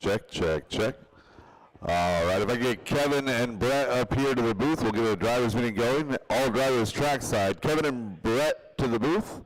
Check, check, check. All right, if I get Kevin and Brett up here to the booth, we'll get a driver's meeting going. All drivers trackside. Kevin and Brett to the booth.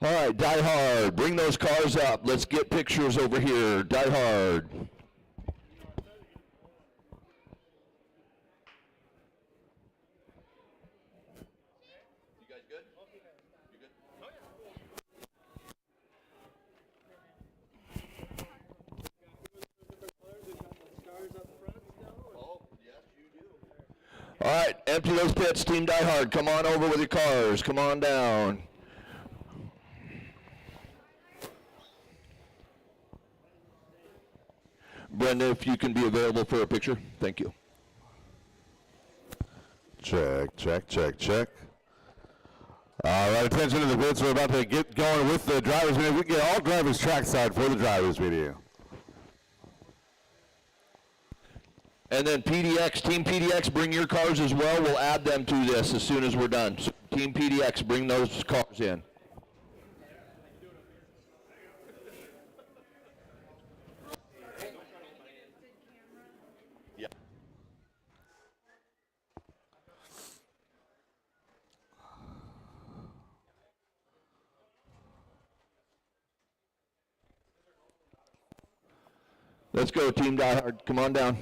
All right, Die Hard, bring those cars up. Let's get pictures over here. Die Hard. You guys good? You good? Oh, yes, you do. All right, empty those pits, Team Die Hard. Come on over with your cars. Come on down. Brenda, if you can be available for a picture, thank you. Check, check, check, check. All right, attention to the pits. We're about to get going with the driver's meeting. We can get all drivers trackside for the driver's meeting. And then PDX, Team PDX, bring your cars as well. We'll add them to this as soon as we're done. So Team PDX, bring those cars in. Let's go, Team Die Hard. Come on down.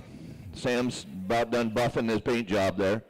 Sam's about done buffing his paint job there.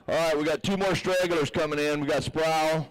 All right, we got two more stragglers coming in. We got Sproul.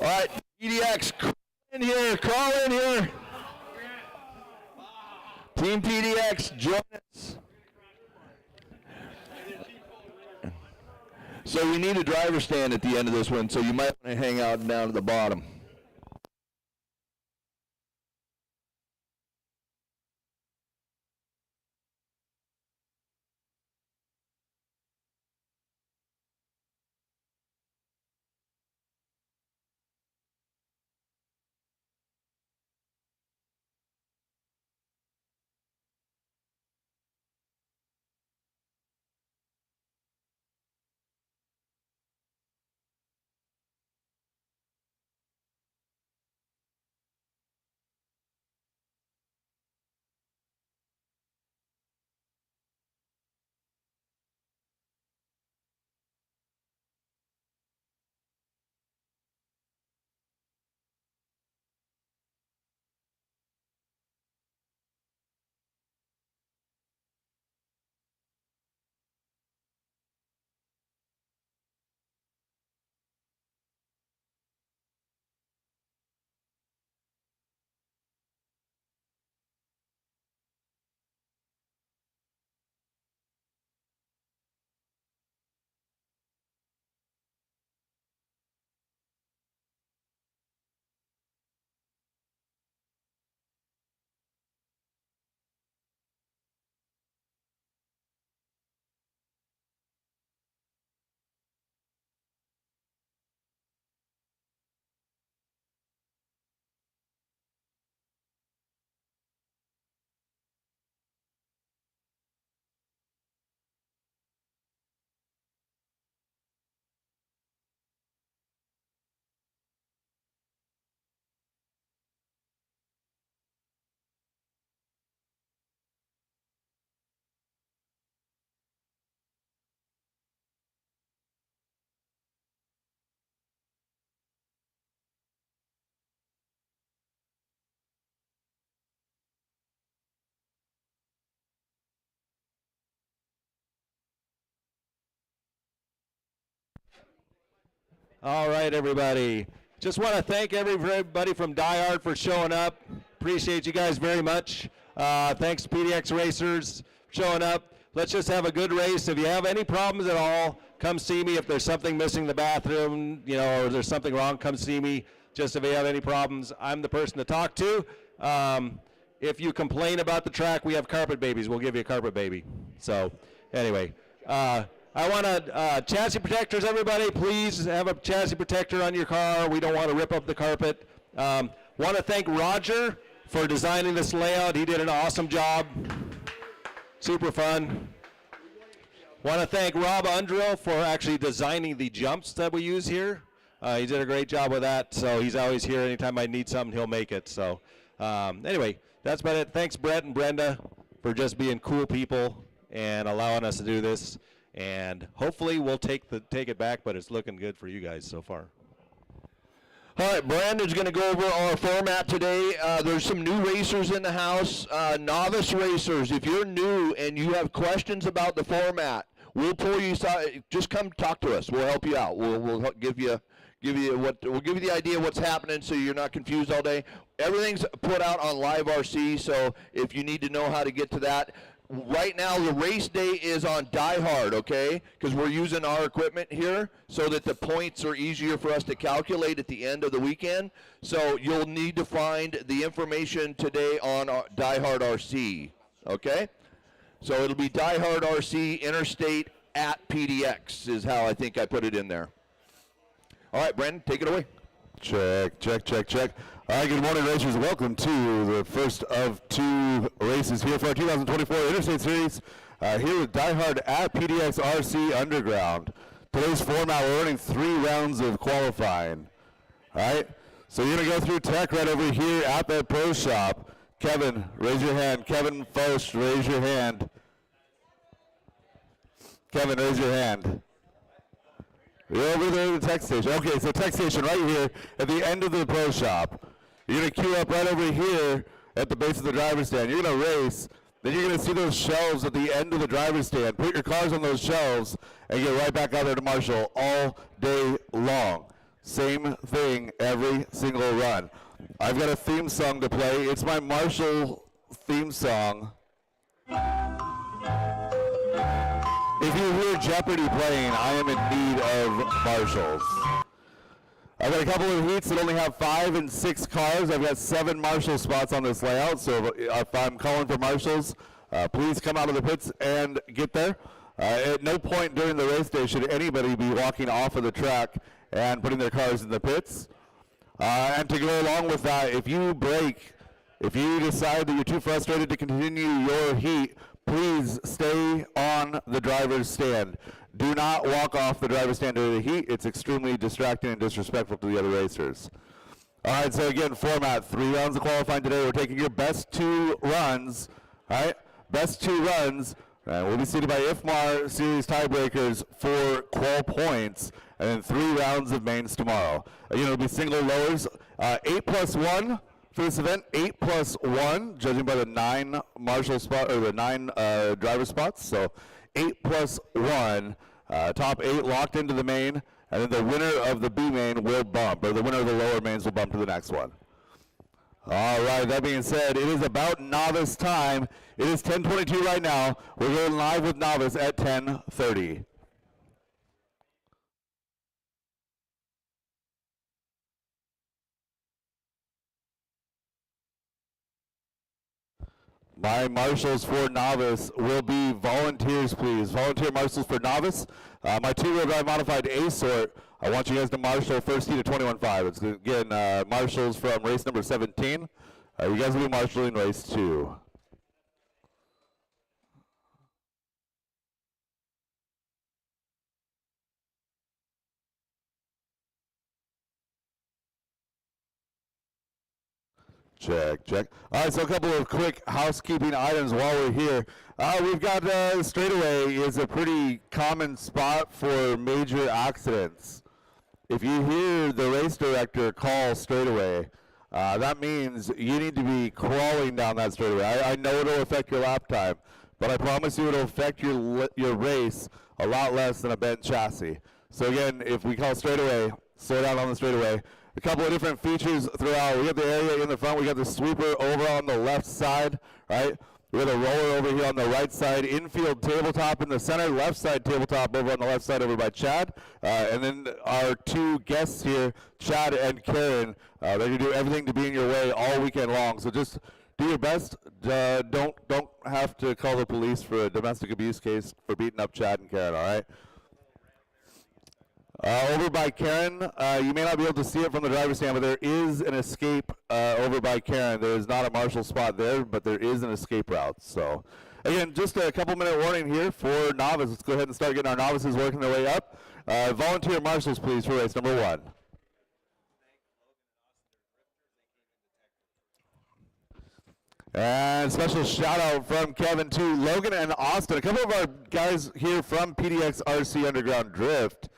All right, PDX, crawl in here, crawl in here. Team PDX, join us. So we need a driver stand at the end of this one, so you might want to hang out down at the bottom. All right, everybody. Just want to thank everybody from Die Hard for showing up. Appreciate you guys very much. Thanks to PDX Racers for showing up. Let's just have a good race. If you have any problems at all, come see me. If there's something missing in the bathroom, you know, or there's something wrong, come see me. Just if you have any problems, I'm the person to talk to. If you complain about the track, we have carpet babies. We'll give you a carpet baby. So anyway, I want to, chassis protectors, everybody, please have a chassis protector on your car. We don't want to rip up the carpet. Want to thank Roger for designing this layout. He did an awesome job. Super fun. Want to thank Rob Undrill for actually designing the jumps that we use here. He did a great job with that, so he's always here. Anytime I need something, he'll make it. So anyway, that's about it. Thanks, Brett and Brenda, for just being cool people and allowing us to do this. And hopefully we'll take it back, but it's looking good for you guys so far. All right, Brandon's going to go over our format today. There's some new racers in the house, novice racers. If you're new and you have questions about the format, we'll pull you aside. Just come talk to us. We'll help you out. We'll give you the idea of what's happening so you're not confused all day. Everything's put out on Live RC, so if you need to know how to get to that. Right now, the race day is on Die Hard, okay? Because we're using our equipment here so that the points are easier for us to calculate at the end of the weekend. So you'll need to find the information today on Die Hard RC, okay? So it'll be Die Hard RC Interstate at PDX is how I think I put it in there. All right, Brandon, take it away. Check, check, check, check. All right, good morning, racers. Welcome to the first of two races here for our 2024 Interstate Series here with Die Hard at PDX RC Underground. Today's format, we're running 3 rounds of qualifying. All right, so you're going to go through tech right over here at that pro shop. Kevin, raise your hand. Kevin Faust, raise your hand. Kevin, raise your hand. You're over there at the tech station. Okay, so tech station right here at the end of the pro shop. You're going to queue up right over here at the base of the driver's stand. You're going to race. Then you're going to see those shelves at the end of the driver's stand. Put your cars on those shelves and get right back out there to Marshall all day long. Same thing every single run. I've got a theme song to play. It's my Marshall theme song. If you hear Jeopardy playing, I am in need of marshals. I've got a couple of heats that only have 5 and 6 cars. I've got 7 marshal spots on this layout, so if I'm calling for marshals, please come out of the pits and get there. At no point during the race day should anybody be walking off of the track and putting their cars in the pits. And to go along with that, if you break, if you decide that you're too frustrated to continue your heat, please stay on the driver's stand. Do not walk off the driver's stand during the heat. It's extremely distracting and disrespectful to the other racers. All right, so again, format, 3 rounds of qualifying today. We're taking your best 2 runs, all right? Best 2 runs, and we'll be seated by IFMAR Series tiebreakers for qual points, and then 3 rounds of mains tomorrow. Again, it'll be single lowers, 8 plus 1 for this event, 8 plus 1, judging by the 9 marshal spot, or the 9 driver spots, so 8 plus 1, top 8 locked into the main, and then the winner of the B main will bump, or the winner of the lower mains will bump to the next one. All right, that being said, it is about novice time. It is 10:22 right now. We're going live with novice at 10:30. My marshals for novice will be volunteers, please. Volunteer marshals for novice. My 2-wheel drive modified A sort. I want you guys to marshal first heat of 21.5. It's again marshals from race number 17. You guys will be marshaling race 2. Check, check. All right, so a couple of quick housekeeping items while we're here. We've got straightaway is a pretty common spot for major accidents. If you hear the race director call straightaway, that means you need to be crawling down that straightaway. I know it'll affect your lap time, but I promise you it'll affect your race a lot less than a bent chassis. So again, if we call straightaway, slow down on the straightaway. A couple of different features throughout. We got the area in the front. We got the sweeper over on the left side, right? We got a roller over here on the right side. Infield tabletop in the center. Left side tabletop over on the left side over by Chad. And then our 2 guests here, Chad and Karen, they're going to do everything to be in your way all weekend long. So just do your best. Don't have to call the police for a domestic abuse case for beating up Chad and Karen, all right? Over by Karen, you may not be able to see it from the driver's stand, but there is an escape over by Karen. There is not a marshal spot there, but there is an escape route. So, again, just a couple-minute warning here for novice. Let's go ahead and start getting our novices working their way up. Volunteer marshals, please, for race number 1. And special shout out from Kevin to Logan and Austin. A couple of our guys here from PDX RC Underground Drift.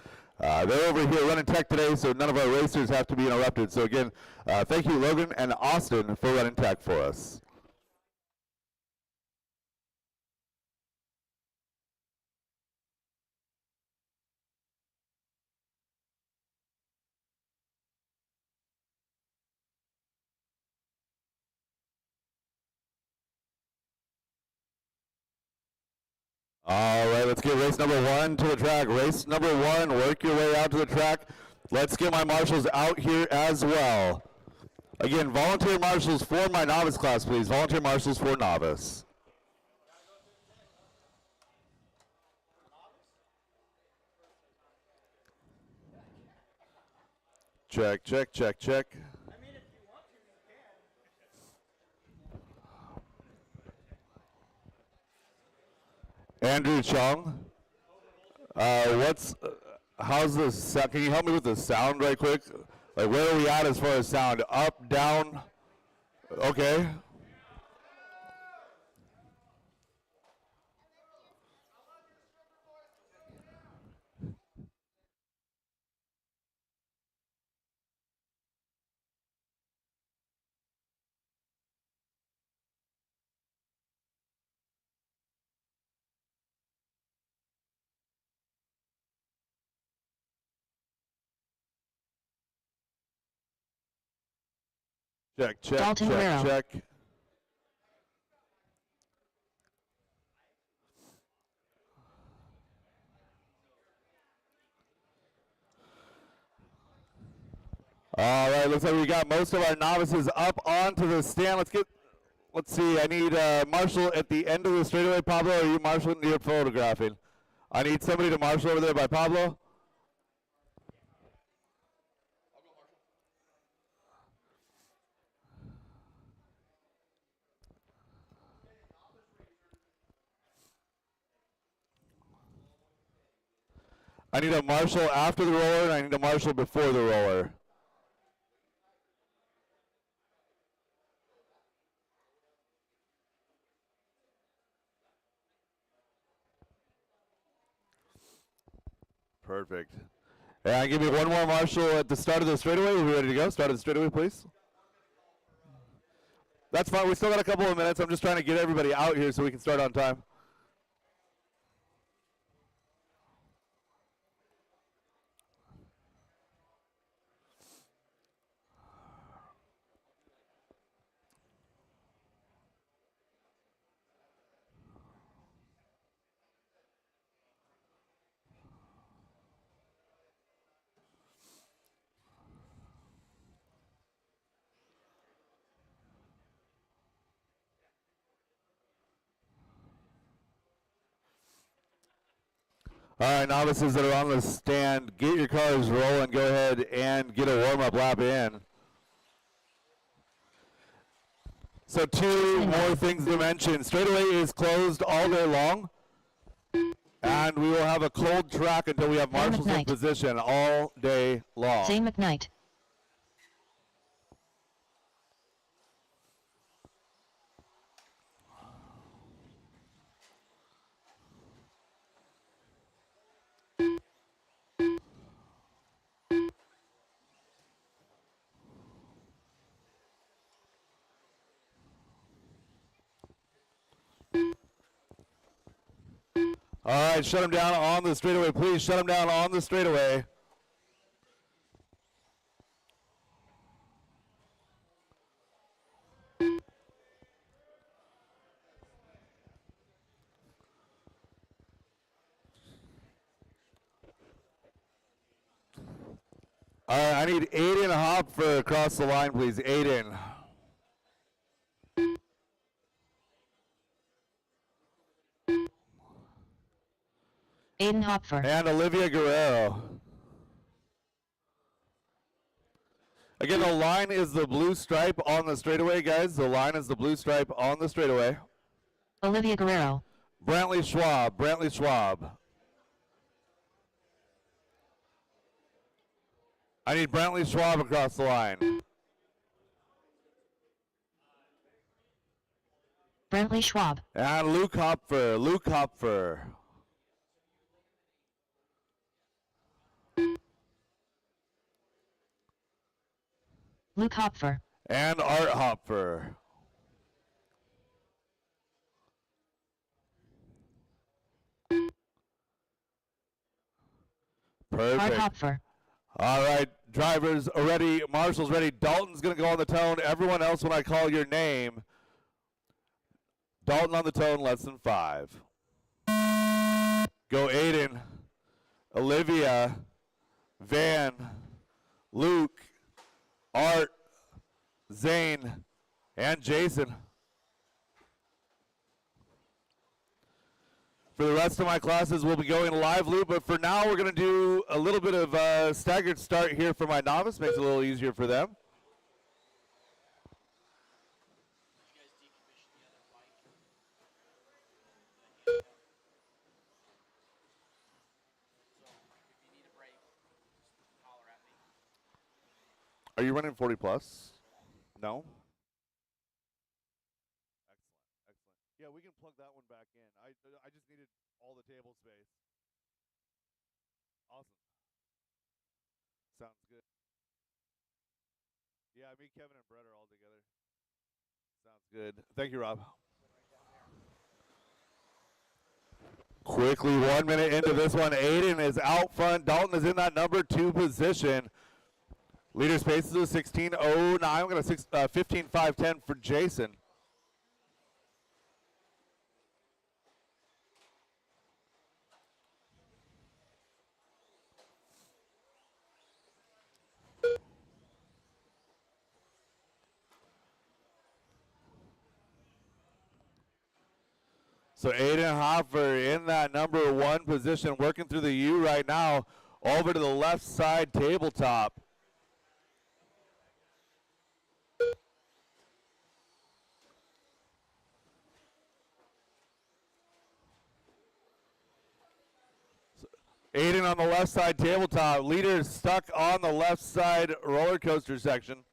They're over here running tech today, so none of our racers have to be interrupted. So again, thank you, Logan and Austin, for running tech for us. All right, let's get race number 1 to the track. Race number 1, work your way out to the track. Let's get my marshals out here as well. Again, volunteer marshals for my novice class, please. Volunteer marshals for novice. Check, check, check, check. Andrew Chung, how's this? Can you help me with the sound right quick? Like, where are we at as far as sound? Up, down? Okay. Check, check, Dalton check, Guerrero. check. All right, looks like we got most of our novices up onto the stand. Let's see, I need Marshall at the end of the straightaway. Pablo, are you Marshall near photographing? I need somebody to marshal over there by Pablo. I need a marshal after the roller, and I need a marshal before the roller. Perfect. And give me one more marshal at the start of the straightaway. We'll be ready to go. Start of the straightaway, please. That's fine. We still got a couple of minutes. I'm just trying to get everybody out here so we can start on time. All right, novices that are on the stand, get your cars rolling. Go ahead and get a warm-up lap in. So 2 more things to mention. Straightaway is closed all day long, and we will have a cold track until we have marshals in position all day long. Zane McKnight. All right, shut them down on the straightaway, please. Shut them down on the straightaway. All right, I need Aiden Hopfer across the line, please. Aiden. Aiden Hopfer. And Olivia Guerrero. Again, the line is the blue stripe on the straightaway, guys. The line is the blue stripe on the straightaway. Olivia Guerrero. Brantley Schwab. Brantley Schwab. I need Brantley Schwab across the line. Brantley Schwab. And Luke Hopfer. Luke Hopfer. Luke Hopfer. And Art Hopfer. Perfect. Art Hopfer. All right, drivers are ready. Marshall's ready. Dalton's going to go on the tone. Everyone else, when I call your name, Dalton on the tone, less than 5. Go Aiden, Olivia, Van, Luke, Art, Zane, and Jason. For the rest of my classes, we'll be going live loop, but for now, we're going to do a little bit of a staggered start here for my novice. Makes it a little easier for them. Are you running 40 plus? No? Excellent, excellent. Yeah, we can plug that one back in. I just needed all the table space. Awesome. Sounds good. Yeah, me, Kevin, and Brett are all together. Sounds good. Thank you, Rob. Quickly, 1 minute into this one, Aiden is out front. Dalton is in that number 2 position. Leader's pace is a 16:09. We're going to 15:5:10 for Jason. So Aiden Hoffer in that number 1 position, working through the U right now, over to the left side tabletop. Aiden on the left side tabletop. Leader stuck on the left side roller coaster section.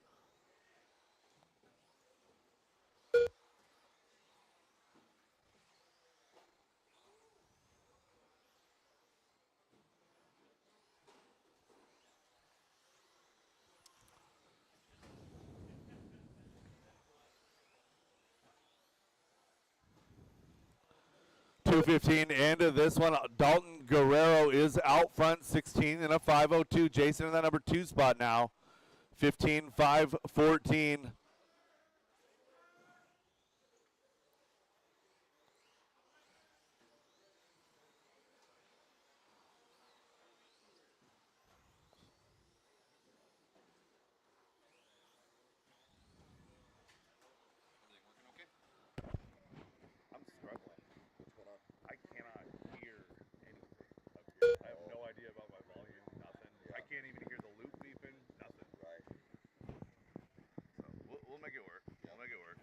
.215 into this one. Dalton Guerrero is out front, 16 and a 5:02. Jason in that number 2 spot now, 15:5:14. I have no idea about my volume, nothing. I can't even hear the loop beeping, nothing. Right. So we'll make it work. We'll make it work.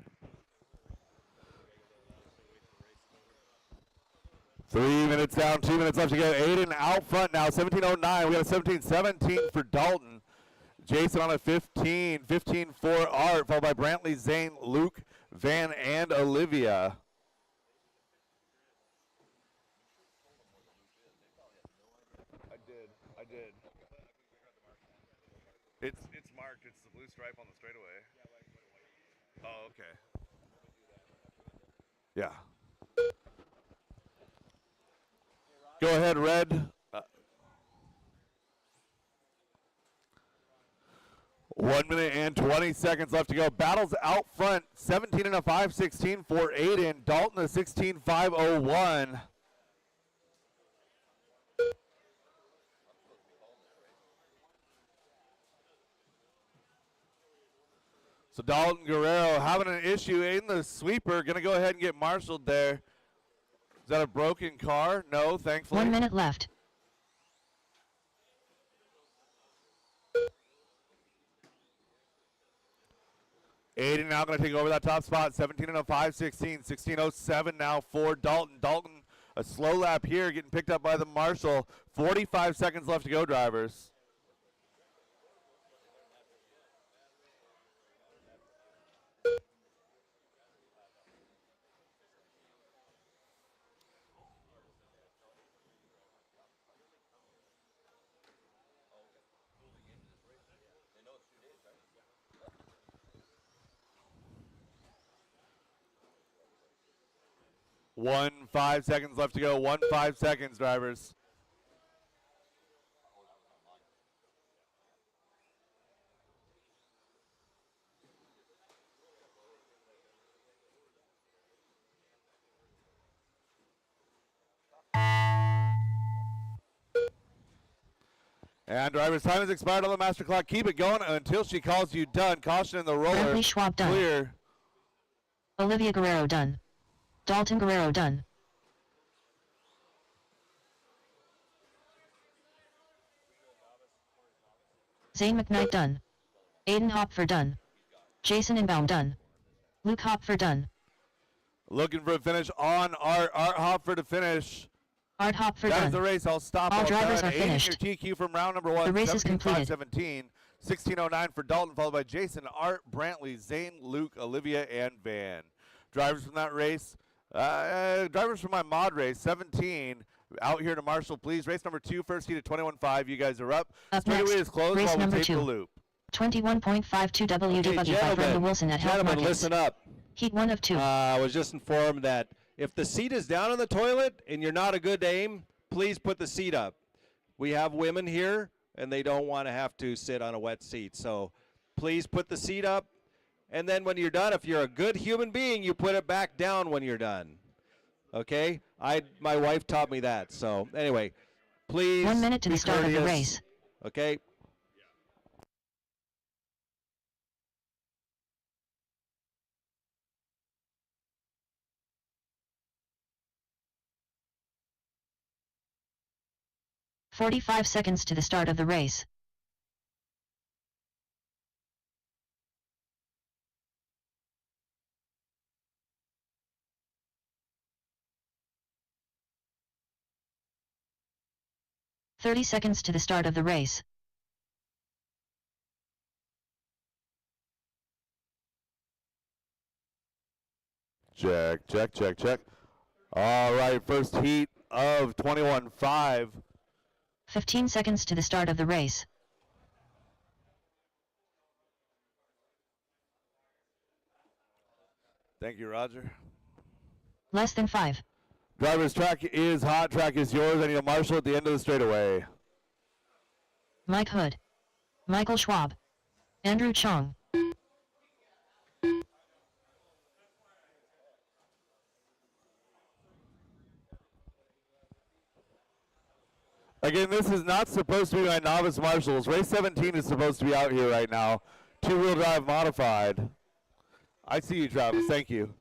3 minutes down, 2 minutes left to go. Aiden out front now, 17:09. We got a 17:17 for Dalton. Jason on a 15:15 Art, followed by Brantley, Zane, Luke, Van, and Olivia. I did. It's marked. It's the blue stripe on the straightaway. Oh, okay. Yeah. Go ahead, Red. 1 minute and 20 seconds left to go. Battles out front, 17 and a 5:16 for Aiden. Dalton a 16:5:01. So Dalton Guerrero having an issue in the sweeper. Going to go ahead and get marshaled there. Is that a broken car? No, thankfully. 1 minute left. Aiden now going to take over that top spot. 17 and a 5:16. 16:07 now for Dalton. Dalton, a slow lap here, getting picked up by the marshal. 45 seconds left to go, drivers. One 5 seconds left to go. 5 seconds, drivers. And drivers' time has expired on the master clock. Keep it going until she calls you done. Caution in the roller. Brantley Schwab done. Clear. Olivia Guerrero done. Dalton Guerrero done. Zane McKnight done. Aiden Hopfer done. Jason Inbaum done. Luke Hopfer done. Looking for a finish on Art Hopfer to finish. Art Hopfer That done. is the race. I'll stop. All drivers are Aiden, finished. your TQ from round number 1. The race is completed. 17. 16:09 for Dalton, followed by Jason, Art, Brantley, Zane, Luke, Olivia, and Van. Drivers from that race. Drivers from my mod race, 17, out here to marshal, please. Race number 2, first heat at 21.5. You guys are up. Up Straightaway next, is closed race while we number take 2. the loop. 21.52 WD by Brenda Wilson at Health Gentlemen, Markets. listen up. Heat 1 of 2. I was just informed that if the seat is down in the toilet and you're not a good aim, please put the seat up. We have women here. and they don't want to have to sit on a wet seat. So please put the seat up, and then when you're done, if you're a good human being, you put it back down when you're done. Okay? My wife taught me that. So anyway, please 1 minute to be the start of the courteous. race. Okay? "45 seconds to the start of the race. "30 seconds to the start of the race. Check, check, check, check. All right, first heat of 21.5. 15 seconds to the start of the race. Thank you, Roger. Less than 5. Driver's track is hot. Track is yours. I need a marshal at the end of the straightaway. Mike Hood. Michael Schwab. Andrew Chong. Again, this is not supposed to be my novice marshals. Race 17 is supposed to be out here right now. Two-wheel drive modified. I see you, Travis. Thank you.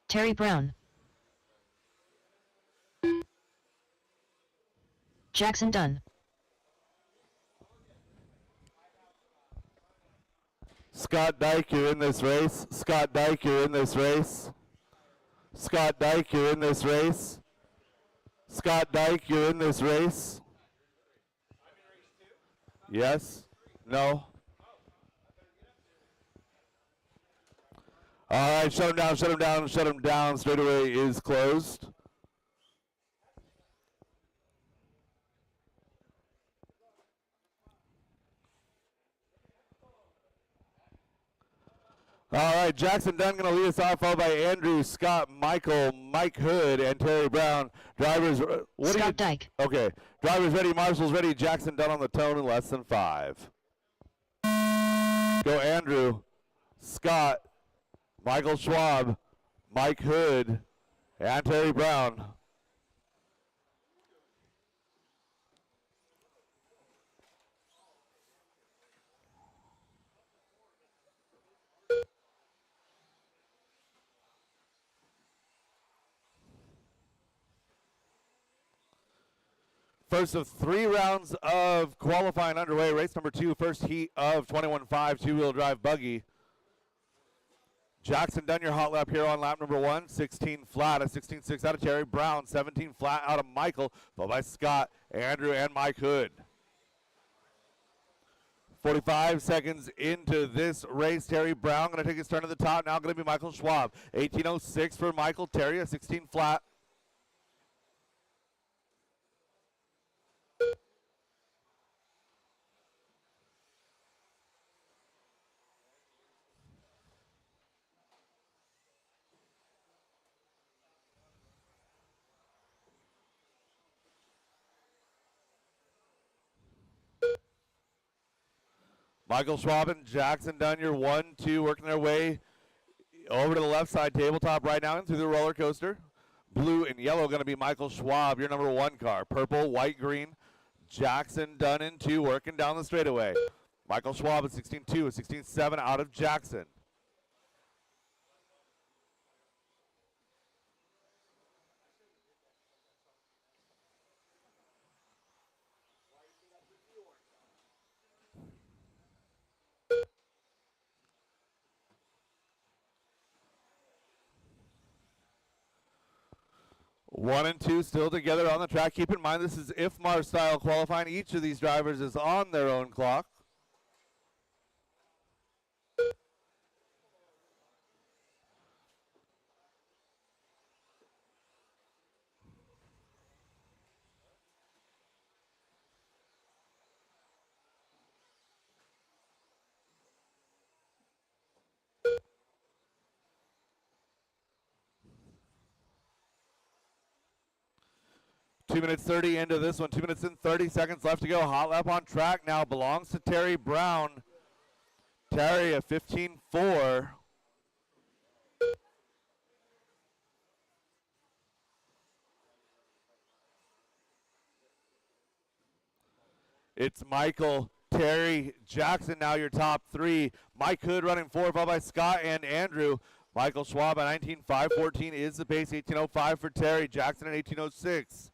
Terry Brown. Jackson Dunn. Scott Dyke, you're in this race. Scott Dyke, you're in this race. Scott Dyke, you're in this race. Scott Dyke, you're in this race. Yes? No? All right, shut him down, shut him down, shut him down. Straightaway is closed. All right, Jackson Dunn going to lead us off, followed by Andrew, Scott, Michael, Mike Hood, and Terry Brown. Drivers, Scott Dyke. Okay, drivers ready, marshals ready. Jackson Dunn on the tone in less than 5. Go Andrew, Scott, Michael Schwab, Mike Hood, and Terry Brown. First of 3 rounds of qualifying underway. Race number 2, first heat of 21.5 two-wheel drive buggy. Jackson Dunn, your hot lap here on lap number 1. 16 flat, a 16.6 out of Terry Brown. 17 flat out of Michael, followed by Scott, Andrew, and Mike Hood. 45 seconds into this race. Terry Brown going to take his turn to the top. Now going to be Michael Schwab. 18.06 for Michael. Terry, a 16 flat. Michael Schwab and Jackson Dunn, your 1-2, working their way over to the left side tabletop right now and through the roller coaster. Blue and yellow going to be Michael Schwab, your number 1 car. Purple, white, green. Jackson Dunn in 2, working down the straightaway. Michael Schwab at 16.2, a 16.7 out of Jackson. One and two still together on the track. Keep in mind this is IFMAR style qualifying. Each of these drivers is on their own clock. 2 minutes 30 into this one. 2 minutes and 30 seconds left to go. Hot lap on track now belongs to Terry Brown. Terry a 15.4. It's Michael, Terry, Jackson now your top three. Mike Hood running four, followed by Scott and Andrew. Michael Schwab at 19.514 is the pace. 18.05 for Terry. Jackson at 18.06.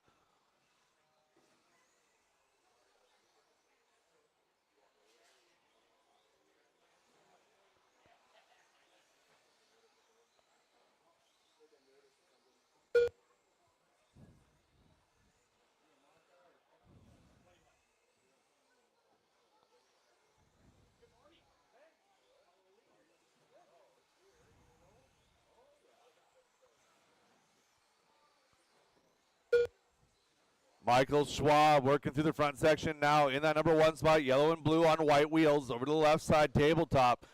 Michael Schwab working through the front section now in that number one spot, yellow and blue on white wheels over to the left side tabletop.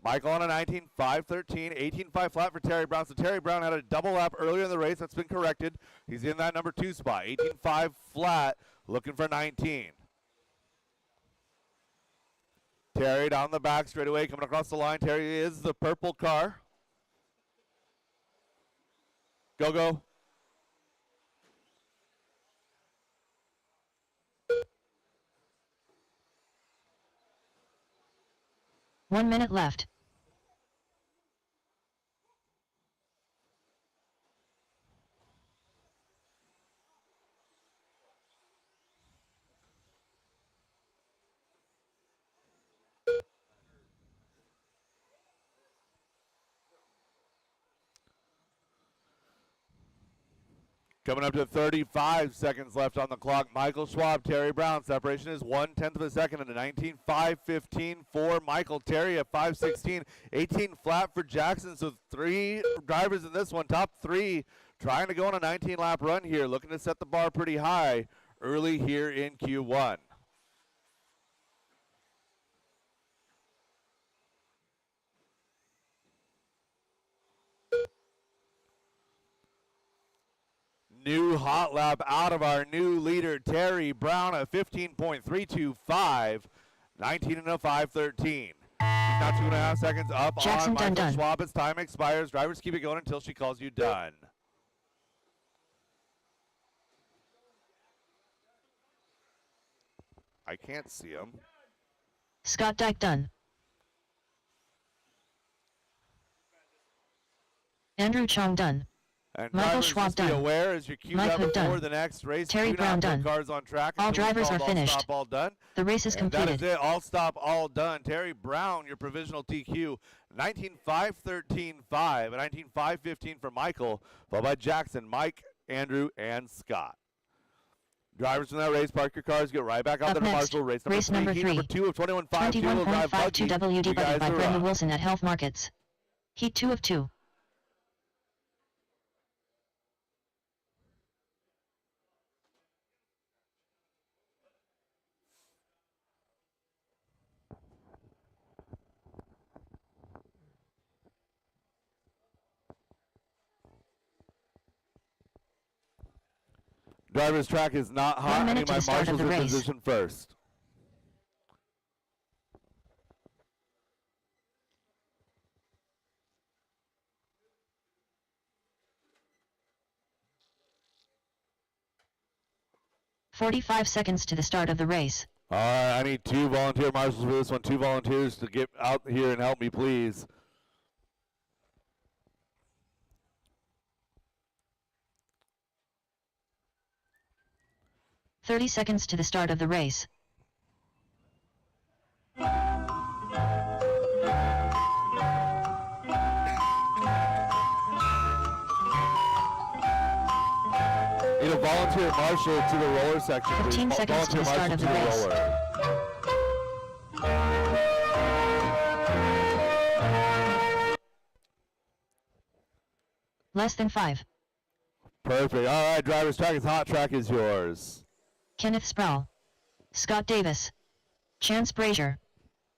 Michael on a 19.513, 18.5 flat for Terry Brown. So Terry Brown had a double lap earlier in the race. That's been corrected. He's in that number two spot, 18.5 flat, looking for 19. Terry down the back straightaway, coming across the line. Terry is the purple car. Go, go. One minute left. Coming up to 35 seconds left on the clock. Michael Schwab, Terry Brown. Separation is 1/10 of a second into 19.515 for Michael. Terry at 5:16, 18 flat for Jackson. So three drivers in this one, top three, trying to go on a 19-lap run here, looking to set the bar pretty high early here in Q1. New hot lap out of our new leader, Terry Brown, at 15.325, 19.0513. He's now 2.5 seconds up Jackson, on Michael done. Schwab as time expires. Drivers keep it going until she calls you done. I can't see him. Scott Dyke done. Andrew Chong done. And Michael drivers, Schwab just be done. aware as you're queued Mike up Hood before done. the next race. Terry do Brown not put done. cars on track All until it's drivers called are all finished. Stop, all done. The race is And completed. that is it. All stop, all done. Terry Brown, your provisional TQ. 19.513.5 and 19.515 for Michael, followed by Jackson, Mike, Andrew, and Scott. Drivers from that race, park your cars, get right back out Up there to next, Marshall. Race race number heat three. number 2 of 21.5 two-wheel drive 21.52 buggy. WD You Buggy guys by are Brendan up. Wilson at Health Markets. Heat 2 of 2. Driver's track is not hot. 1 I minute need to my the start of marshals the in race. position first. "45 seconds to the start of the race. All right, I need 2 volunteer marshals for this one. 2 volunteers to get out here and help me, please. "30 seconds to the start of the race. Need a volunteer marshal to the roller section. 15 please. seconds to the Volunteer start of the marshal race. to roller. Less than 5. Perfect. All right, driver's track is hot. Track is yours. Kenneth Sproul. Scott Davis. Chance Brazier.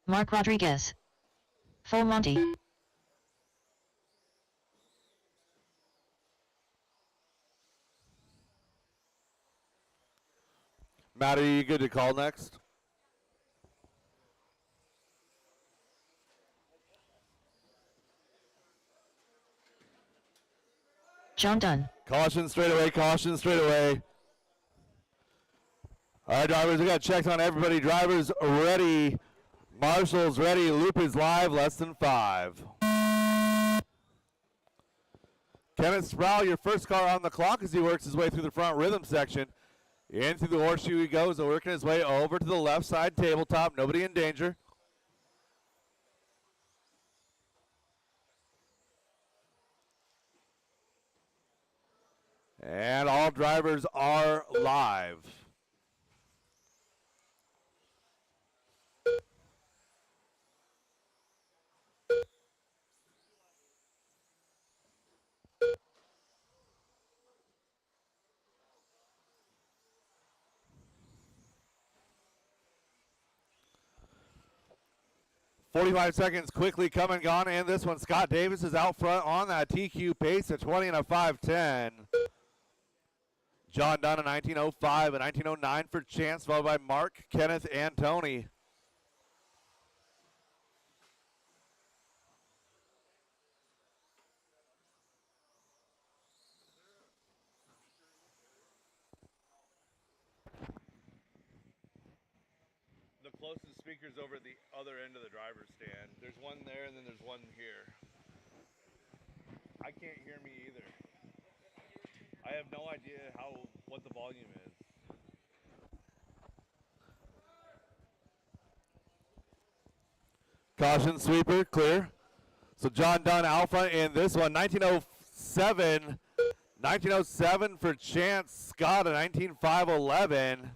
Mark Rodriguez. Full Monty. Matt, are you good to call next? John Dunn. Caution straight away, caution straight away. All right, drivers, we got checks on everybody. Drivers ready. Marshall's ready. Loop is live, less than 5. Kenneth Sproul, your first car on the clock as he works his way through the front rhythm section. In through the horseshoe he goes, working his way over to the left side tabletop. Nobody in danger. And all drivers are live. .45 seconds quickly come and gone, and this one, Scott Davis is out front on that TQ pace at 20 and a 5:10. John Dunn, a 19:05, a 19:09 for Chance, followed by Mark, Kenneth, and Tony. The closest speaker's over at the other end of the driver's stand. There's one there and then there's one here. I can't hear me either. I have no idea what the volume is. Caution sweeper, clear. So John Dunn out front in this one, 19:07. 19:07 for Chance, Scott, a 19:05:11.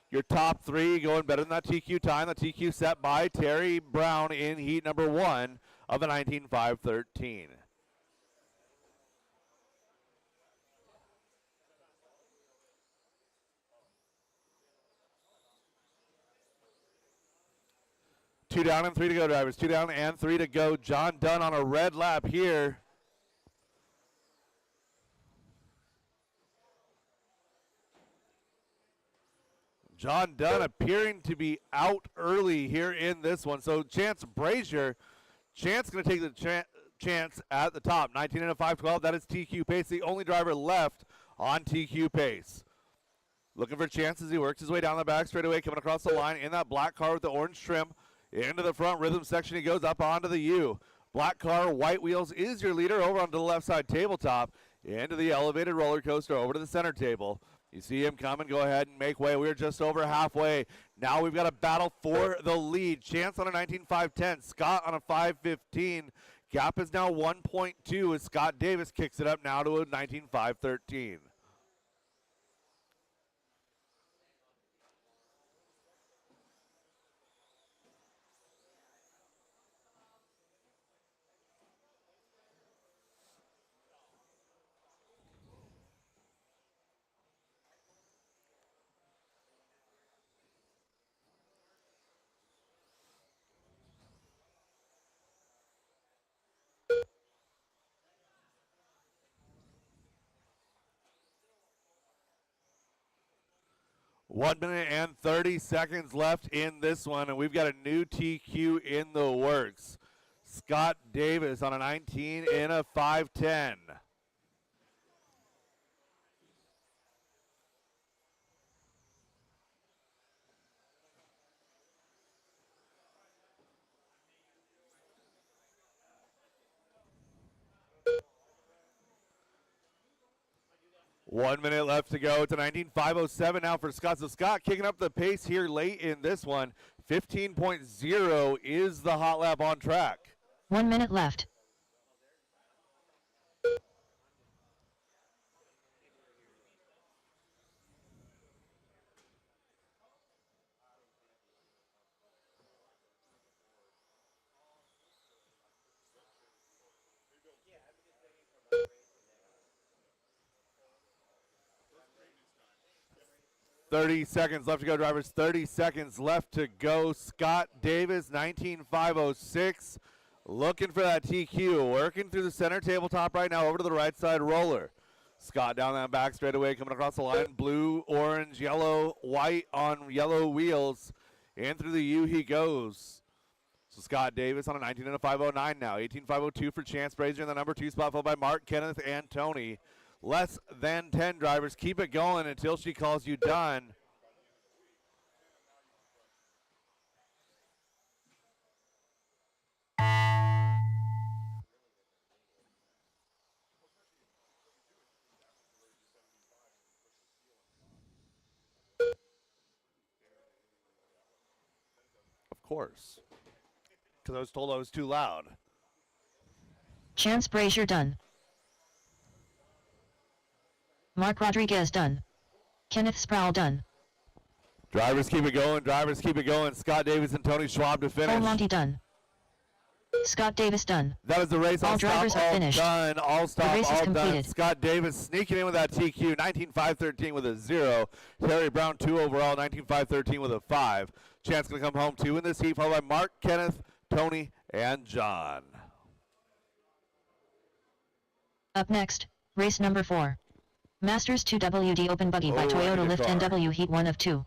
Your top three going better than that TQ time. The TQ set by Terry Brown in heat number 1 of the 19:05:13. Two down and 3 to go, drivers. 2 down and 3 to go. John Dunn on a red lap here. John Dunn appearing to be out early here in this one. So Chance Brazier, Chance going to take the chance at the top. 19 and a 5:12. That is TQ pace, the only driver left on TQ pace. Looking for Chance as he works his way down the back straightaway, coming across the line in that black car with the orange trim. Into the front rhythm section he goes, up onto the U. Black car, white wheels is your leader over onto the left side tabletop. Into the elevated roller coaster over to the center table. You see him coming. Go ahead and make way. We're just over halfway. Now we've got a battle for the lead. Chance on a 19:05:10. Scott on a 5:15. Gap is now 1.2 as Scott Davis kicks it up now to a 19:05:13. One minute and 30 seconds left in this one, and we've got a new TQ in the works. Scott Davis on a 19 and a 5:10. One minute left to go. It's a 19:05:07 now for Scott. So Scott kicking up the pace here late in this one. 15.0 is the hot lap on track. 1 minute left. .30 left to go, drivers. 30 seconds left to go. Scott Davis, 19:05:06. Looking for that TQ. Working through the center tabletop right now over to the right side roller. Scott down that back straightaway, coming across the line. Blue, orange, yellow, white on yellow wheels. In through the U he goes. So Scott Davis on a 19 and a 509 now. 18.502 for Chance Brazier in the number 2 spot, followed by Mark, Kenneth, and Tony. Less than 10 drivers. Keep it going until she calls you done. Of course. Because I was told I was too loud. Chance Brazier done. Mark Rodriguez done. Kenneth Sproul done. Drivers keep it going. Drivers keep it going. Scott Davis and Tony Schwab to finish. Paul Monty done. Scott Davis done. That is the race. All All drivers stop, are all finished. done. All stop, race is all done. completed. Scott Davis sneaking in with that TQ. 19.513 with a 0. Terry Brown 2 overall. 19.513 with a 5. Chance going to come home 2 in this heat, followed by Mark, Kenneth, Tony, and John. Up next, race number 4. Masters 2 WD Open Buggy by Oh, Toyota good Lift car. NW Heat 1 of 2.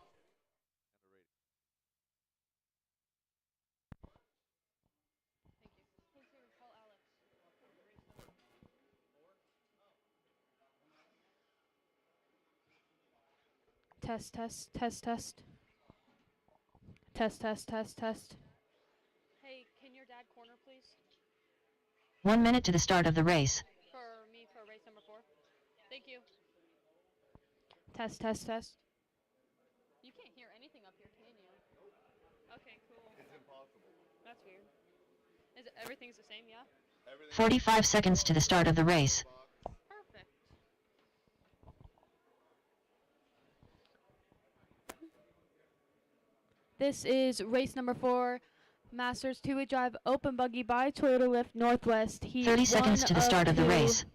Test, test, test, test. Test, test, test, test. Hey, can your dad corner, please? 1 minute to the start of the race. For me, for race number 4. Thank you. Test, test, test. You can't hear anything up here, can you? Okay, cool. It's impossible. That's weird. Is it, everything's the same, yeah? 45 seconds to the start of the race. Perfect. This is race number 4, Masters 2-way drive open buggy by Toyota Lift Northwest. Heat 30 seconds to the start of the 2. race.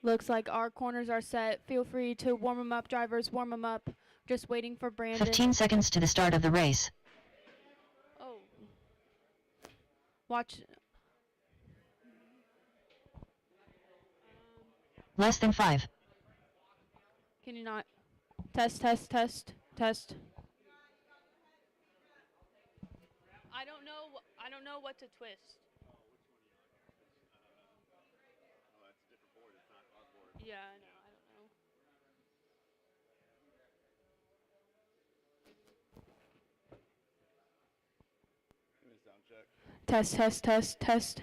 Looks like our corners are set. Feel free to warm them up, drivers. Warm them up. Just waiting for Brandon. 15 seconds to the start of the race. Oh. Watch. Less than 5. Can you not? Test, test, test, test. I don't know. I don't know what to twist. Yeah, I know. I don't know. Give me a sound check. Test, test, test, test.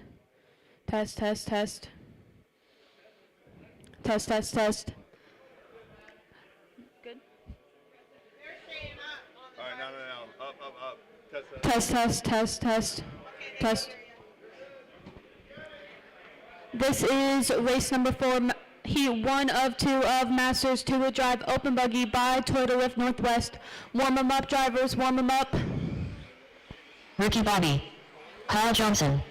Test, test, test. Test, test, test. Good. All right, no. Up. Test, test, test, test. Test. This is race number 4, Heat 1 of 2 of Masters 2-wheel drive open buggy by Toyota Lift Northwest. Warm them up, drivers. Warm them up. Ricky Bobby. Kyle Johnson.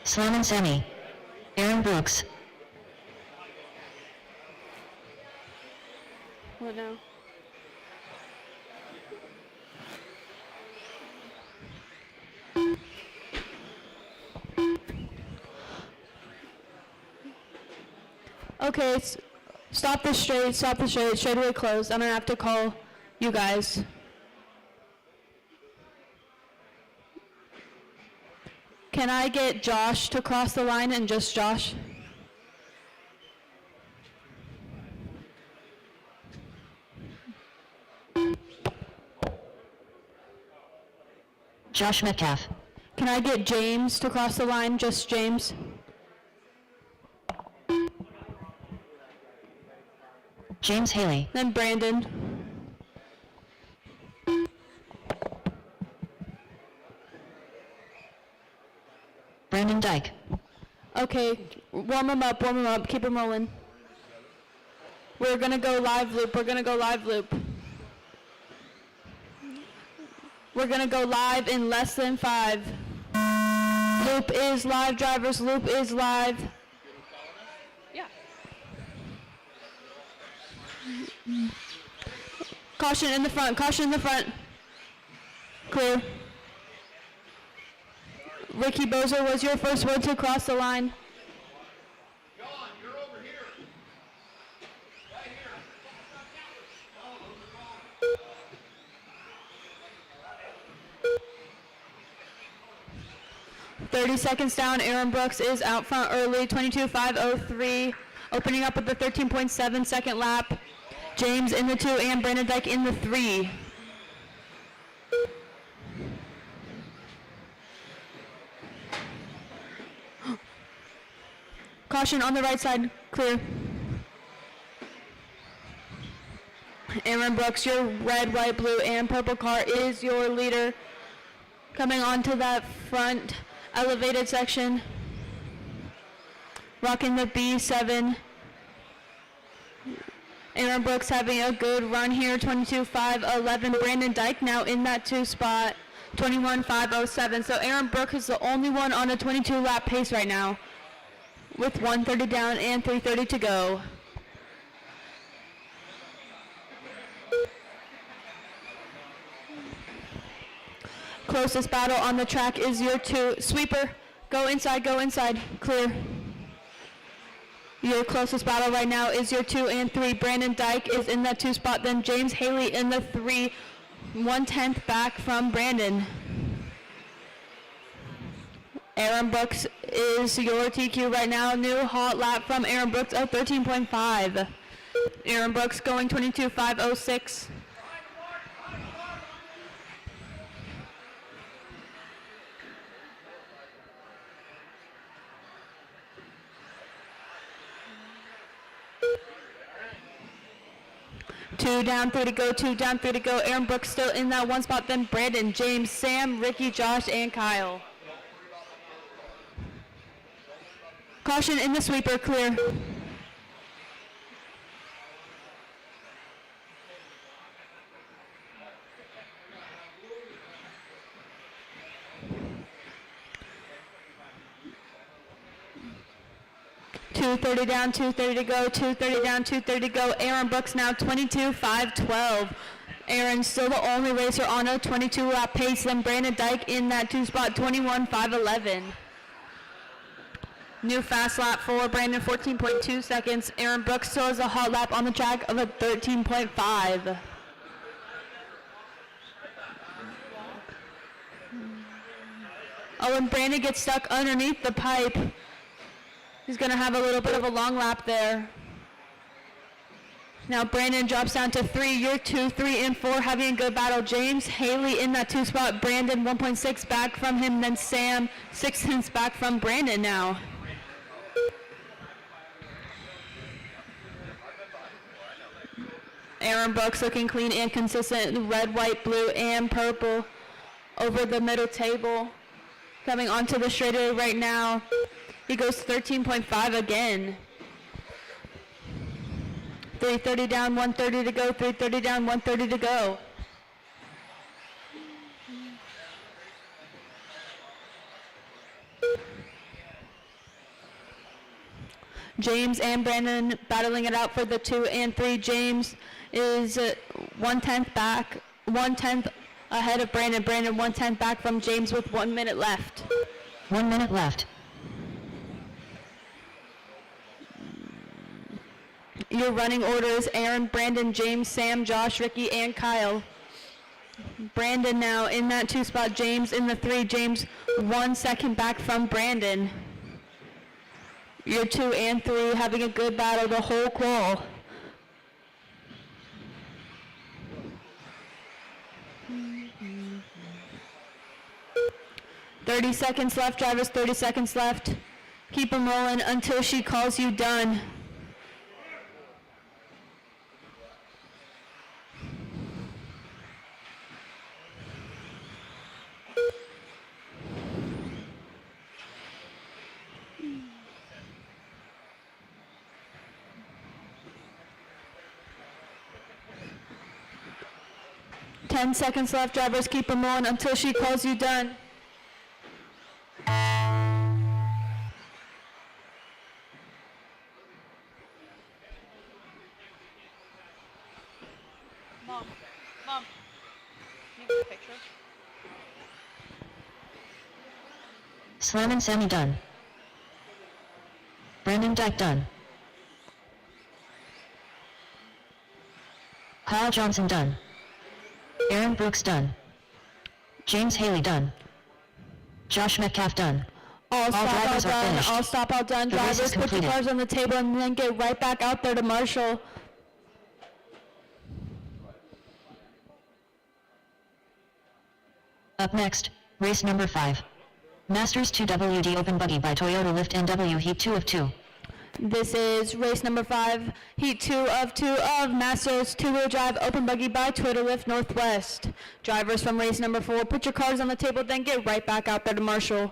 Slam and Sammy. Aaron Brooks. What now? Okay, stop the straight, straightaway closed. I'm gonna have to call you guys. Can I get Josh to cross the line and just Josh? Josh Metcalf. Can I get James to cross the line, just James? James Haley. Then Brandon. Brandon Dyke. Okay, warm them up, keep them rolling. We're gonna go live loop, We're gonna go live in less than 5. Loop is live, drivers, loop is live. Yeah. Caution in the front, caution in the front. Clear. Ricky Bozer was your first one to cross the line. John, you're over here. Right here. 30 seconds down, Aaron Brooks is out front early, 22.503, opening up with the 13.7 second lap. James in the 2 and Brandon Dyke in the 3. Caution on the right side, clear. Aaron Brooks, your red, white, blue, and purple car is your leader. Coming onto that front elevated section. Rocking the B7. Aaron Brooks having a good run here, 22.511. Brandon Dyke now in that 2 spot, 21.507. So Aaron Brooks is the only one on a 22 lap pace right now, with 1:30 down and 3:30 to go. Closest battle on the track is your 2. Sweeper, go inside, clear. Your closest battle right now is your 2 and 3. Brandon Dyke is in that 2 spot, then James Haley in the 3, 1/10 back from Brandon. Aaron Brooks is your TQ right now. New hot lap from Aaron Brooks of 13.5. Aaron Brooks going 22.506. Two down, 3 to go, 2 down, 3 to go. Aaron Brooks still in that 1 spot, then Brandon, James, Sam, Ricky, Josh, and Kyle. Caution in the sweeper, clear. .230 down, 2:30 to go, 2:30 down, 2:30 to go. Aaron Brooks now 22.512. Aaron's still the only racer on a 22 lap pace, then Brandon Dyke in that 2 spot, 21.511. New fast lap for Brandon, 14.2 seconds. Aaron Brooks still has a hot lap on the track of a 13.5. Oh, and Brandon gets stuck underneath the pipe. He's going to have a little bit of a long lap there. Now Brandon drops down to 3. You're 2, 3, and 4 having a good battle. James Haley in that 2 spot. Brandon 1.6 back from him. Then Sam 6 back from Brandon now. Aaron Brooks looking clean and consistent. Red, white, blue, and purple over the middle table. Coming onto the straightaway right now. He goes 13.5 again. 3:30 down, 1:30 to go. 3:30 down, 1:30 to go. James and Brandon battling it out for the 2 and 3. James is 1/10 back, 1/10 ahead of Brandon. Brandon 1/10 back from James with 1 minute left. 1 minute left. Your running order is Aaron, Brandon, James, Sam, Josh, Ricky, and Kyle. Brandon now in that 2 spot. James in the 3. James 1 second back from Brandon. Your 2 and 3 having a good battle the whole qual. .30 seconds left, drivers, 30 seconds left. Keep them rolling until she calls you done. .10 seconds left, drivers, keep them rolling until she calls you done. Mom. Slammin' Sammy done. Brandon Dyke done. Kyle Johnson done. Aaron Brooks done. James Haley done. Josh Metcalf done. All stop, all drivers are done. finished. All stop, all done. The race is Drivers, put your completed. cars on the table and then get right back out there to marshal. Up next, race number 5. Masters 2WD Open Buggy by Toyota Lift NW Heat 2 of 2. This is race number 5, heat 2 of Masters 2-wheel drive open buggy by Toyota Lift Northwest. Drivers from race number 4, put your cars on the table, then get right back out there to marshal.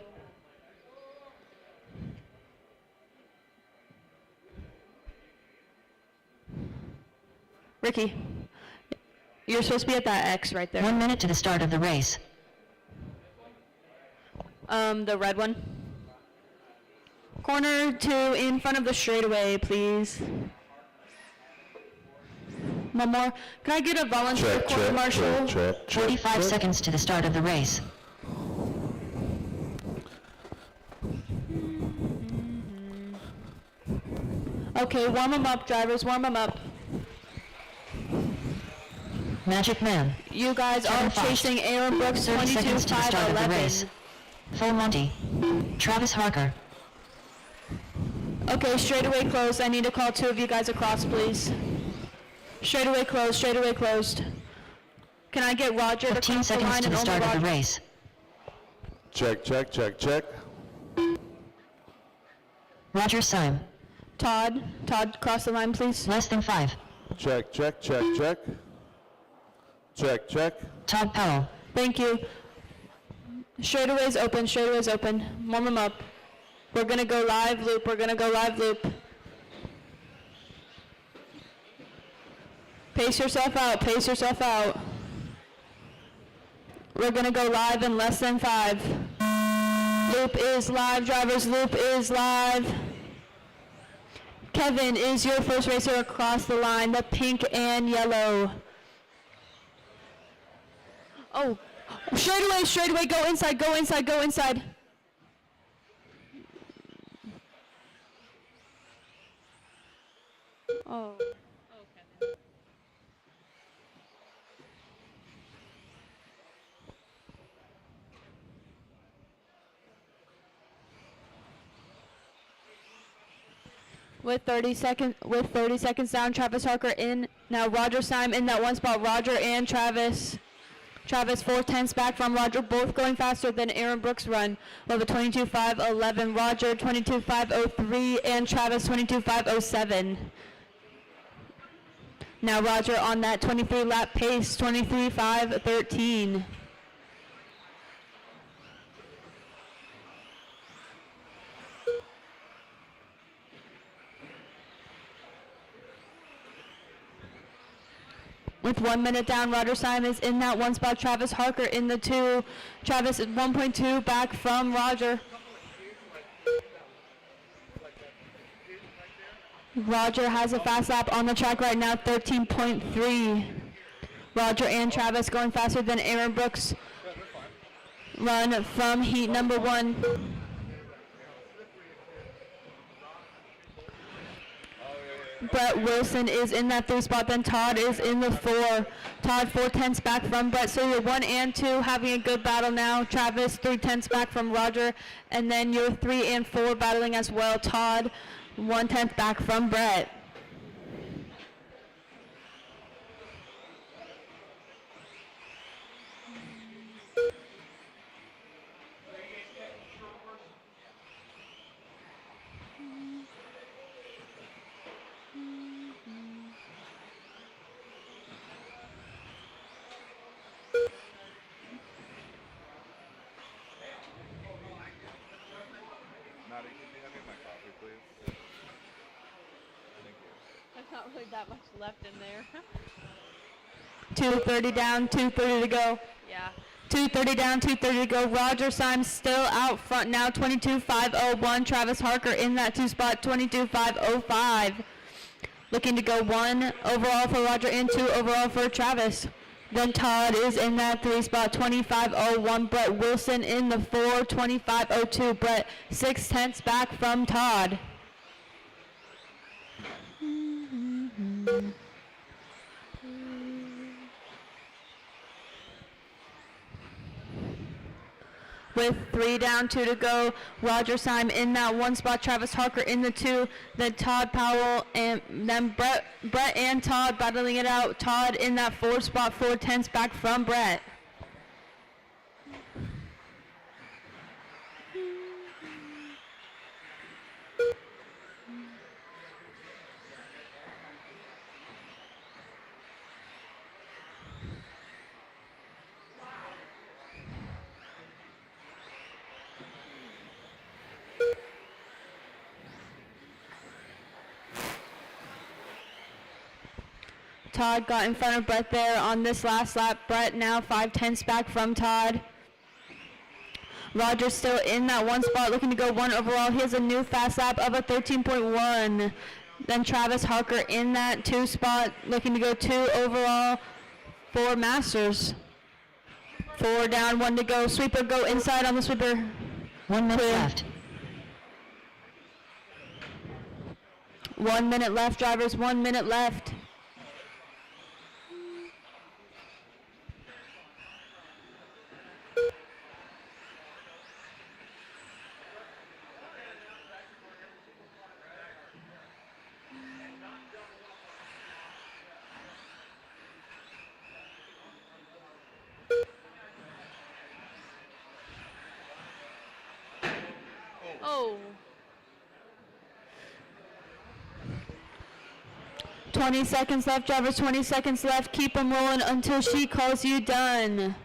Ricky, you're supposed to be at that X right there. 1 minute to the start of the race. The red one. Corner 2 in front of the straightaway, please. One more. Can I get a volunteer court marshal? 45 seconds to the start of the race. Okay, warm them up, drivers. Warm them up. Magic Man. You guys are chasing Aaron Brooks 30 seconds to the start of the 22-5-11. race. Full Monty. Travis Harker. Okay, straightaway closed. I need to call 2 of you guys across, please. Straightaway closed. Straightaway closed. Can I get Roger to 15 cross the seconds line to and the only start of the Roger? race. Check, check, check, check. Roger Syme. Todd, cross the line, please. Less than 5. Check, check, check, check. Check, check. Todd Powell. Thank you. Straightaway's open. Straightaway's open. Warm them up. We're gonna go live loop. We're gonna go live loop. Pace yourself out. Pace yourself out. We're gonna go live in less than 5. Loop is live, drivers. Loop is live. Kevin is your first racer across the line, the pink and yellow. Oh, straightaway, go inside, go inside, go inside. Oh. With 30 seconds down, Travis Harker in. Now Roger Syme in that one spot. Roger and Travis. Travis 4/10 back from Roger, both going faster than Aaron Brooks' run. We'll have a 22.5.11. Roger 22.5.03 and Travis 22.5.07. Now Roger on that 23 lap pace, 23.5.13. With 1 minute down, Roger Syme is in that one spot. Travis Harker in the 2. Travis is 1.2 back from Roger. Roger has a fast lap on the track right now, 13.3. Roger and Travis going faster than Aaron Brooks' run from heat number 1. Brett Wilson is in that 3 spot, then Todd is in the 4. Todd 4/10 back from Brett, so you're 1 and 2 having a good battle now. Travis 3/10 back from Roger, and then you're 3 and 4 battling as well. Todd 1/10 back from Brett. Maddie, can you hand me my coffee, please? Thank you. There's not really that much left in there. 2:30 down, 2:30 to go. Yeah. 2:30 down, 2:30 to go. Roger Syme still out front now, 22.5.01. Travis Harker in that 2 spot, 22.5.05. Looking to go 1 overall for Roger and 2 overall for Travis. Then Todd is in that 3 spot, 25.01. Brett Wilson in the 4, 25.02. Brett 6/10 back from Todd. With 3 down, 2 to go, Roger Syme in that 1 spot, Travis Harker in the 2, then Todd Powell, and then Brett and Todd battling it out. Todd in that 4 spot, 4/10 back from Brett. Todd got in front of Brett there on this last lap. Brett now 5/10 back from Todd. Roger still in that 1 spot, looking to go 1 overall. He has a new fast lap of a 13.1. Then Travis Harker in that 2 spot, looking to go 2 overall for Masters. 4 down, 1 to go. Sweeper go inside on the sweeper. 1 minute left. 1 minute left, drivers. 1 minute left. Oh. 20 seconds left, drivers, 20 seconds left. Keep them rolling until she calls you done.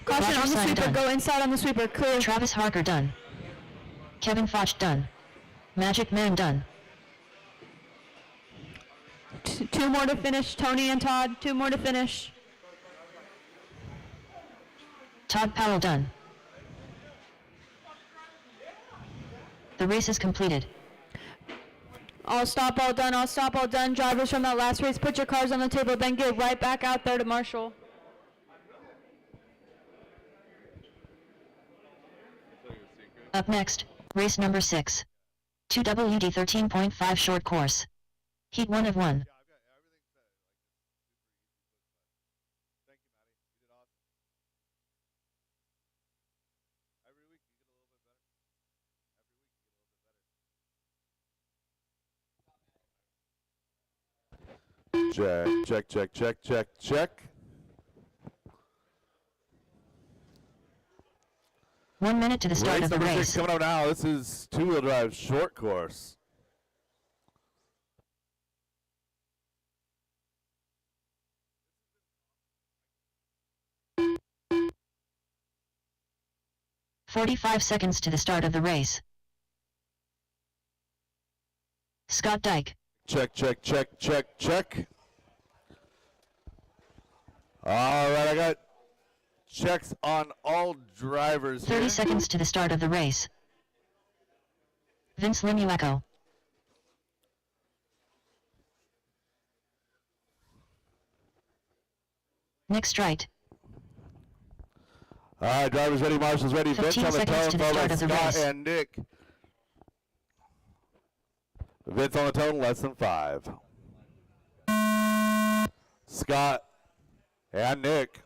Caution Roger on the Syme sweeper, done. go inside on the sweeper, clear. Travis Harker done. Kevin Foch done. Magic Man done. 2 more to finish, Tony and Todd, 2 more to finish. Todd Powell done. The race is completed. All stop, all done, all stop, all done. Drivers from that last race, put your cars on the table, then get right back out there to marshal. Up next, race number 6. 2WD 13.5 short course. Heat 1 of 1. Check, check, check, check, check, check. 1 minute to the start of the number 6 race. coming up now. This is 2-wheel drive short course. "45 seconds to the start of the race. Scott Dyke. Check, check, check, check, check. All right, I got checks on all drivers 30 here. seconds to the start of the race. Vince Limueco. Nick Strite. All right, drivers ready, marshals ready. Vince 15 on the seconds tone, to the followed start by of the Scott race. and Nick. Vince on the tone, less than 5. Scott and Nick.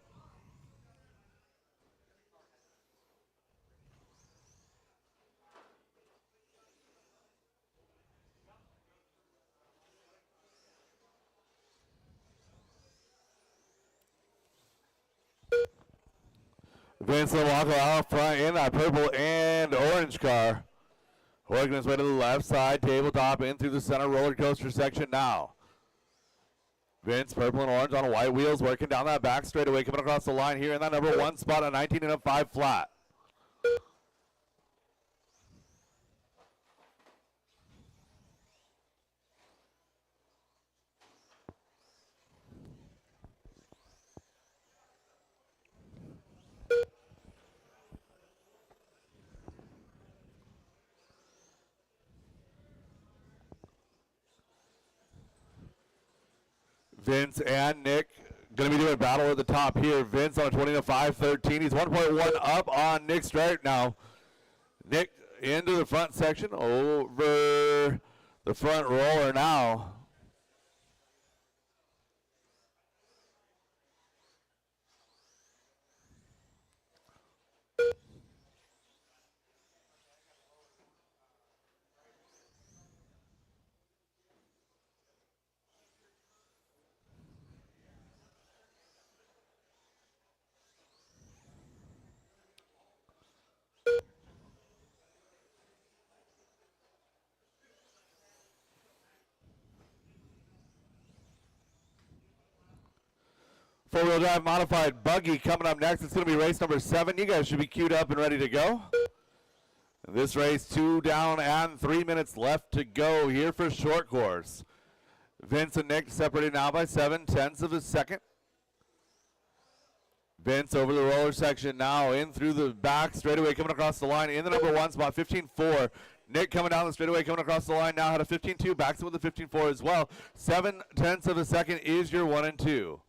Vince Limueco out front in that purple and orange car. Working his way to the left side, tabletop in through the center roller coaster section now. Vince, purple and orange on white wheels, working down that back straightaway, coming across the line here in that number 1 spot, a 19 and a 5 flat. Vince and Nick going to be doing battle at the top here. Vince on a 20 to 5, 13. He's 1.1 up on Nick's right now. Nick into the front section, over the front roller now. Four-wheel drive modified buggy coming up next. It's going to be race number 7. You guys should be queued up and ready to go. This race, 2 down and 3 minutes left to go here for short course. Vince and Nick separated now by 7/10 of a second. Vince over the roller section now in through the back straightaway, coming across the line in the number 1 spot, 15.4. Nick coming down the straightaway, coming across the line now, had a 15.2, backs it with a 15.4 as well. 7/10 of a second is your 1 and 2.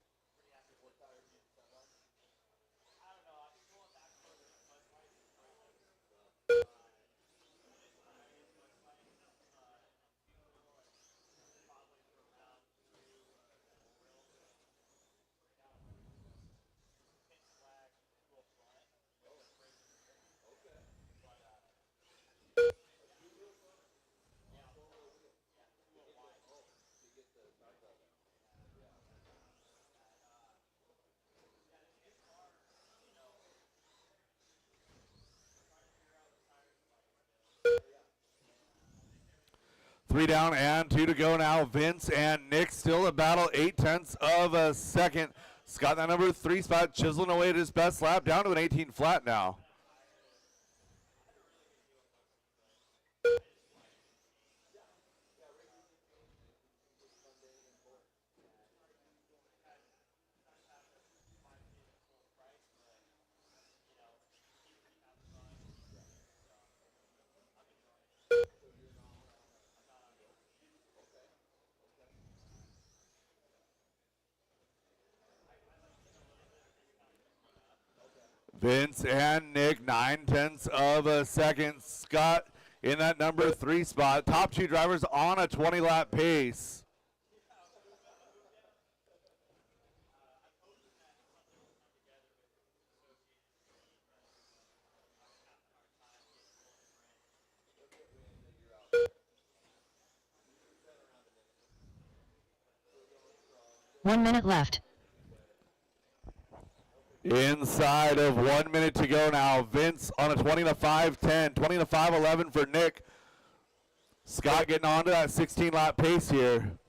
Three down and 2 to go now. Vince and Nick still a battle, 8/10 of a second. Scott, that number 3 spot, chiseling away at his best lap, down to an 18 flat now. Vince and Nick, 9/10 of a second. Scott in that number 3 spot. Top 2 drivers on a 20-lap pace. One minute left. Inside of 1 minute to go now. Vince on a 20 to 5:10, 20 to 5:11 for Nick. Scott getting onto that 16-lap pace here.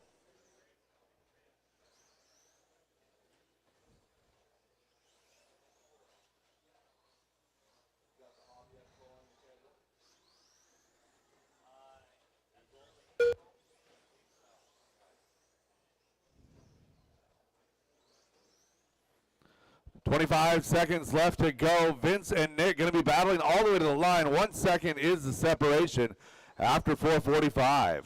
.25 seconds left to go. Vince and Nick going to be battling all the way to the line. 1 second is the separation after 4:45.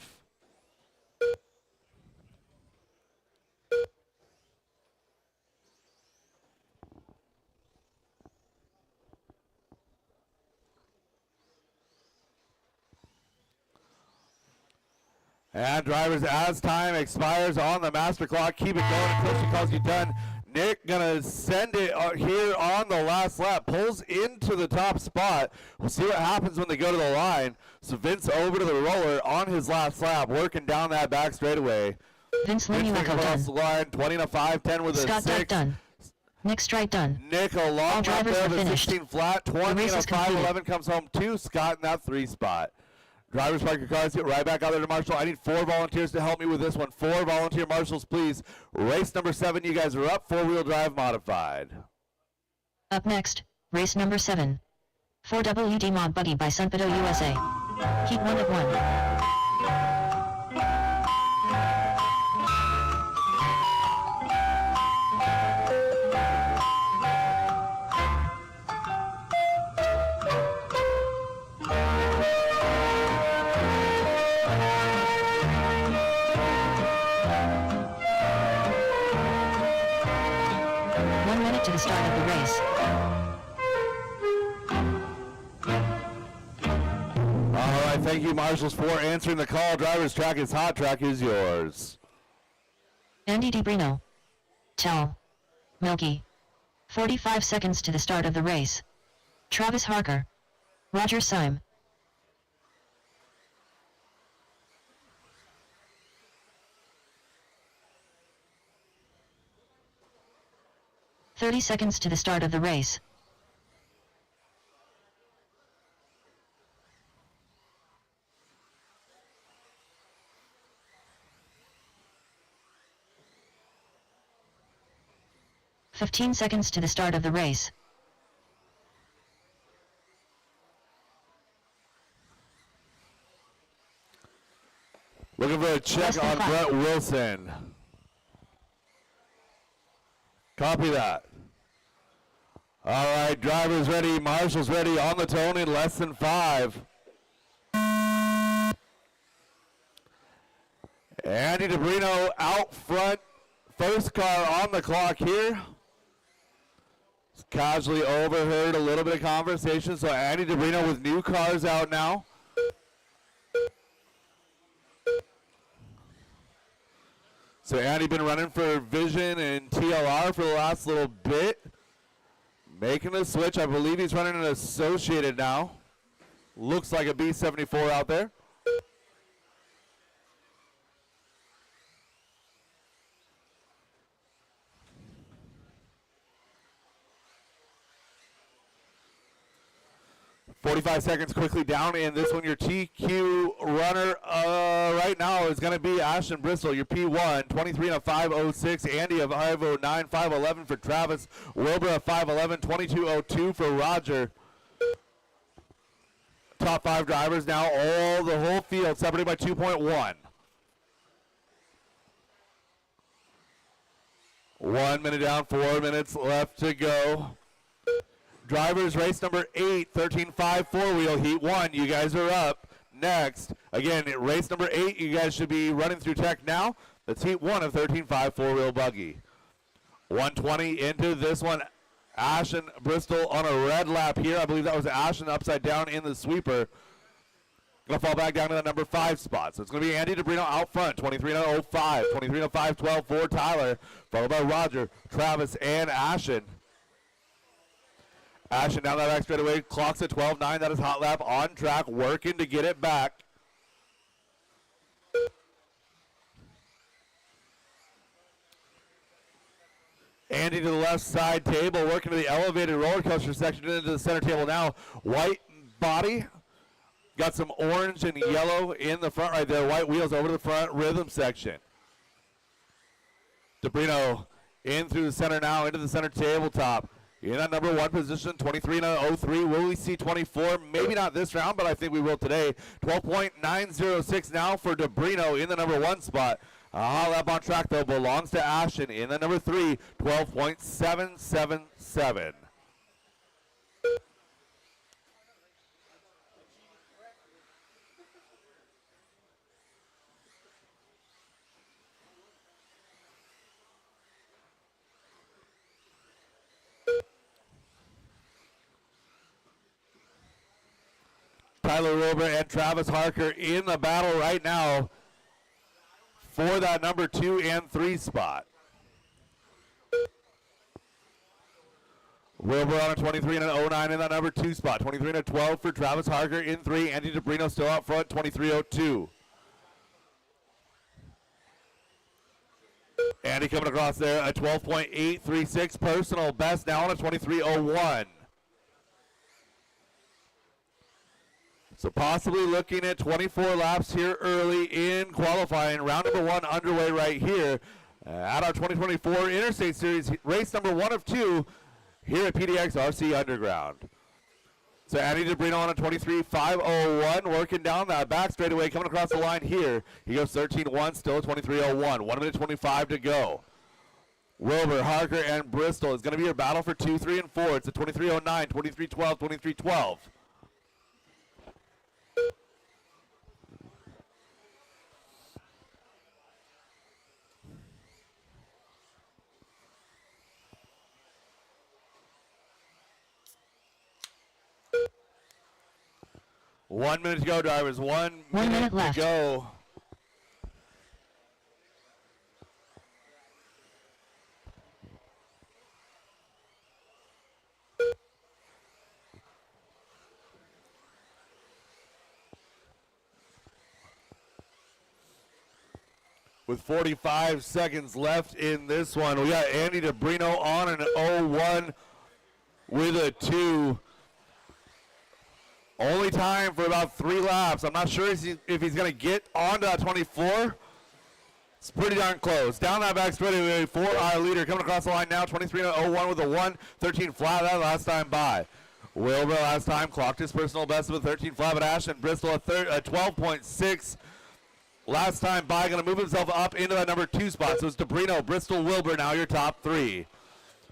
And drivers, as time expires on the master clock, keep it going until she calls you done. Nick gonna send it here on the last lap, pulls into the top spot. We'll see what happens when they go to the line. So Vince over to the roller on his last lap, working down that back straightaway. Vince Vince Laniwaco across done. the line, 20 to 5:10 with Scott a 6. Dark done. Nick Strike done. Nick a long All lap drivers there are with a finished. 16 flat, 20 The and race a is completed. 5:11 comes home to Scott in that 3 spot. Drivers, park your cars, get right back out there to Marshall. I need 4 volunteers to help me with this one. 4 volunteer marshals, please. Race number 7, you guys are up. 4-wheel drive modified. Up next, race number 7. 4WD Mod Buggy by Sunpedo USA. Heat 1 of 1. To the start of the race. All right, thank you, marshals, for answering the call. Driver's track is hot. Track is yours. Andy DiBrino. Tell. Milky. 45 seconds to the start of the race. Travis Harker. Roger Syme. "30 seconds to the start of the race. "15 seconds to the start of the race. Looking for a check on Brett Wilson. Copy that. All right, drivers ready, marshals ready, on the tone in less than 5. Andy DiBrino out front, first car on the clock here. Casually overheard a little bit of conversation, so Andy DiBrino with new cars out now. So Andy been running for Vision and TLR for the last little bit. Making the switch. I believe he's running an Associated now. Looks like a B74 out there. "45 seconds quickly down in this one. Your TQ runner right now is going to be Ashton Bristol, your P1, 23 and a 5:06. Andy of 5:09, 5:11 for Travis. Wilbur of 5:11, 22:02 for Roger. Top 5 drivers now, the whole field separated by 2.1. 1 minute down, 4 minutes left to go. Drivers, race number 8, 13.5 4-wheel, heat 1. You guys are up. Next, again, race number 8, you guys should be running through tech now. That's heat 1 of 13.5 4-wheel buggy. 120 into this one. Ashton Bristol on a red lap here. I believe that was Ashton upside down in the sweeper. Going to fall back down to the number 5 spot. So it's going to be Andy DiBrino out front, 23.05, 23.512 for Tyler, followed by Roger, Travis, and Ashton. Ashton down that back straightaway, clocks at 12.9. That is hot lap on track, working to get it back. Andy to the left side table, working to the elevated roller coaster section into the center table now. White body, got some orange and yellow in the front right there. White wheels over to the front rhythm section. DiBrino in through the center now, into the center tabletop. In that number 1 position, 23.03. Will we see 24? Maybe not this round, but I think we will today. 12.906 now for DiBrino in the number 1 spot. Hot lap on track, though, belongs to Ashton in the number 3, 12.777. Tyler Wilbur and Travis Harker in the battle right now for that number 2 and 3 spot. Wilbur on a 23 and an 09 in that number 2 spot. 23 and a 12 for Travis Harker in 3. Andy DiBrino still out front, 23.02. Andy coming across there, a 12.836 personal best now on a 23.01. So possibly looking at 24 laps here early in qualifying. Round number 1 underway right here at our 2024 Interstate Series, race number 1 of 2 here at PDX RC Underground. So Andy DeBrino on a 23.501, working down that back straightaway, coming across the line here. He goes 13.1, still 23.01. 1 minute 25 to go. Wilbur, Harker, and Bristol is going to be your battle for 2, 3, and 4. It's a 23.09, 23.12, 23.12. One minute to go, drivers. One minute left to go. With 45 seconds left in this one, we got Andy DeBrino on an 0-1 with a 2. Only time for about 3 laps. I'm not sure if he's going to get onto that 24. It's pretty darn close. Down that back straightaway for our leader. Coming across the line now, 23.01 with a 1. 13 flat that last time by. Wilbur last time clocked his personal best with a 13 flat, but Ashton Bristol a 12.6. Last time by, going to move himself up into that number 2 spot. So it's DeBrino, Bristol, Wilbur, now your top 3.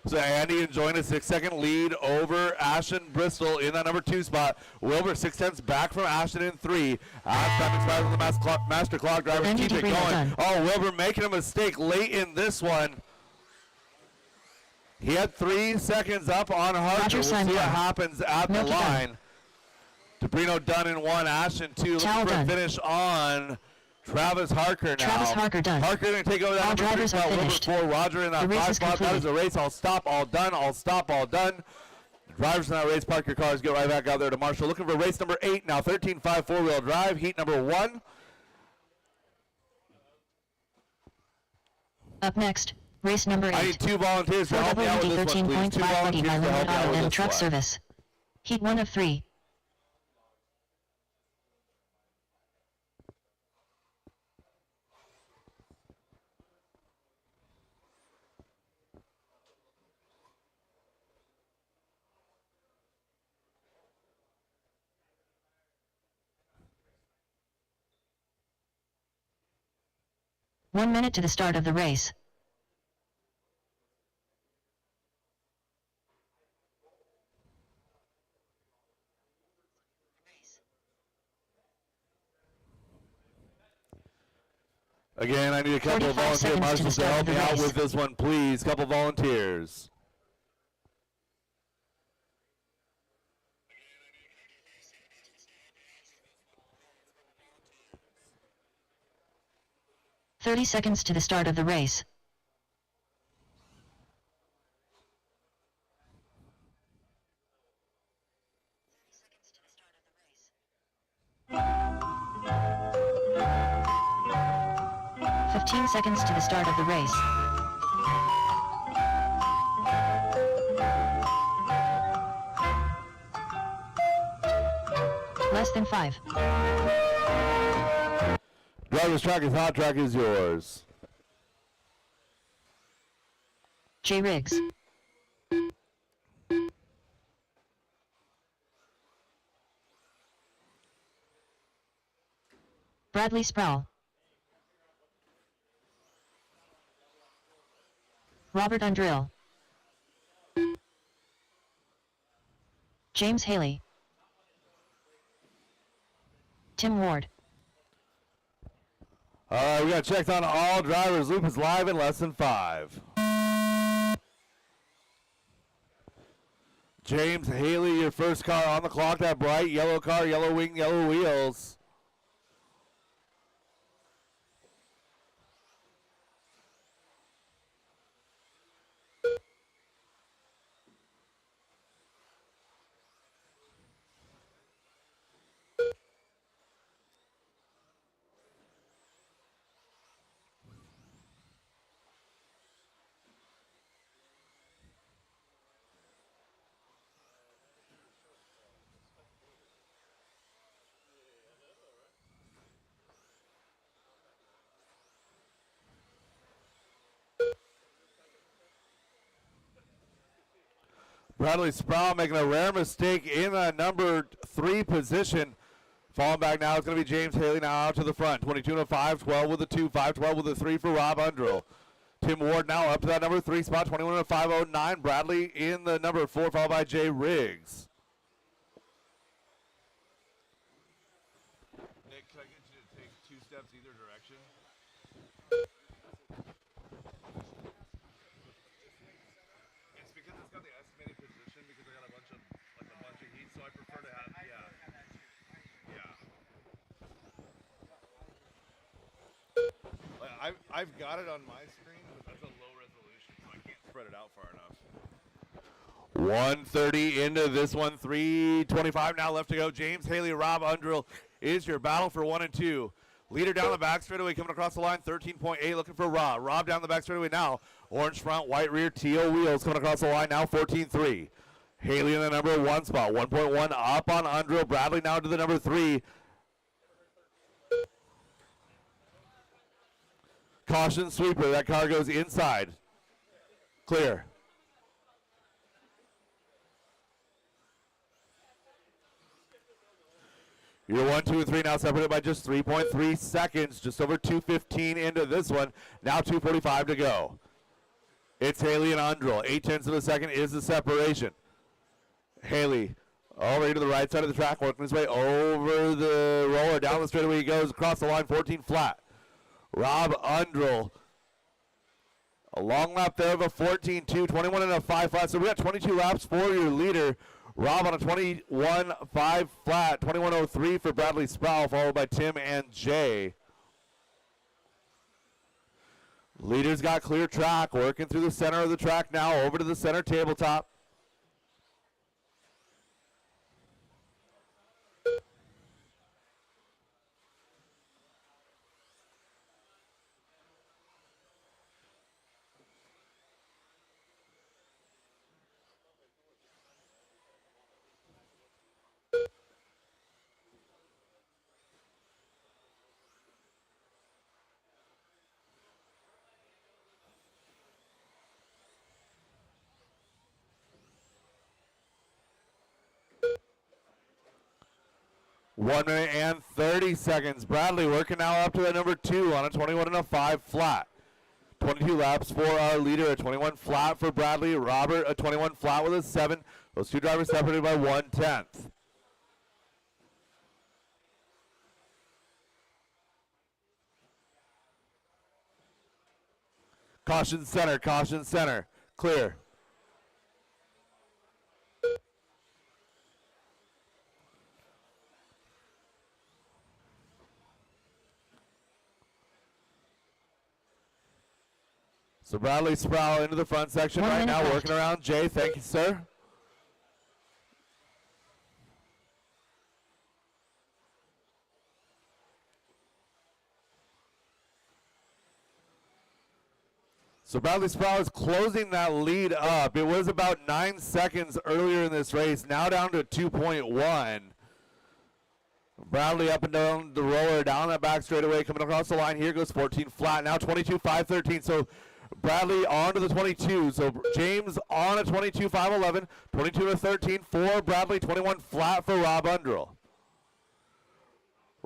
So Andy enjoying a 6-second lead over Ashton Bristol in that number 2 spot. Wilbur 6/10 back from Ashton in 3. Time expires on the master clock. Drivers Andy keep it DeBrino going. done. Oh, Wilbur making a mistake late in this one. He had 3 seconds up on Harker. Roger We'll see Simon. what happens at the Milky done. line. DeBrino done in 1. Ashton 2. Chow Looking for a done. finish on Travis Harker now. Travis Harker done. Harker going to take over that All number 3 drivers are spot. Wilbur finished. 4. Roger in that The race 5 is spot. That completed. is a race. All stop, all done. All stop, all done. Drivers in that race, park your cars, get right back out there to Marshall. Looking for race number 8 now. 13.5 4-wheel drive. Heat number 1. Up next, race number 8. I need 2 volunteers to help me out with this one, please. 2 13.5 volunteers to by help me Limited out Auto with and this Truck one. Service. Heat 1 of 3. One minute to the start of the race. Again, I need a couple of 45 volunteer seconds to the marshals to start help of the me out race. with this one, please. Couple volunteers. "30 seconds to the start of the race. "15 seconds to the start of the race. Less than 5. Driver's track is hot, track is yours. J. Riggs. Bradley Sproul. Robert Undrill. James Haley. Tim Ward. All right, we got checked on all drivers. Loop is live in less than 5. James Haley, your first car on the clock. That bright yellow car, yellow wing, yellow wheels. Bradley Sproul making a rare mistake in the number 3 position. Falling back now, it's going to be James Haley now out to the front. 22 and a 5, 12 with a 2, 5, 12 with a 3 for Rob Undrill. Tim Ward now up to that number 3 spot, 21 and a 5, 09. Bradley in the number 4, followed by Jay Riggs. Nick, can I get you to take 2 steps either direction? It's because it's got the estimated position because I got a bunch of heat, so I prefer to have yeah. Like I've got it on my screen, but that's a low resolution, so I can't spread it out far enough. 1:30 into this one, 3:25 now left to go. James Haley, Rob Undrill is your battle for 1 and 2. Leader down the back straightaway coming across the line, 13.8 looking for Rob. Rob down the back straightaway now. Orange front, white rear, teal wheels coming across the line now, 14.3. Haley in the number 1 spot, 1.1 up on Undrill. Bradley now to the number 3. Caution sweeper, that car goes inside. Clear. Your 1, 2, and 3 now separated by just 3.3 seconds, just over 2:15 into this one. Now 2:45 to go. It's Haley and Undrill. 0.8 of a second is the separation. Haley already to the right side of the track, working his way over the roller. Down the straightaway he goes, across the line, 14 flat. Rob Undrill. A long lap there of a 14.2, 21 and a 5 flat. So we got 22 laps for your leader. Rob on a 21.5 flat, 21.03 for Bradley Sproul, followed by Tim and Jay. Leader's got clear track, working through the center of the track now, over to the center tabletop. One minute and 30 seconds. Bradley working now up to the number 2 on a 21 and a 5 flat. 22 laps for our leader, a 21 flat for Bradley. Robert, a 21 flat with a 7. Those two drivers separated by 1/10. Caution center, clear. So Bradley Sproul into the front section right now, working around Jay. Thank you, sir. So Bradley Sproul is closing that lead up. It was about 9 seconds earlier in this race, now down to 2.1. Bradley up and down the roller, down that back straightaway, coming across the line. Here goes 14 flat, now 22, 513. So Bradley on to the 22. So James on a 22, 511, 22 to 13 for Bradley, 21 flat for Rob Undrill.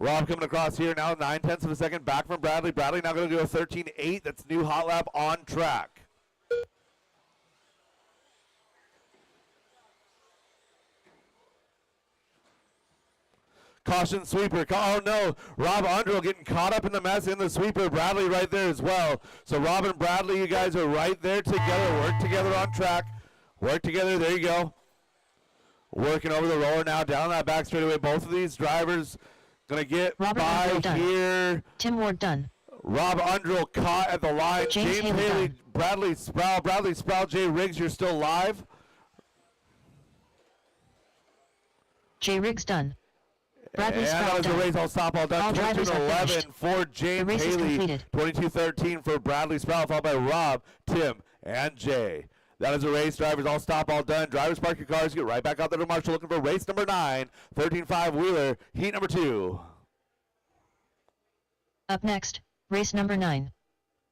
Rob coming across here now, 9/10 of a second back from Bradley. Bradley now going to do a 13.8. That's new hot lap on track. Caution sweeper. Oh no, Rob Undrill getting caught up in the mess in the sweeper. Bradley right there as well. So Rob and Bradley, you guys are right there together. Work together on track. Work together. There you go. Working over the roller now, down that back straightaway. Both of these drivers going to get Robert by Undrill here. Done. Tim Ward done. Rob Undrill caught at the line. James Haley, Bradley Sproul, Jay Riggs, you're still live. Jay Riggs done. Bradley And Sproul that was the done. race all stop all done. All 22 drivers to are 11 finished. for James The race is Haley. completed. 22-13 for Bradley Sproul, followed by Rob, Tim, and Jay. That is the race. Drivers all stop all done. Drivers park your cars. Get right back out there to Marshall looking for race number 9, 13.5 Wheeler, heat number 2. Up next, race number 9.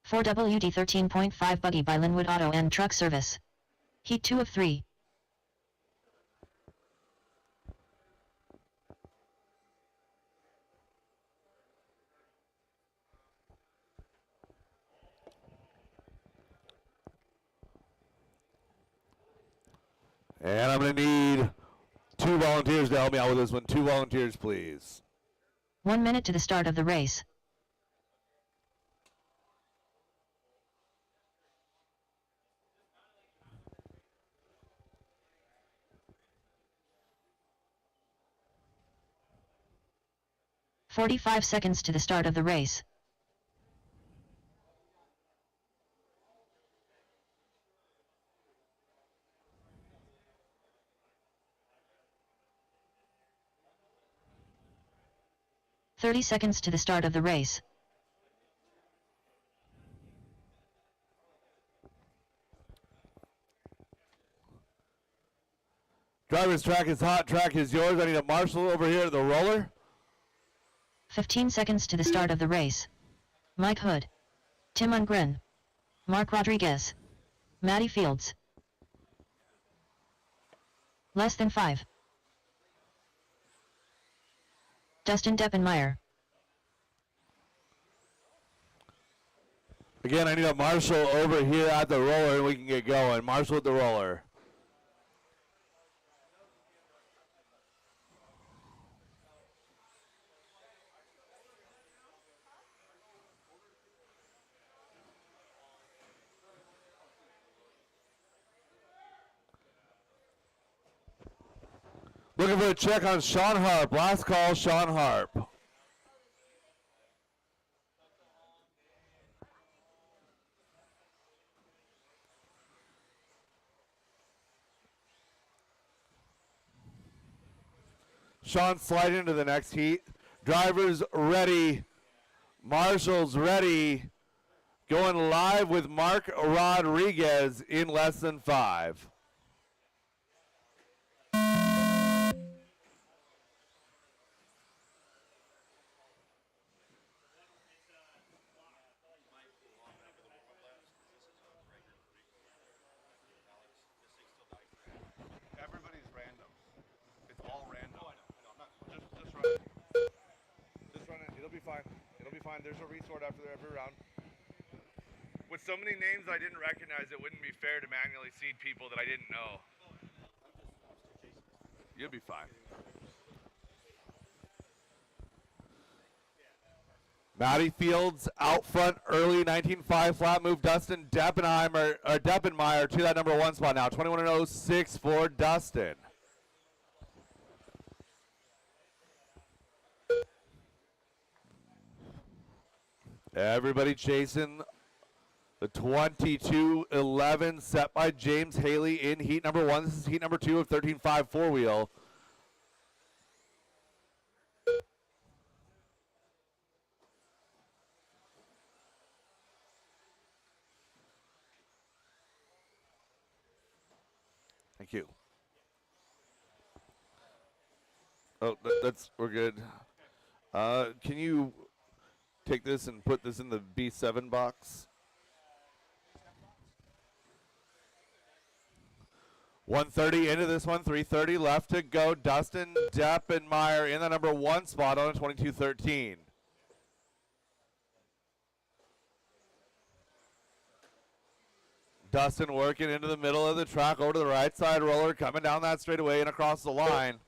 4WD 13.5 buggy by Linwood Auto and Truck Service. Heat 2 of 3. And I'm going to need 2 volunteers to help me out with this one. 2 volunteers, please. 1 minute to the start of the race. "45 seconds to the start of the race. "30 seconds to the start of the race. Driver's track is hot. Track is yours. I need a marshal over here at the roller. 15 seconds to the start of the race. Mike Hood. Tim Ungren. Mark Rodriguez. Matty Fields. Less than 5. Dustin Deppenmeyer. Again, I need a marshal over here at the roller and we can get going. Marshal at the roller. Looking for a check on Sean Harp. Last call, Sean Harp. Sean sliding into the next heat. Drivers ready. Marshals ready. Going live with Mark Rodriguez in less than 5. Everybody's random. It's all random. Just run it. Just run it. It'll be fine. It'll be fine. There's a resort after every round. With so many names I didn't recognize, it wouldn't be fair to manually seed people that I didn't know. You'll be fine. Matty Fields out front early, 19.5 flat move. Dustin Deppenmeyer to that number 1 spot now. 21.06 for Dustin. Everybody chasing the 22.11 set by James Haley in heat number 1. This is heat number 2 of 13.5 four-wheel. Thank you. Oh, we're good. Can you take this and put this in the B7 box? 130 into this one, 330 left to go. Dustin Deppenmeyer in the number 1 spot on a 22.13. Dustin working into the middle of the track over to the right side roller, coming down that straightaway and across the line.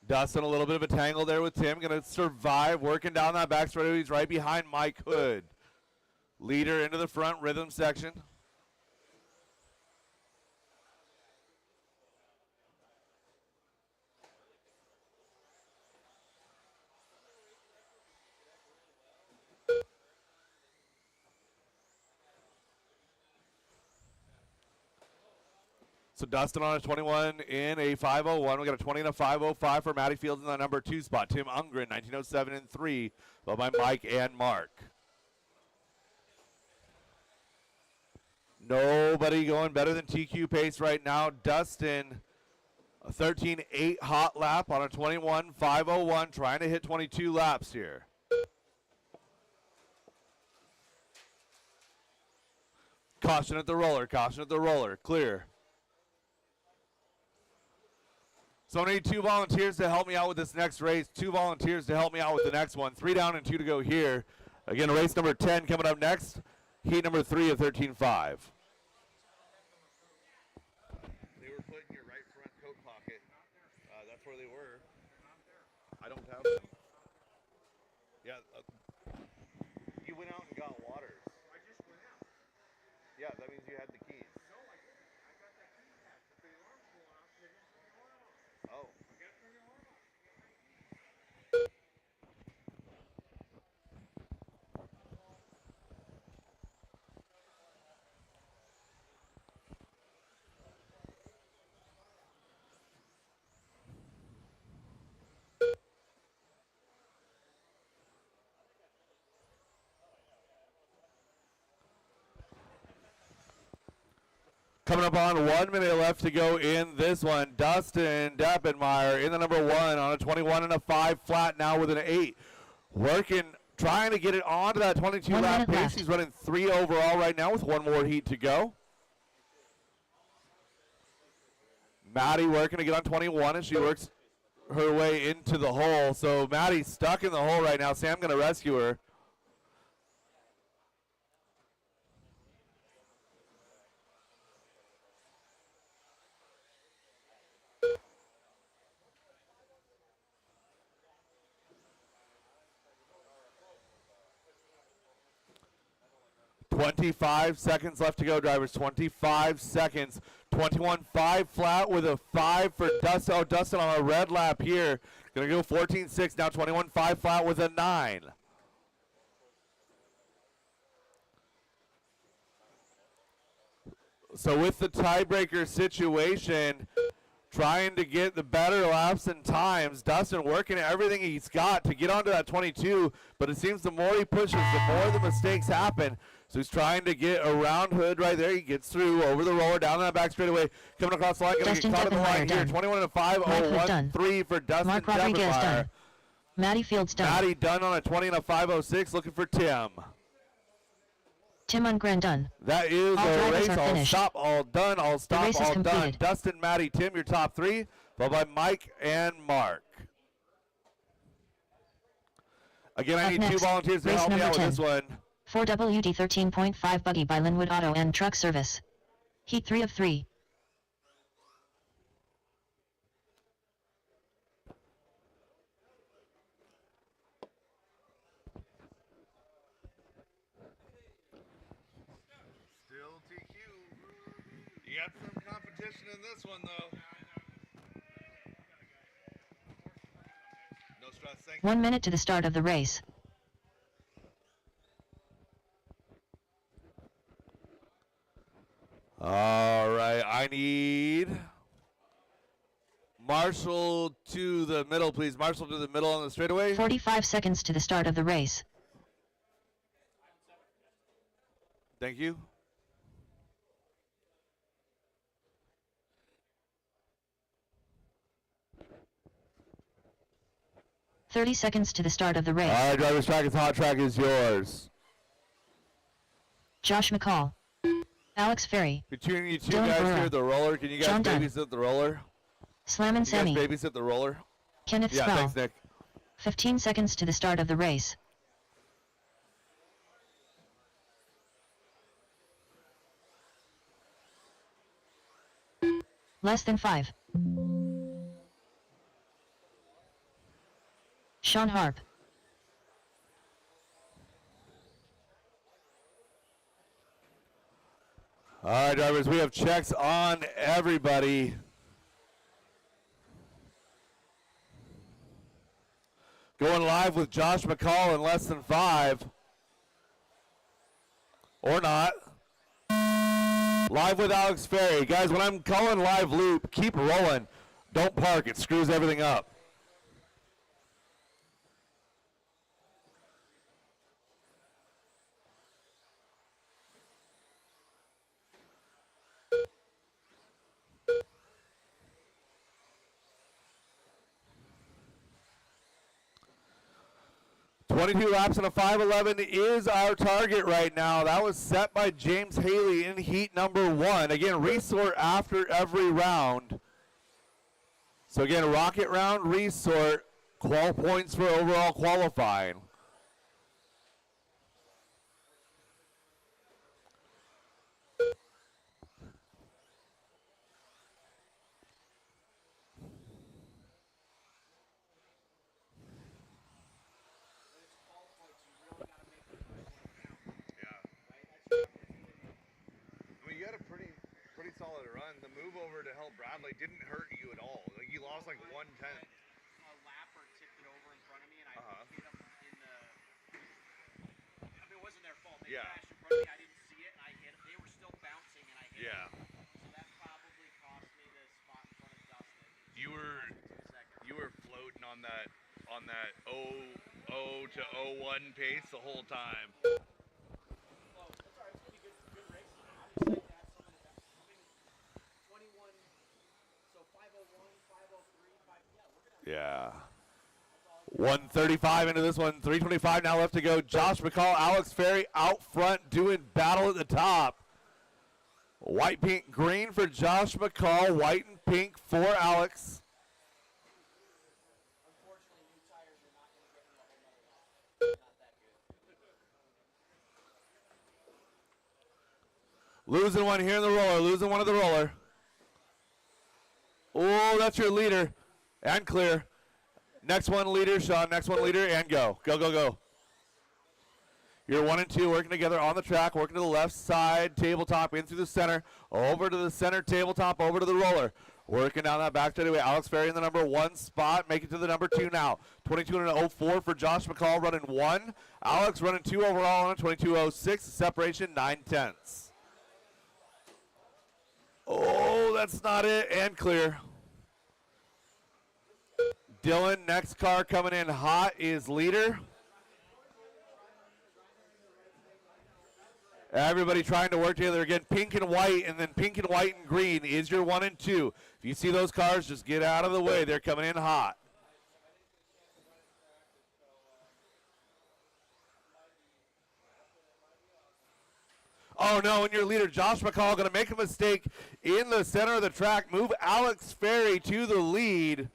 Dustin, a little bit of a tangle there with Tim. Going to survive, working down that back straightaway. He's right behind Mike Hood. Leader into the front rhythm section. So Dustin on a 21 in a 5:01. We got a 20 and a 5:05 for Matty Fields in the number 2 spot. Tim Ungren, 19:07 and 3, followed by Mike and Mark. Nobody going better than TQ pace right now. Dustin, a 13.8 hot lap on a 21 5:01, trying to hit 22 laps here. Caution at the roller, caution at the roller, clear. So I need 2 volunteers to help me out with this next race, 2 volunteers to help me out with the next one. 3 down and 2 to go here. Again, race number 10 coming up next. Heat number 3 of 13.5. They were put in your right front coat pocket. That's where they were. I don't have them. Yeah, you went out and got water. I just went out. Yeah, that means you had the keys. No, I didn't. I got the key. The alarm's going off. They didn't turn the alarm off. Oh. I got to turn the alarm off. 'Coming up on 1 minute left to go in this one. Dustin Dappenmeyer in the number 1 on a 21 and a 5 flat now with an 8. Working, trying to get it onto that 22 lap pace. left. He's running 3 overall right now with 1 more heat to go. Maddie working to get on 21 as she works her way into the hole. So Maddie's stuck in the hole right now. Sam going to rescue her. .25 seconds left to go, drivers. 25 seconds. 21.5 flat with a 5 for Dustin. Oh, Dustin on a red lap here. Going to go 14.6 now. 21.5 flat with a 9. So with the tiebreaker situation, trying to get the better laps and times. Dustin working everything he's got to get onto that 22, but it seems the more he pushes, the more the mistakes happen. So he's trying to get around Hood right there. He gets through over the roller, down that back straightaway, coming across the line, going to get caught in the line here. 21 and a 5, 0-1-3 for Dustin Mark Rodriguez Deppenmeyer. done. Maddie Fields done. Maddie done on a 20 and a 5.06, looking for Tim. Tim Ungren done. That is All a drivers race. are All finished. stop, all done, all stop, race is all done. completed. Dustin, Maddie, Tim, your top 3, followed by Mike and Mark. Again, I Up need next, 2 volunteers to race help me number out 10. with this one. 4WD 13.5 buggy by Linwood Auto and Truck Service. Heat 3 of 3. Still TQ. You got some competition in this one, though. No stress, thank you. 1 minute to the start of the race. All right, I need Marshall to the middle, please. Marshall to the middle on the straightaway. 45 seconds to the start of the race. Thank you. .30 seconds to the start of the race. All right, driver's track is hot. Track is yours. Josh McCall. Alex Ferry. Between you two Dylan guys Barra. here, the roller. Can you guys John Dunn. babysit the roller? Slammin' Can you Sammy. guys babysit the roller? Kenneth Yeah, Spell. thanks, Nick. 15 seconds to the start of the race. Less than 5. Sean Harp. All right, drivers, we have checks on everybody. Going live with Josh McCall in less than 5. Or not. Live with Alex Ferry. Guys, when I'm calling live loop, keep rolling. Don't park. It screws everything up. .22 laps and a 5:11 is our target right now. That was set by James Haley in heat number 1. Again, restore after every round. So again, rocket round resort, qual points for overall qualifying. I mean, you had a pretty solid run. The move over to help Bradley didn't hurt you at all. Like, you lost like 1/10. A lapper tipped it over in front of me, and I hit him in the. I mean, it wasn't their fault. They crashed in front of me. I didn't see it, and I hit. They were still bouncing, and I hit. Yeah. Them. So that probably cost me the spot in front of Dustin. You were floating on that 0 to 01 pace the whole time. Yeah. 135 into this one. 325 now left to go. Josh McCall, Alex Ferry out front doing battle at the top. White, pink, green for Josh McCall. White and pink for Alex. Losing one here in the roller. Losing one of the roller. Oh, that's your leader. And clear. Next one, leader, Sean. Next one, leader, and go. Go, go, go. You're 1 and 2 working together on the track, working to the left side, tabletop, in through the center, over to the center, tabletop, over to the roller. Working down that back straightaway. Alex Ferry in the number 1 spot, make it to the number 2 now. 22 and 04 for Josh McCall, running 1. Alex running 2 overall on a 22.06, separation 9/10. Oh, that's not it, and clear. Dylan, next car coming in hot is leader. Everybody trying to work together again. Pink and white, and then pink and white and green is your 1 and 2. If you see those cars, just get out of the way. They're coming in hot. Oh no, and your leader, Josh McCall, going to make a mistake in the center of the track. Move Alex Ferry to the lead.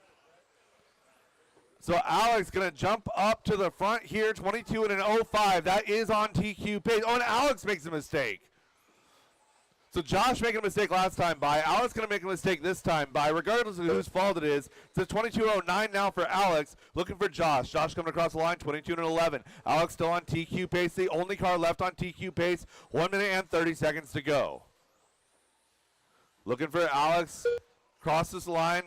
So Alex going to jump up to the front here, 22 and an 05. That is on TQ pace. Oh, and Alex makes a mistake. So Josh making a mistake last time by. Alex going to make a mistake this time by, regardless of whose fault it is. It's a 22.09 now for Alex, looking for Josh. Josh coming across the line, 22 and 11. Alex still on TQ pace, the only car left on TQ pace. 1 minute and 30 seconds to go. Looking for Alex, crosses the line.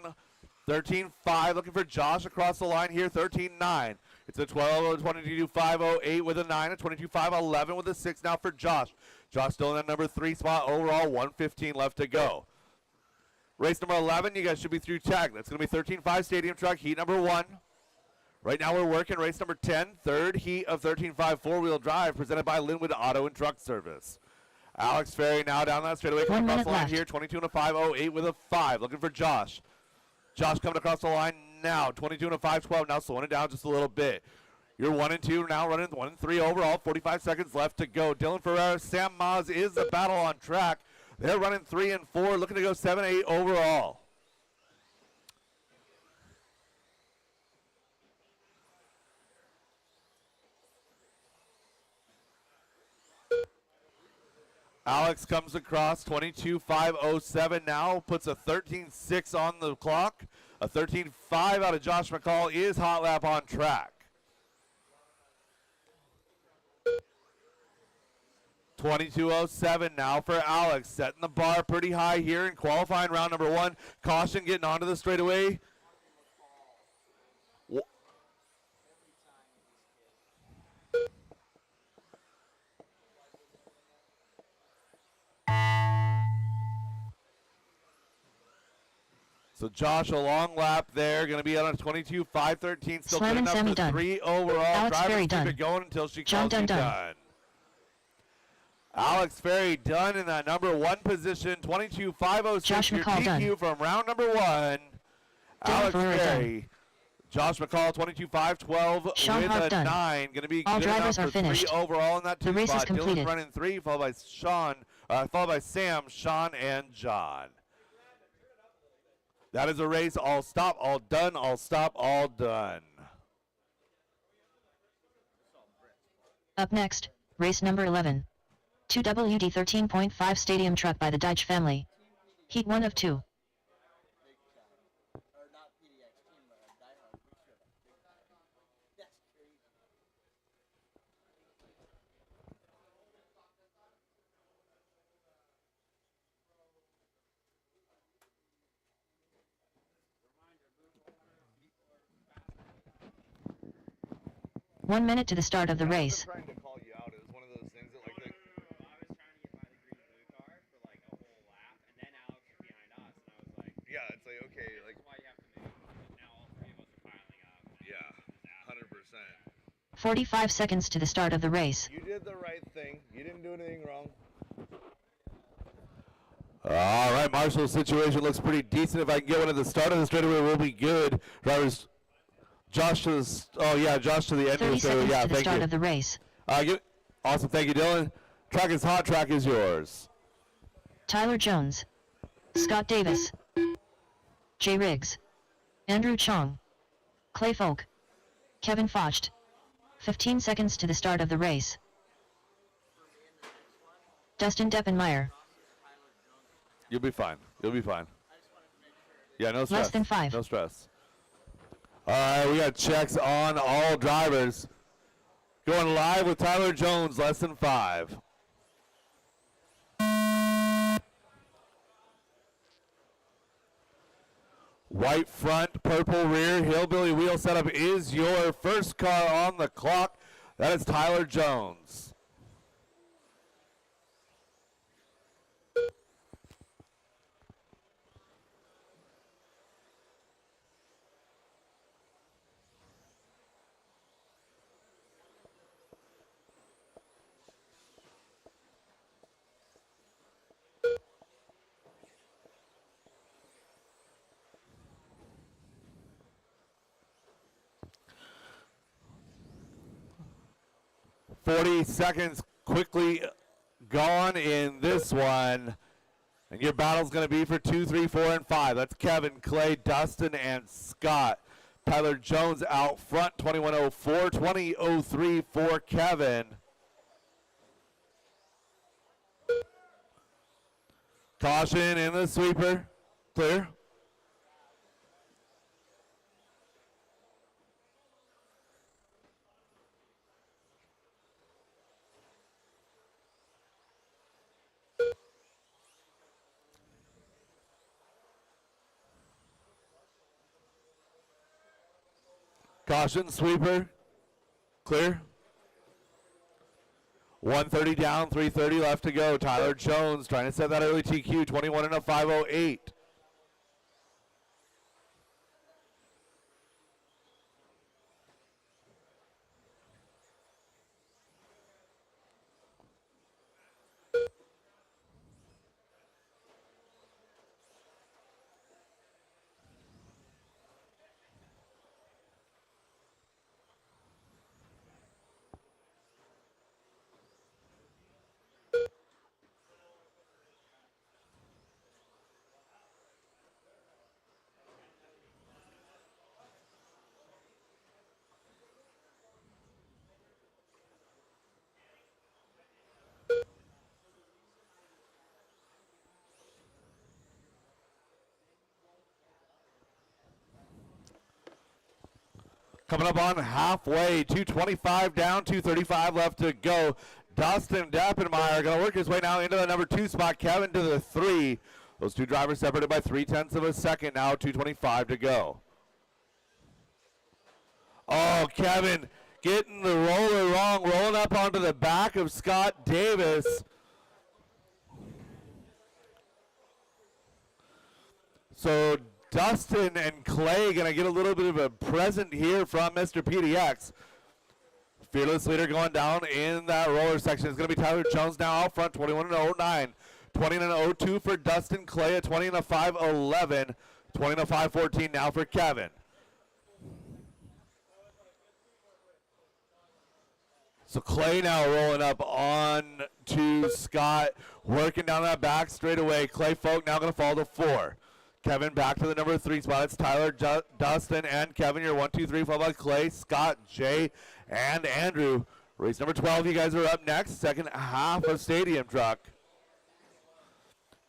13.5, looking for Josh across the line here, 13.9. It's a 22.508 with a 9, a 22.511 with a 6 now for Josh. Josh still in that number 3 spot, overall 1:15 left to go. Race number 11, you guys should be through tag. That's going to be 13.5 Stadium Truck, heat number 1. Right now we're working race number 10, third heat of 13.5 four-wheel drive, presented by Linwood Auto and Truck Service. Alex Ferry now down that straightaway, coming across the line here, 22.508 with a 5, looking for Josh. Josh coming across the line now, 22 and a 5.12, now slowing it down just a little bit. You're 1 and 2, now running 1 and 3 overall, 45 seconds left to go. Dylan Ferreira, Sam Maz is the battle on track. They're running 3 and 4, looking to go 7-8 overall. Alex comes across 22.507 now, puts a 13.6 on the clock. A 13.5 out of Josh McCall is hot lap on track. 22.07 now for Alex, setting the bar pretty high here in qualifying round number 1. Caution getting onto the straightaway. So Josh, a long lap there, going to be on a 22.513, still Slam good and enough Sammy for done. 3 overall. Alex Drivers Ferry keep done. it going until she John calls you done. done. Alex Ferry done in that number 1 position, 22.506. Josh Your McCall TQ done. from round number 1. Alex Ferreira Ferry. Josh McCall, 22.512 Sean with Hart a done. 9. Going to be All good enough drivers for are finished. 3 overall in that 2 The race is spot. Dylan's completed. running 3, followed by Sam, Sean, and John. That is a race. All stop, all done, all stop, all done. Up next, race number 11. 2WD 13.5 Stadium Truck by the Deitch family. Heat 1 of 2. Or not PDX, Team Diehard. That's crazy. 1 minute to the start of the race. Trying to call you out. It was one of those things that like the, I was trying to get by the green blue car for like a whole lap, and then Alex was behind us, and I was like, yeah, it's like okay, like that's why you have to move. But now all three of us are piling up. And yeah, 100%. 45 seconds to the start of the race. You did the right thing. You didn't do anything wrong. All right, Marshall's situation looks pretty decent. If I can get one at the start of the straightaway, we'll be good. Drivers, Josh to the, Josh to the end of 30 the straightaway. seconds Yeah, to the thank start you. of the race. Awesome, thank you, Dylan. Track is hot, track is yours. Tyler Jones. Scott Davis. Jay Riggs. Andrew Chong. Clay Folk. Kevin Focht. 15 seconds to the start of the race. Dustin Deppenmeyer. You'll be fine. You'll be fine. Yeah, no stress. Less than 5. No stress. All right, we got checks on all drivers. Going live with Tyler Jones, less than 5. White front, purple rear, hillbilly wheel setup is your first car on the clock. That is Tyler Jones. .40 seconds quickly gone in this one. And your battle's going to be for 2, 3, 4, and 5. That's Kevin, Clay, Dustin, and Scott. Tyler Jones out front, 21:04, 20:03 for Kevin. Caution in the sweeper. Clear. Caution, sweeper, clear. 130 down, 330 left to go. Tyler Jones trying to set that early TQ, 21 and a 508. Coming up on halfway, 225 down, 235 left to go. Dustin Dappenmeyer going to work his way now into the number 2 spot. Kevin to the 3. Those two drivers separated by 0.3 of a second now, 225 to go. Oh, Kevin getting the roller wrong, rolling up onto the back of Scott Davis. So Dustin and Clay going to get a little bit of a present here from Mr. PDX. Fearless leader going down in that roller section. It's going to be Tyler Jones now out front, 21:09. 20:02 for Dustin Clay, a 20:05:11. 20:05:14 now for Kevin. So Clay now rolling up on to Scott, working down that back straightaway. Clay Folk now going to fall to 4. Kevin back to the number 3 spot. It's Tyler, Dustin, and Kevin. Your 1, 2, 3, followed by Clay, Scott, Jay, and Andrew. Race number 12, you guys are up next. Second half of Stadium Truck.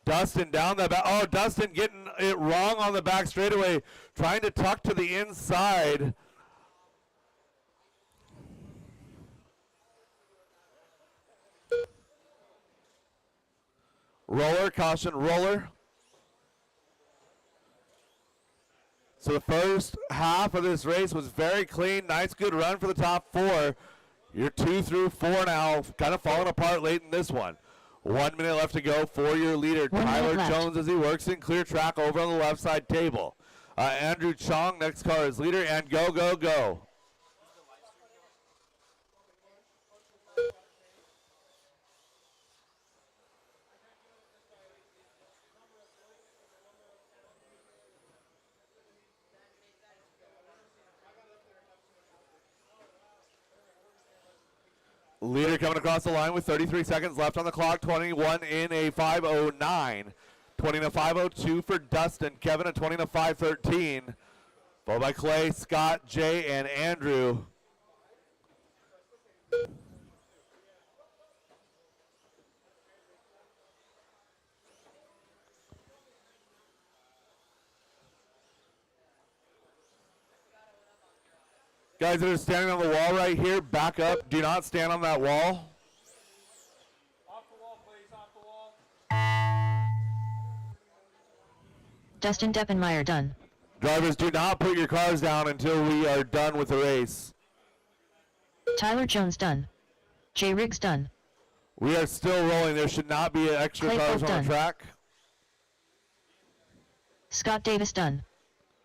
Dustin down the back. Oh, Dustin getting it wrong on the back straightaway. Trying to tuck to the inside. Roller, caution, roller. So the first half of this race was very clean. Nice, good run for the top 4. You're 2 through 4 now, kind of falling apart late in this one. 1 minute left to go for your leader, 1 minute Tyler left. Jones, as he works in clear track over on the left side table. Andrew Chong, next car is leader, and go, go, go. Leader coming across the line with 33 seconds left on the clock. 21 in a 5:09. 20 in a 5:02 for Dustin. Kevin a 20 in a 5:13. Followed by Clay, Scott, Jay, and Andrew. Guys that are standing on the wall right here, back up. Do not stand on that wall. Off the wall, please, off the wall. Dustin Deppenmeyer done. Drivers, do not put your cars down until we are done with the race. Tyler Jones done. Jay Riggs done. We are still rolling. There should not be extra Clay cars Folk on done. the track. Scott Davis done.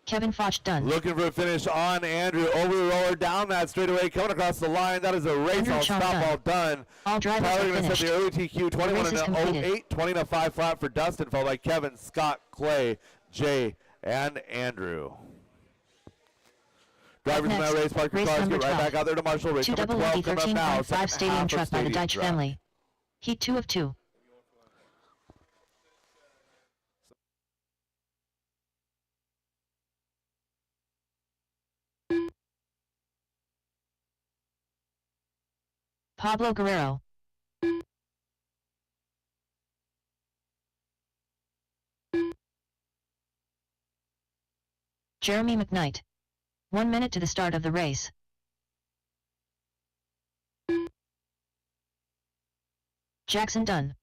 Kevin Foch done. Looking for a finish on Andrew. Over the roller, down that straightaway, coming across the line. That is a race. Andrew All Chong stop, done. all done. All drivers Tyler are going to set finished. the early TQ, 21 race in is a completed. 08, 20 in a 5 flat for Dustin, followed by Kevin, Scott, Clay, Jay, and Andrew. Drivers in that race, park your race cars, number get right 12. back out there to Marshall. Race Two number double 12 Lucky coming up now. 13.5 Second Stadium half of Truck by the Stadium Deitch Truck. family. Heat 2 of 2. Pablo Guerrero. Jeremy McKnight. 1 minute to the start of the race. Jackson Dunn.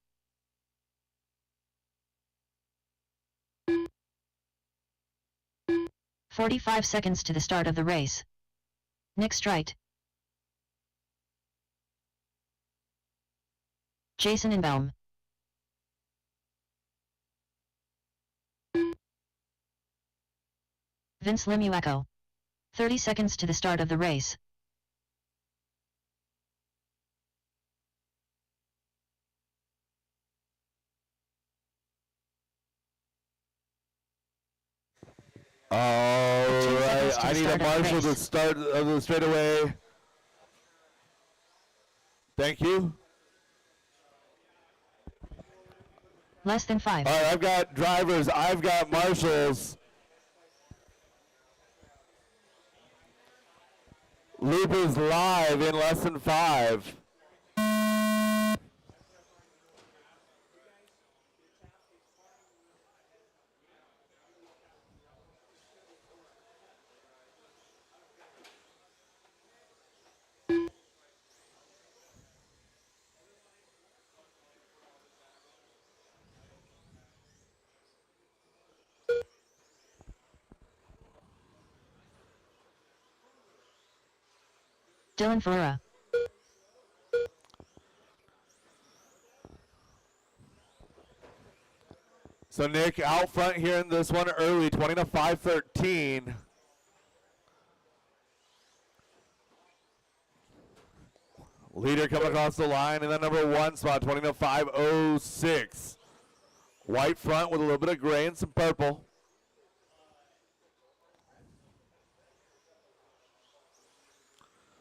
"45 seconds to the start of the race. Nick Strite. Jason Inbaum. Vince Limuaco. 30 seconds to the start of the race. All 10 right, seconds to I the need a start of the marshal to race. start of the straightaway. Thank you. Less than 5. All right, I've got drivers. I've got marshals. Loop is live in less than 5. Dylan Ferreira. So Nick out front here in this one early, 20 to 5:13. Leader coming across the line in the number 1 spot, 20 to 5:06. White front with a little bit of gray and some purple.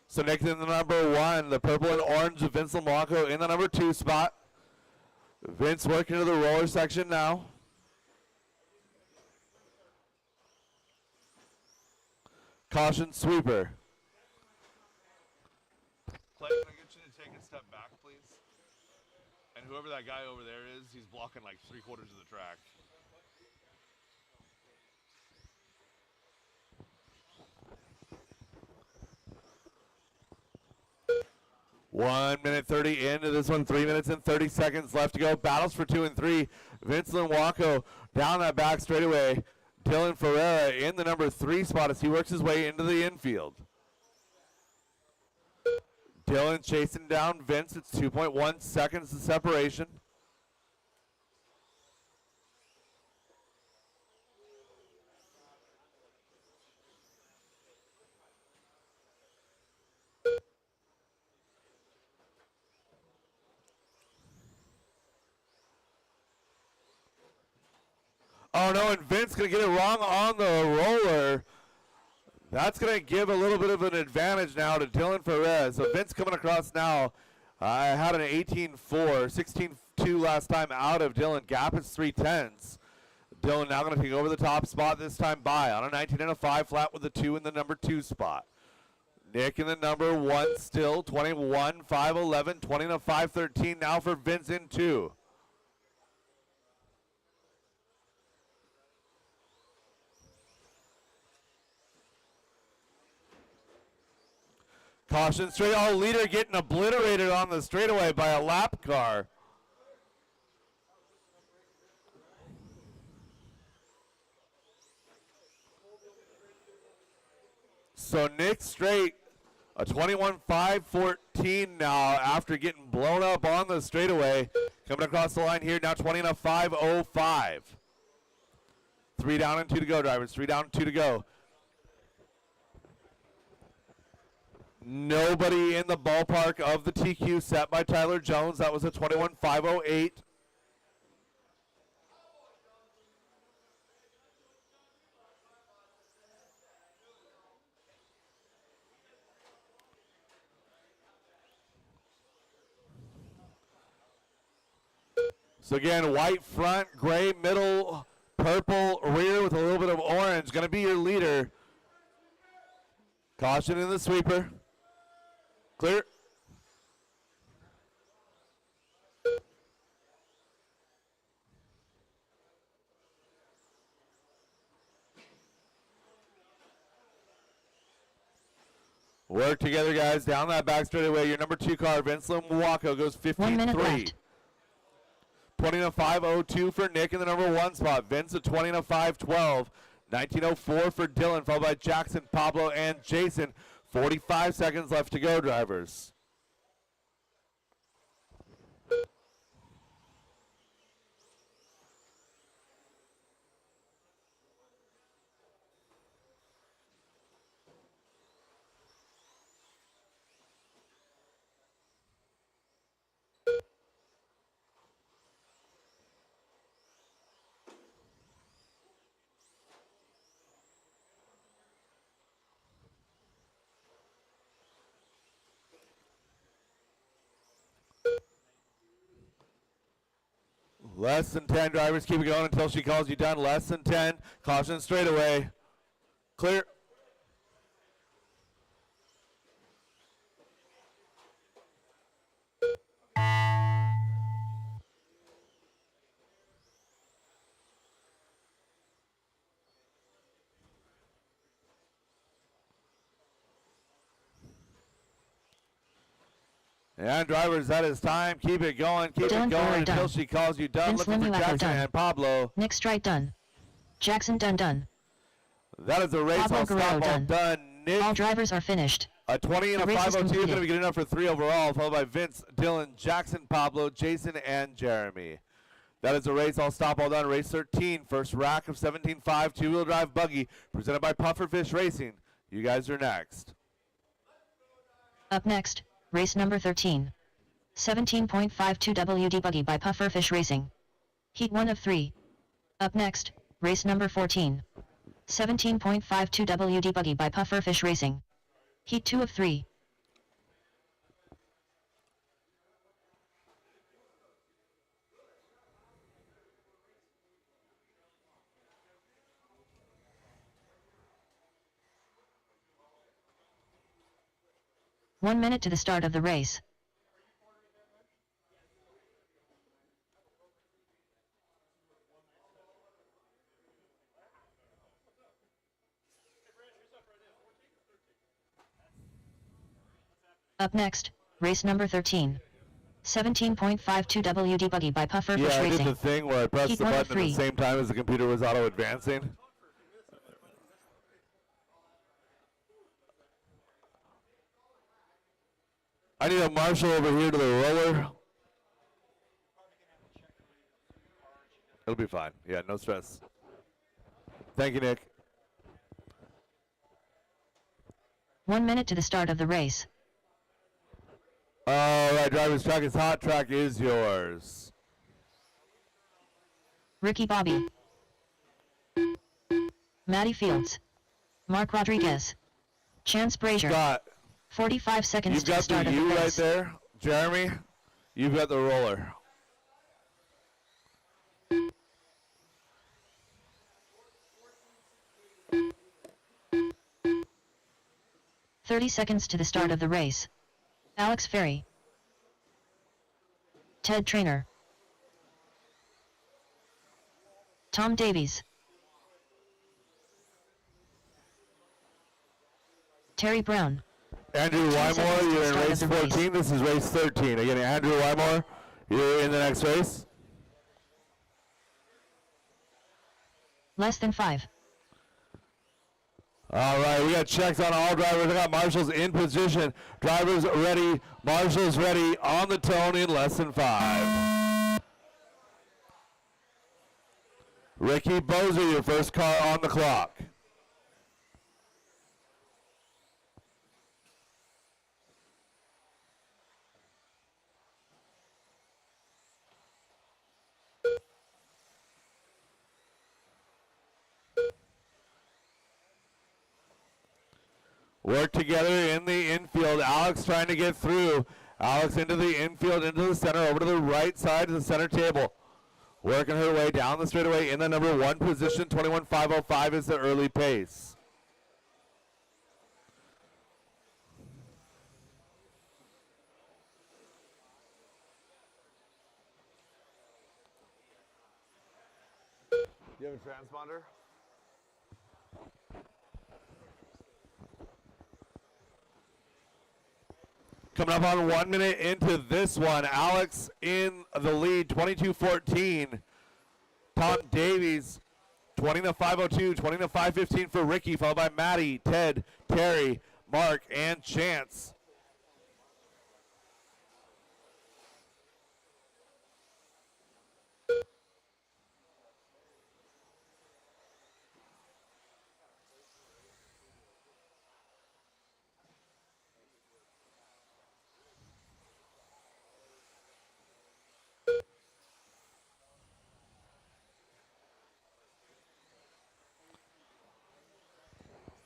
So Nick in the number 1, the purple and orange of Vince Limuaco in the number 2 spot. Vince working to the roller section now. Caution, sweeper. Clay, can I get you to take a step back, please? And whoever that guy over there is, he's blocking like 3/4 of the track. 1 minute 30 into this one. 3 minutes and 30 seconds left to go. Battles for 2 and 3. Vince Linwaco down that back straightaway. Dylan Ferreira in the number 3 spot as he works his way into the infield. Dylan chasing down Vince. It's 2.1 seconds of separation. Oh no, and Vince gonna get it wrong on the roller. That's gonna give a little bit of an advantage now to Dylan Ferreira. So Vince coming across now. I had an 18-4, 16-2 last time out of Dylan. Gap is 3/10. Dylan now gonna take over the top spot this time by on a 19 and a 5 flat with the 2 in the number 2 spot. Nick in the number 1 still, 21, 5-11, 20 and a 5-13 now for Vince in 2. Caution straight. Oh, leader getting obliterated on the straightaway by a lap car. So Nick Straight, a 21-5-14 now after getting blown up on the straightaway. Coming across the line here now 20 and a 5-05. 3 down and 2 to go, drivers. 3 down and 2 to go. Nobody in the ballpark of the TQ set by Tyler Jones. That was a 21-5-08. So again, white front, gray middle, purple rear with a little bit of orange. Going to be your leader. Caution in the sweeper. Clear. Work together, guys. Down that back straightaway. Your number 2 car, Vince Linwaco, goes 1 minute 15-3. left. 20 and a 5-02 for Nick in the number 1 spot. Vince at 20 and a 5-12. 19:04 for Dylan, followed by Jackson, Pablo, and Jason. 45 seconds left to go, drivers. Less than 10, drivers. Keep it going until she calls you done. Less than 10. Caution straight away. Clear. And drivers, that is time. Keep it going. Keep Dylan it going Ferreira until done. she calls you done. Vince Looking for Linwaco Jackson done. and Pablo. Nick Strite done. Jackson done. That is a race. Pablo I'll Guerrero stop all done. done. Nick, All drivers are finished. a 20 and a The race is 5:02 is going to completed. be good enough for 3 overall, followed by Vince, Dylan, Jackson, Pablo, Jason, and Jeremy. That is a race. I'll stop all done. Race 13, first rack of 17.5 two-wheel drive buggy, presented by Pufferfish Racing. You guys are next. Up next, race number 13. 17.52 WD Buggy by Pufferfish Racing. Heat 1 of 3. Up next, race number 14. 17.52 WD Buggy by Pufferfish Racing. Heat 2 of 3. 1 minute to the start of the race. Up next, race number 13. 17.52 WD Buggy by Puffer Yeah, Bush I did Racing. the thing where I pressed Heat the 1 of button at the 3. same time as the computer was auto-advancing. I need a marshal over here to the roller. It'll be fine. Yeah, no stress. Thank you, Nick. 1 minute to the start of the race. All right, driver's track is hot. Track is yours. Ricky Bobby. Matty Fields. Mark Rodriguez. Chance Brazier. Scott, 45 seconds you've to the got start the of the U right race. there. Jeremy, you've got the roller. .30 seconds to the start of the race. Alex Ferry. Ted Trainer. Tom Davies. Terry Brown. Andrew 10 seconds Wymore, to the you're in start of race the race. 14. This is race 13. Again, Andrew Wymore, you're in the next race. Less than 5. All right, we got checks on all drivers. We got marshals in position. Drivers ready. Marshals ready on the tone in less than 5. Ricky Bozer, your first car on the clock. Work together in the infield. Alex trying to get through. Alex into the infield, into the center, over to the right side of the center table. Working her way down the straightaway in the number 1 position. 21.505 is the early pace. Do you have a transponder? Coming up on 1 minute into this one, Alex in the lead, 22-14. Tom Davies, 20-502, 20-515 for Ricky, followed by Maddie, Ted, Terry, Mark, and Chance.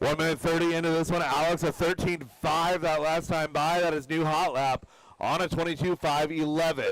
One minute 30 into this one. Alex a 13.5 that last time by. That is new hot lap on a 22.5.11.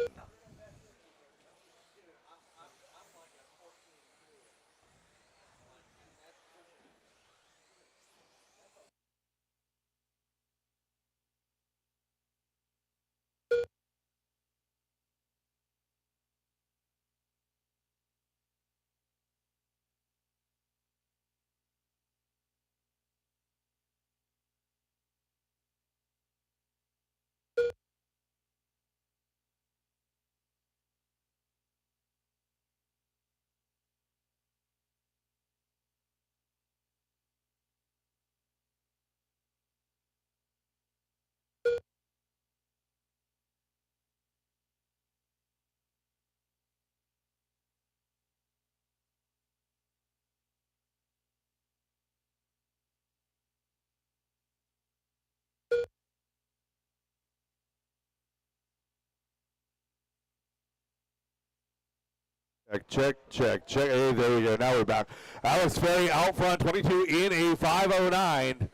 Check. Hey, there we go. Now we're back. Alex Ferry out front, 22 in a 5.09.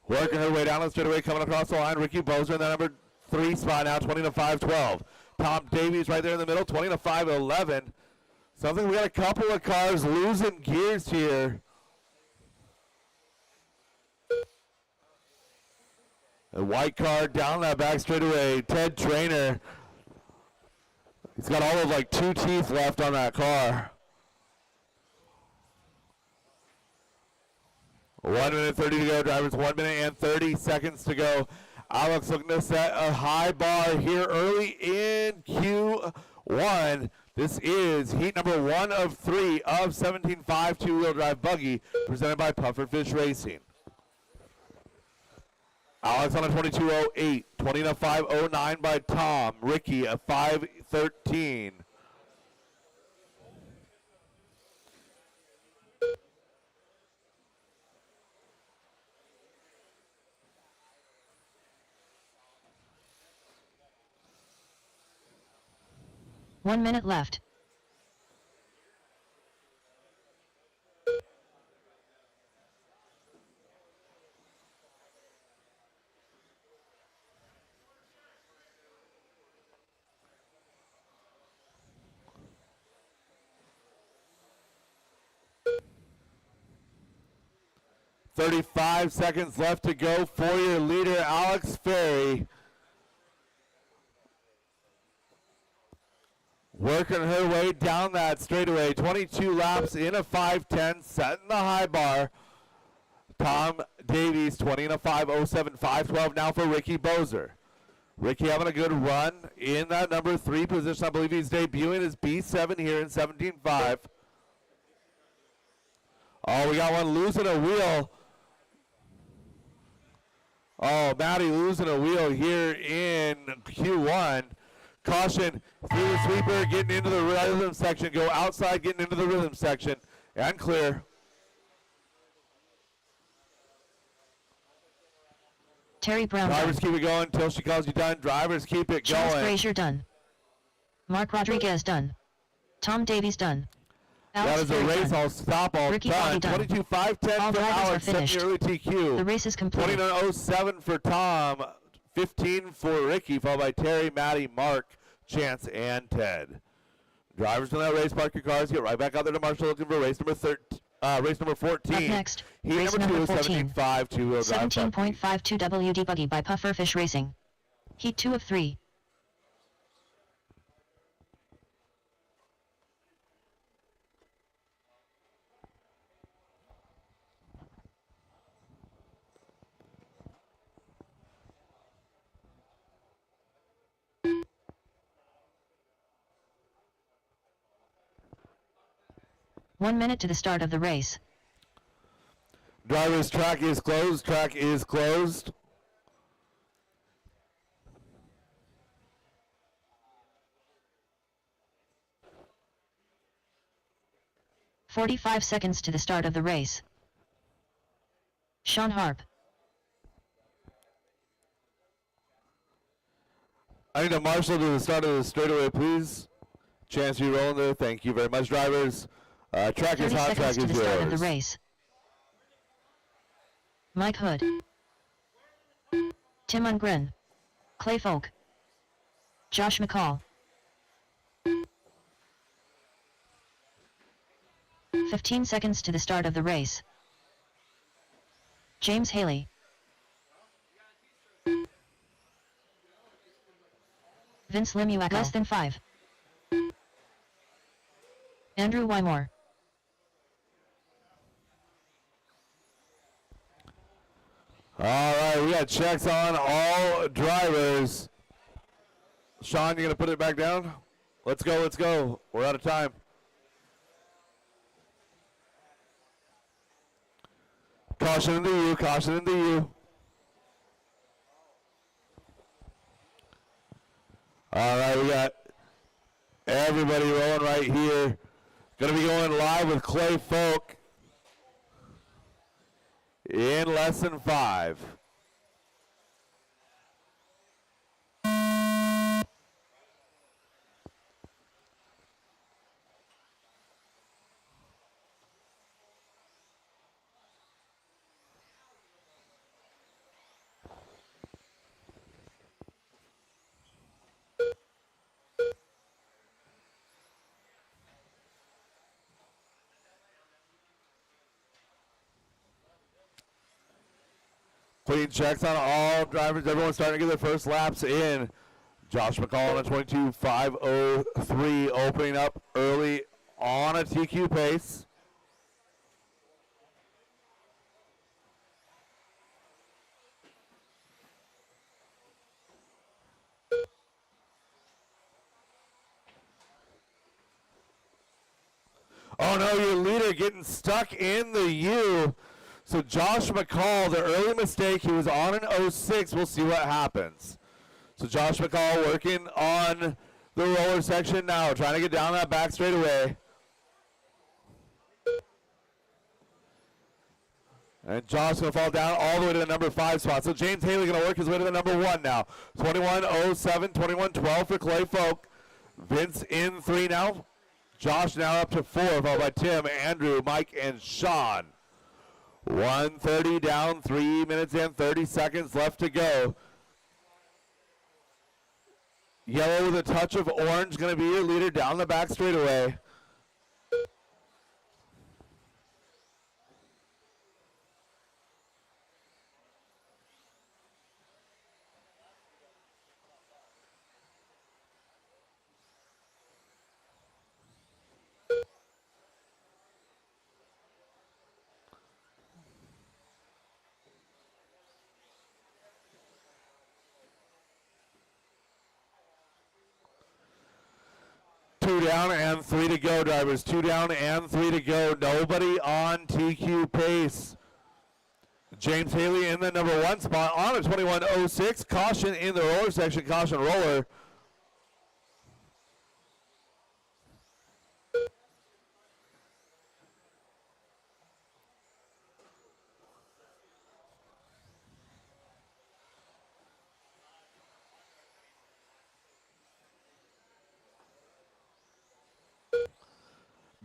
Working her way down the straightaway, coming across the line. Ricky Bozer in the number 3 spot now, 20-5.12. Tom Davies right there in the middle, 20-5.11. Sounds like we got a couple of cars losing gears here. A white car down that back straightaway. Ted Trainer. He's got all of like 2 teeth left on that car. 1 minute 30 to go, drivers. 1 minute and 30 seconds to go. Alex looking to set a high bar here early in Q1. This is heat number 1 of 3 of 17.5 two-wheel drive buggy presented by Pufferfish Racing. Alex on a 22.08, 20 and a 5.09 by Tom. Ricky a 5.13. One minute left. $35 seconds left to go for your leader, Alex Ferry. Working her way down that straightaway. 22 laps in a 5:10, setting the high bar. Tom Davies, 20 and a 5:07, 5:12 now for Ricky Bozer. Ricky having a good run in that number 3 position. I believe he's debuting as B7 here in 17.5. Oh, we got one losing a wheel. Oh, Maddie losing a wheel here in Q1. Caution through the sweeper, getting into the rhythm section. Go outside, getting into the rhythm section. And clear. Terry Brown Drivers done. keep it going until she calls you done. Drivers keep it Charles going. Frazier done. Mark Rodriguez done. Tom Davies done. That Alex is a Ferry race. done. I'll stop all Ricky done. Bobby done. 22 5:10 All for drivers are Alex, setting finished. the early TQ. The race is completed. 29:07 for Tom. 15 for Ricky, followed by Terry, Maddie, Mark, Chance, and Ted. Drivers in that race, park your cars, get right back out there to Marshall looking for race number 14. Up next, Heat race number 2 number is 14. 17.5 two-wheel drive. 17.52 WD buggy by Pufferfish Racing. Heat 2 of 3. One minute to the start of the race. Drivers, track is closed. Track is closed. "45 seconds to the start of the race. Sean Harp. I need a marshal to the start of the straightaway, please. Chance, you rolling there. Thank you very much, drivers. Track 30 is hot. seconds Track to is the start of the yours. race. Mike Hood. Tim Ungren. Clay Folk. Josh McCall. 15 seconds to the start of the race. James Haley. Vince Limuaco. Less than 5. Andrew Wymore. All right, we got checks on all drivers. Sean, you going to put it back down? Let's go, let's go. We're out of time. Caution into you, caution into you. All right, we got everybody rolling right here. Going to be going live with Clay Folk in less than 5. Clean checks on all drivers. Everyone's starting to get their first laps in. Josh McCall on a 22.503, opening up early on a TQ pace. Oh no, your leader getting stuck in the U. So Josh McCall, the early mistake, he was on an 06. We'll see what happens. So Josh McCall working on the roller section now, trying to get down that back straightaway. And Josh going to fall down all the way to the number 5 spot. So James Haley going to work his way to the number 1 now. 21.07, 21.12 for Clay Folk. Vince in 3 now. Josh now up to 4, followed by Tim, Andrew, Mike, and Sean. 1:30 down, 3 minutes and 30 seconds left to go. Yellow with a touch of orange going to be your leader down the back straightaway. Two down and 3 to go, drivers. 2 down and 3 to go. Nobody on TQ pace. James Haley in the number 1 spot on a 21.06. Caution in the roller section. Caution roller.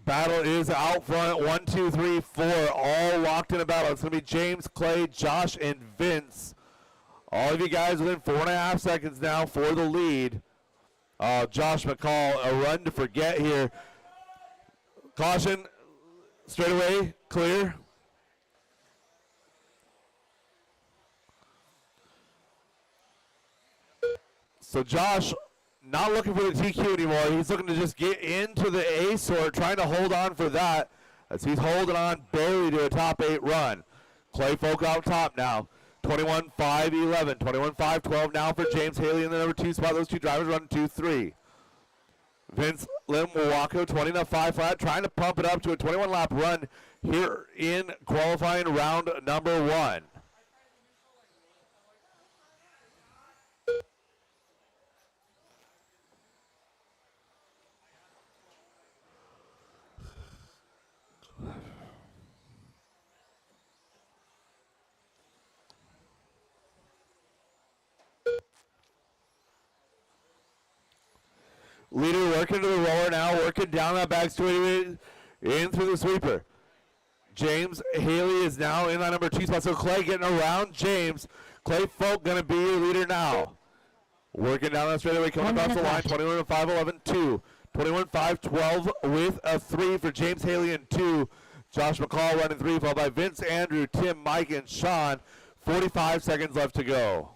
Battle is out front. 1, 2, 3, 4. All locked in a battle. It's going to be James, Clay, Josh, and Vince. All of you guys within 4.5 seconds now for the lead. Josh McCall, a run to forget here. Caution, straightaway, clear. So Josh, not looking for the TQ anymore. He's looking to just get into the A sort, trying to hold on for that as he's holding on barely to a top 8 run. Clay Folk out top now. 21.511. 21.512 now for James Haley in the number 2 spot. Those two drivers running 2-3. Vince Lim Milwaukee 20.5 flat, trying to pump it up to a 21 lap run here in qualifying round number 1. Leader working to the roller now, working down that back straight in through the sweeper. James Haley is now in that number 2 spot, so Clay getting around James. Clay Folk going to be your leader now. Working down that straightaway, coming across the line, 21.511, 2. 21.512 with a 3 for James Haley and 2. Josh McCall running 3, followed by Vince, Andrew, Tim, Mike, and Sean. 45 seconds left to go.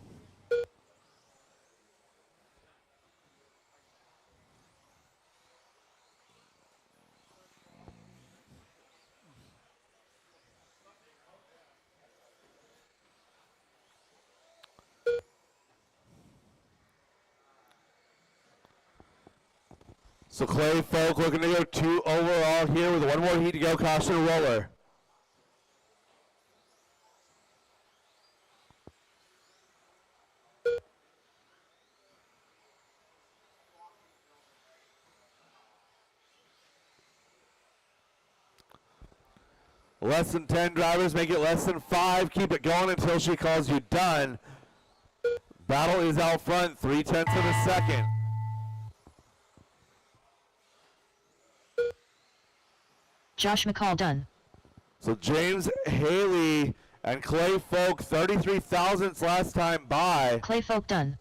So Clay Folk looking to go 2 overall here with 1 more heat to go. Caution roller. Less than 10 drivers, make it less than 5. Keep it going until she calls you done. Battle is out front, 0.3 of a second. Josh McCall done. So James Haley and Clay Folk, 33 thousandths last time by. Clay Folk done.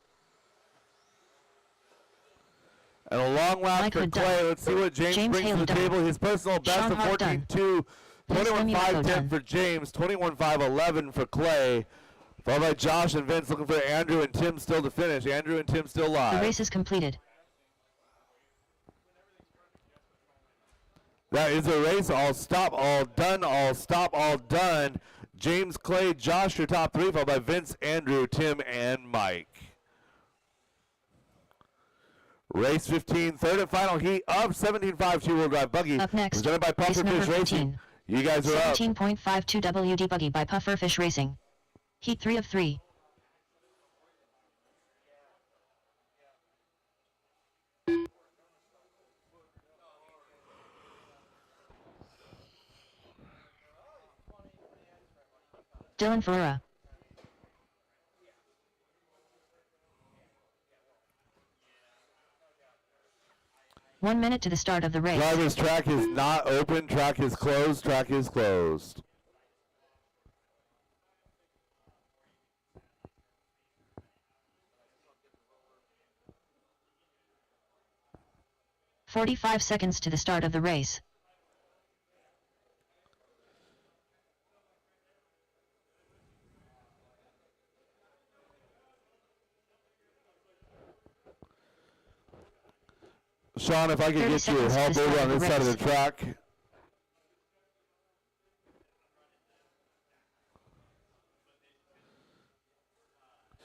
And a long lap Mike for Hood Clay. done. Let's see what James brings Haley to the done. table. His personal best Sean of Hart done. 14.2. Vince 21.510 done. for James. 21.511 for Clay. Followed by Josh and Vince looking for Andrew and Tim still to finish. Andrew and Tim still live. The race is completed. That is a race. All stop, all done, all stop, all done. James, Clay, Josh, your top three, followed by Vince, Andrew, Tim, and Mike. Race 15, third and final heat of 17.5 two-wheel drive buggy. Up next, presented by race number Pufferfish Racing. 15. You guys are up. 17.52 WD buggy by Pufferfish Racing. Heat 3 of 3. Dylan Ferreira. One minute to the start of the race. Driver's track is not open. Track is closed. Track is closed. "45 seconds to the start of the race. Sean, if I could 30 get you seconds to help the over start on of this the side of race. the track.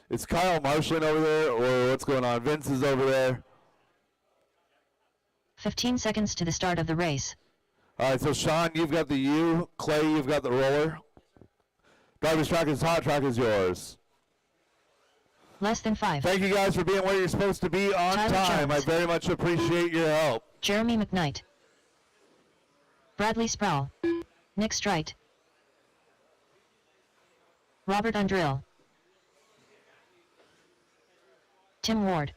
Is Kyle marshalling over there, or what's going on? Vince is over there. 15 seconds to the start of the race. All right, so Sean, you've got the U. Clay, you've got the roller. Driver's track is hot. Track is yours. Less than 5. Thank you guys for being where you're supposed to be on Tyler time. Jones. I very much appreciate your help. Jeremy McKnight. Bradley Sproul. Nick Strite. Robert Undrill. Tim Ward.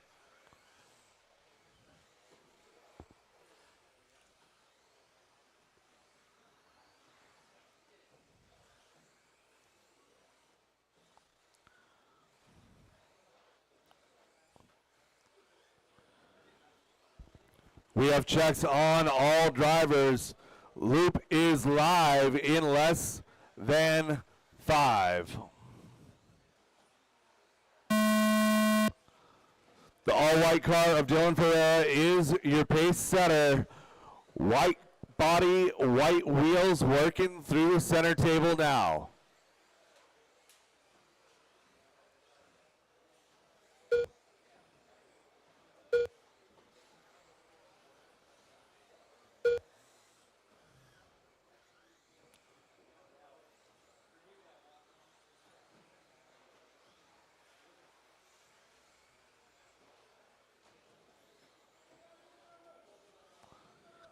We have checks on all drivers. Loop is live in less than 5. The all-white car of Dylan Ferreira is your pace setter. White body, white wheels working through the center table now.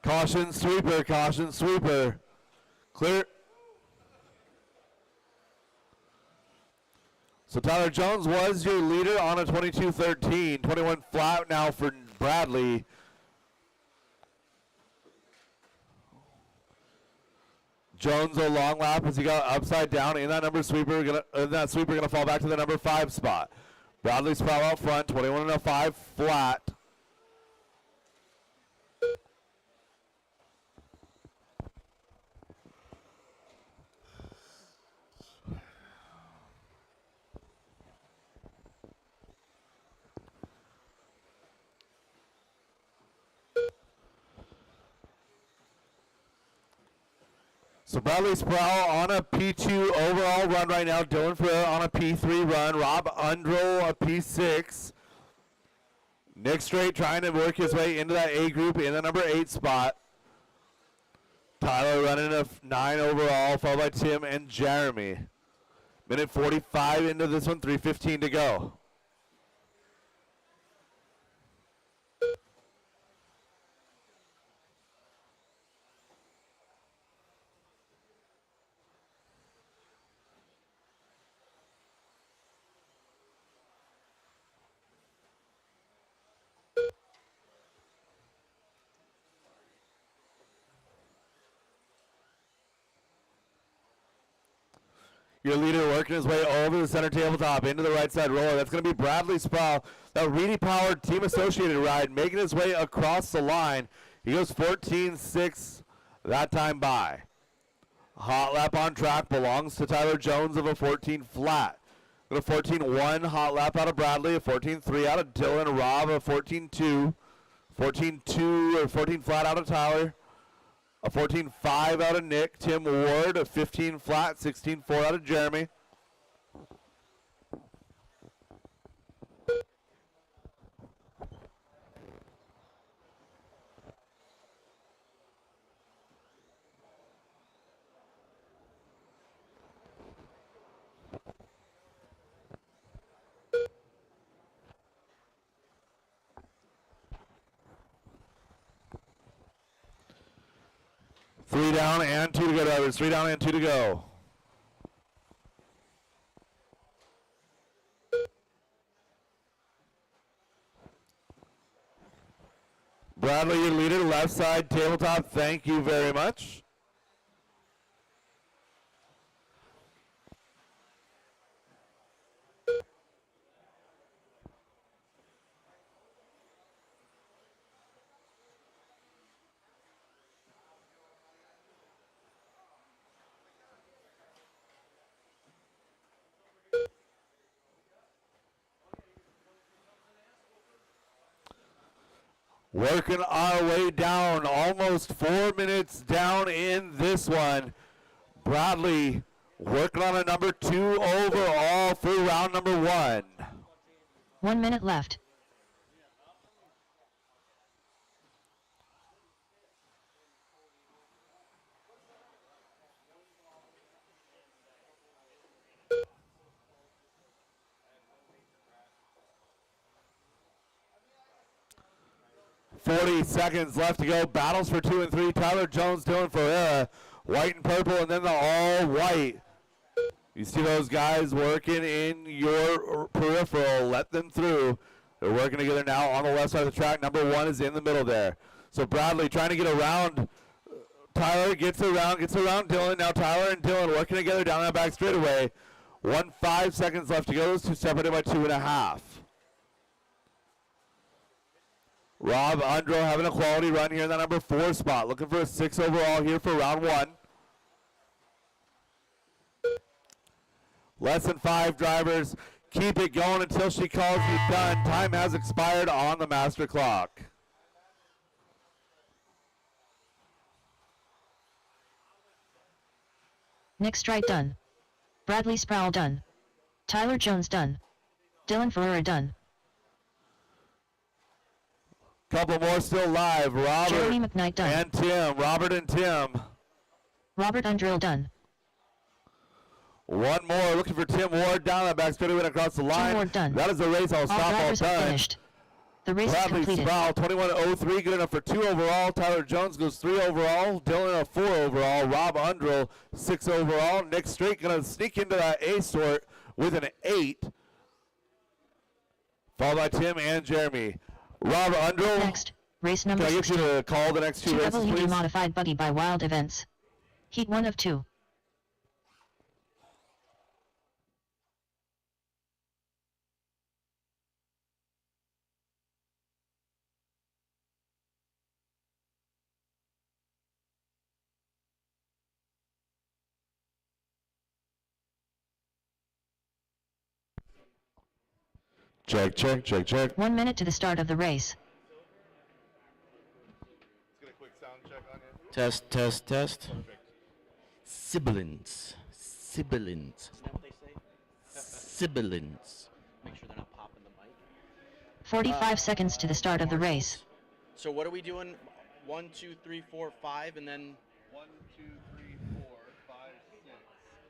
Caution sweeper, caution sweeper. Clear. So Tyler Jones was your leader on a 22-13. 21 flat now for Bradley. Jones a long lap as he got upside down in that number sweeper. That sweeper gonna fall back to the number 5 spot. Bradley Sproul out front, 21 and a 5 flat. So Bradley Sproul on a P2 overall run right now. Dylan Ferreira on a P3 run. Rob Undrill a P6. Nick Straight trying to work his way into that A group in the number 8 spot. Tyler running a 9 overall, followed by Tim and Jeremy. Minute 45 into this one, 3:15 to go. Your leader working his way over the center tabletop into the right side roller. That's going to be Bradley Sproul. That Reedy powered team associated ride making his way across the line. He goes 14.6 that time by. Hot lap on track belongs to Tyler Jones of a 14 flat. Got a 14.1 hot lap out of Bradley, a 14.3 out of Dylan, Rob, a 14.2, 14.2 or 14 flat out of Tyler, a 14.5 out of Nick, Tim Ward, a 15 flat, 16.4 out of Jeremy. Three down and 2 to go, drivers. 3 down and 2 to go. Bradley, your leader, left side tabletop. Thank you very much. Working our way down, almost 4 minutes down in this one. Bradley working on a number 2 overall through round number 1. 1 minute left. .40 seconds left to go. Battles for 2 and 3. Tyler Jones, Dylan Ferreira. White and purple, and then the all white. You see those guys working in your peripheral. Let them through. They're working together now on the left side of the track. Number 1 is in the middle there. So Bradley trying to get around Tyler, gets around Dylan. Now Tyler and Dylan working together down that back straightaway. 5 seconds left to go. Those two separated by 2.5. Rob Undro having a quality run here in the number 4 spot. Looking for a 6 overall here for round 1. Less than 5 drivers. Keep it going until she calls you done. Time has expired on the master clock. Nick Strite done. Bradley Sproul done. Tyler Jones done. Dylan Ferreira done. Couple more still live. Robert Jeremy McKnight done. and Tim. Robert and Tim. Robert Undrill done. One more. Looking for Tim Ward down that back straightaway across the line. Ward done. That is the race. I'll All stop all drivers are done. finished. The race is Bradley completed. Sproul, 21.03, good enough for 2 overall. Tyler Jones goes 3 overall. Dylan a 4 overall. Rob Undrill, 6 overall. Nick Straight going to sneak into that A sort with an 8. Followed by Tim and Jeremy. Rob Undrill, Next, race number can I get you 16. to call the next 2 races, WD please? modified buggy by Wild Events. Heat 1 of 2. Check, check, check, check. 1 minute to the start of the race. Let's get a quick sound check on you. Test, test, test. Sibilance. Sibilance. Isn't that what they say? Sibilance. Make sure they're not popping the mic. 45 seconds to the start of the race. So what are we doing? 1, 2, 3, 4, 5, and then 1, 2, 3, 4, 5, 6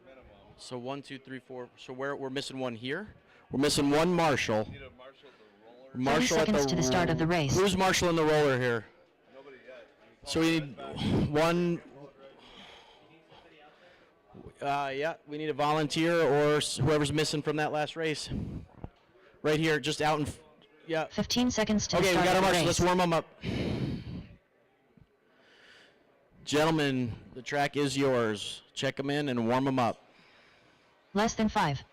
minimum. so 1, 2, 3, 4. So we're missing one here. We're missing one Marshall. Need a marshal at the roller. 30 Marshall at seconds the to the start of the race. Who's Marshall in the roller here? Nobody yet. So we need one. Yeah, we need a volunteer or whoever's missing from that last race. Right here, just out in. Yeah. 15 seconds to the Okay, we start got our of the marshal. race. Let's warm them up. Gentlemen, the track is yours. Check them in and warm them up. Less than 5.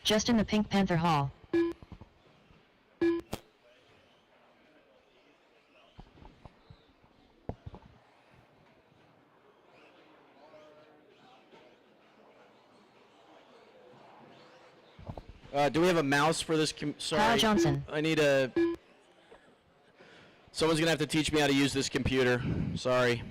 Just in the Pink Panther Hall. Do we have a mouse for this? Sorry. Kyle Johnson. I need a. Someone's gonna have to teach me how to use this computer. Sorry.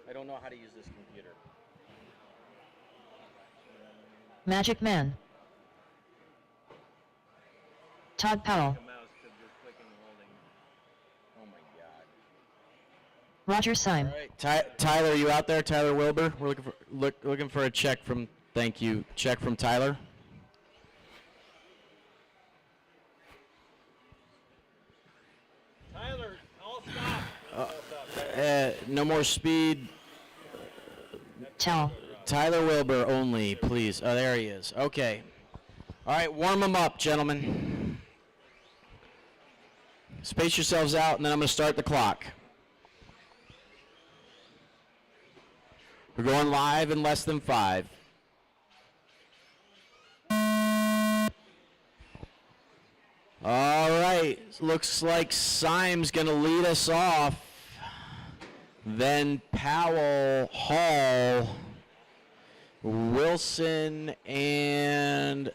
I don't know how to use this computer. Magic Man. Todd Powell. Oh my God. Roger Syme. All right, Tyler, you out there? Tyler Wilbur. We're looking for a check from. Thank you. Check from Tyler. Tyler, all stop. No more speed. Tell. Tyler Wilbur only, please. Oh, there he is. Okay. All right, warm them up, gentlemen. Space yourselves out, and then I'm going to start the clock. We're going live in less than 5. All right, looks like Syme's going to lead us off. Then Powell, Hall, Wilson, and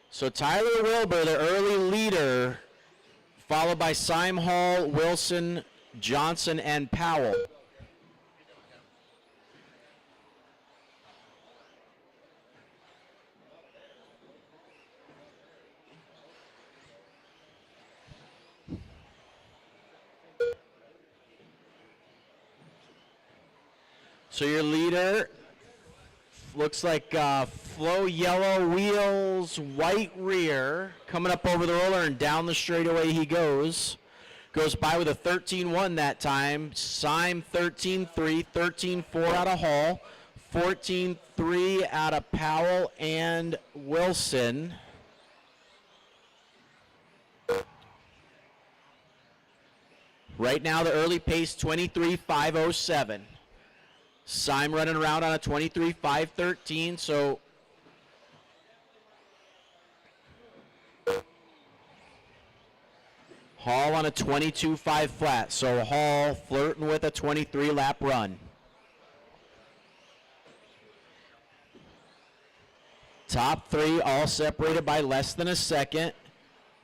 so Tyler Wilbur, the early leader, followed by Syme, Hall, Wilson, Johnson, and Powell. So your leader looks like Flo yellow wheels, white rear, coming up over the roller and down the straightaway he goes. Goes by with a 13-1 that time. Syme 13-3, 13-4 out of Hall, 14-3 out of Powell and Wilson. Right now the early pace 23.507. Syme running around on a 23.513, so Hall on a 22.5 flat, so Hall flirting with a 23-lap run. Top 3 all separated by less than a second.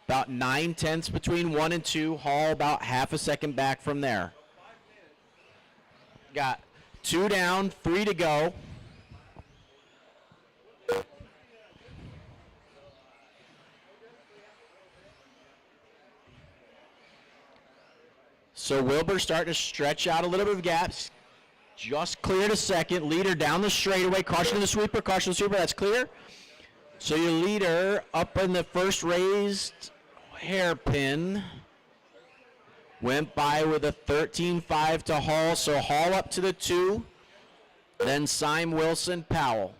About 9/10 between 1 and 2. Hall about half a second back from there. Got 2 down, 3 to go. So Wilbur starting to stretch out a little bit of gaps. Just cleared a second. Leader down the straightaway. Caution to the sweeper. Caution to the sweeper. That's clear. So your leader up in the first raised hairpin went by with a 13.5 to Hall. So Hall up to the 2. Then Syme, Wilson, Powell.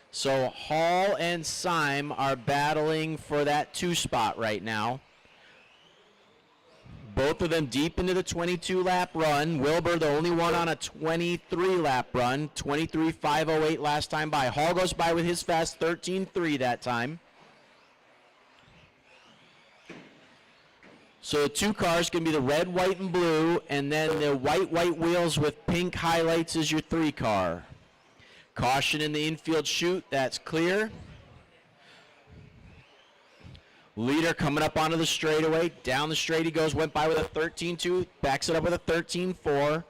So Hall and Syme are battling for that 2 spot right now. Both of them deep into the 22-lap run. Wilbur, the only one on a 23-lap run. 23.508 last time by. Hall goes by with his fast 13.3 that time. So the 2 cars can be the red, white, and blue, and then the white wheels with pink highlights is your 3 car. Caution in the infield chute, that's clear. Leader coming up onto the straightaway. Down the straight he goes, went by with a 13.2, backs it up with a 13.4.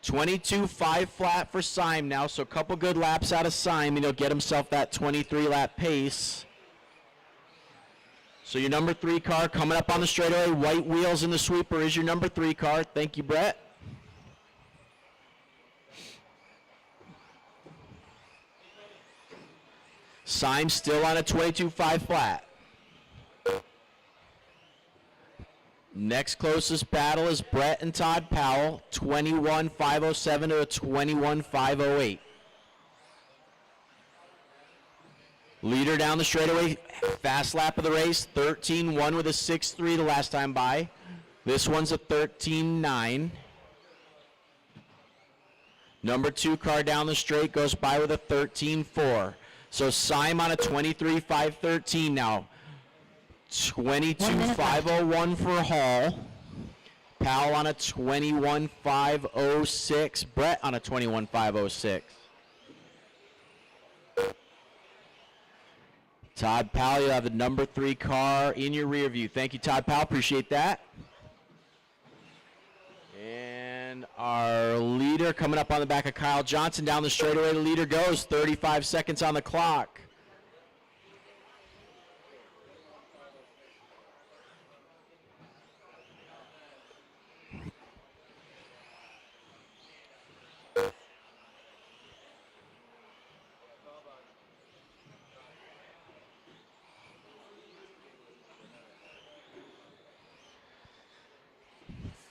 22.5 flat for Syme now, so a couple good laps out of Syme, and he'll get himself that 23-lap pace. So your number 3 car coming up on the straightaway. White wheels in the sweeper is your number 3 car. Thank you, Brett. Syme still on a 22.5 flat. Next closest battle is Brett and Todd Powell, 21.507 to a 21.508. Leader down the straightaway, fast lap of the race, 13-1 with a 6-3 the last time by. This one's a 13-9. Number 2 car down the straight goes by with a 13-4. So Syme on a 23-5-13 now. 22-501 for Hall. Powell on a 21-506. Brett on a 21-506. Todd Powell, you have the number 3 car in your rear view. Thank you, Todd Powell. Appreciate that. And our leader coming up on the back of Kyle Johnson down the straightaway. The leader goes. 35 seconds on the clock.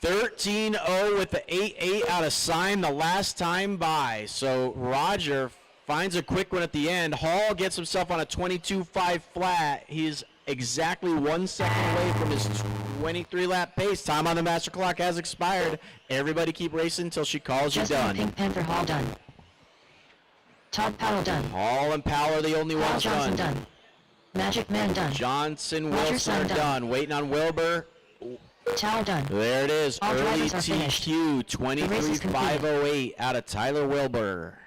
(13-0) with the 8-8 out of Syme the last time by. So Roger finds a quick one at the end. Hall gets himself on a 22-5 flat. He's exactly 1 second away from his 23-lap pace. Time on the master clock has expired. Everybody keep racing until she calls you done. Pink Panther Hall done. Todd Powell done. Hall and Powell are the only Kyle ones Johnson done. done. Magic Man done. Johnson, Roger Wilson are Syme done. Waiting on Wilbur. Towel done. There it is. All Early drivers are finished. TQ, race is completed. 23-508 out of Tyler Wilbur.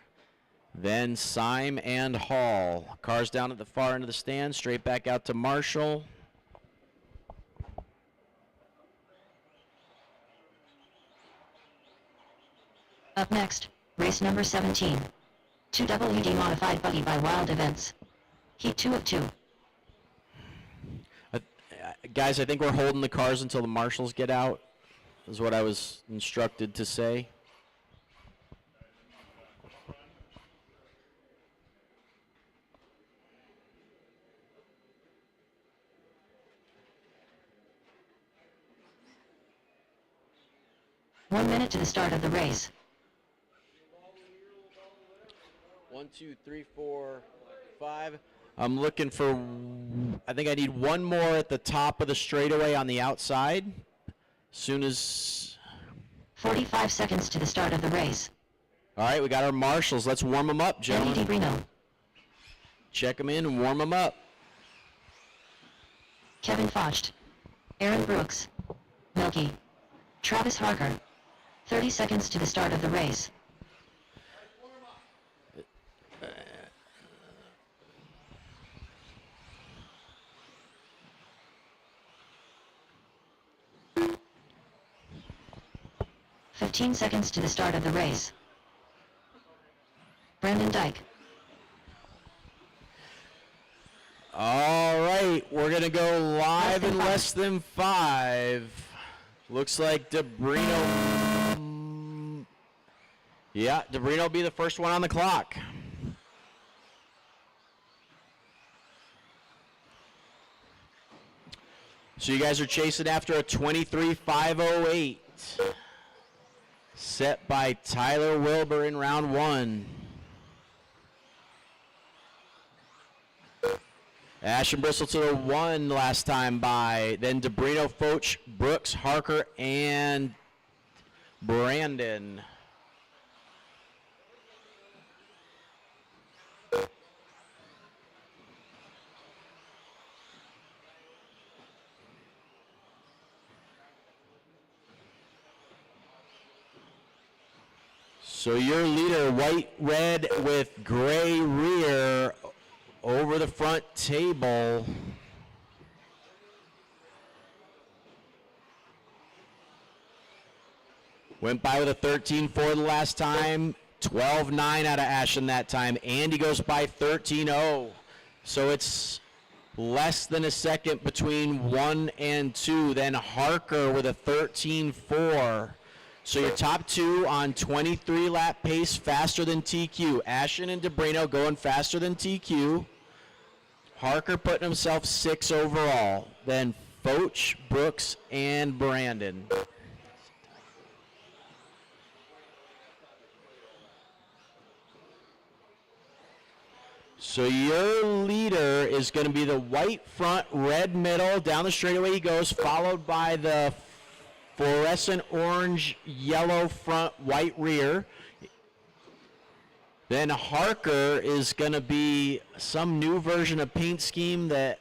Then Syme and Hall. Cars down at the far end of the stand. Straight back out to Marshall. Up next, race number 17. 2WD modified buggy by Wild Events. Heat 2 of 2. Guys, I think we're holding the cars until the marshals get out, is what I was instructed to say. One minute to the start of the race. 1, 2, 3, 4, 5. I'm looking for, I think I need one more at the top of the straightaway on the outside. Soon as, 45 seconds to the start of the race. all right, we got our marshals. Let's warm them up, Andy gentlemen. DeBrino, Check them in and warm them up. Kevin Focht, Aaron Brooks, Milky, Travis Harker. 30 seconds to the start of the race. Fifteen seconds to the start of the race. Brandon Dyke, All right, we're going to go live in less than 5. Looks like DeBrino. Yeah, DeBrino will be the first one on the clock. So you guys are chasing after a 23-508. Set by Tyler Wilbur in round 1. Ashton Bristol to the 1 last time by. Then DeBrino, Foch, Brooks, Harker, and Brandon. So your leader, white, red with gray rear over the front table. Went by with a 13-4 the last time, 12-9 out of Ashton that time. Andy goes by 13-0. So it's less than a second between 1 and 2. Then Harker with a 13-4. So your top 2 on 23-lap pace, faster than TQ. Ashton and DeBrino going faster than TQ. Harker putting himself 6 overall. Then Foch, Brooks, and Brandon. So your leader is going to be the white front, red middle. Down the straightaway he goes, followed by the fluorescent orange, yellow front, white rear. Then Harker is going to be some new version of paint scheme that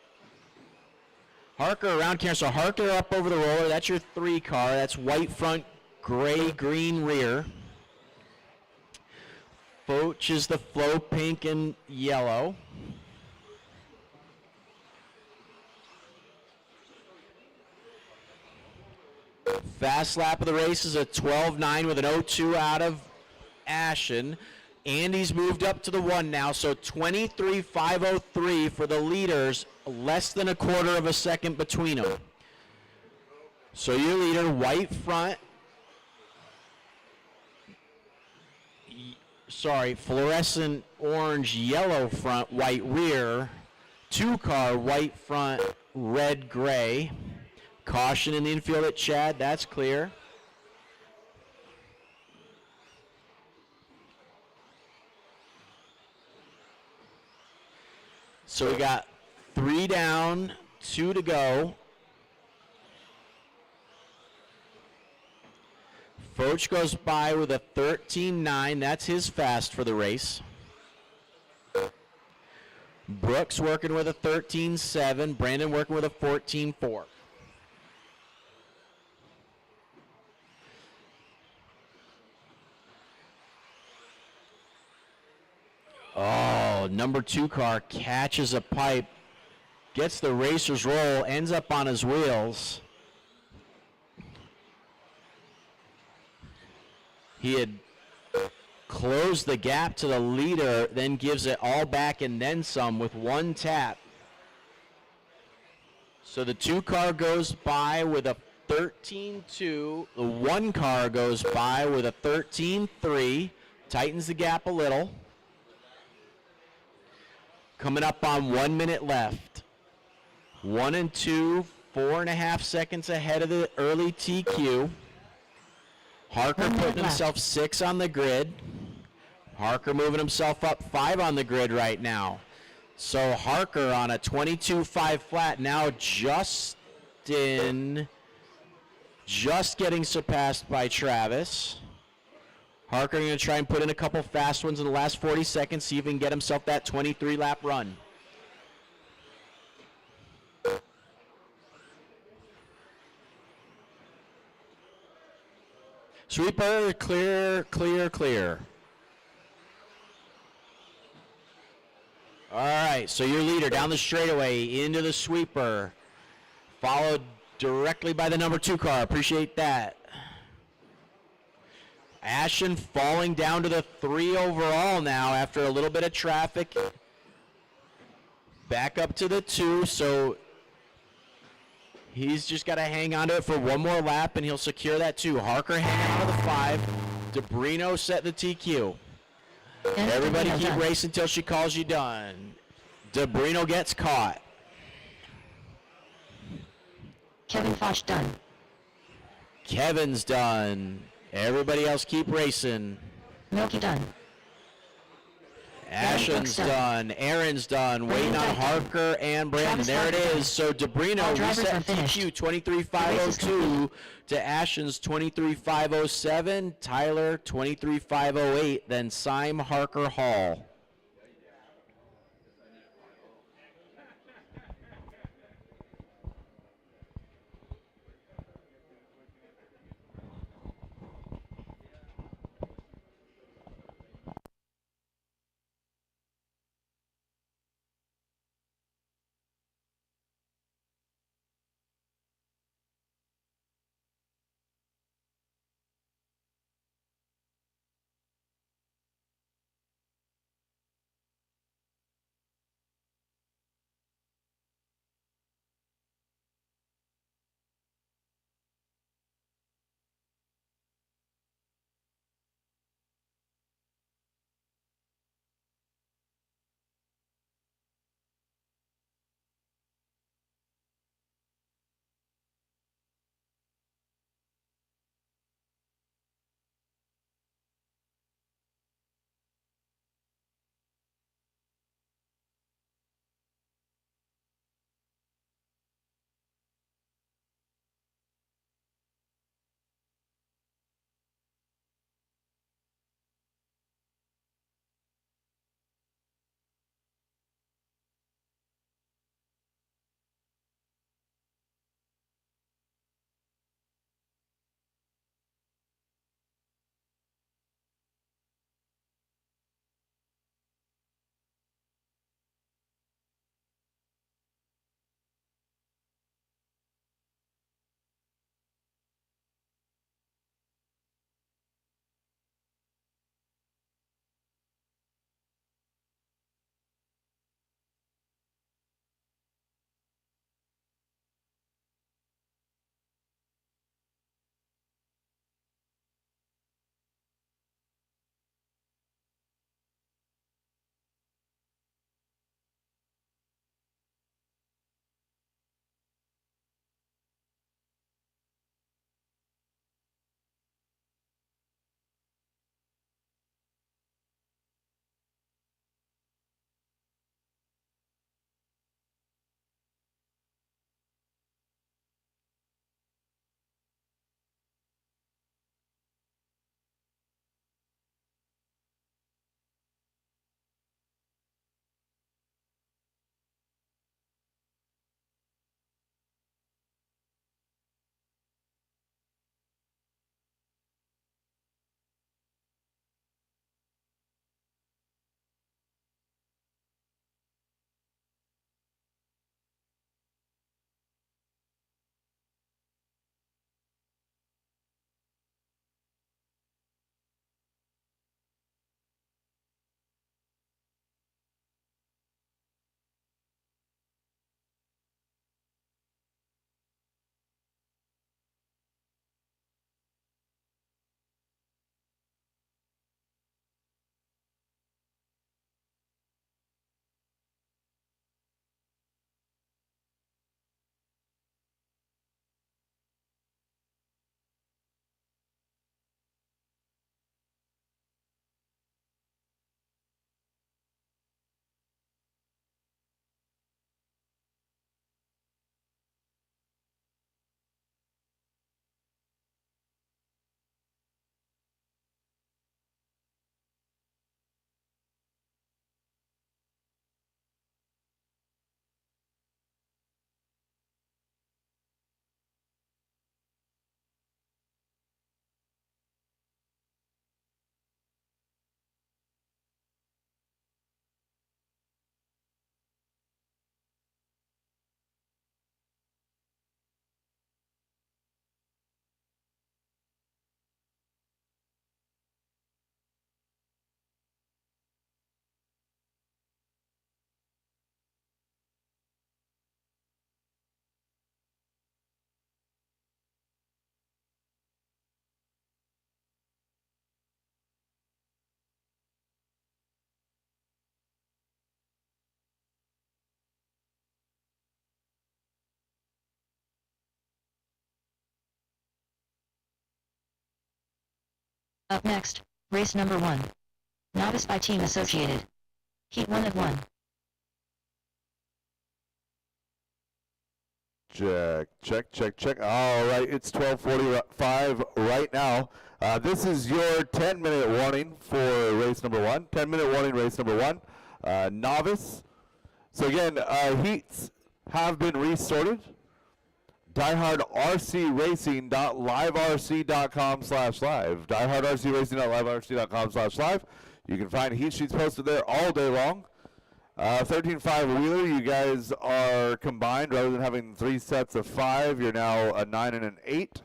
Harker around here. So Harker up over the roller. That's your 3 car. That's white front, gray, green rear. Foch is the flow pink and yellow. Fast lap of the race is a 12.9 with an 0.2 out of Ashen. Andy's moved up to the 1 now, so 23.503 for the leaders, less than a quarter of a second between them. So your leader, white front, fluorescent orange, yellow front, white rear, 2 car, white front, red, gray. Caution in the infield at Chad, that's clear. So we got 3 down, 2 to go. Foch goes by with a 13.9. That's his fast for the race. Brooks working with a 13.7. Brandon working with a 14.4. Oh, number 2 car catches a pipe, gets the racer's roll, ends up on his wheels. He had closed the gap to the leader, then gives it all back and then some with 1 tap. So the 2 car goes by with a 13.2. The 1 car goes by with a 13.3. Tightens the gap a little. Coming up on 1 minute left. 1 and 2, 4.5 seconds ahead of the early TQ. Harker putting himself 6 on the grid. Harker moving himself up 5 on the grid right now. So Harker on a 22.5 flat, now just getting surpassed by Travis. Harker going to try and put in a couple fast ones in the last 40 seconds, see if he can get himself that 23-lap run. Sweeper, clear, clear, clear. All right, so your leader down the straightaway into the sweeper, followed directly by the number 2 car. Appreciate that. Ashen falling down to the 3 overall now after a little bit of traffic. Back up to the 2, so he's just got to hang on to it for 1 more lap and he'll secure that 2. Harker hanging on to the 5. DeBrino set the TQ. Everybody keep racing until she calls you done. DeBrino gets caught. Kevin Foch done. Kevin's done. Everybody else keep racing. Milky done. Ashen's done. Aaron's done. Waiting on Harker and Brandon. There it is. So DeBrino reset TQ 23.502 to Ashen's 23.507. Tyler 23.508. Then Syme, Harker, Hall. Up next, race number 1. Novice by Team Associated. Heat 1 at 1. Check. All right, it's 12:45 right now. This is your 10-minute warning for race number 1. 10-minute warning, race number 1. Novice. So again, heats have been resorted. diehardrcracing.liverc.com/live. diehardrcracing.liverc.com/live. You can find heat sheets posted there all day long. 13-5 wheeler, you guys are combined rather than having 3 sets of 5. You're now a 9 and an 8.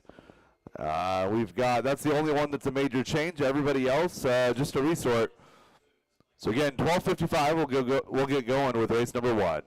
That's the only one that's a major change. Everybody else, just a resort. So again, 12:55, we'll get going with race number 1.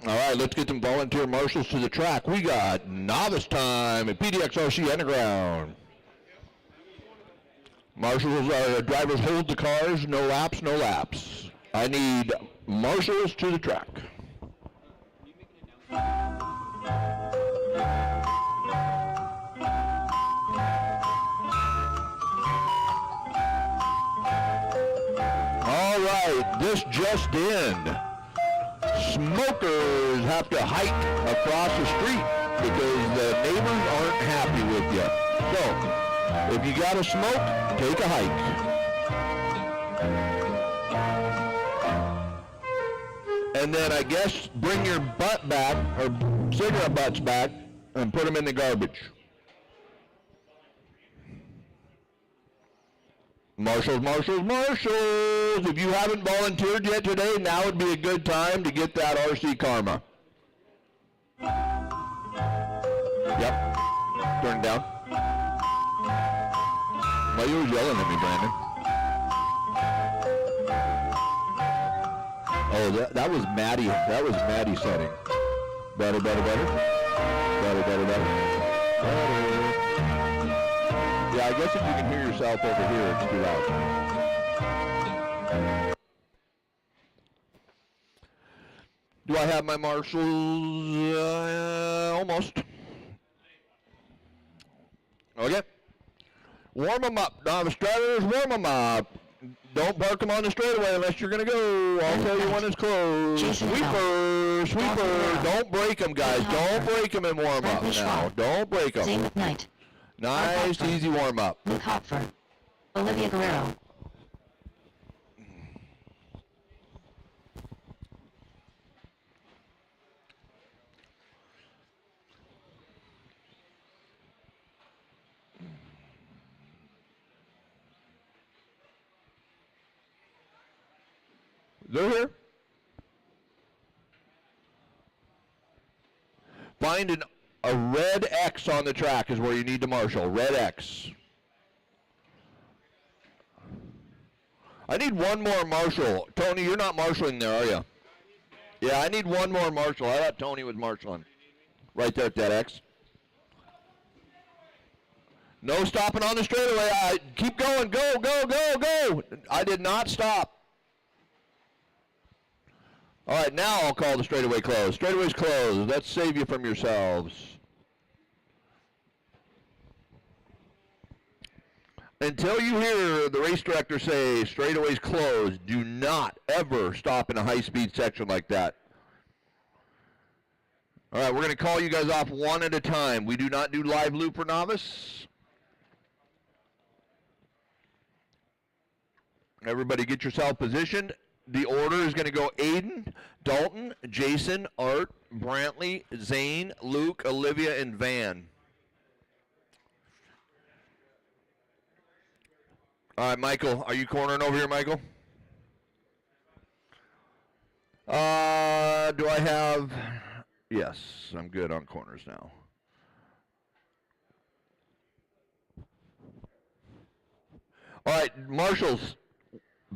All right, let's get some volunteer marshals to the track. We got novice time at PDXRC Underground. Marshals, drivers hold the cars, no laps, no laps. I need marshals to the track. All right, this just in. Smokers have to hike across the street because the neighbors aren't happy with you. So, if you got to smoke, take a hike. And then I guess bring your butt back, or cigarette butts back, and put them in the garbage. Marshals, marshals, marshals. If you haven't volunteered yet today, now would be a good time to get that RC Karma. Yep. Turn it down. Why are you always yelling at me, Brandon? Oh, that was Maddie. That was Maddie's setting. Better, better, better. Better, better, better. Better. Yeah, I guess if you can hear yourself over here, it's too loud. Do I have my marshals? Almost. Okay. Warm them up. Novice drivers, warm them up. Don't park them on the straightaway unless you're going to go. I'll tell you when it's closed. Sweeper, sweeper. Don't break them, guys. Don't break them and warm up now. Don't break them. Zane McKnight. Nice, easy warm up. Luke Hopfer. Olivia Guerrero. They're here. Find a red X on the track is where you need to marshal. Red X. I need one more marshal. Tony, you're not marshaling there, are you? Yeah, I need one more marshal. I thought Tony was marshaling. Right there at that X. No stopping on the straightaway. Keep going. Go, go, go, go. I did not stop. All right, now I'll call the straightaway closed. Straightaway's closed. Let's save you from yourselves. Until you hear the race director say straightaway's closed, do not ever stop in a high-speed section like that. All right, we're going to call you guys off one at a time. We do not do live loop for novice. Everybody get yourself positioned. The order is going to go Aiden, Dalton, Jason, Art, Brantley, Zane, Luke, Olivia, and Van. All right, Michael, are you cornering over here, Michael? Do I have... Yes, I'm good on corners now. All right, marshals.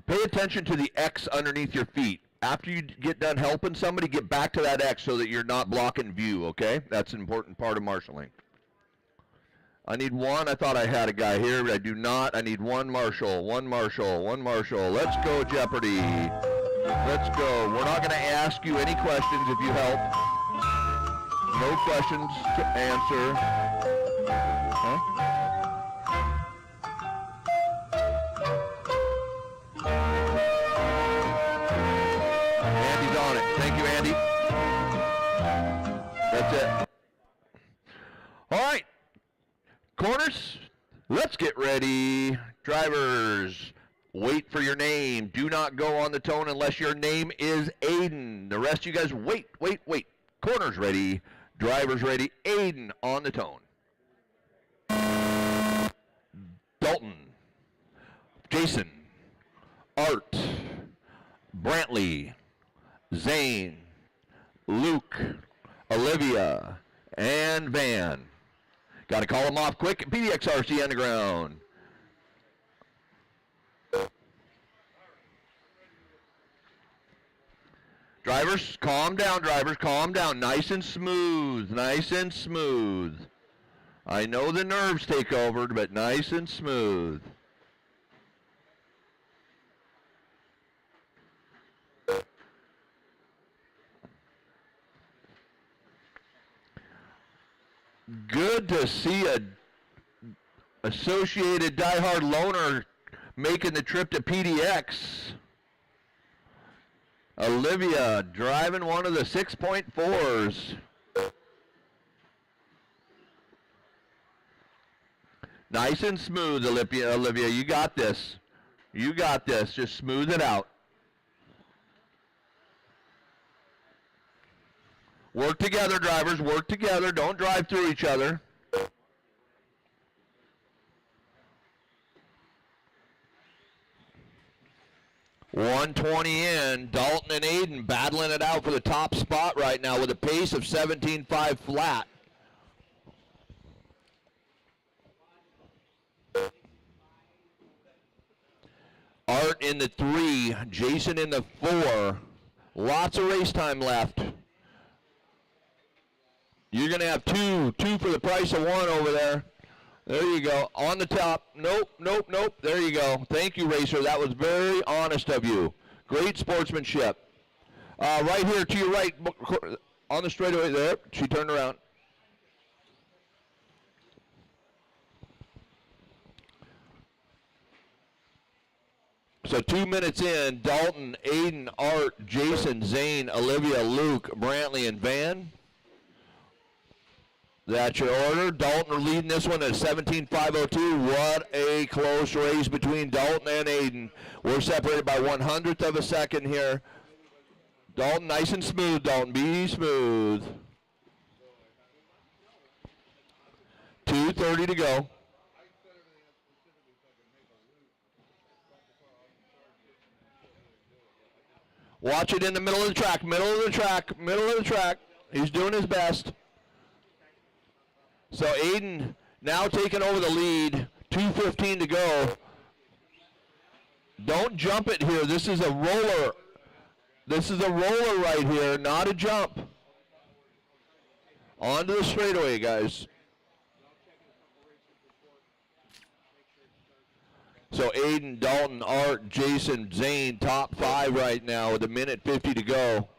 Pay attention to the X underneath your feet. After you get done helping somebody, get back to that X so that you're not blocking view, okay? That's an important part of marshaling. I need one. I thought I had a guy here, but I do not. I need one marshal, one marshal, one marshal. Let's go, Jeopardy. Let's go. We're not going to ask you any questions if you help. No questions to answer. Huh? Andy's on it. Thank you, Andy. That's it. All right. Corners, let's get ready. Drivers, wait for your name. Do not go on the tone unless your name is Aiden. The rest of you guys, wait, wait, wait. Corners ready. Drivers ready. Aiden on the tone. Dalton, Jason, Art, Brantley, Zane, Luke, Olivia, and Van. Got to call them off quick. PDXRC Underground. Drivers, calm down, drivers, calm down. Nice and smooth, nice and smooth. I know the nerves take over, but nice and smooth. Good to see a Associated diehard loner making the trip to PDX. Olivia driving one of the 6.4s. Nice and smooth, Olivia. Olivia, you got this. You got this. Just smooth it out. Work together, drivers. Work together. Don't drive through each other. .120 in. Dalton and Aiden battling it out for the top spot right now with a pace of 17.5 flat. Art in the 3, Jason in the 4. Lots of race time left. You're going to have two for the price of one over there. There you go. On the top. Nope, nope, nope. There you go. Thank you, Racer. That was very honest of you. Great sportsmanship. Right here to your right, on the straightaway there. She turned around. So 2 minutes in, Dalton, Aiden, Art, Jason, Zane, Olivia, Luke, Brantley, and Van. That's your order. Dalton leading this one at 17.502. What a close race between Dalton and Aiden. We're separated by 1/100th of a second here. Dalton, nice and smooth, Dalton. Be smooth. 2:30 to go. Watch it in the middle of the track, middle of the track, middle of the track. He's doing his best. So Aiden now taking over the lead, 2:15 to go. Don't jump it here. This is a roller. This is a roller right here, not a jump. Onto the straightaway, guys. So Aiden, Dalton, Art, Jason, Zane, top 5 right now with 1:50 to go.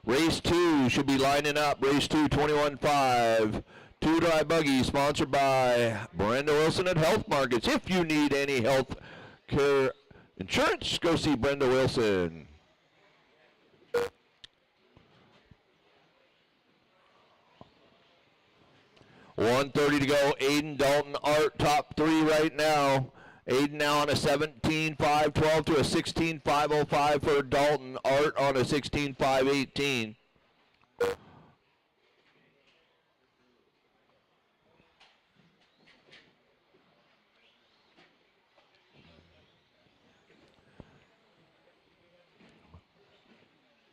Race 2 should be lining up. Race 2, 21.5. 2-Dry Buggy, sponsored by Brenda Wilson at Health Markets. If you need any health care insurance, go see Brenda Wilson. .130 to go. Aiden, Dalton, Art, top 3 right now. Aiden now on a 17.512 to a 16.505 for Dalton. Art on a 16.518.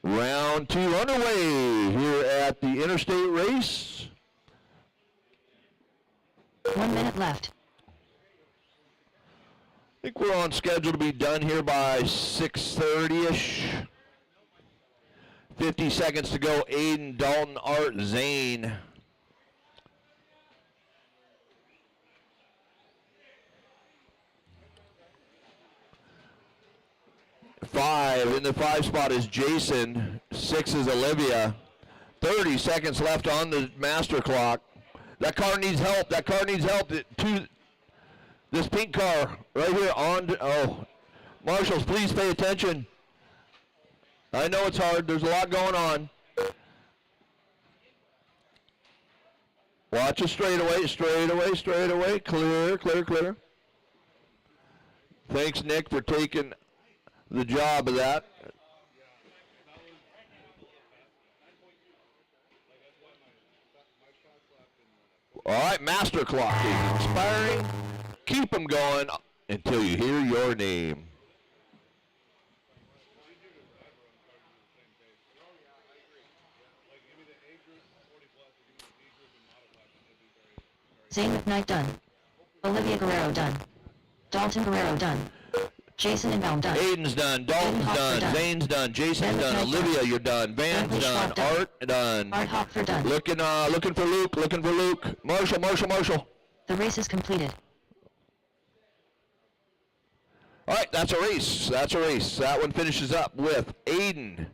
Round 2 underway here at the Interstate race. 1 minute left. I think we're on schedule to be done here by 6:30-ish. 50 seconds to go. Aiden, Dalton, Art, Zane. In the 5 spot is Jason. 6 is Olivia. 30 seconds left on the master clock. That car needs help. That car needs help. This pink car right here on. Marshals, please pay attention. I know it's hard. There's a lot going on. Watch it straightaway, straightaway, straightaway. Clear, clear, clear. Thanks, Nick, for taking the job of that. All right, master clock is expiring. Keep them going until you hear your name. Zane McKnight done. Olivia Guerrero done. Dalton Guerrero done. Jason inbound done. Aiden's done. Dalton's Hopper done. done. Zane's done. Jason's Ben done. McKnight Olivia, done. you're done. Van's Bush done. Schwab done. Art done. Art Hopper done. Looking for Luke. Looking for Luke. Marshall. The race is completed. All right, that's a race. That one finishes up with Aiden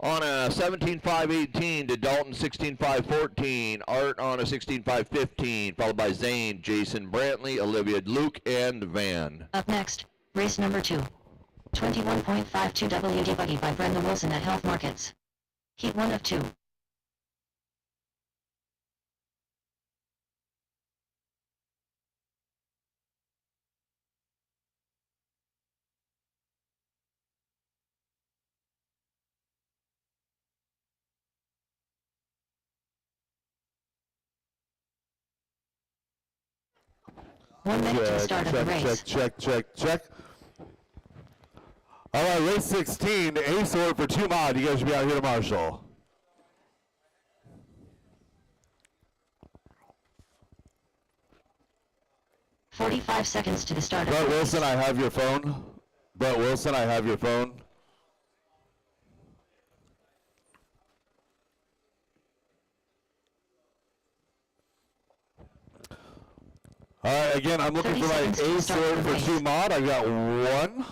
on a 17.5.18 to Dalton 16.5.14. Art on a 16.5.15, followed by Zane, Jason, Brantley, Olivia, Luke, and Van. Up next, race number 2. 21.52 WD Buggy by Brenda Wilson at Health Markets. Heat 1 of 2. One minute to the start of the race. Check. All right, race 16, Ace Order for 2 mod. You guys should be out here to Marshall. "45 seconds to the start of the Brett race. Wilson, I have your phone. Brett Wilson, I have your phone. All right, again, I'm looking 30 for my seconds to the Ace start of Order the for race. 2 mod. I got 1.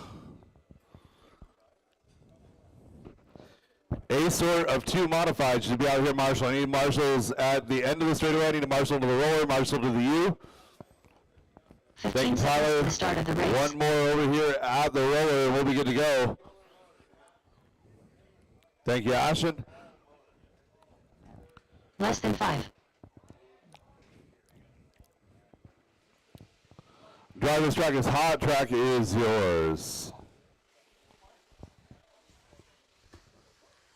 Ace Order of 2 modified should be out here, Marshall. I need marshals at the end of the straightaway. I need a marshal to the roller, marshal to the U. 15 Thank you, seconds Tyler. to the start of the race. One more over here at the roller, and we'll be good to go. Thank you, Ashton. Less than 5. Driver's track is hot. Track is yours.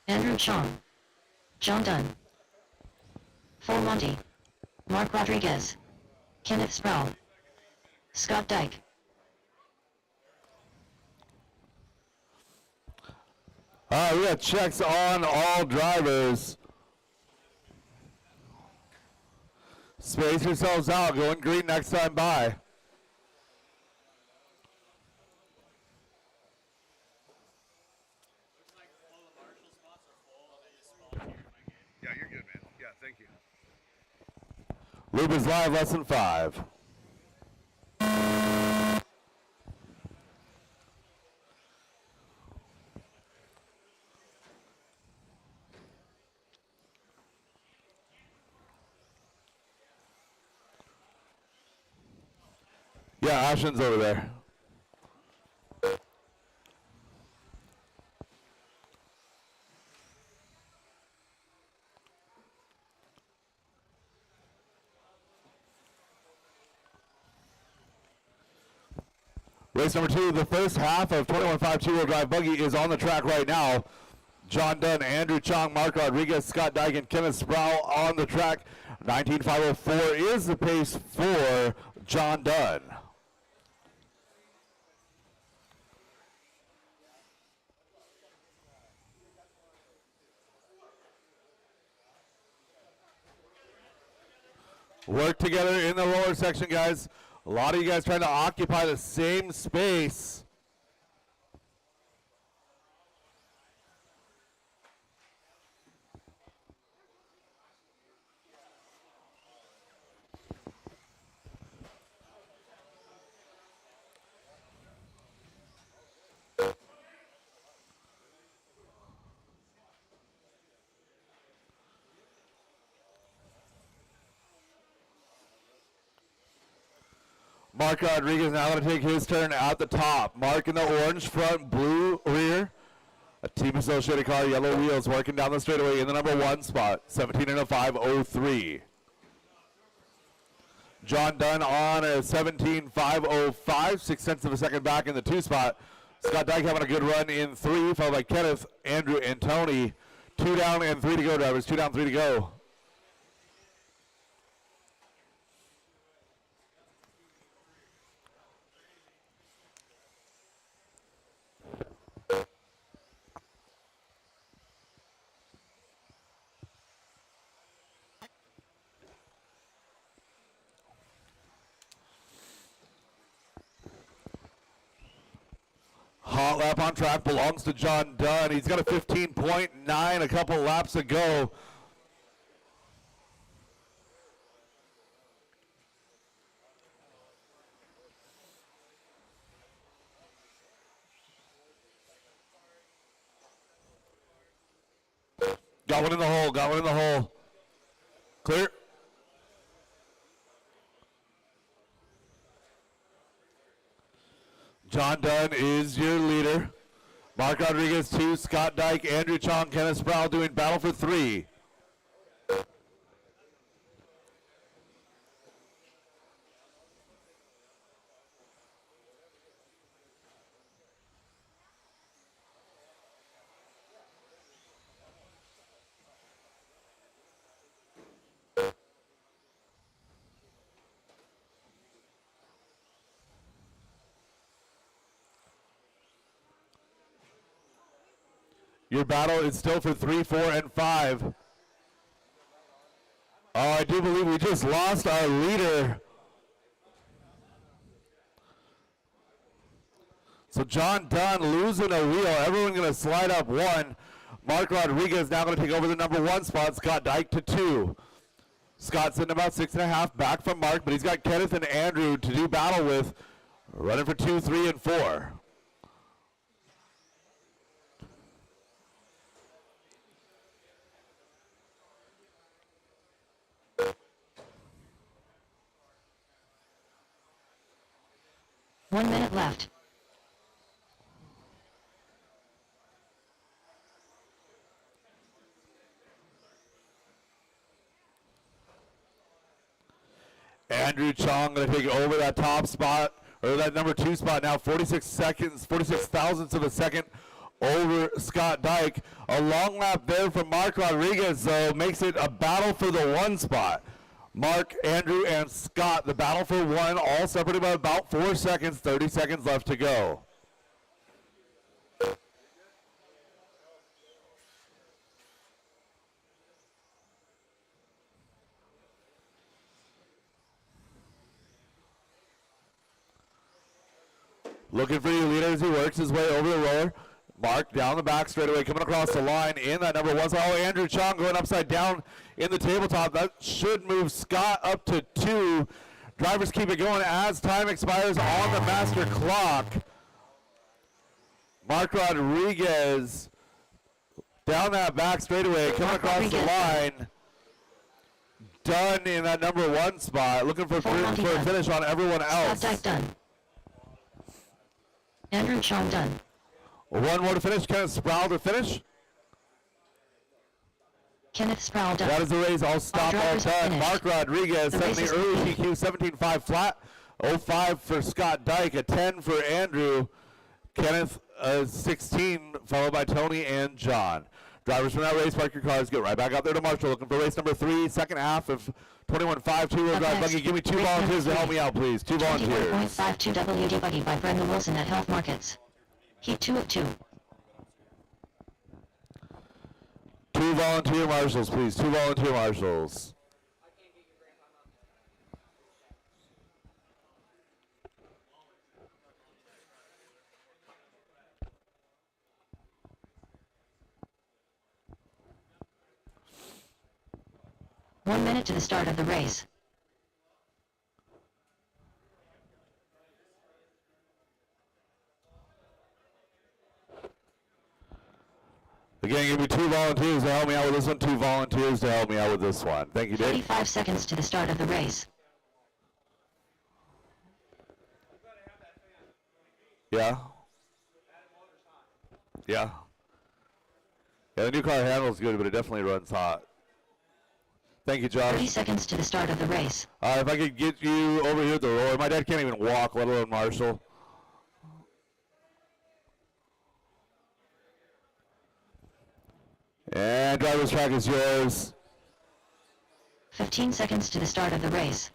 Andrew Chong. John Dunn. Full Monty. Mark Rodriguez. Kenneth Sproul. Scott Dyke. We got checks on all drivers. Space yourselves out. Going green next time by. Yeah, you're good, man. Yeah, thank you. Loop is live, less than 5. Yeah, Ashton's over there. Race number 2, the first half of 21.5 two-wheel drive buggy is on the track right now. John Dunn, Andrew Chong, Mark Rodriguez, Scott Dyke, and Kenneth Sproul on the track. 19.504 is the pace for John Dunn. Work together in the roller section, guys. A lot of you guys trying to occupy the same space. Mark Rodriguez now going to take his turn at the top. Mark in the orange front, blue rear. A Team Associated car, yellow wheels, working down the straightaway in the number 1 spot, 17.503. John Dunn on a 17.505, 6 tenths of a second back in the 2 spot. Scott Dyke having a good run in 3, followed by Kenneth, Andrew, and Tony. 2 down and 3 to go, drivers. 2 down, 3 to go. hot lap on track belongs to John Dunn. He's got a 15.9 a couple laps ago. Got one in the hole, got one in the hole. Clear. John Dunn is your leader. Mark Rodriguez 2, Scott Dyke, Andrew Chong, Kenneth Sproul doing battle for 3. Your battle is still for 3, 4, and 5. Oh, I do believe we just lost our leader. So John Dunn losing a wheel. Everyone going to slide up 1. Mark Rodriguez now going to take over the number 1 spot. Scott Dyke to 2. Scott's sitting about 6.5 back from Mark, but he's got Kenneth and Andrew to do battle with. Running for 2, 3, and 4. One minute left. Andrew Chong going to take over that top spot, or that number 2 spot now, 46 seconds, 46 thousandths of a second over Scott Dyke. A long lap there from Mark Rodriguez, though, makes it a battle for the 1 spot. Mark, Andrew, and Scott, the battle for 1, all separated by about 4 seconds, 30 seconds left to go. Looking for your leader as he works his way over the roller. Mark down the back straightaway, coming across the line in that number 1 spot. Oh, Andrew Chong going upside down in the tabletop. That should move Scott up to 2. Drivers keep it going as time expires on the master clock. Mark Rodriguez down that back straightaway, coming across the line. Done in that number 1 spot. Looking for a finish on everyone else. Scott Dyke done. Andrew Chong done. 1 more to finish. Kenneth Sproul to finish. Kenneth Sproul done. That is the race. I'll stop all done. Mark Rodriguez setting the early PQ 17.5 flat. 05 for Scott Dyke. A 10 for Andrew. Kenneth 16, followed by Tony and John. Drivers from that race, park your cars. Get right back out there to Marshall. Looking for race number 3, second half of 21.5 two-wheel drive buggy. Give me 2 volunteers to help me out, please. 2 volunteers. 21.52 WD buggy by Brendan Wilson at Health Markets. Heat 2 of 2. 2 volunteer marshals, please. 2 volunteer marshals. One minute to the start of the race. Again, give me 2 volunteers to help me out with this one. 2 volunteers to help me out with this one. Thank you, Dave. 35 seconds to the start of the race. Yeah. Yeah. Yeah, the new car handles good, but it definitely runs hot. Thank you, Josh. 30 seconds to the start of the race. If I could get you over here at the roller. My dad can't even walk, let alone Marshall. And driver's track is yours. 15 seconds to the start of the race.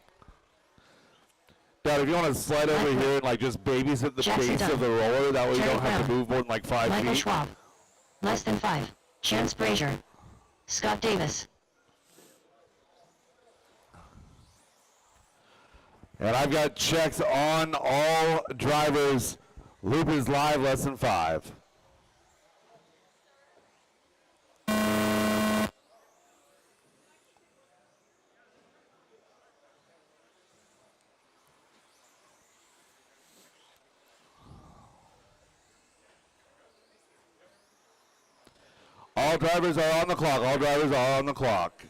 Dad, if you want to slide over here and like just babysit the Jackson base Dunn. of the roller, that way you Jerry don't have to Brown. move more than like 5 Michael feet. Schwab. Less than 5. Chance Brazier. Scott Davis. And I've got checks on all drivers Loop is live, less than 5. All drivers are on the clock. All drivers are on the clock.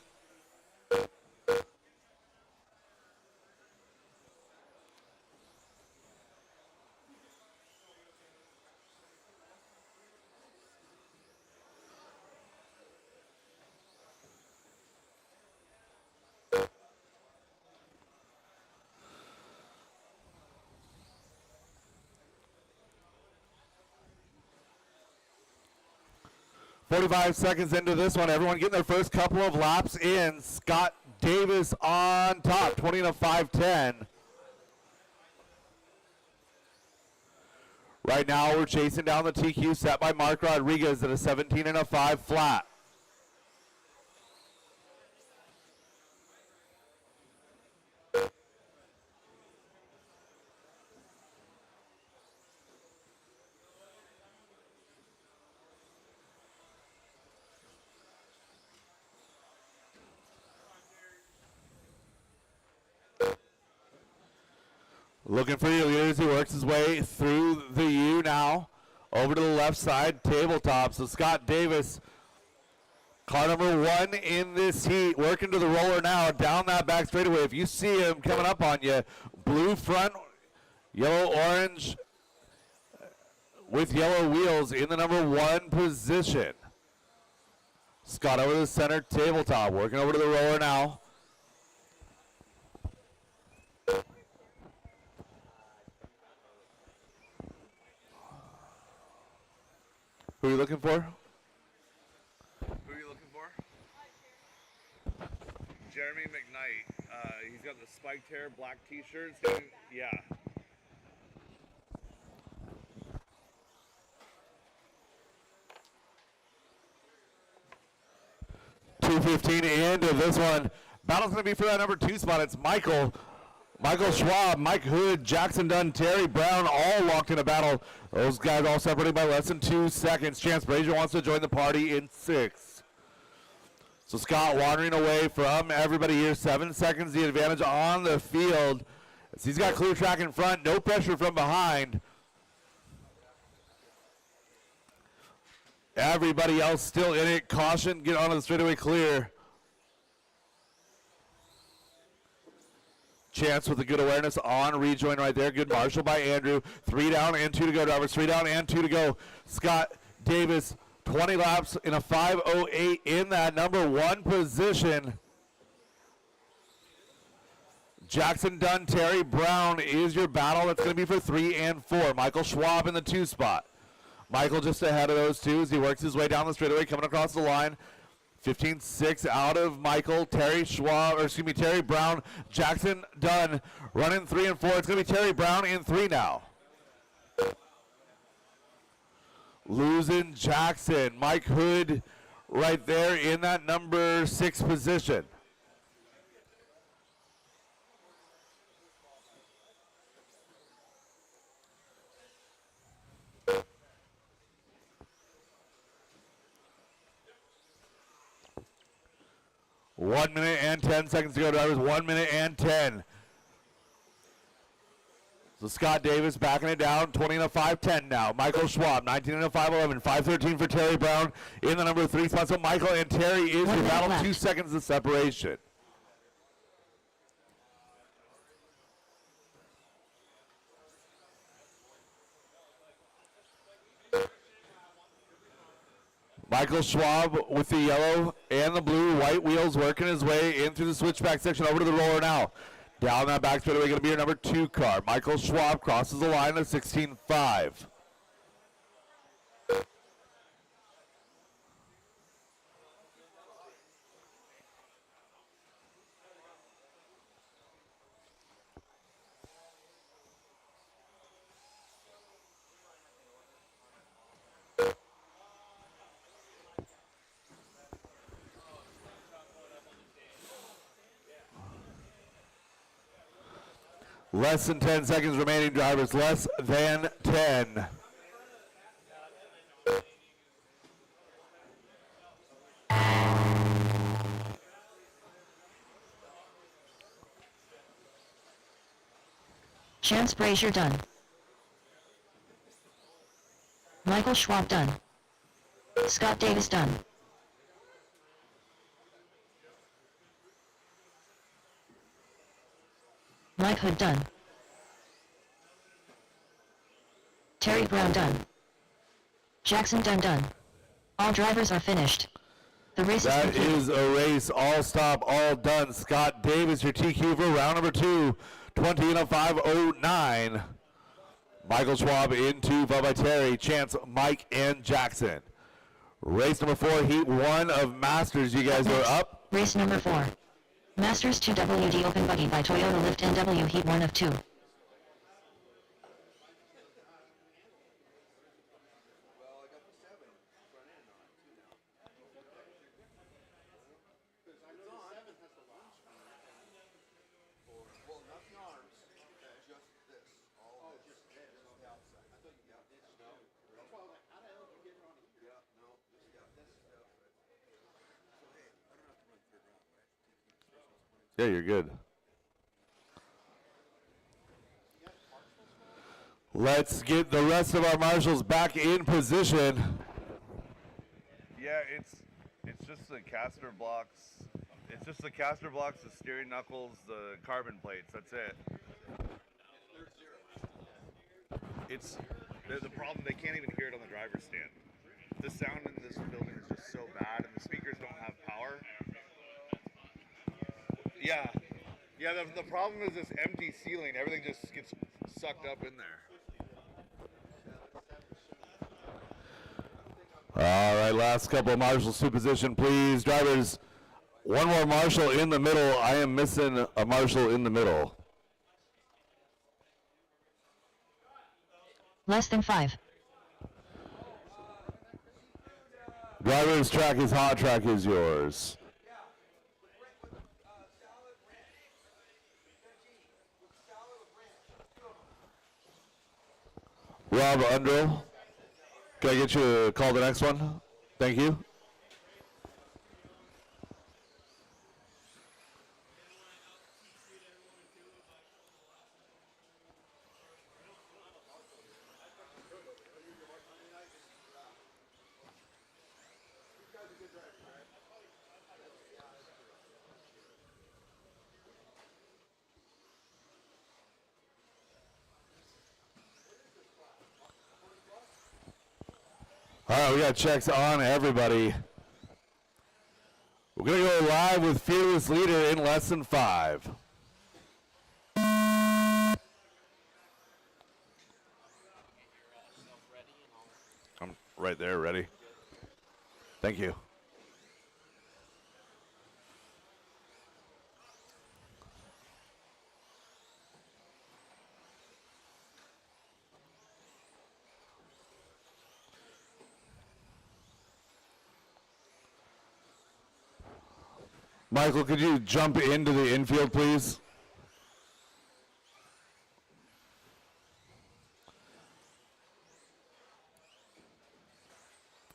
"45 seconds into this one. Everyone getting their first couple of laps in. Scott Davis on top, 20 and a 5:10. Right now, we're chasing down the TQ set by Mark Rodriguez at a 17 and a 5 flat. Looking for your leaders. He works his way through the U now. Over to the left side, tabletop. So Scott Davis, car number 1 in this heat, working to the roller now, down that back straightaway. If you see him coming up on you, blue front, yellow, orange, with yellow wheels in the number 1 position. Scott over the center, tabletop, working over to the roller now. Who are you looking for? Who are you looking for? Jeremy McKnight. He's got the spiked hair, black t-shirts. Yeah. .215 into this one. Battle's going to be for that number 2 spot. It's Michael Schwab, Mike Hood, Jackson Dunn, Terry Brown, all locked in a battle. Those guys all separated by less than 2 seconds. Chance Brazier wants to join the party in 6. So Scott wandering away from everybody here. 7 seconds the advantage on the field. As he's got clear track in front, no pressure from behind. Everybody else still in it. Caution, get onto the straightaway clear. Chance with a good awareness on rejoin right there. Good marshal by Andrew. 3 down and 2 to go, drivers. 3 down and 2 to go. Scott Davis, 20 laps in a 5:08 in that number 1 position. Jackson Dunn, Terry Brown is your battle. That's going to be for 3 and 4. Michael Schwab in the 2 spot. Michael just ahead of those two as he works his way down the straightaway, coming across the line. 15-6 out of Michael, Terry Brown, Jackson Dunn running 3 and 4. It's going to be Terry Brown in 3 now. Losing Jackson. Mike Hood right there in that number 6 position. One minute and 10 seconds to go, drivers. 1 minute and 10. So Scott Davis backing it down, 20 and a 5:10 now. Michael Schwab, 19 and a 5:11. 5:13 for Terry Brown in the number 3 spot. So Michael and Terry is your battle. left. 2 seconds of separation. Michael Schwab with the yellow and the blue, white wheels working his way in through the switchback section over to the roller now. Down that back straightaway going to be your number 2 car. Michael Schwab crosses the line at 16.5. Less than 10 seconds remaining, drivers. Less than 10. Chance Brazier done. Michael Schwab done. Scott Davis done. Mike Hood done. Terry Brown done. Jackson done. All drivers are finished. The race is That complete. is a race, all stop, all done. Scott Davis, your TQ for round number 2, 20:05:09. Michael Schwab in 2, followed by Terry, Chance, Mike, and Jackson. Race number 4, heat 1 of Masters. You guys are Next, up. Race number 4. Masters 2WD Open Buggy by Toyota Lift NW Heat 1 of 2. Yeah, you're good. Let's get the rest of our marshals back in position. Yeah, it's just the caster blocks. It's just the caster blocks, the steering knuckles, the carbon plates. That's it. It's the problem. They can't even hear it on the driver's stand. The sound in this building is just so bad, and the speakers don't have power. Yeah. The problem is this empty ceiling. Everything just gets sucked up in there. All right, last couple of marshals to position, please. Drivers, one more marshal in the middle. I am missing a marshal in the middle. Less than 5. Drivers, track is hot, track is yours. Rob Underl, can I get you to call the next one? Thank you. All right, we got checks on everybody. We're going to go live with Fearless Leader in less than 5. I'm right there, ready. Thank you. Michael, could you jump into the infield, please?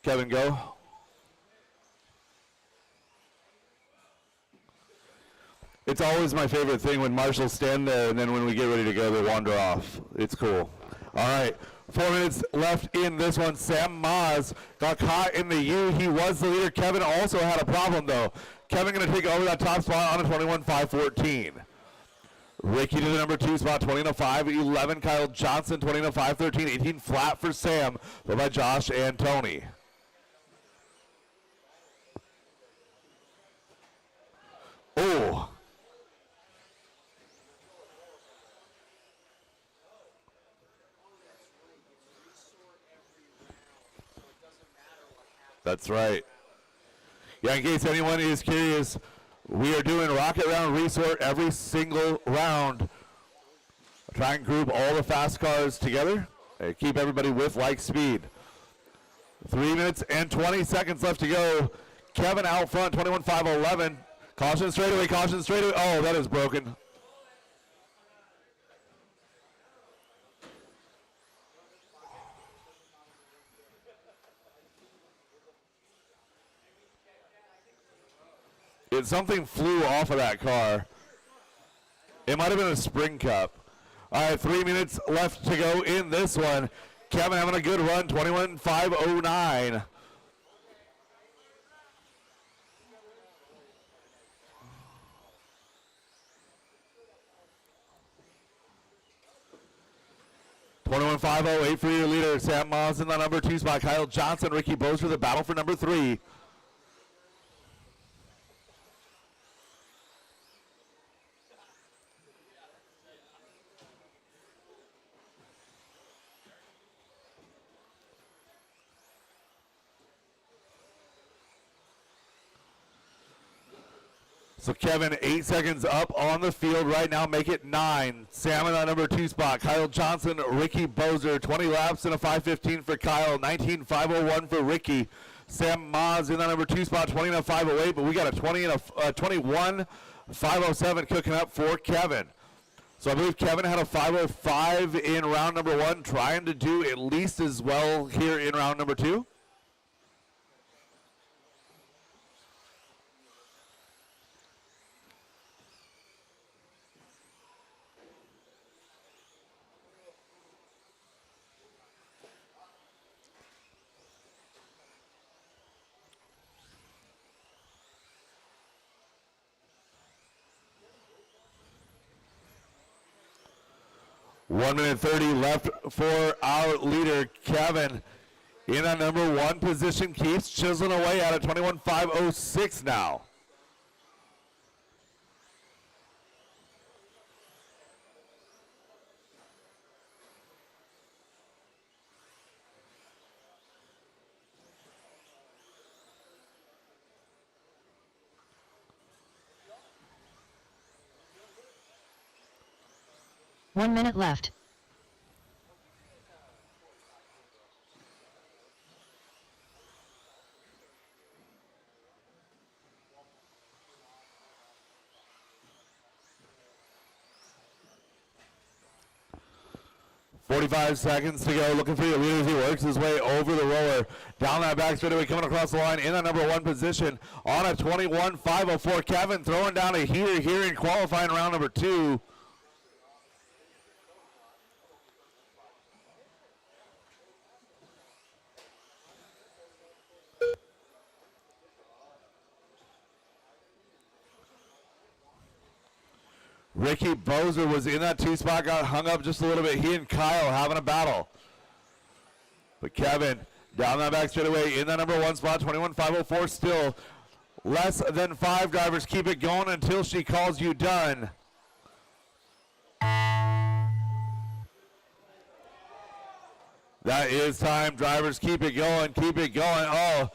Kevin, go. It's always my favorite thing when marshals stand there and then when we get ready to go, they wander off. It's cool. All right, 4 minutes left in this one. Sam Maas got caught in the U. He was the leader. Kevin also had a problem, though. Kevin going to take over that top spot on a 21.514. Ricky to the number 2 spot, 20.511. Kyle Johnson, 20.513. 18 flat for Sam, followed by Josh and Tony. Oh. That's right. Yeah, in case anyone is curious, we are doing rocket round resort every single round. Try and group all the fast cars together and keep everybody with like speed. 3 minutes and 20 seconds left to go. Kevin out front, 21.511. Caution straightaway, caution straightaway. Oh, that is broken. something flew off of that car. It might have been a spring cup. All right, 3 minutes left to go in this one. Kevin having a good run, 21.509. $21.508 for your leader. Sam Moss in the number 2 spot. Kyle Johnson, Ricky Bozer, the battle for number 3. So Kevin, 8 seconds up on the field right now, make it 9. Sam in that number 2 spot. Kyle Johnson, Ricky Bozer, 20 laps and a 5:15 for Kyle, 19.501 for Ricky. Sam Maz in that number 2 spot, 20.508, but we got a 20 and a 21.507 cooking up for Kevin. So I believe Kevin had a 5:05 in round number 1, trying to do at least as well here in round number 2. One minute 30 left for our leader, Kevin. In that number 1 position, keeps chiseling away at a 21.506 now. One minute left. .45 seconds to go. Looking for your leader as he works his way over the roller. Down that back straightaway, coming across the line in that number 1 position on a 21.504. Kevin throwing down a heater here in qualifying round number 2. Ricky Bozer was in that 2 spot, got hung up just a little bit. He and Kyle having a battle. But Kevin down that back straightaway in that number 1 spot, 21.504 still. Less than 5 drivers. Keep it going until she calls you done. That is time. Drivers, keep it going, keep it going. Oh,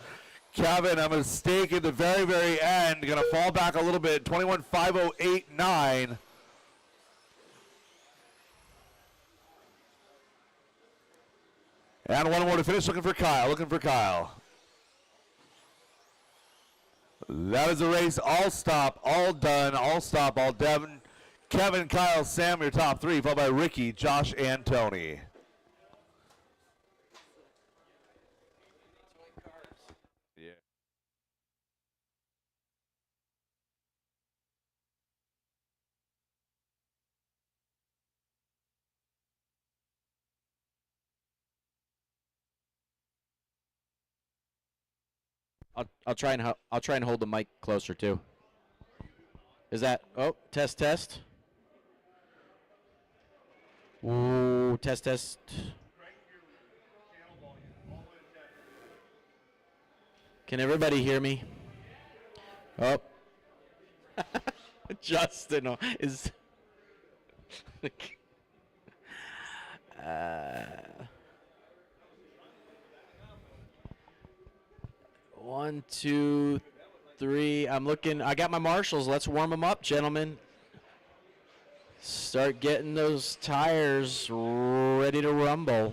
Kevin, a mistake at the very, very end. Going to fall back a little bit, 21.508.9. And one more to finish, looking for Kyle, That is a race, all stop, all done, all stop, all done. Kevin, Kyle, Sam, your top 3, followed by Ricky, Josh, and Tony. Yeah. I'll try and hold the mic closer too. Is that test? Ooh, test. Can everybody hear me? Oh. Justin is 1, 2, 3. I'm looking. I got my marshals. Let's warm them up, gentlemen. Start getting those tires ready to rumble.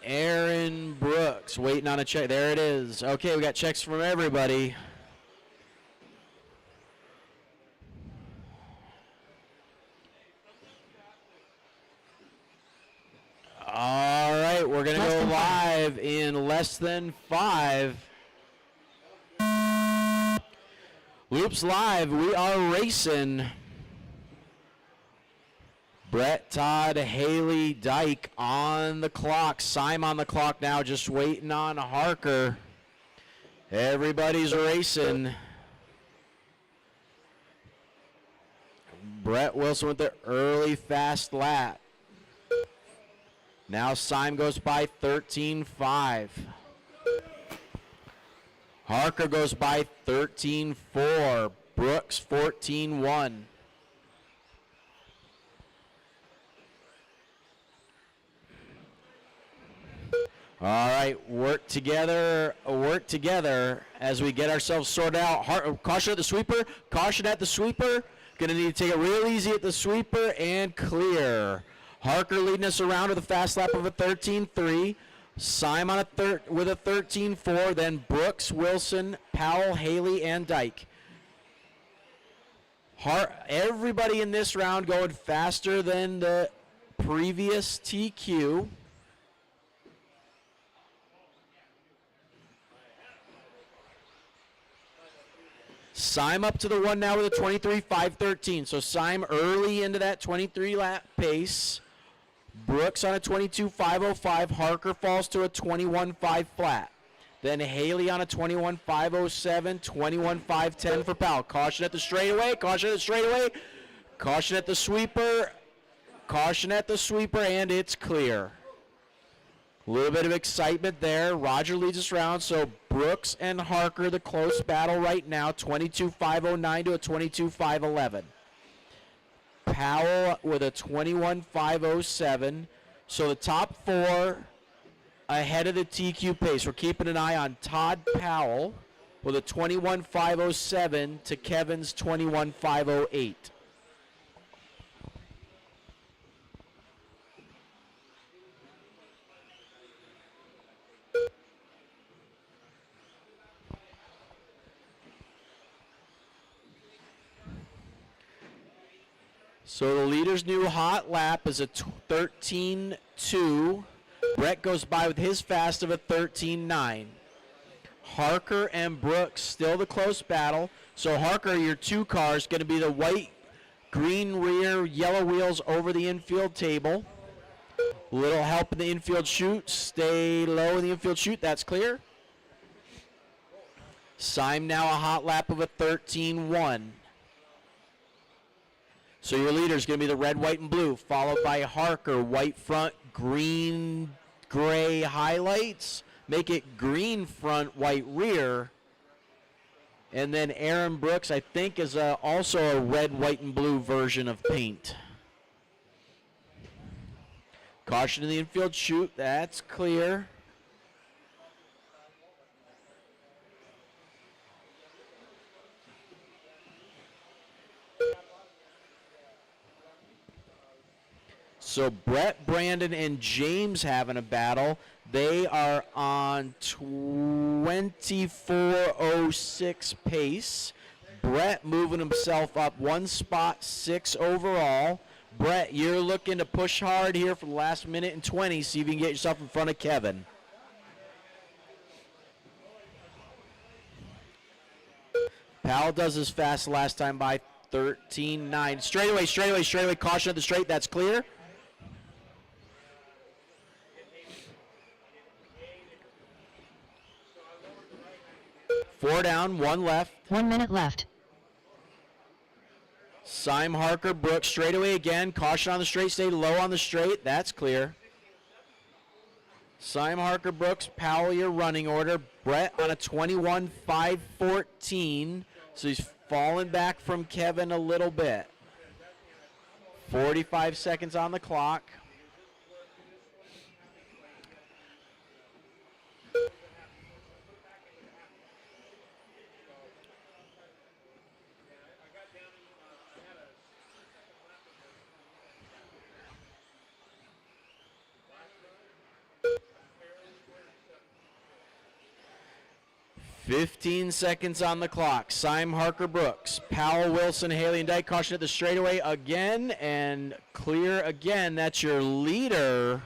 Aaron Brooks waiting on a check. There it is. Okay, we got checks from everybody. less than 5. Loops Live, we are racing. Brett, Todd, Haley, Dyke on the clock. Syme on the clock now, just waiting on Harker. Everybody's racing. Brett Wilson with the early fast lap. Now Syme goes by 13.5. Harker goes by 13.4. Brooks 14.1. All right, work together as we get ourselves sorted out. Caution at the sweeper, caution at the sweeper. Gonna need to take it real easy at the sweeper and clear. Harker leading us around with a fast lap of a 13.3. Syme on with a 13.4, then Brooks, Wilson, Powell, Haley, and Dyke. Everybody in this round going faster than the previous TQ. Syme up to the one now with a 23.513. So Syme early into that 23 lap pace. Brooks on a 22.505. Harker falls to a 21.5 flat. Then Haley on a 21.507. 21.510 for Powell. Caution at the straightaway. Caution at the straightaway. Caution at the sweeper. Caution at the sweeper, and it's clear. A little bit of excitement there. Roger leads us around, so Brooks and Harker, the close battle right now, 22.509 to a 22.511. Powell with a 21.507. So the top 4 ahead of the TQ pace. We're keeping an eye on Todd Powell with a 21.507 to Kevin's 21.508. So the leader's new hot lap is a 13.2. Brett goes by with his fast of a 13.9. Harker and Brooks still the close battle. So Harker, your 2 cars, going to be the white, green rear, yellow wheels over the infield table. Little help in the infield chute. Stay low in the infield chute. That's clear. Syme now a hot lap of a 13.1. So your leader is going to be the red, white, and blue, followed by Harker, white front, green, gray highlights. Make it green front, white rear. And then Aaron Brooks, I think, is also a red, white, and blue version of paint. Caution in the infield chute, that's clear. So Brett, Brandon, and James having a battle. They are on 24.06 pace. Brett moving himself up 1 spot, 6 overall. Brett, you're looking to push hard here for the last minute and 20. See if you can get yourself in front of Kevin. Powell does his fast last time by 13.9. Straightaway, straightaway, straightaway. Caution at the straight. That's clear. Four down, 1 left. 1 minute left. Syme, Harker, Brooks, straightaway again. Caution on the straight, stay low on the straight. That's clear. Syme, Harker, Brooks, Powell, your running order. Brett on a 21.514. So he's fallen back from Kevin a little bit. 45 seconds on the clock. Fifteen seconds on the clock. Syme, Harker, Brooks, Powell, Wilson, Haley, and Dyke. Caution at the straightaway again and clear again. That's your leader.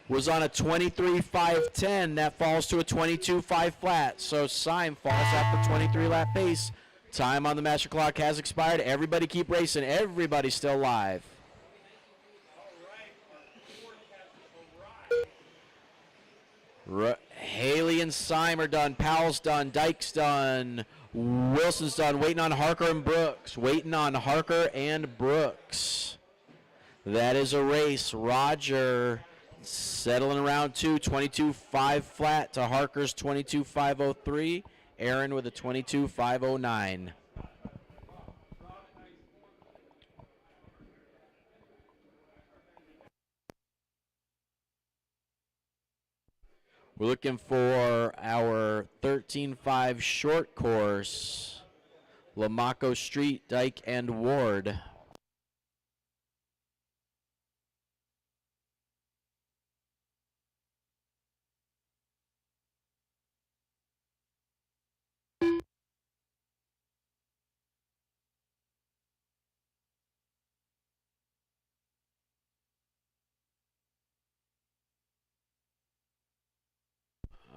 was on a 23.510. That falls to a 22.5 flat. So Syme falls at the 23 lap pace. Time on the master clock has expired. Everybody keep racing. Everybody's still live. Haley and Syme are done. Powell's done. Dyke's done. Wilson's done. Waiting on Harker and Brooks. Waiting on Harker and Brooks. That is a race. Roger settling around 22.5 flat to Harker's 22.503. Aaron with a 22.509. We're looking for our 13.5 short course. Lamaco Street, Dyke, and Ward.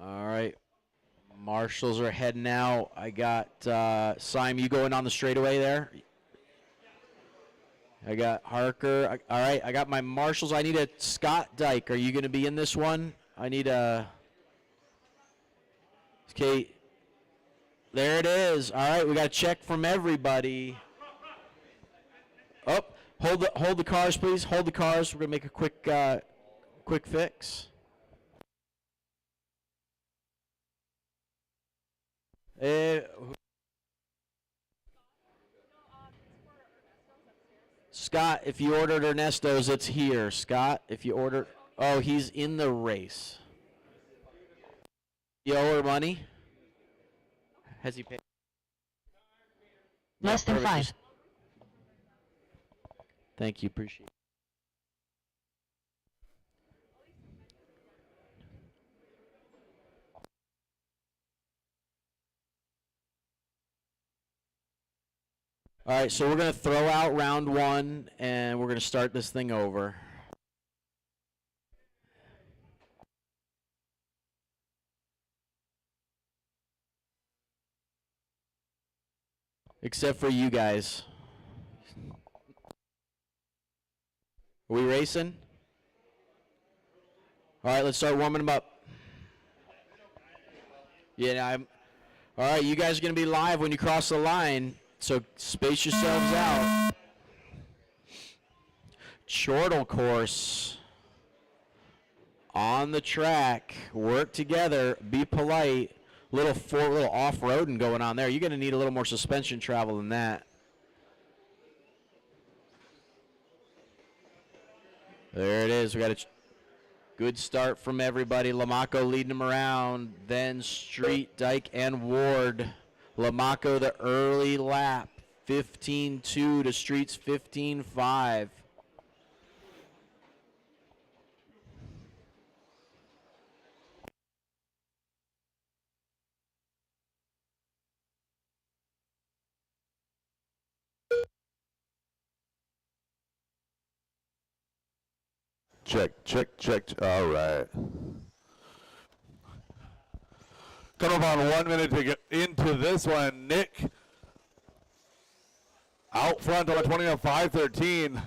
All right, marshals are heading out. I got Syme, you going on the straightaway there? I got Harker. All right, I got my marshals. I need a Scott Dyke. Are you going to be in this one? I need a. Okay, there it is. All right, we got a check from everybody. Oh, hold the cars, please. Hold the cars. We're gonna make a quick fix. Scott, if you ordered Ernesto's, it's here. Scott, if you ordered, oh, he's in the race. You owe her money? Has he paid? Less than perfect. 5. Thank you, appreciate it. All right, so we're going to throw out round 1, and we're going to start this thing over. Except for you guys. Are we racing? All right, let's start warming them up. Yeah, all right, you guys are going to be live when you cross the line. So space yourselves out. Chortle course. On the track. Work together. Be polite. Little off-roading going on there. You're going to need a little more suspension travel than that. There it is. We got a good start from everybody. Lamaco leading them around. Then Street, Dyke, and Ward. Lamaco the early lap, 15.2 to Street's 15.5. Check. All right. Come up on 1 minute to get into this one. Nick out front on a 20.513.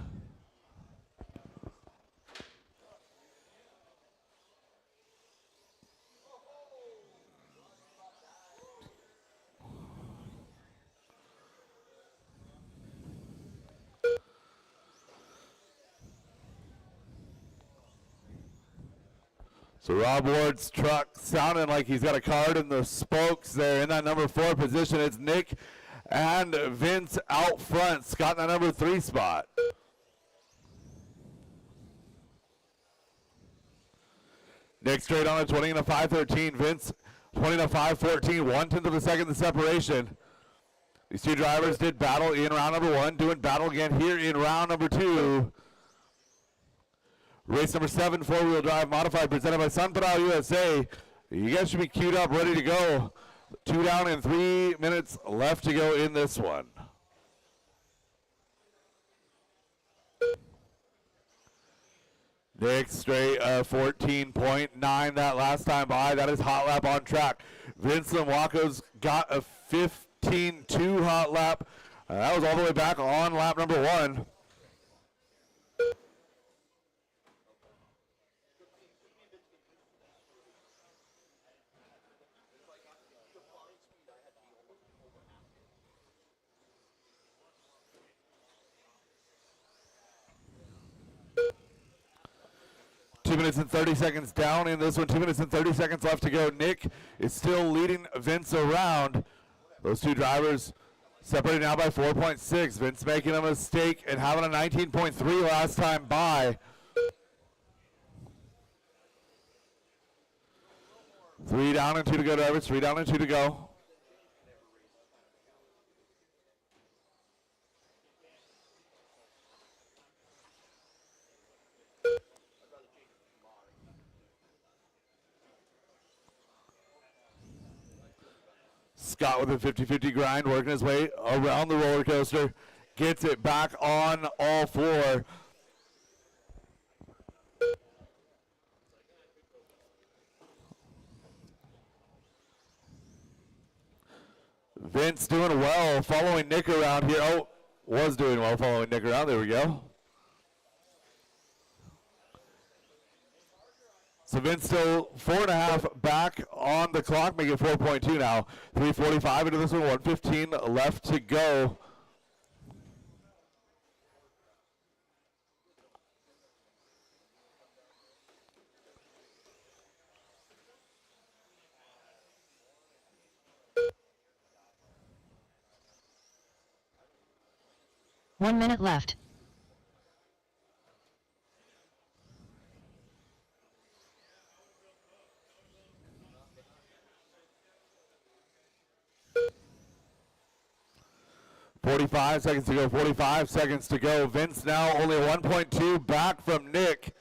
So Rob Ward's truck sounding like he's got a card in the spokes there. In that number 4 position, it's Nick and Vince out front. Scott in that number 3 spot. Nick straight on a 20.513. Vince 20.514. 1/10 of a second the separation. These two drivers did battle in round number 1, doing battle again here in round number 2. Race number 7, 4-wheel drive modified, presented by Sunpadal USA. You guys should be queued up, ready to go. 2 down and 3 minutes left to go in this one. Nick straight 14.9 that last time by. That is hot lap on track. Vince Waco's got a 15.2 hot lap. That was all the way back on lap number 1. Two minutes and 30 seconds down in this one. 2 minutes and 30 seconds left to go. Nick is still leading Vince around. Those two drivers separated now by 4.6. Vince making a mistake and having a 19.3 last time by. 3 down and 2 to go, drivers. 3 down and 2 to go. Scott with a 50-50 grind, working his way around the roller coaster. Gets it back on all 4. Vince doing well, following Nick around here. Oh, was doing well following Nick around. There we go. So Vince still 4.5 back on the clock, making 4.2 now. 3:45 into this one, 1:15 left to go. One minute left. .45 seconds to go, 45 seconds to go. Vince now only 1.2 back from Nick.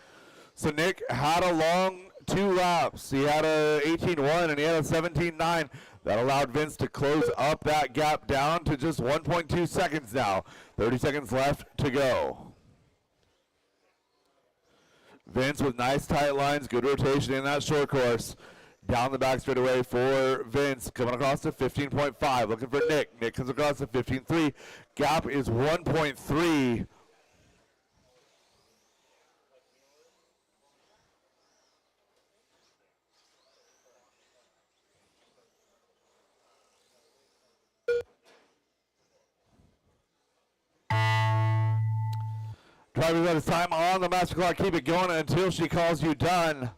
So Nick had a long 2 laps. He had a 18.1 and he had a 17.9. That allowed Vince to close up that gap down to just 1.2 seconds now. 30 seconds left to go. Vince with nice tight lines, good rotation in that short course. Down the back straightaway for Vince, coming across to 15.5, looking for Nick. Nick comes across to 15.3. Gap is 1.3. Driver's out of time on the master clock. Keep it going until she calls you done.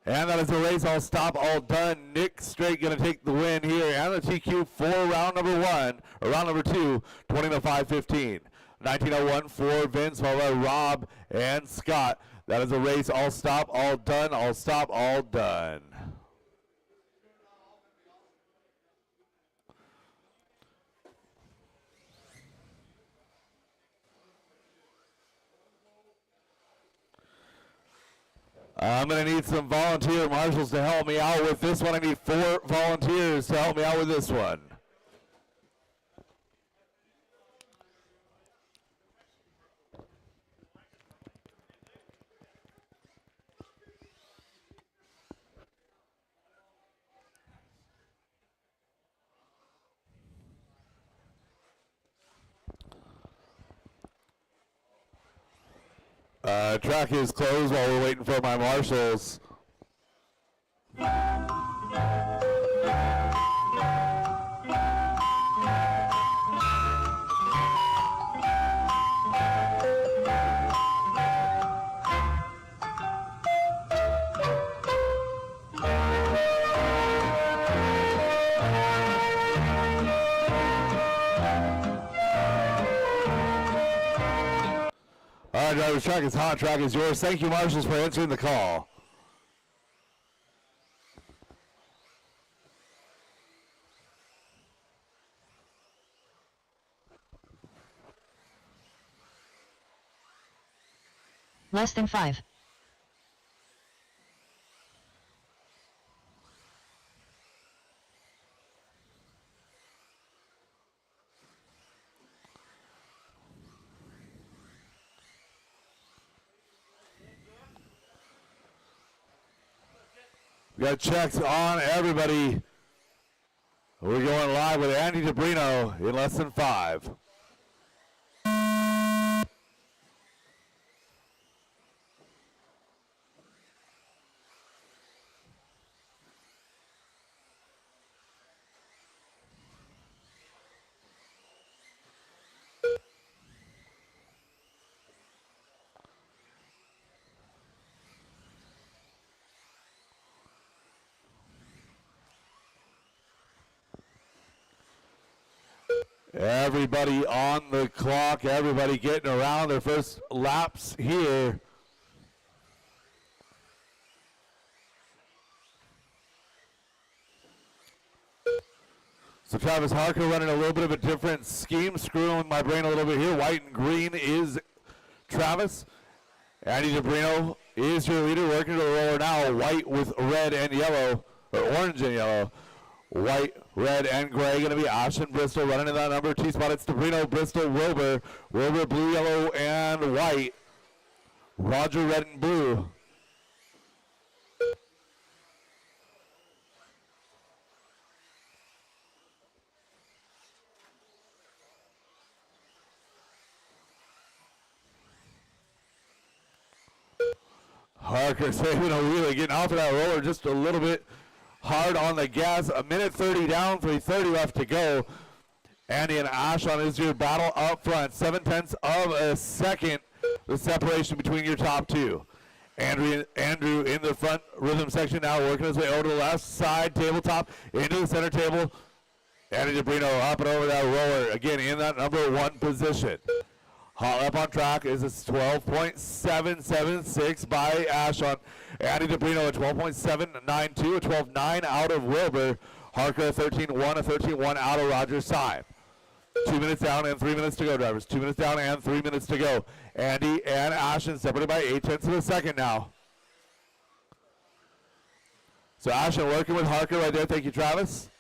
And that is the race all stop, all done. Nick Straight going to take the win here and the TQ for round number 1, or round number 2, 20:05:15. 19:01 for Vince, followed by Rob and Scott. That is a race all stop, all done, all stop, all done. I'm going to need some volunteer marshals to help me out with this one. I need 4 volunteers to help me out with this one. Track is closed while we're waiting for my marshals. Driver's track is hot. Track is yours. Thank you, marshals, for answering the call. Less than 5. We got checks on everybody. We're going live with Andy DeBrino in less than 5. Everybody on the clock, everybody getting around their first laps here. So Travis Harker running a little bit of a different scheme, screwing with my brain a little bit here. White and green is Travis. Andy DeBrino is your leader, working to the roller now. White with red and yellow, or orange and yellow. White, red, and gray going to be Ashton Bristol running in that number 2 spot. It's DeBrino, Bristol, Wilbur. Wilbur, blue, yellow, and white. Roger, red, and blue. Harker saving a wheelie, getting off of that roller just a little bit hard on the gas. A minute 30 down, 3:30 left to go. Andy and Ashon is your battle up front. 7/10 of a second, the separation between your top two. Andrew in the front rhythm section now, working his way over to the left side tabletop, into the center table. Andy DeBrino up and over that roller, again in that number 1 position. Hot lap on track is a 12.776 by Ashon. Andy DeBrino a 12.792, a 12.9 out of Wilbur. Harker a 13.1, a 13.1 out of Roger Syme. 2 minutes down and 3 minutes to go, drivers. 2 minutes down and 3 minutes to go. Andy and Ashon separated by 0.8 of a second now. So Ashon working with Harker right there. Thank you, Travis.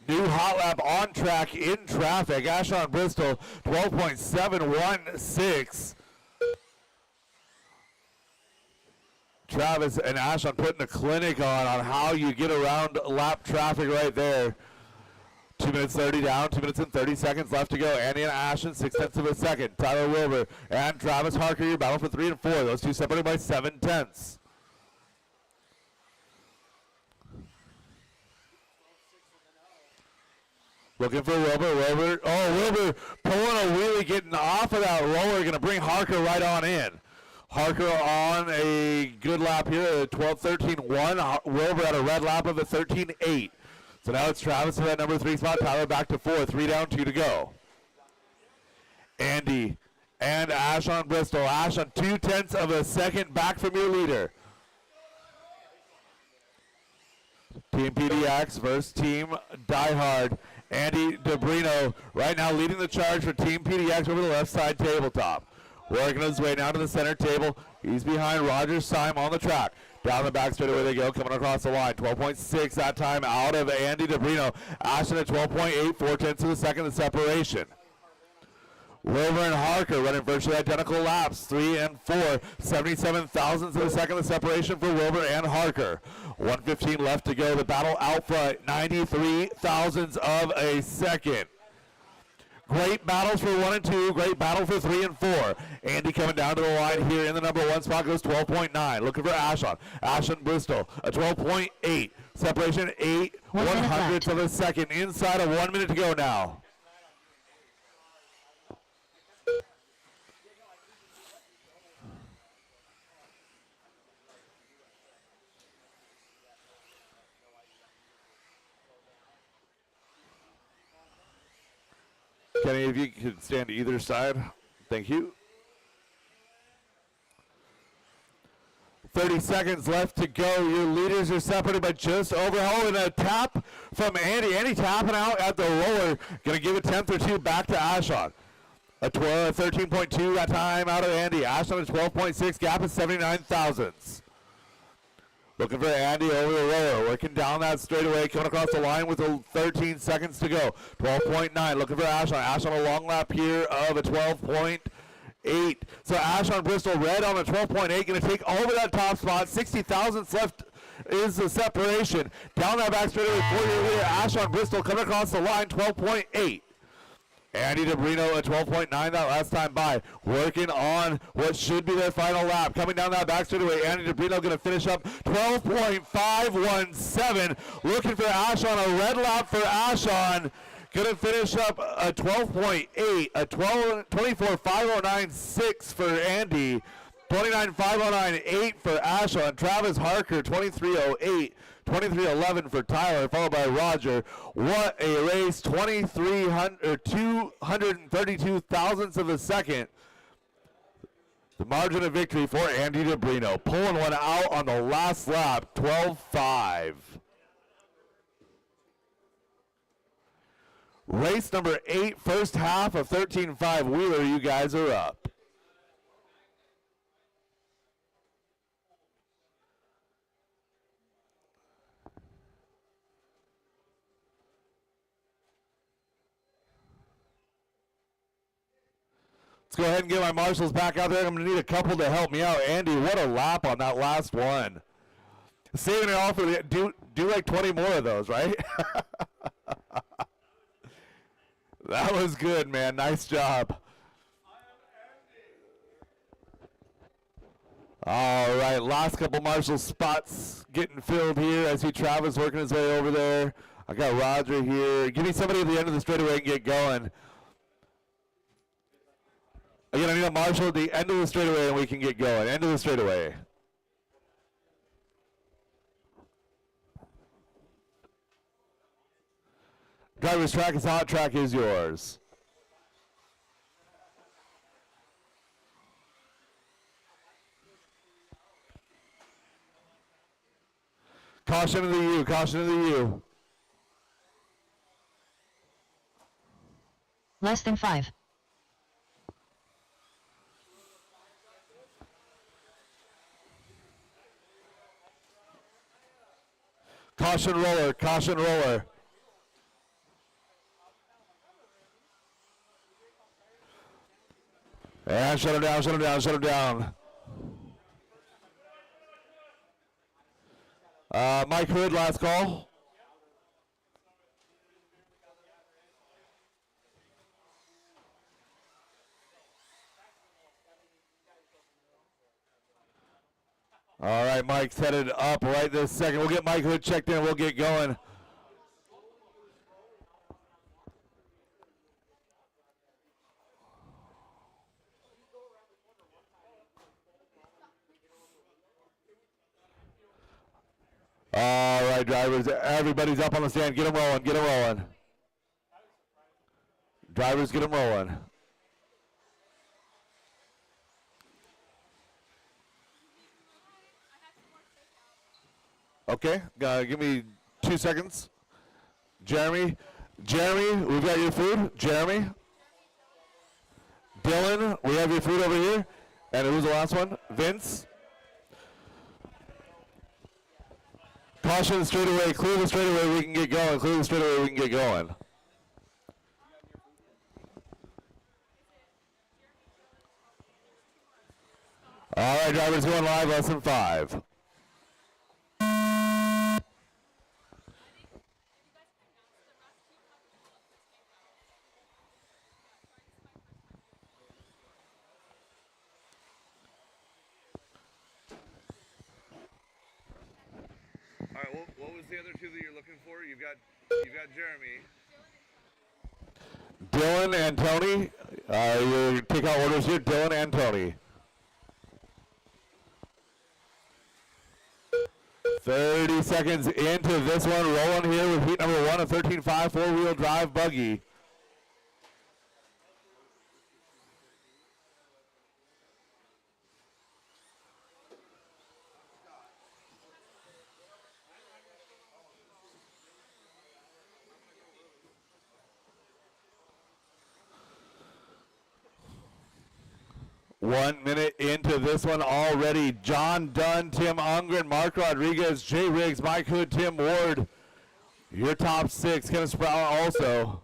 New hot lap on track in traffic. Ashon Bristol, 12.716. Travis and Ashon putting a clinic on how you get around lap traffic right there. 2 minutes 30 down, 2 minutes and 30 seconds left to go. Andy and Ashon, 0.6 of a second. Tyler Wilbur and Travis Harker, your battle for 3 and 4. Those two separated by 0.7. Looking for Wilbur. Wilbur pulling a wheelie, getting off of that roller, going to bring Harker right on in. Harker on a good lap here at 12.13.1. Wilbur at a red lap of a 13.8. So now it's Travis in that number 3 spot. Tyler back to 4. 3 down, 2 to go. Andy and Ashon Bristol. Ashon 0.2 of a second back from your leader. Team PDX versus Team Die Hard. Andy DeBrino right now leading the charge for Team PDX over the left side tabletop. Working his way down to the center table. He's behind Roger Syme on the track. Down the back straight away they go, coming across the line. 12.6 that time out of Andy DeBrino. Ashton at 12.8, 0.4 of a second of separation. Wilbur and Harker running virtually identical laps, 3 and 4, 77 thousandths of a second of separation for Wilbur and Harker. 1:15 left to go. The battle out front, 93 thousandths of a second. Great battles for 1 and 2. Great battle for 3 and 4. Andy coming down to the line here in the number 1 spot goes 12.9. Looking for Ashon. Ashon Bristol, a 12.8. Separation 8 1/100ths of a second. Inside of 1 minute to go now. Kenny, if you could stand to either side, thank you. 30 seconds left to go. Your leaders are separated by just over. Oh, and a tap from Andy. Andy tapping out at the roller. Going to give a 10th or 2 back to Ashon. A 13.2 that time out of Andy. Ashon a 12.6. Gap is 79 thousandths. Looking for Andy over the roller. Working down that straightaway. Coming across the line with 13 seconds to go. 12.9. Looking for Ashon. Ashon a long lap here of a 12.8. So Ashon Bristol red on a 12.8, going to take over that top spot. 60 thousandths left is the separation. Down that back straightaway for your leader, Ashon Bristol coming across the line, 12.8. Andy DeBrino at 12.9 that last time by. Working on what should be their final lap. Coming down that back straightaway, Andy DeBrino going to finish up 12.517. Looking for Ashon, a red lap for Ashon. Going to finish up a 12.8, a 24.5096 for Andy, 29.509.8 for Ashon. Travis Harker, 23.08, 23.11 for Tyler, followed by Roger. What a race, 232 thousandths of a second. The margin of victory for Andy DeBrino, pulling one out on the last lap, 12.5. Race number 8, first half of 13.5 Wheeler, you guys are up. Let's go ahead and get my marshals back out there. I'm going to need a couple to help me out. Andy, what a lap on that last one. Saving it all for the, do like 20 more of those, right? That was good, man. Nice job. All right, last couple marshal spots getting filled here. I see Travis working his way over there. I got Roger here. Give me somebody at the end of the straightaway and get going. Again, I need a marshal at the end of the straightaway and we can get going. End of the straightaway. Driver's track is hot, track is yours. Caution to the U, caution to the U. Less than 5. Caution roller, caution roller. And shut him down, shut him down, shut him down. Mike Hood, last call. All right, Mike's headed up right this second. We'll get Mike Hood checked in. We'll get going. All right, drivers, everybody's up on the stand. Get them rolling, get them rolling. Drivers, get them rolling. Okay, give me 2 seconds. Jeremy, we've got your food. Jeremy. Dylan, we have your food over here. And who's the last one? Vince. Caution the straightaway, clear the straightaway, we can get going. Clear the straightaway, we can get going. All right, drivers going live, less than 5. All right, what was the other two that you're looking for? You've got Jeremy. Dylan and Tony. You take out orders here. Dylan and Tony. 30 seconds into this one. Rolling here with heat number 1, a 13.5 four-wheel drive buggy. 1 minute into this one already. John Dunn, Tim Ungren, Mark Rodriguez, Jay Riggs, Mike Hood, Tim Ward. Your top 6. Kenneth Sprout also.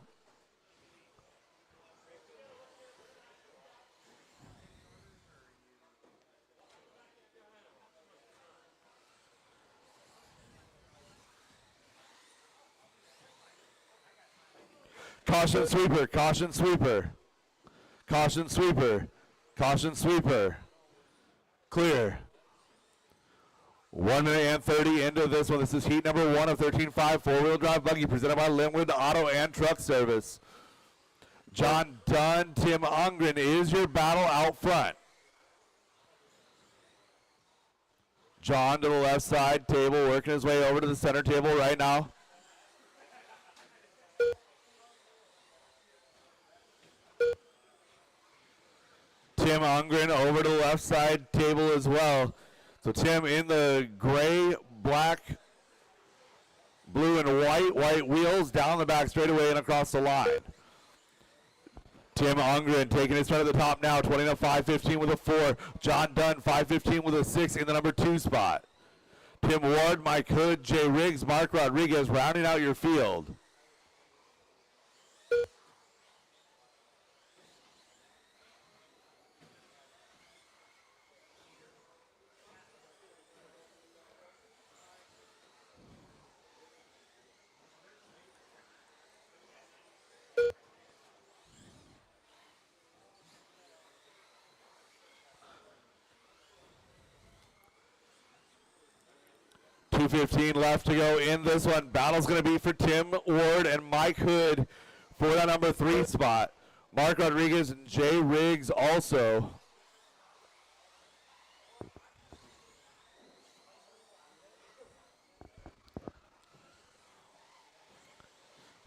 Caution sweeper, caution sweeper. Caution sweeper, caution sweeper. Clear. 1 minute and 30 into this one. This is heat number 1 of 13.5 four-wheel drive buggy presented by Linwood Auto and Truck Service. John Dunn, Tim Ungren is your battle out front. John to the left side table, working his way over to the center table right now. Tim Ungren over to the left side table as well. So Tim in the gray, black, blue, and white wheels down the back straightaway and across the line. Tim Ungren taking his run at the top now, 20 to 5:15 with a 4. John Dunn, 5:15 with a 6 in the number 2 spot. Tim Ward, Mike Hood, Jay Riggs, Mark Rodriguez rounding out your field. .215 left to go in this one. Battle's going to be for Tim Ward and Mike Hood for that number 3 spot. Mark Rodriguez and Jay Riggs also.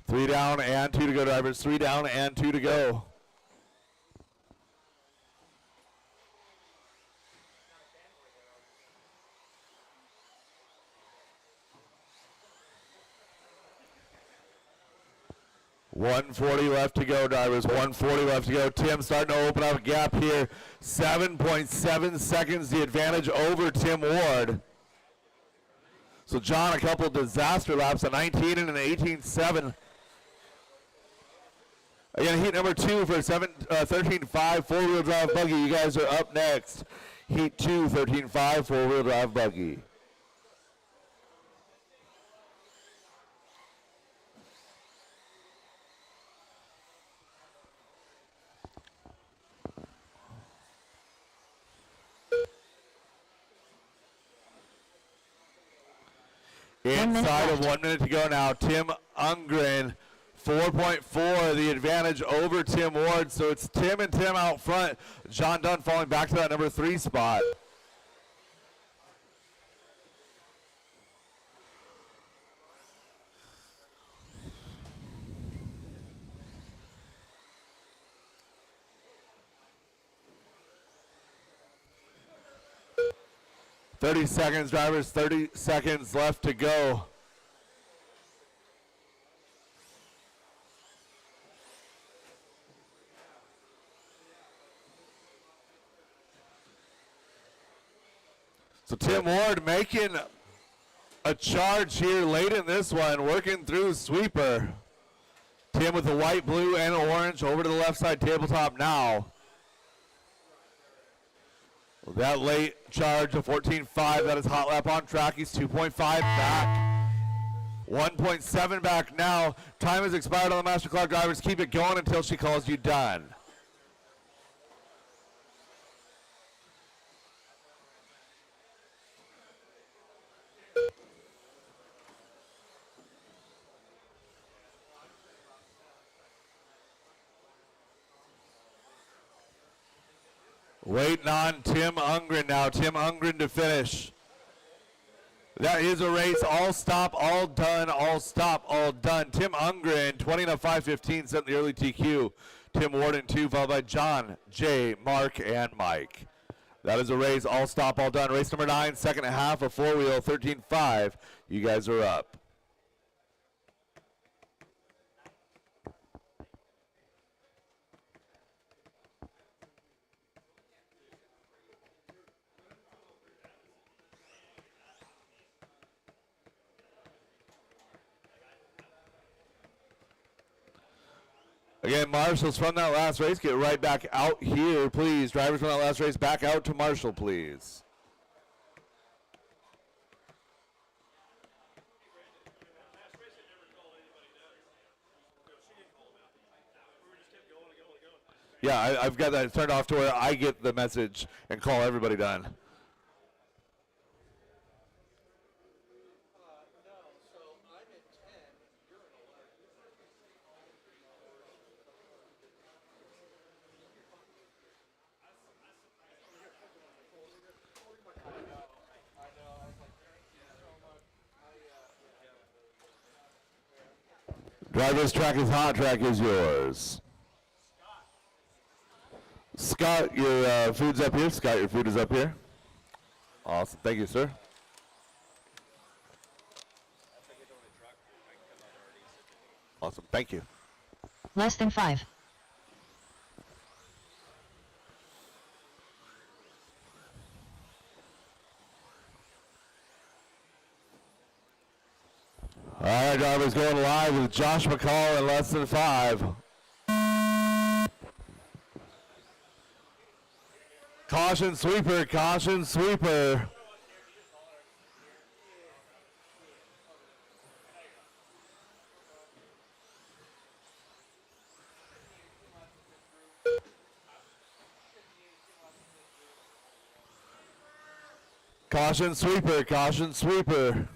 Three down and 2 to go, drivers. 3 down and 2 to go. .140 left to go, drivers. 140 left to go. Tim starting to open up a gap here. 7.7 seconds the advantage over Tim Ward. So John, a couple disaster laps, a 19 and an 18.7. Again, heat number 2 for 13.5 four-wheel drive buggy. You guys are up next. Heat 2, 13.5 four-wheel drive buggy. Inside of 1 minute to go now. Tim Ungren, 4.4, the advantage over Tim Ward. So it's Tim and Tim out front. John Dunn falling back to that number 3 spot. .30 seconds, drivers, 30 seconds left to go. So Tim Ward making a charge here late in this one, working through sweeper. Tim with the white, blue, and orange over to the left side tabletop now. That late charge of 14.5, that is hot lap on track. He's 2.5 back. 1.7 back now. Time has expired on the master clock, drivers. Keep it going until she calls you done. Waiting on Tim Ungren now. Tim Ungren to finish. That is a race. All stop, all done, all stop, all done. Tim Ungren, 20 to 5:15, set in the early TQ. Tim Ward in 2, followed by John, Jay, Mark, and Mike. That is a race. All stop, all done. Race number 9, second half of four-wheel, 13.5. You guys are up. Again, Marshall's from that last race. Get right back out here, please. Drivers from that last race, back out to Marshall, please. Yeah, I've got that turned off to where I get the message and call everybody done. Driver's track is hot, track is yours. Scott, your food's up here. Scott, your food is up here. Awesome. Thank you, sir. Awesome. Thank you. Less than 5. All right, drivers going live with Josh McCall in less than 5. Caution sweeper, caution sweeper. Caution sweeper, caution sweeper.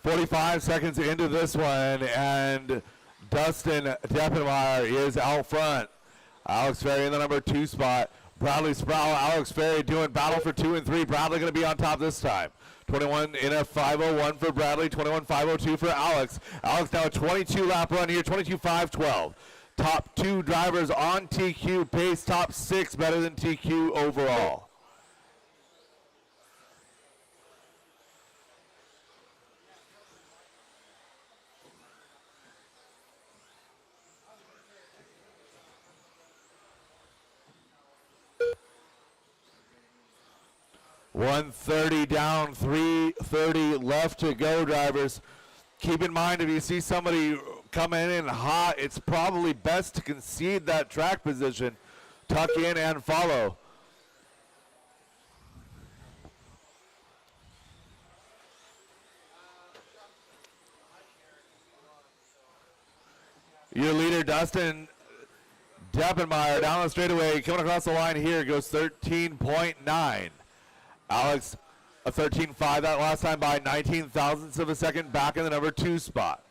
.45 seconds into this one, and Dustin Deppenmeyer is out front. Alex Ferry in the number 2 spot. Bradley Sproul, Alex Ferry doing battle for 2 and 3. Bradley going to be on top this time. 21 in a 5:01 for Bradley, 21:502 for Alex. Alex now a 22 lap run here, 22:512. Top 2 drivers on TQ pace, top 6 better than TQ overall. .130 down, 3:30 left to go, drivers. Keep in mind, if you see somebody coming in hot, it's probably best to concede that track position, tuck in and follow. Your leader, Dustin Deppenmeyer, down the straightaway, coming across the line here, goes 13.9. Alex, a 13.5 that last time by 19 thousandths of a second, back in the number 2 spot.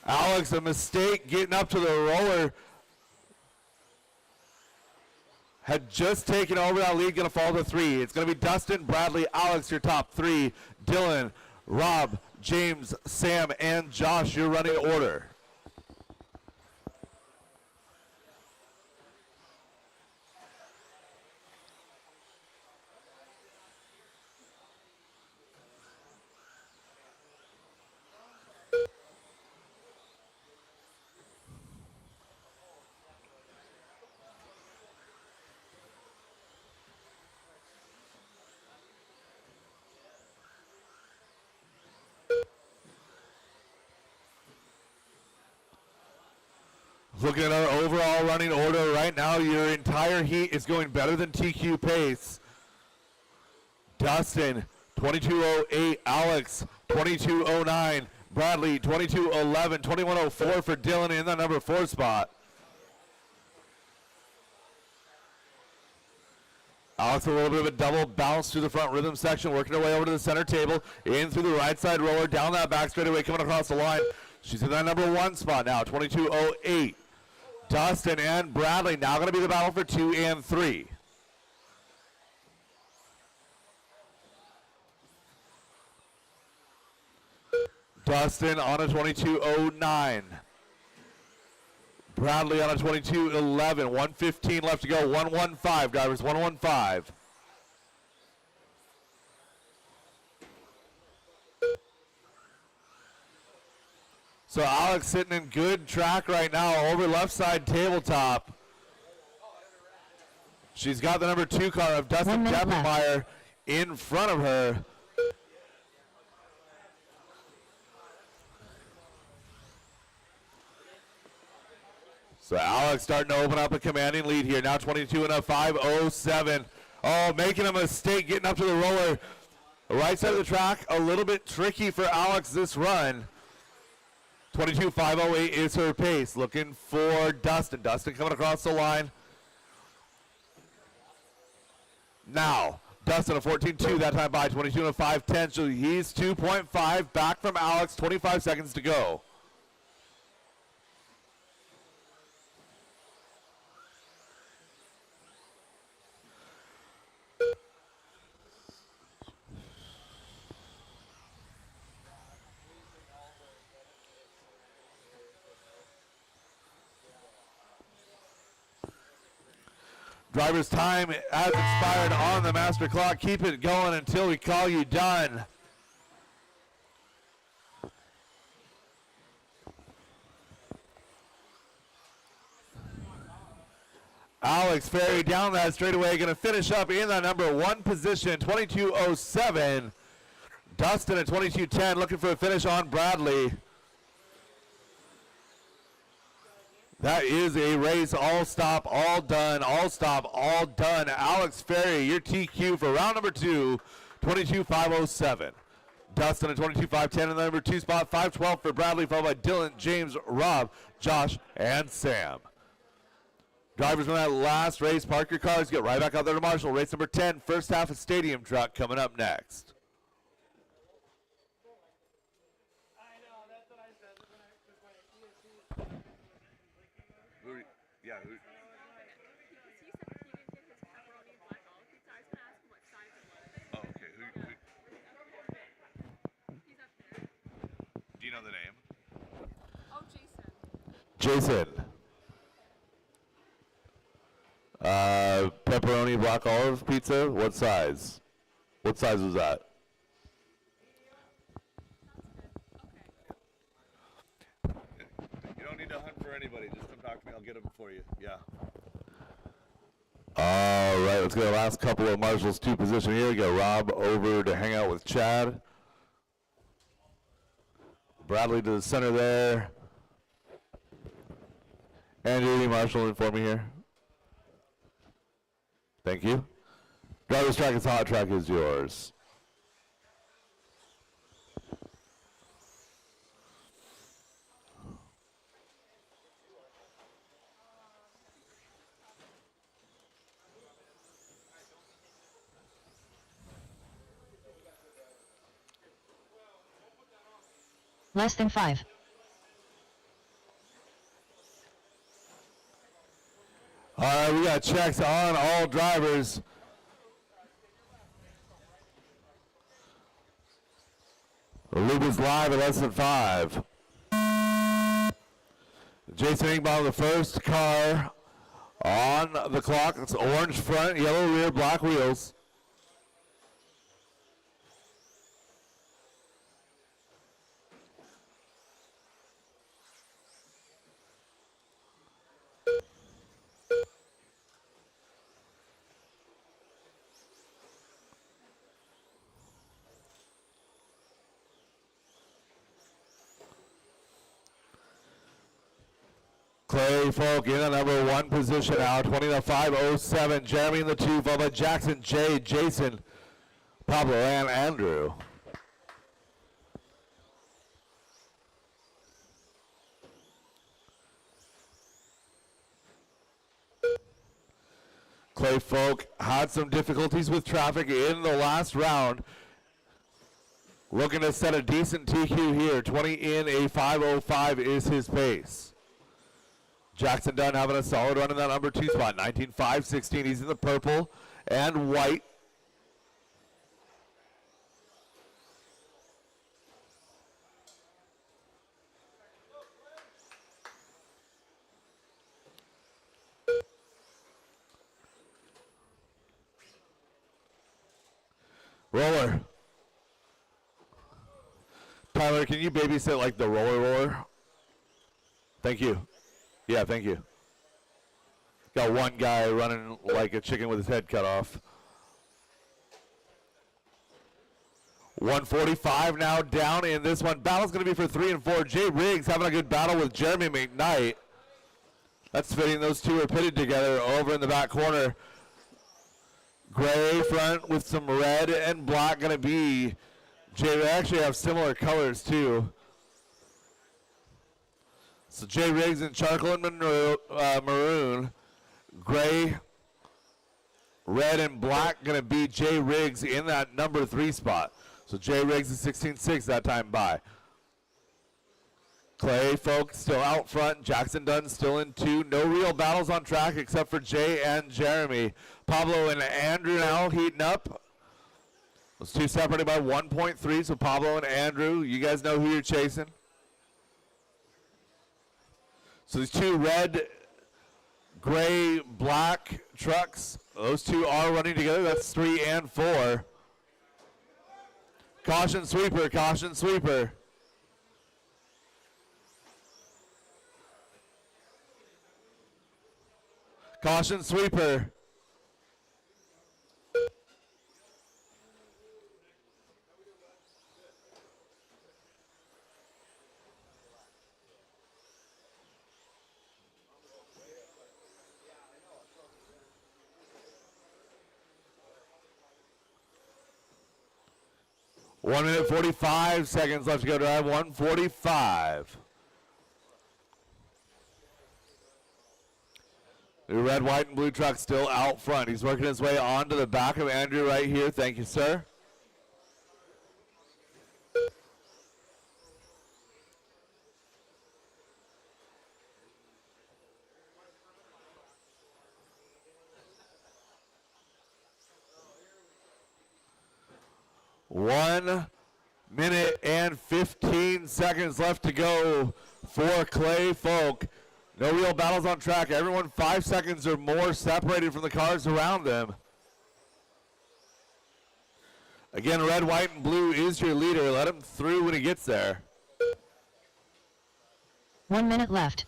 Alex, a mistake getting up to the roller. Had just taken over that lead, going to fall to 3. It's going to be Dustin, Bradley, Alex, your top 3. Dylan, Rob, James, Sam, and Josh, your running order. Looking at our overall running order right now, your entire heat is going better than TQ pace. Dustin, 22:08. Alex, 22:09. Bradley, 22:11. 21:04 for Dylan in the number 4 spot. Alex, a little bit of a double bounce through the front rhythm section, working her way over to the center table, in through the right side roller, down that back straightaway, coming across the line. She's in that number 1 spot now, 22:08. Dustin and Bradley now going to be the battle for 2 and 3. Dustin on a 22:09. Bradley on a 22.11. 1:15 left to go. 1:15, drivers. 1:15. So Alex sitting in good track right now over left side tabletop. She's got the number 2 car of Dustin 1 minute left. Deppenmeyer in front of her. So Alex starting to open up a commanding lead here. Now 22 and a 5:07. Oh, making a mistake getting up to the roller. The right side of the track, a little bit tricky for Alex this run. 22.508 is her pace. Looking for Dustin. Dustin coming across the line. Now, Dustin a 14.2 that time by 22 and a 5:10. So he's 2.5 back from Alex. 25 seconds to go. Driver's time has expired on the master clock. Keep it going until we call you done. Alex Ferry down that straightaway, going to finish up in that number 1 position, 22.07. Dustin at 22.10, looking for a finish on Bradley. That is a race, all stop, all done, all stop, all done. Alex Ferry, your TQ for round number 2, 22.507. Dustin at 22.510 in the number 2 spot, 5:12 for Bradley, followed by Dylan, James, Rob, Josh, and Sam. Drivers from that last race, park your cars, get right back out there to Marshall. Race number 10, first half of Stadium Truck coming up next. Yeah. Oh, okay. Do you know the name? Oh, Jason. Jason. Pepperoni black olive pizza, what size? What size was that? You don't need to hunt for anybody. Just come talk to me. I'll get them for you. Yeah. All right, let's go to the last couple of Marshall's 2 position here. We got Rob over to hang out with Chad. Bradley to the center there. And Judy Marshall in for me here. Thank you. Driver's track is hot, track is yours. Less than 5. All right, we got checks on all drivers. The loop is live at less than 5. Jason Ingbaum, the first car on the clock. It's orange front, yellow rear, black wheels. Clay Folk in the number 1 position now, 20.507. Jeremy in the 2, followed by Jackson, Jay, Jason, Pablo, and Andrew. Clay Folk had some difficulties with traffic in the last round. Looking to set a decent TQ here. 20 in a 5:05 is his pace. Jackson Dunn having a solid run in that number 2 spot. 19.516. He's in the purple and white. Roller. Tyler, can you babysit like the roller? Thank you. Yeah, thank you. Got one guy running like a chicken with his head cut off. 145 now down in this one. Battle's going to be for 3 and 4. Jay Riggs having a good battle with Jeremy McKnight. That's fitting. Those two are pitted together over in the back corner. Gray front with some red and black going to be Jay. They actually have similar colors too. So Jay Riggs in charcoal and maroon. Gray, red, and black going to be Jay Riggs in that number 3 spot. So Jay Riggs is 16-6 that time by. Clay Folk still out front. Jackson Dunn still in 2. No real battles on track except for Jay and Jeremy. Pablo and Andrew now heating up. Those two separated by 1.3. So Pablo and Andrew, you guys know who you're chasing. So these two red, gray, black trucks, those two are running together. That's 3 and 4. Caution sweeper, caution sweeper. Caution sweeper. One minute 45 seconds left to go drive. 145. The red, white, and blue truck still out front. He's working his way onto the back of Andrew right here. Thank you, sir. One minute and 15 seconds left to go for Clay Folk. No real battles on track. Everyone 5 seconds or more separated from the cars around them. Again, red, white, and blue is your leader. Let him through when he gets there. 1 minute left.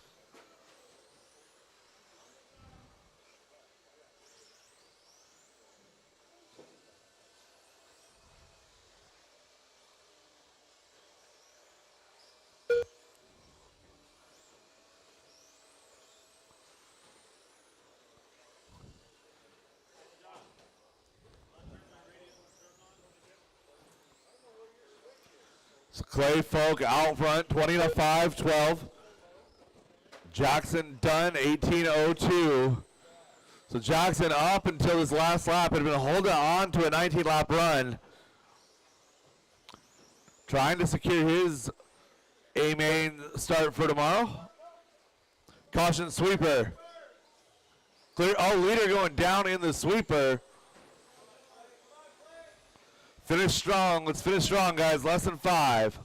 So Clay Folk out front, 20-5, 12. Jackson Dunn, 18:02. So Jackson up until his last lap had been holding on to a 19-lap run. Trying to secure his A-main start for tomorrow. Caution sweeper. Clear, oh, leader going down in the sweeper. Finish strong. Let's finish strong, guys. Less than 5.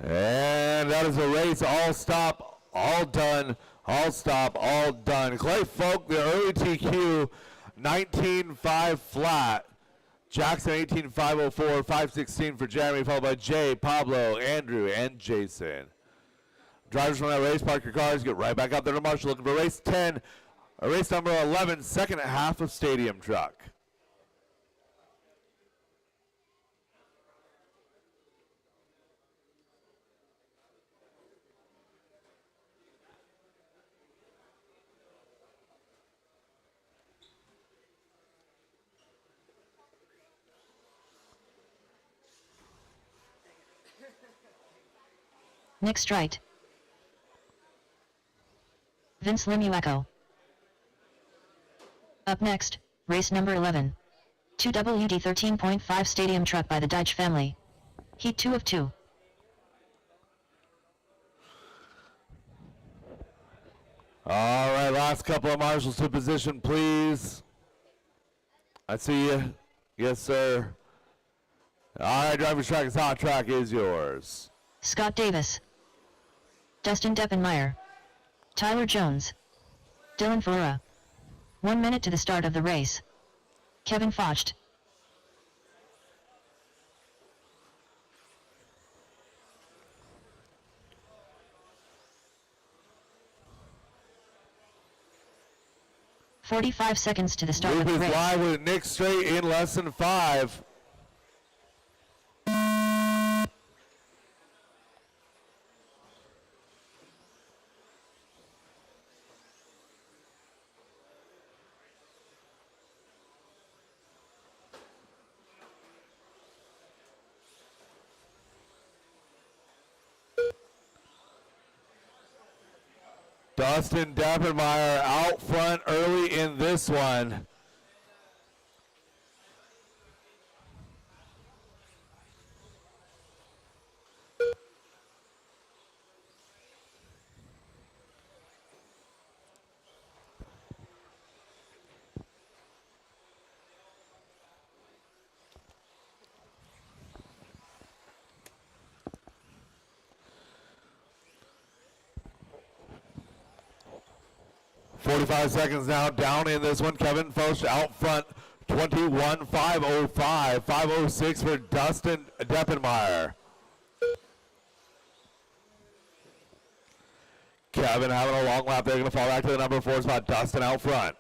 And that is a race. All stop, all done, all stop, all done. Clay Folk, the early TQ, 19.5 flat. Jackson, 18.504, 5.16 for Jeremy, followed by Jay, Pablo, Andrew, and Jason. Drivers from that race, park your cars, get right back up there to Marshall, looking for race 10, race number 11, second half of Stadium Truck. Next right. Vince Limueco. Up next, race number 11. 2WD 13.5 Stadium Truck by the Deitch family. Heat 2 of 2. All right, last couple of marshals to position, please. I see you. Yes, sir. All right, driver's track is hot. Track is yours. Scott Davis, Dustin Deppenmeyer, Tyler Jones, Dylan Ferreira. 1 minute to the start of the race. Kevin Focht. "45 seconds to the start Loop of the is race. live with Nick Straight in less than 5. Dustin Dappenmeyer out front early in this one. Seconds now down in this one. Kevin Foch out front, 21.505, 506 for Dustin Deppenmeyer. Kevin having a long lap. They're going to fall back to the number 4 spot. Dustin out front.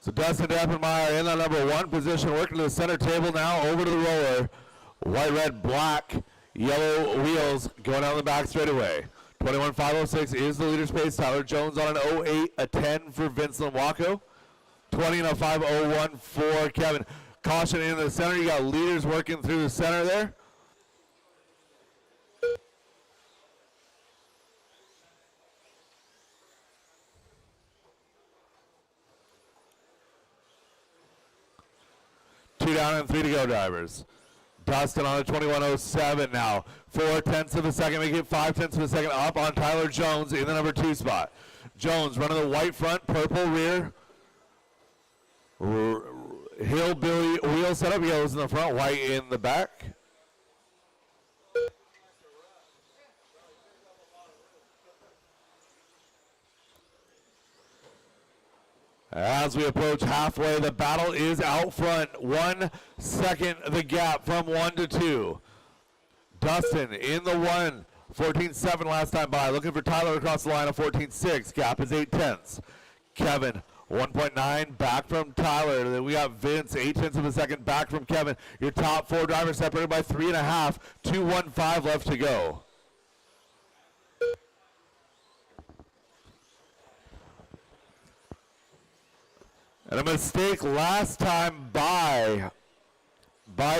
So Dustin Dappenmeyer in the number 1 position, working to the center table now, over to the roller. White, red, black, yellow wheels going down the back straightaway. 21.506 is the leader's pace. Tyler Jones on an 08, a 10 for Vincent Wacko. 20 and a 501 for Kevin. Caution in the center. You got leaders working through the center there. Two down and 3 to go, drivers. Dustin on a 21.07 now. 4/10 of a second, making it 5/10 of a second up on Tyler Jones in the number 2 spot. Jones running the white front, purple rear. Hillbilly wheel setup, yellows in the front, white in the back. As we approach halfway, the battle is out front. 1 second the gap from 1 to 2. Dustin in the 1, 14.7 last time by. Looking for Tyler across the line of 14.6. Gap is 8/10. Kevin, 1.9 back from Tyler. Then we got Vince, 8/10 of a second back from Kevin. Your top 4 drivers separated by 3.5. 2:15 left to go. And a mistake last time by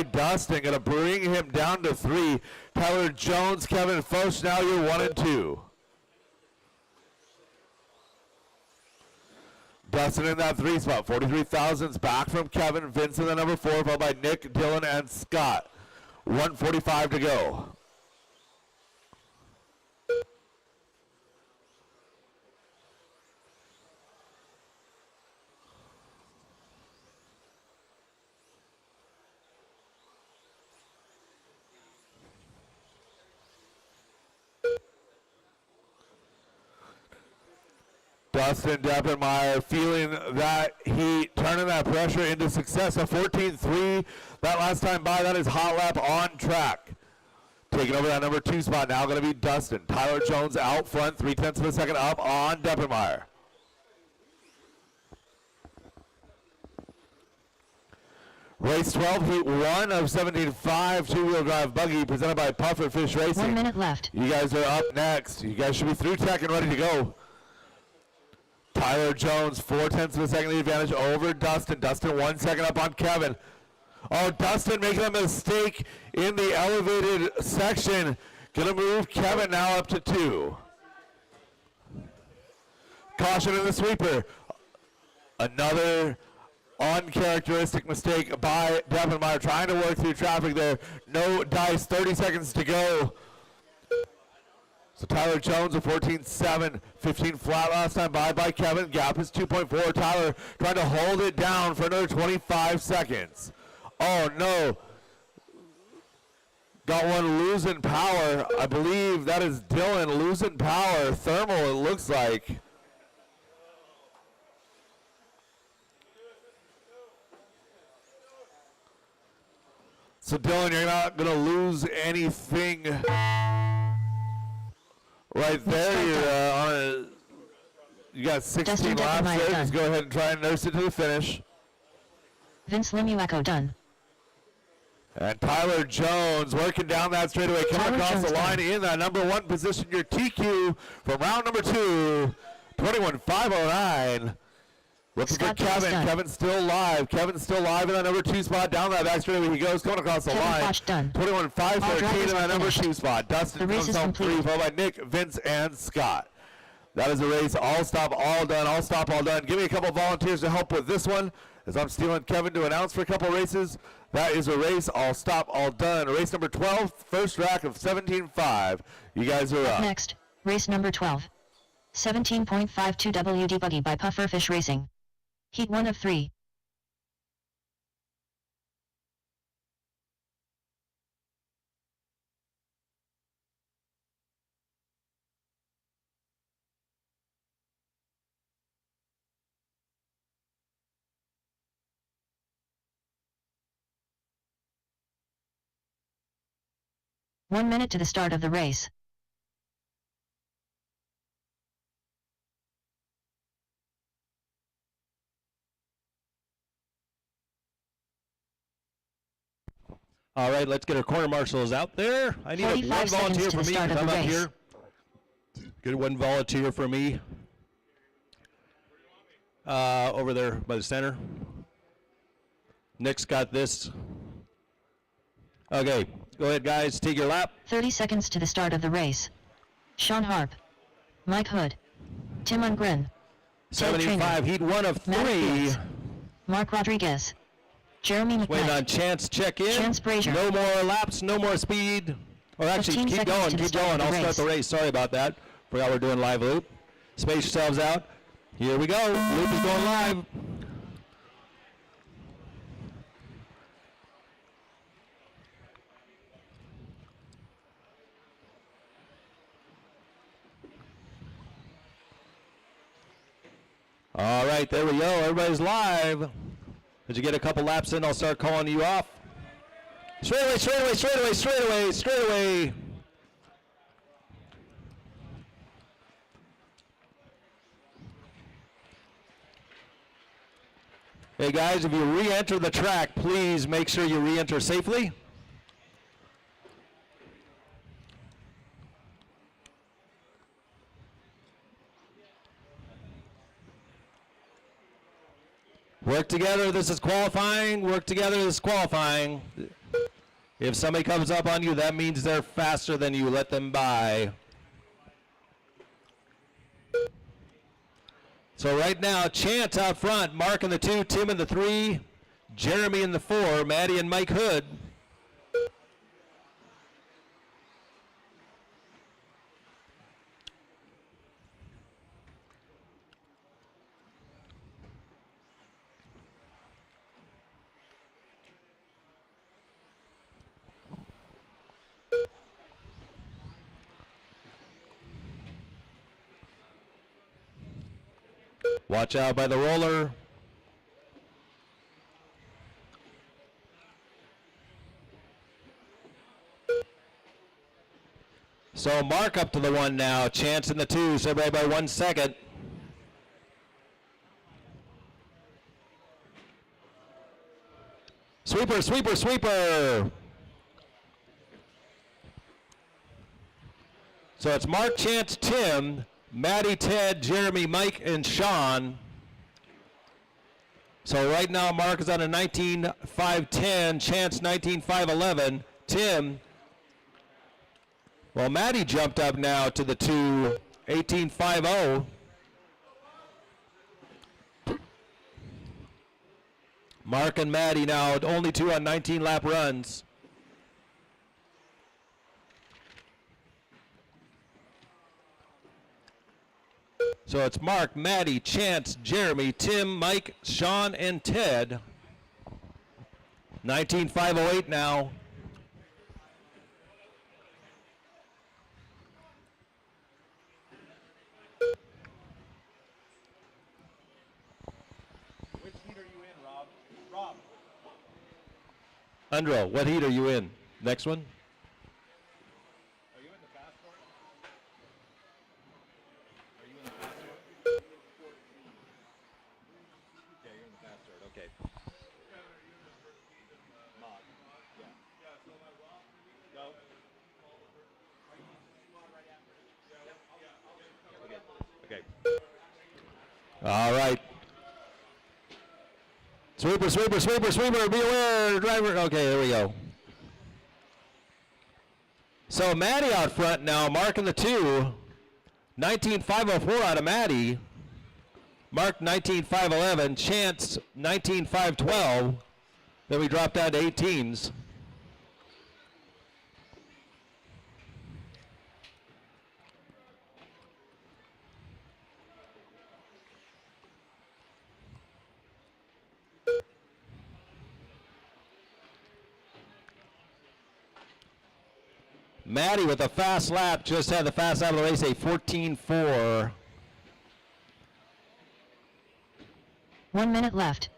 Dustin. Going to bring him down to 3. Tyler Jones, Kevin Foch, now you're 1 and 2. Dustin in that 3 spot. 43 thousandths back from Kevin. Vince in the number 4, followed by Nick, Dylan, and Scott. 1:45 to go. Dustin Deppenmeyer feeling that heat, turning that pressure into success. A 14.3 that last time by. That is hot lap on track. Taking over that number 2 spot now going to be Dustin. Tyler Jones out front, 3/10 of a second up on Deppenmeyer. Race 12, heat 1 of 17.5 two-wheel drive buggy presented by Pufferfish Racing. 1 minute left. You guys are up next. You guys should be through tech and ready to go. Tyler Jones, 4/10 of a second lead advantage over Dustin. Dustin 1 second up on Kevin. Oh, Dustin making a mistake in the elevated section. Gonna move Kevin now up to 2. Caution in the sweeper. Another uncharacteristic mistake by Deppenmeyer, trying to work through traffic there. No dice, 30 seconds to go. So Tyler Jones a 14-7, 15 flat last time by Kevin. Gap is 2.4. Tyler trying to hold it down for another 25 seconds. Oh no. Got one losing power. I believe that is Dylan losing power. Thermal, it looks like. So Dylan, you're not going to lose anything right there. You're on a, you got 16 laps there. Just go ahead and try and nurse it to the finish. Vince Limuaco done. And Tyler Jones working down that straightaway, coming across the line in that number 1 position. Your TQ from round number 2, 21.509. Looking good, Kevin. Kevin's still live. Kevin's still live in that number 2 spot. Down that back straightaway he goes, coming across the line. 21.513 in that number 2 spot. Dustin comes home free, followed by Nick, Vince, and Scott. That is a race. All stop, all done. All stop, all done. Give me a couple volunteers to help with this one, as I'm stealing Kevin to announce for a couple races. That is a race. All stop, all done. Race number 12, first rack of 17.5. You guys are up. Next, race number 12. 17.52 WD Buggy by Pufferfish Racing. Heat 1 of 3. One minute to the start of the race. All right, let's get our corner marshals out there. I need one volunteer for me because I'm up here. Get one volunteer for me. Over there by the center. Nick's got this. Okay, go ahead, guys. Take your lap. 30 seconds to the start of the race. Sean Harp. Mike Hood. Tim Ungren. 75, heat 1 of 3. Mark Rodriguez. Jeremy McKnight. Waiting on Chance check in. Chance Brazier. No more laps, no more speed. Or actually, keep going, keep going. I'll start the race. Sorry about that. Forgot we're doing live loop. Space yourselves out. Here we go. Loop is going live. All right, there we go. Everybody's live. As you get a couple laps in, I'll start calling you off. Straight away, straight away, straight away, straight away, straight away. Hey guys, if you re-enter the track, please make sure you re-enter safely. Work together, this is qualifying. Work together, this is qualifying. If somebody comes up on you, that means they're faster than you. Let them by. So right now, Chance out front, Mark in the 2, Tim in the 3, Jeremy in the 4, Maddie and Mike Hood. Watch out by the roller. So Mark up to the 1 now. Chance in the 2. So everybody by 1 second. Sweeper, sweeper, sweeper. So it's Mark, Chance, Tim, Maddie, Ted, Jeremy, Mike, and Sean. So right now Mark is on a 19.510, Chance 19.511, Tim. Well, Maddie jumped up now to the 2, 18.50. Mark and Maddie now, only 2 on 19 lap runs. So it's Mark, Maddie, Chance, Jeremy, Tim, Mike, Sean, and Ted. 19,508 now. Which heat are you in, Rob? Rob. Andro, what heat are you in? Next one? Are you in the fast one? Are you in the fast one? Okay, you're in the fast start. Okay. Mod. Yeah. Go. Okay. All right. Sweeper, sweeper, sweeper, sweeper, be aware, driver. Okay, there we go. So Maddie out front now, marking the 2. 19,504 out of Maddie. Mark 19,511. Chance 19,512. Then we drop down to 18s. Maddie with a fast lap, just had the fast lap of the race, a 14.4. 1 minute left.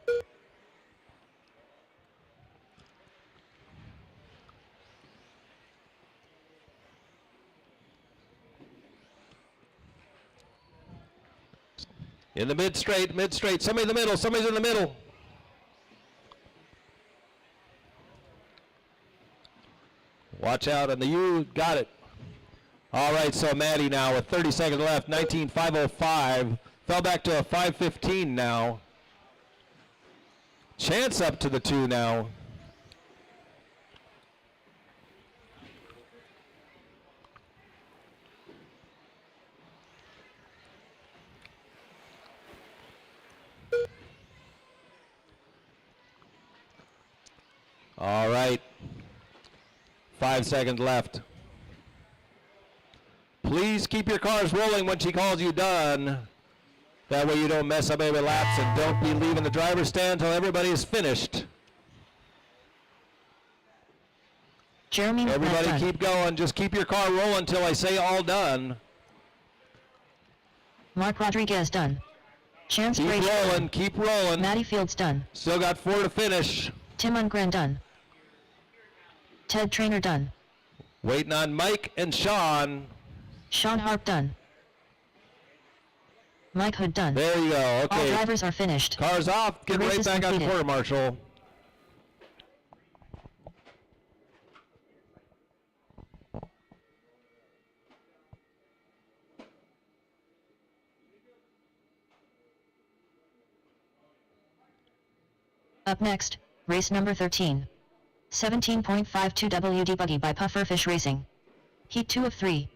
In the mid straight, somebody in the middle, somebody's in the middle. Watch out on the U, got it. All right, so Maddie now with 30 seconds left, 19,505. Fell back to a 5:15 now. Chance up to the 2 now. All right. 5 seconds left. Please keep your cars rolling when she calls you done. That way you don't mess up any laps, and don't be leaving the driver's stand until everybody is finished. Jeremy Everybody done. keep going. Just keep your car rolling until I say all done. Mark Rodriguez done. Chance Keep Frazier rolling. done. Keep rolling. Maddie Fields done. Still got 4 to finish. Tim Ungren done. Ted Trainer done. Waiting on Mike and Sean. Sean Harp done. Mike Hood done. There you go. All Okay. drivers are finished. Cars off. Get The race right is back on the completed. quarter marshal. Up next, race number 13. 17.52 WD Buggy by Pufferfish Racing. Heat 2 of 3.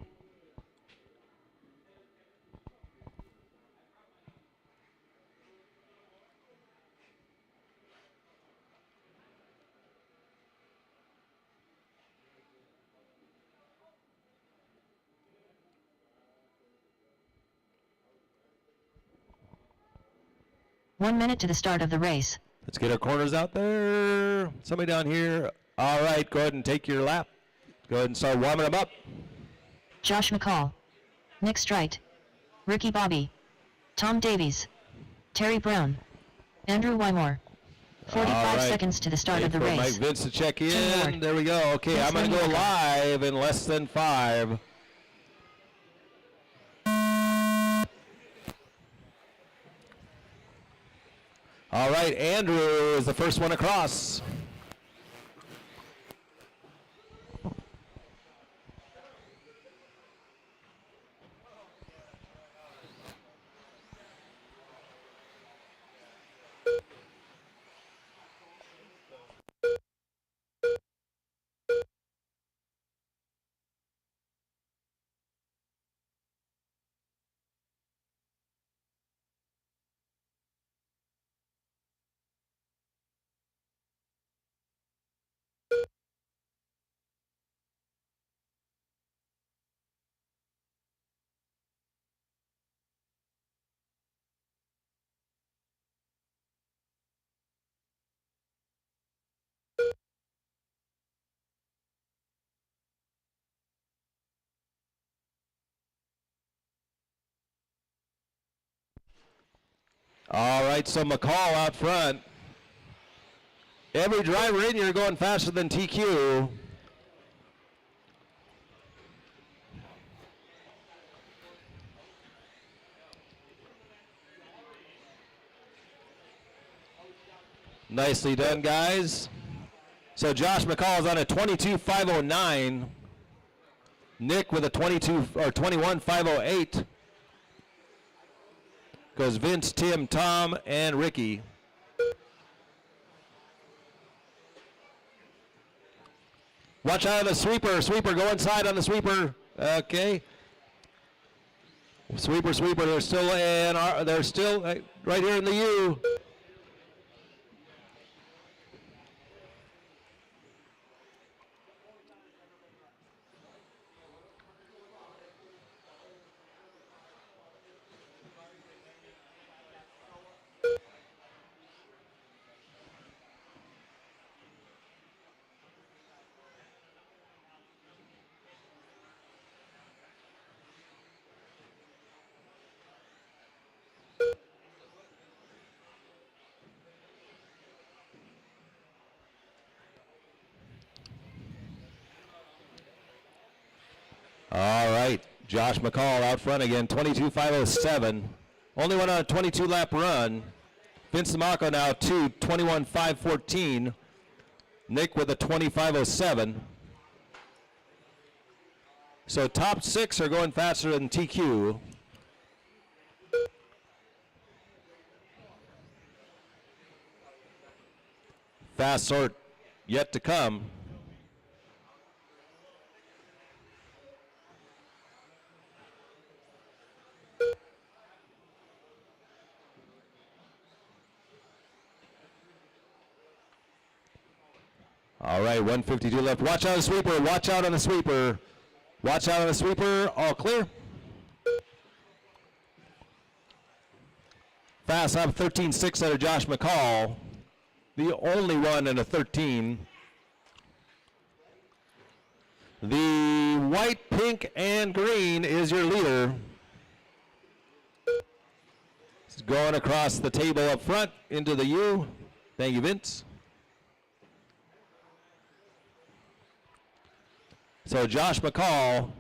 One minute to the start of the race. Let's get our corners out there. Somebody down here. All right, go ahead and take your lap. Go ahead and start warming them up. Josh McCall. Nick Strite. Ricky Bobby. Tom Davies. Terry Brown. Andrew Wymore. 45 All right. seconds to the start Wait of the for race. Mike Vince to check Tim in. Ward. There we go. Okay, Vince I'm going to go Ward. live in less than 5. All right, Andrew is the first one across. All right, so McCall out front. Every driver in here going faster than TQ. Nicely done, guys. So Josh McCall is on a 22.509. Nick with a 21.508. Goes Vince, Tim, Tom, and Ricky. Watch out of the sweeper. Sweeper, go inside on the sweeper. Okay. Sweeper. They're still right here in the U. All right, Josh McCall out front again, 22.507. Only went on a 22-lap run. Vince Mako now 21.514. Nick with a 25.07. So top 6 are going faster than TQ. Fast sort yet to come. All right, 152 left. Watch out on the sweeper. Watch out on the sweeper. Watch out on the sweeper. All clear. Fast up 13.6 out of Josh McCall. The only one in a 13. The white, pink, and green is your leader. It's going across the table up front into the U. Thank you, Vince. So Josh McCall,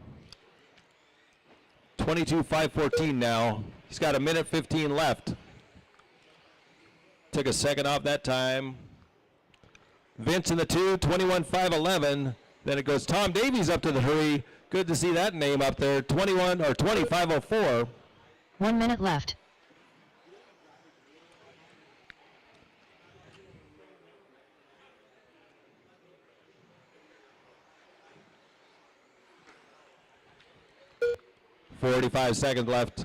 22.514 now. He's got a minute 15 left. Took a second off that time. Vince in the 2, 21.511. Then it goes Tom Davies up to the 3. Good to see that name up there, 25.04. 1 minute left. .45 seconds left.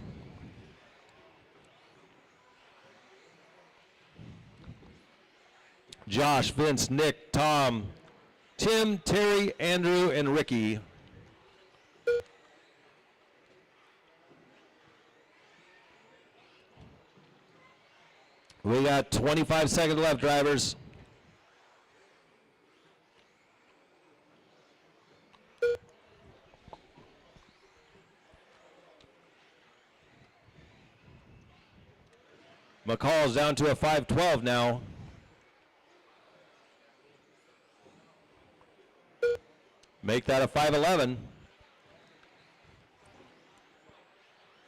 Josh, Vince, Nick, Tom, Tim, Terry, Andrew, and Ricky. We got 25 seconds left, drivers. McCall's down to a 5:12 now. Make that a 5:11.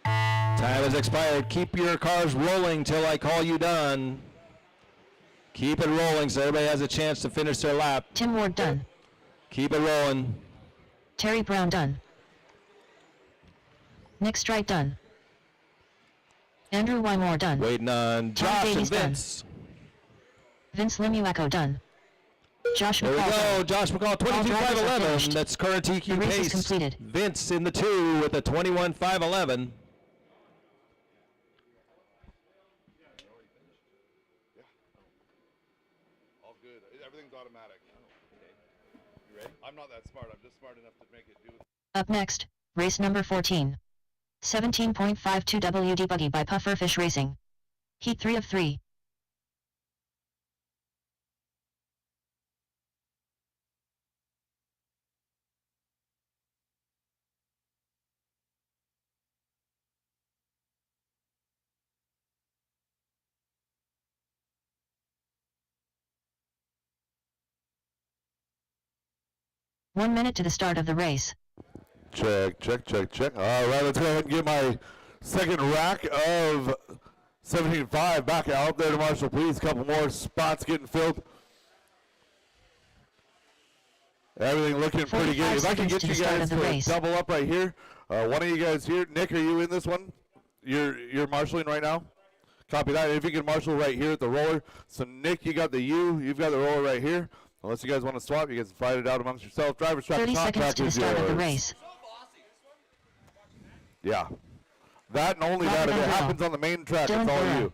Time has expired. Keep your cars rolling till I call you done. Keep it rolling so everybody has a chance to finish their lap. Tim Ward done. Keep it rolling. Terry Brown done. Nick Strite done. Andrew Wymore done. Waiting on Tom Josh and Davies done. Vince. Vince Lemuaco done. Josh There we McCall go. done. Josh McCall, All drivers are 22.511. finished. That's current The TQ race is pace. completed. Vince in the 2 with a 21.511. All good. Everything's automatic. You ready? I'm not that smart. I'm just smart enough to make it do it. Up next, race number 14. 17.52 WD Buggy by Pufferfish Racing. Heat 3 of 3. 1 minute to the start of the race. Check, check, check, check. All right, let's go ahead and get my second rack of 17.5 back out there to Marshall, please. Couple more spots getting filled. Everything looking pretty good. If I can get you guys to double up right here. One of you guys here. Nick, are you in this one? You're marshalling right now? Copy that. If you can marshal right here at the roller. So, Nick, you got the U. You've got the roller right here. Unless you guys want to swap, you guys can fight it out amongst yourself. Driver's track, 30 seconds to the start of the race. Yeah. That and only that. If it happens on the main track, Dylan it's all Burrow. you.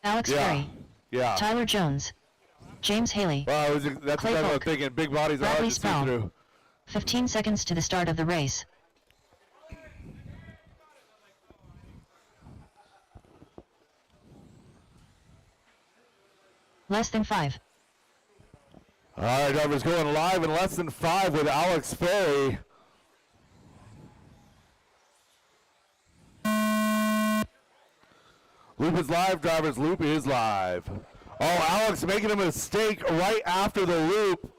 Alex Ferry. Yeah. Tyler Jones. James Haley. Well, that's Clay what I was Polk. thinking. Big bodies are hard Bradley to see Spell. through. 15 seconds to the start of the race. Less than 5. All right, drivers going live in less than 5 with Alex Ferry. Loop is live, drivers. Loop is live. Oh, Alex making a mistake right after the loop.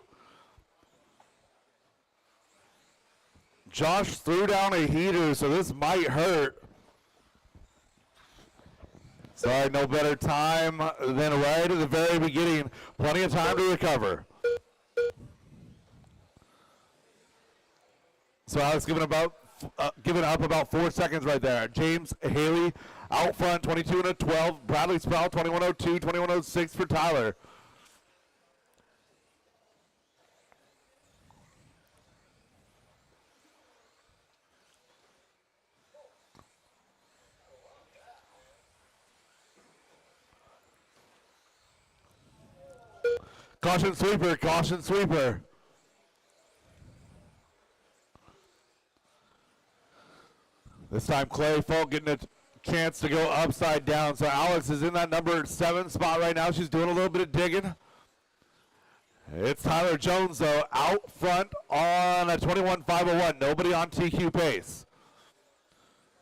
Josh threw down a heater, so this might hurt. Sorry, no better time than right at the very beginning. Plenty of time to recover. So Alex giving up about 4 seconds right there. James Haley out front, 22 and a 12. Bradley Sproul, 21:02, 21:06 for Tyler. Caution sweeper, caution sweeper. This time Clay Folk getting a chance to go upside down. So Alex is in that number 7 spot right now. She's doing a little bit of digging. It's Tyler Jones, though, out front on a 21.501. Nobody on TQ pace.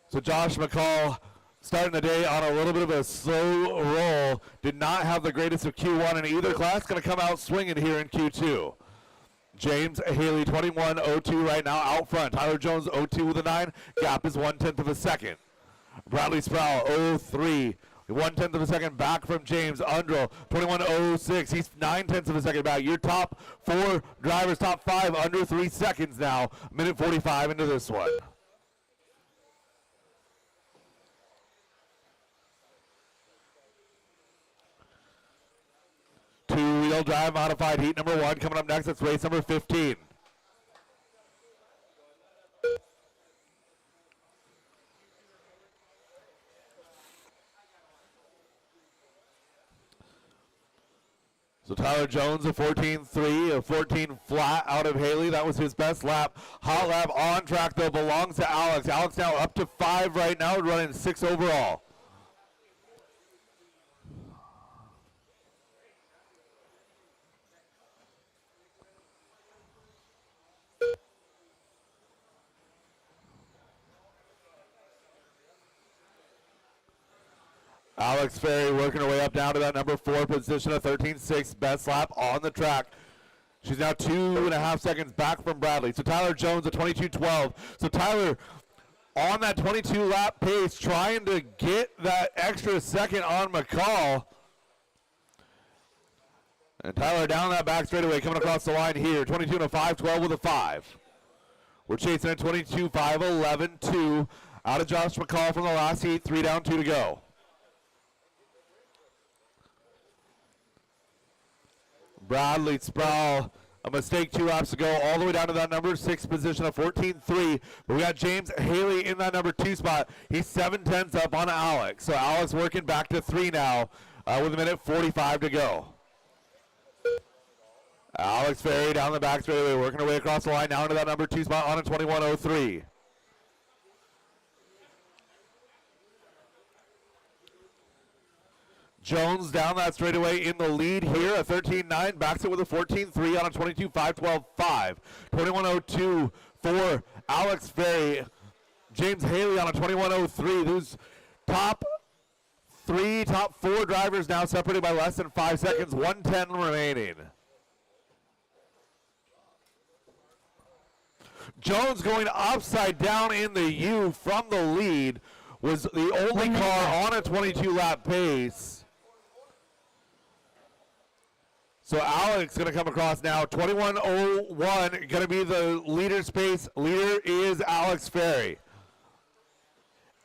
So Josh McCall starting the day on a little bit of a slow roll. Did not have the greatest of Q1 in either class. Going to come out swinging here in Q2. James Haley, 21:02 right now out front. Tyler Jones, 02 with a 9. Gap is 1/10 of a second. Bradley Sproul, 03. 1/10 of a second back from James. Undrell, 21:06. He's 9/10 of a second back. Your top 4 drivers, top 5 under 3 seconds now. Minute 45 into this one. Two-wheel drive modified heat number 1 coming up next. That's race number 15. So Tyler Jones, a 14.3, a 14 flat out of Haley. That was his best lap. Hot lap on track, though, belongs to Alex. Alex now up to 5 right now, running 6 overall. Alex Ferry working her way up down to that number 4 position, a 13.6 best lap on the track. She's now 2.5 seconds back from Bradley. So Tyler Jones at 22.12. So Tyler on that 22 lap pace, trying to get that extra second on McCall. And Tyler down that back straightaway, coming across the line here. 22 and a 5, 12 with a 5. We're chasing at 22, 5, 11, 2. Out of Josh McCall from the last heat, 3 down, 2 to go. Bradley Sproul, a mistake 2 laps ago, all the way down to that number 6 position of 14.3. But we got James Haley in that number 2 spot. He's 7/10 up on Alex. So Alex working back to 3 now with a minute 45 to go. Alex Ferry down the back straightaway, working her way across the line now into that number 2 spot on a 21.03. Jones down that straightaway in the lead here, a 13.9, backs it with a 14.3 on a 22.5, 12.5. 21.02 for Alex Ferry. James Haley on a 21.03. Those top 4 drivers now separated by less than 5 seconds, 1:10 remaining. Jones going upside down in the U from the lead, was the only car on a 22-lap pace. So Alex going to come across now. 21:01 going to be the leader's pace. Leader is Alex Ferry.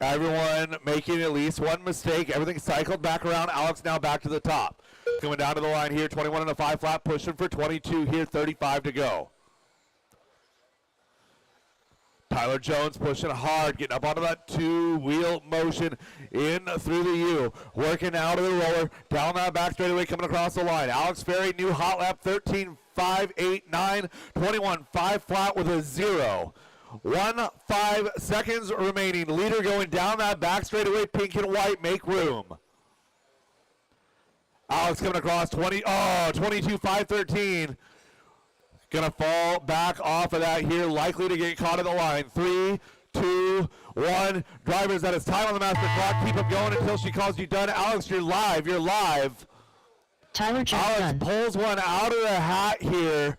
Everyone making at least one mistake. Everything cycled back around. Alex now back to the top. Coming down to the line here. 21 and a 5 flat, pushing for 22 here. 35 to go. Tyler Jones pushing hard, getting up onto that two-wheel motion in through the U. Working out of the roller, down that back straightaway, coming across the line. Alex Ferry, new hot lap, 13.589, 21.5 flat with a 0. 1.5 seconds remaining. Leader going down that back straightaway, pink and white, make room. Alex coming across 22.513. Gonna fall back off of that here, likely to get caught at the line. 3, 2, 1. Drivers, that is time on the master clock. Keep them going until she calls you done. Alex, you're live. You're live. Tyler Jones Alex done. pulls one out of the hat here.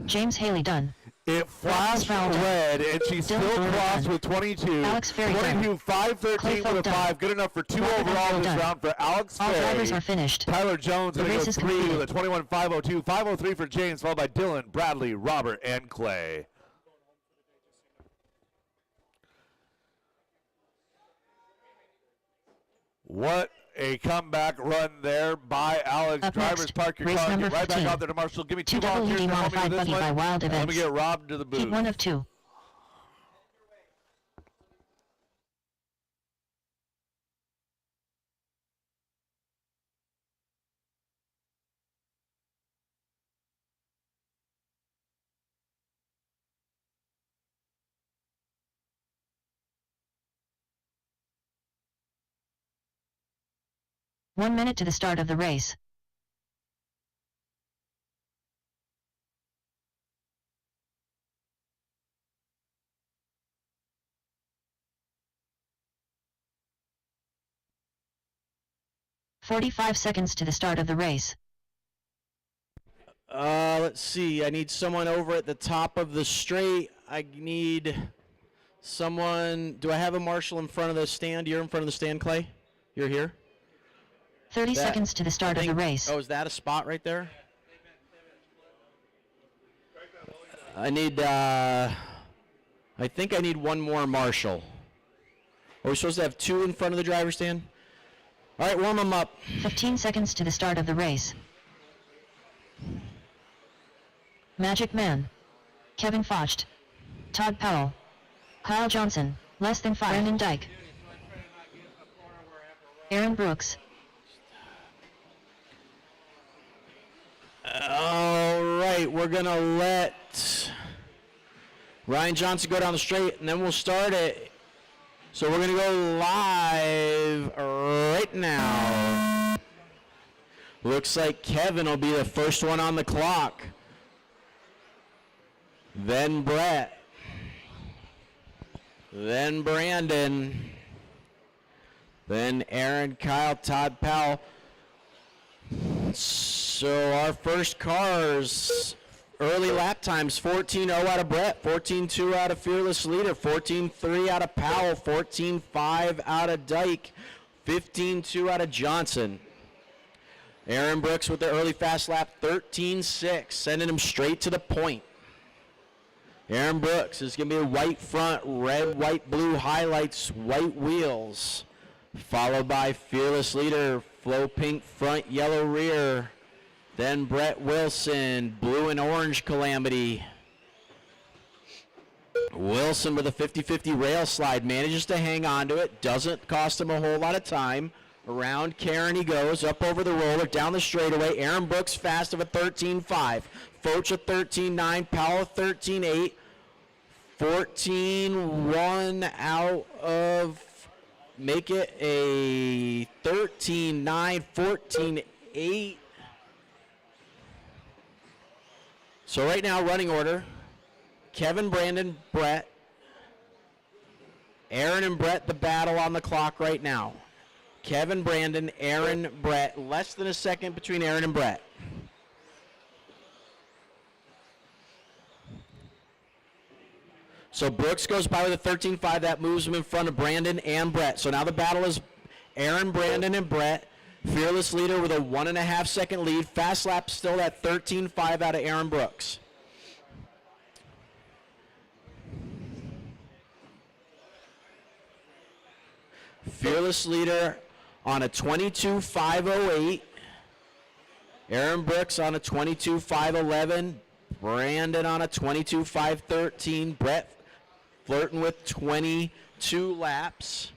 James Haley done. It flashed red, and she still crossed with 22. Alex Ferry 22, 513 with a 5. Good enough for 2 overall this round for Alex All Ferry. drivers are finished. Tyler Jones The going to race go is 3 with a completed. 21.502. 503 for James, followed by Dylan, Bradley, Robert, and Clay. What a comeback run there by Alex. Up Drivers, next, park your race car, number get right back 15. out there to Marshall. Give me 2 Two volunteers WD to help me with modified this buggy one. by Wild And let me Events. get Rob to the booth. Heat 1 of 2. One minute to the start of the race. "45 seconds to the start of the race. Let's see. I need someone over at the top of the straight. I need someone. Do I have a marshal in front of the stand? You're in front of the stand, Clay? You're here? 30 seconds to the start of the race. Oh, is that a spot right there? I need, I think I need one more marshal. Are we supposed to have 2 in front of the driver's stand? All right, warm them up. 15 seconds to the start of the race. Magic Man. Kevin Focht. Todd Powell. Kyle Johnson, less than 5. Brandon Dyke. Aaron Brooks. All right, we're going to let Ryan Johnson go down the straight, and then we'll start it. So we're going to go live right now. Looks like Kevin will be the first one on the clock. Then Brett. Then Brandon. Then Aaron, Kyle, Todd Powell. So our first cars, early lap times, 14.0 out of Brett, 14.2 out of Fearless Leader, 14.3 out of Powell, 14.5 out of Dyke, 15.2 out of Johnson. Aaron Brooks with the early fast lap, 13.6, sending him straight to the point. Aaron Brooks is going to be a white front, red, white, blue highlights, white wheels, followed by Fearless Leader, flow pink front, yellow rear. Then Brett Wilson, blue and orange Calamity. Wilson with a 50-50 rail slide, manages to hang on to it, doesn't cost him a whole lot of time. Around Karen he goes, up over the roller, down the straightaway. Aaron Brooks fast of a 13.5. Foch a 13.9, Powell 13.8. 14.1 out of, make it a 13.9, 14.8. So right now, running order, Kevin, Brandon, Brett. Aaron and Brett, the battle on the clock right now. Kevin, Brandon, Aaron, Brett. Less than a second between Aaron and Brett. So Brooks goes by with a 13.5. That moves him in front of Brandon and Brett. So now the battle is Aaron, Brandon, and Brett. Fearless leader with a 1.5 second lead. Fast lap still at 13.5 out of Aaron Brooks. Fearless leader on a 22.508. Aaron Brooks on a 22.511. Brandon on a 22.513. Brett flirting with 22 laps.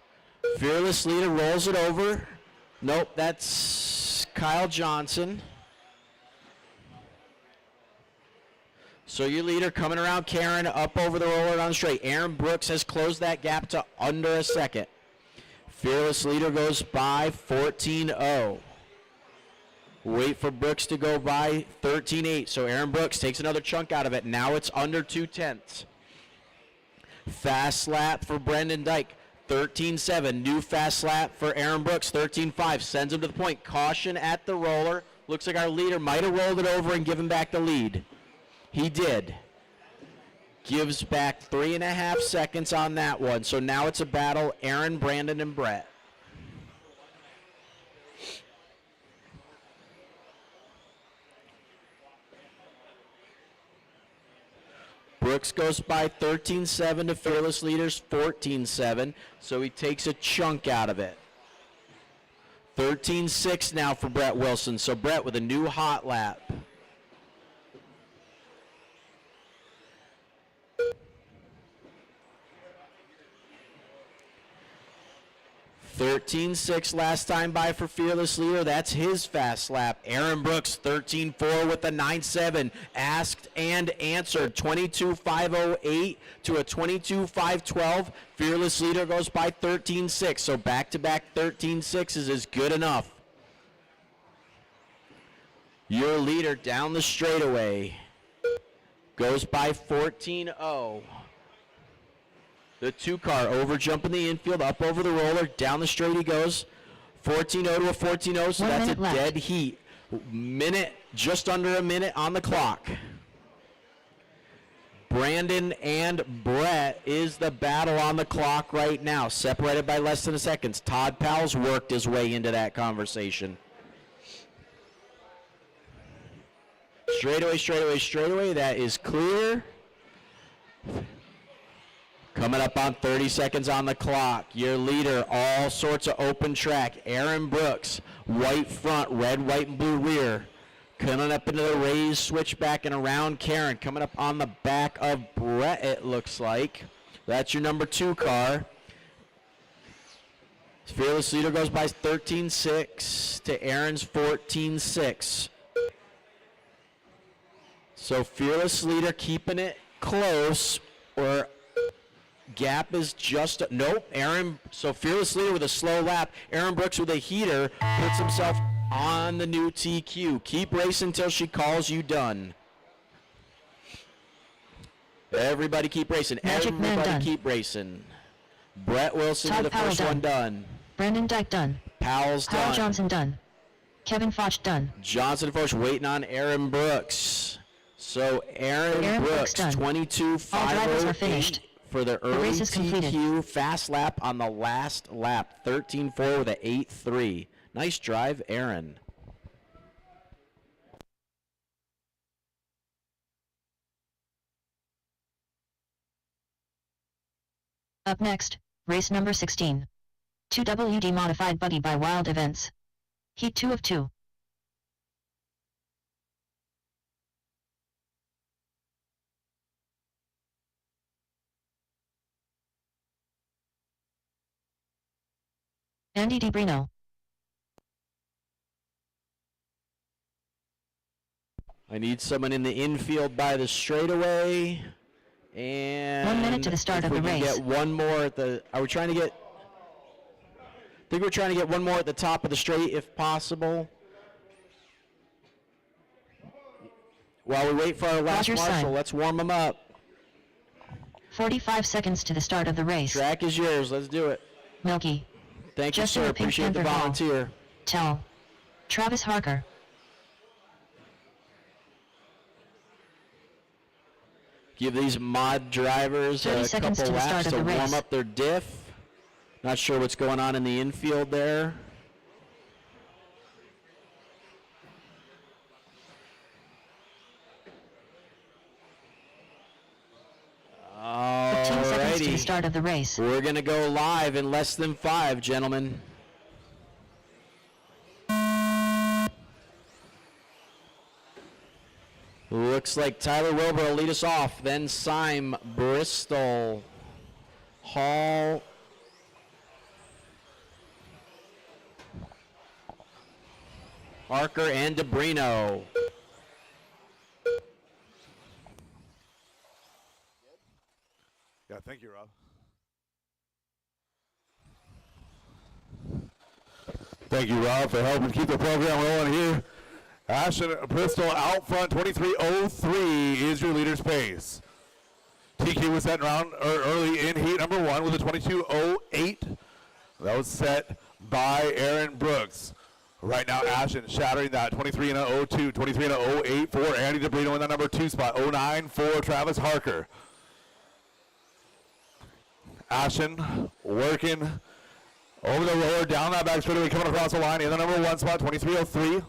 Fearless leader rolls it over. Nope, that's Kyle Johnson. So your leader coming around Karen up over the roller on the straight. Aaron Brooks has closed that gap to under a second. Fearless leader goes by 14.0. Wait for Brooks to go by 13.8. So Aaron Brooks takes another chunk out of it. Now it's under 2/10. Fast lap for Brendan Dyke, 13.7. New fast lap for Aaron Brooks, 13.5. Sends him to the point. Caution at the roller. Looks like our leader might have rolled it over and given back the lead. He did. Gives back 3.5 seconds on that one. So now it's a battle, Aaron, Brandon, and Brett. Brooks goes by 13.7 to Fearless Leaders 14.7, so he takes a chunk out of it. 13.6 now for Brett Wilson, so Brett with a new hot lap. 13.6 last time by for Fearless Leader. That's his fast lap. Aaron Brooks, 13.4 with the 9.7. Asked and answered. 22.508 to a 22.512. Fearless Leader goes by 13.6. So back-to-back 13.6s is good enough. Your leader down the straightaway goes by 14.0. The two-car over jumping the infield, up over the roller, down the straight he goes. 14.0 to a 14.0, so that's a dead heat. Just under a minute on the clock. Brandon and Brett is the battle on the clock right now, separated by less than a second. Todd Powell's worked his way into that conversation. Straightaway, straightaway, straightaway, that is clear. Coming up on 30 seconds on the clock. Your leader, all sorts of open track. Aaron Brooks, white front, red, white, and blue rear. Coming up into the raised switchback and around Karen. Coming up on the back of Brett, it looks like. That's your number 2 car. Fearless Leader goes by 13.6 to Aaron's 14.6. So Fearless Leader keeping it close, or gap is just, nope, Aaron, so Fearless Leader with a slow lap. Aaron Brooks with a heater puts himself on the new TQ. Keep racing until she calls you done. Everybody keep racing. Everybody keep racing. Brett Wilson Todd with the Powell first done. one done. Brandon Dyke done. Powell's Kyle done. Johnson done. Kevin Foch done. Johnson and Foch waiting on Aaron Brooks. So Aaron Brooks, done. 22.508 All drivers are finished. for the early race is completed. TQ fast lap on the last lap. 13.4 with an 8.3. Nice drive, Aaron. Up next, race number 16. 2WD modified buggy by Wild Events. Heat 2 of 2. Andy DiBrino. I need someone in the infield by the straightaway. And 1 minute to the start if of the we can race. get one more at the, are we trying to get, I think we're trying to get one more at the top of the straight if possible. While we wait for our last Roger marshal, sign. let's warm them up. 45 seconds to the start of the race. Track is yours, let's do it. Milky. Thank you, Justin sir, the Pink appreciate the Panther Hall. volunteer. Tell. Travis Harker. Give these mod drivers 30 a seconds couple to the start laps of to the warm race. up their diff. Not sure what's going on in the infield there. 15 seconds to the Alrighty. start of the race. We're going to go live in less than 5, gentlemen. Looks like Tyler Wilbur will lead us off, then Syme, Bristol, Hall, Harker, and DeBrino. Yeah, thank you, Rob. Thank you, Rob, for helping keep the program rolling here. Ashton Bristol out front, 23:03 is your leader's pace. TQ was set round early in heat number 1 with a 22:08. That was set by Aaron Brooks. Right now, Ashton shattering that 23:02, 23:08 for Andy DeBrino in that number 2 spot. 09 for Travis Harker. Ashton working over the roller, down that back straightaway, coming across the line in the number 1 spot, 23:03.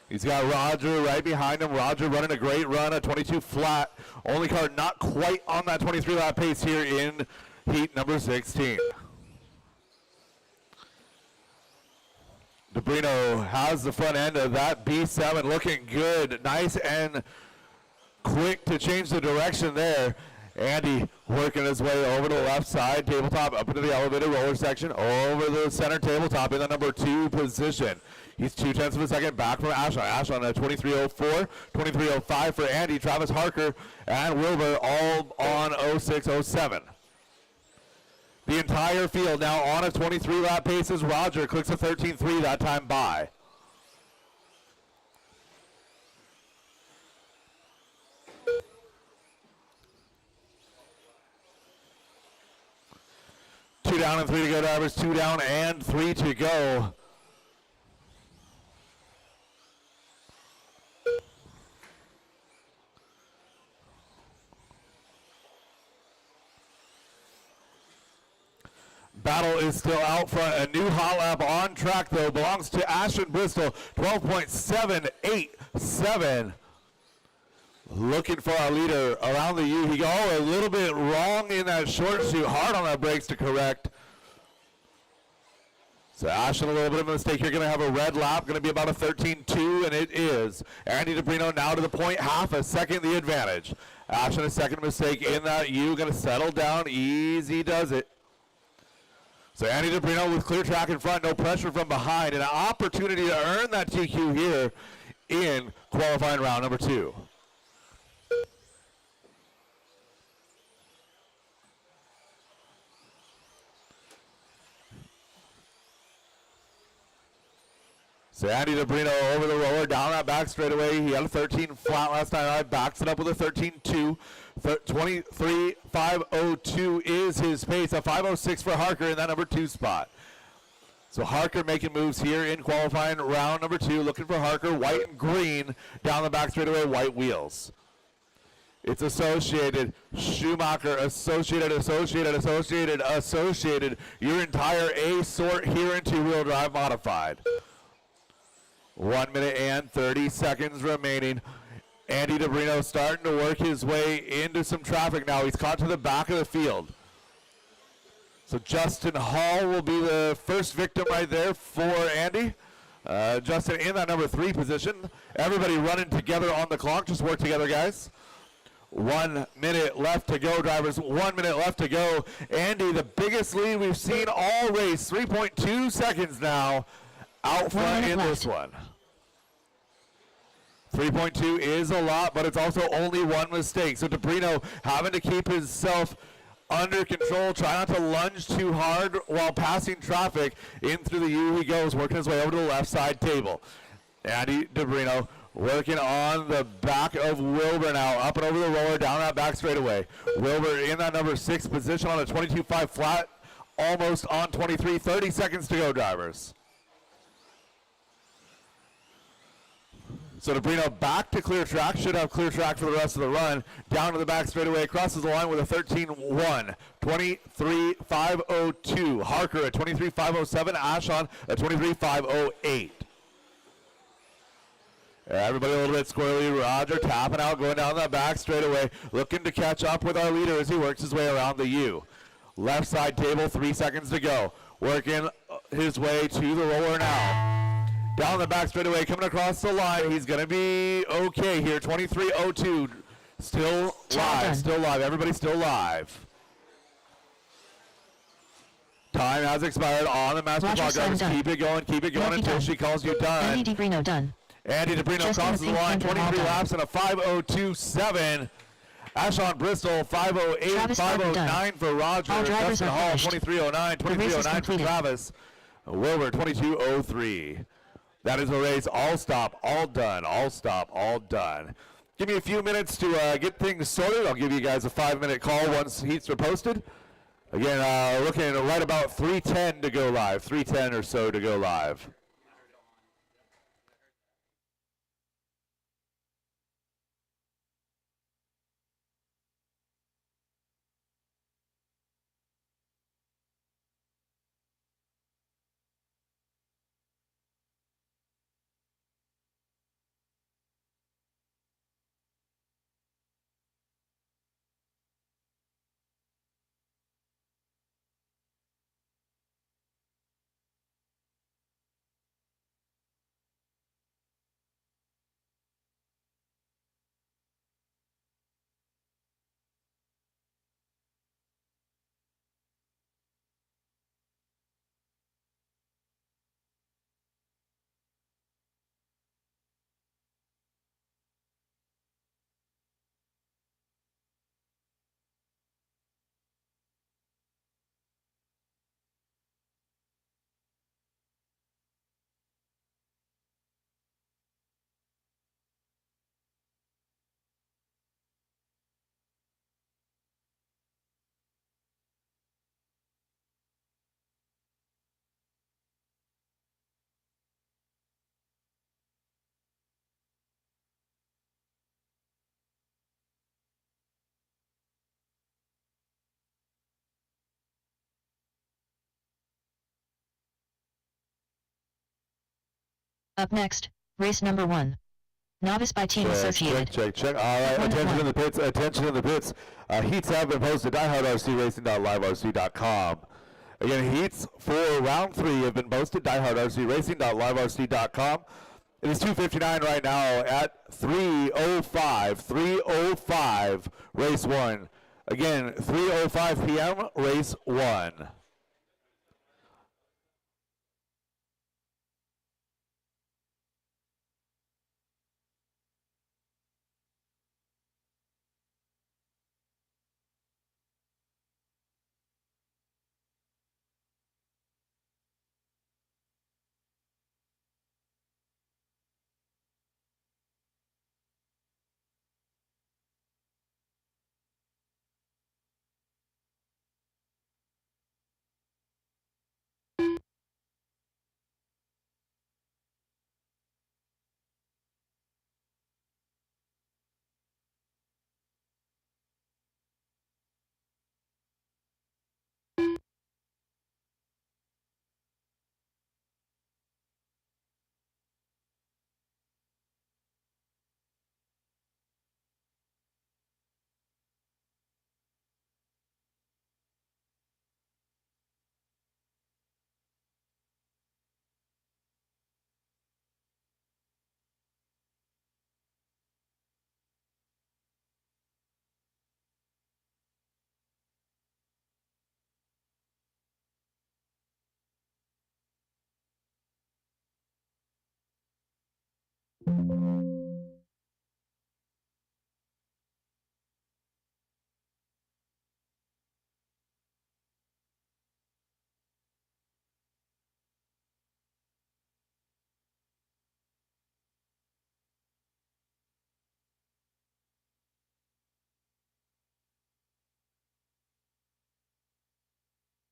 He's got Roger right behind him. Roger running a great run, a 22 flat. Only car not quite on that 23 lap pace here in heat number 16. DeBrino has the front end of that B7 looking good. Nice and quick to change the direction there. Andy working his way over to the left side, tabletop up into the elevated roller section, over the center tabletop in the number 2 position. He's 0.2 of a second back from Ashland. Ashland at 23:04, 23:05 for Andy, Travis Harker, and Wilbur all on 06:07. The entire field now on a 23 lap pace as Roger clicks a 13:3 that time by. Two down and 3 to go, drivers. 2 down and 3 to go. Battle is still out front. A new hot lap on track, though, belongs to Ashton Bristol. 12.787. Looking for our leader around the U. He got a little bit wrong in that short shoot. Hard on that brakes to correct. So Ashton, a little bit of a mistake. You're going to have a red lap. Going to be about a 13.2, and it is. Andy DeBrino now to the point. Half a second the advantage. Ashton, a second mistake in that U. Going to settle down. Easy does it. So Andy DeBrino with clear track in front. No pressure from behind. And an opportunity to earn that TQ here in qualifying round number 2. So Andy DeBrino over the roller, down that back straightaway. He had a 13 flat last night. I backs it up with a 13.2. 23.502 is his pace. A 5.06 for Harker in that number 2 spot. So Harker making moves here in qualifying round number 2. Looking for Harker, white and green, down the back straightaway, white wheels. It's Associated, Schumacher, Associated. Your entire A sort here in 2-wheel drive modified. 1 minute and 30 seconds remaining. Andy DeBrino starting to work his way into some traffic now. He's caught to the back of the field. So Justin Hall will be the first victim right there for Andy. Justin in that number 3 position. Everybody running together on the clock. Just work together, guys. 1 minute left to go, drivers. 1 minute left to go. Andy, the biggest lead we've seen all race. 3.2 seconds now out front in this one. 3.2 is a lot, but it's also only 1 mistake. So DeBrino having to keep himself under control, try not to lunge too hard while passing traffic. In through the U he goes, working his way over to the left side table. Andy DeBrino working on the back of Wilbur now, up and over the roller, down that back straightaway. Wilbur in that number 6 position on a 22.5 flat, almost on 23. 30 seconds to go, drivers. So DeBrino back to clear track, should have clear track for the rest of the run. Down to the back straightaway, crosses the line with a 13.1, 23.502. Harker at 23.507, Ashon at 23.508. Everybody a little bit squirrely. Roger tapping out, going down that back straightaway, looking to catch up with our leader as he works his way around the U. Left side table, 3 seconds to go. Working his way to the roller now. Down the back straightaway, coming across the line. He's going to be okay here. 23.02. Still live. Still live. Everybody's still live. Time has expired on the master clock. Drivers, keep it going until she calls you done. Andy DeBrino done. Andy DeBrino crosses the line. 23 laps and a 5:02.7. Ashon Bristol, 5:08, 5:09 for Roger. Dustin Hall, 23:09, 23:09 for Travis. Wilbur, 22:03. That is the race. All stop, all done, all stop, all done. Give me a few minutes to get things sorted. I'll give you guys a 5-minute call once heats are posted. Again, looking at right about 3:10 to go live, 3:10 or so to go live. Up next, race number 1. Novice by Team Associated. Check. All right, attention in the pits, attention in the pits. Heats have been posted, diehardrcracing.liverc.com. Again, heats for round 3 have been posted, diehardrcracing.liverc.com. It is 2:59 right now at 3:05, race 1. Again, 3:05 p.m., race 1.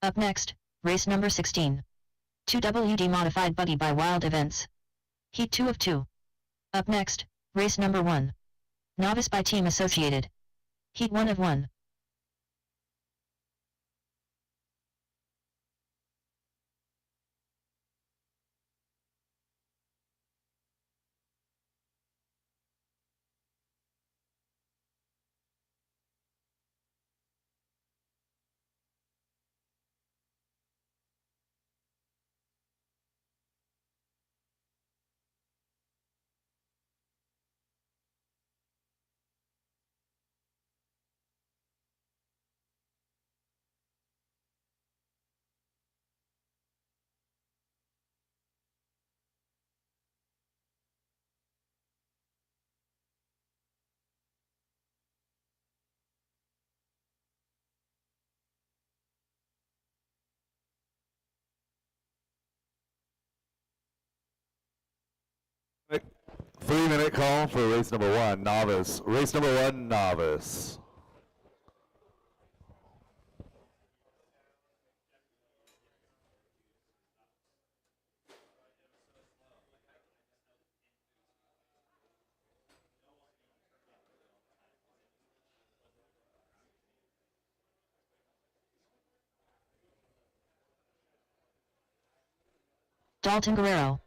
Up next, race number 16. 2WD Modified Buggy by Wild Events. Heat 2 of 2. Up next, race number 1. Novice by Team Associated. Heat 1 of 1. Three-minute call for race number 1, novice. Race number 1, novice. Dalton Guerrero.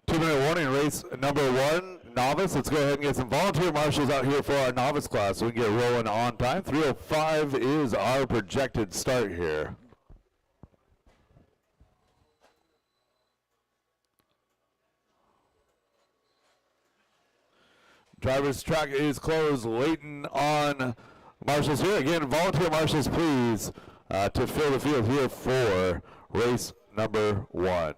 Two-minute warning, race number 1, novice. Let's go ahead and get some volunteer marshals out here for our novice class so we can get rolling on time. 3:05 is our projected start here. Driver's track is closed, waiting on marshals here. Again, volunteer marshals, please, to fill the field here for race number 1.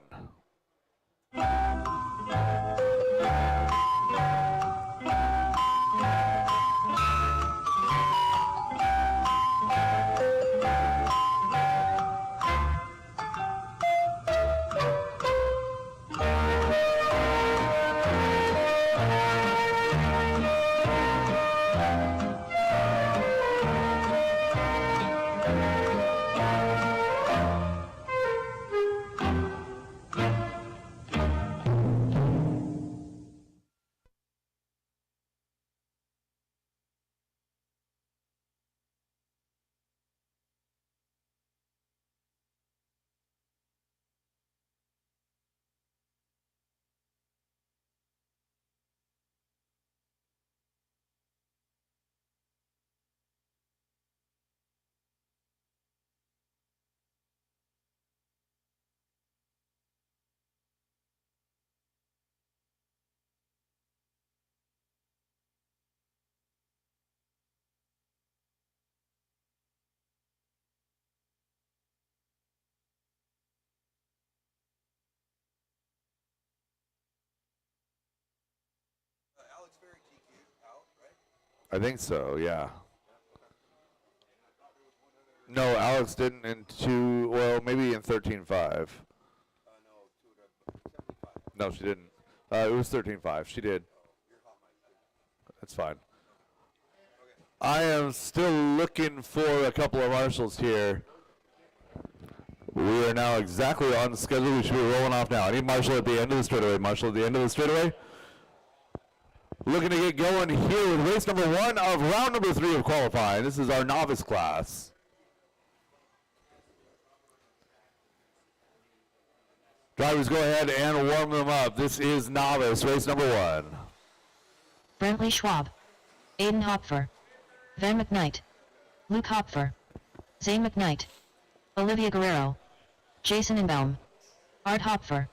I think so, yeah. No, Alex didn't in maybe in 13.5. No, she didn't. It was 13.5. She did. That's fine. I am still looking for a couple of marshals here. We are now exactly on schedule. We should be rolling off now. I need marshal at the end of the straightaway. Marshal at the end of the straightaway. Looking to get going here with race number 1 of round number 3 of qualifying. This is our novice class. Drivers, go ahead and warm them up. This is novice, race number 1. Brentley Schwab. Aiden Hopfer. Van McKnight. Luke Hopfer. Zane McKnight. Olivia Guerrero. Jason Inbaum. Art Hopfer.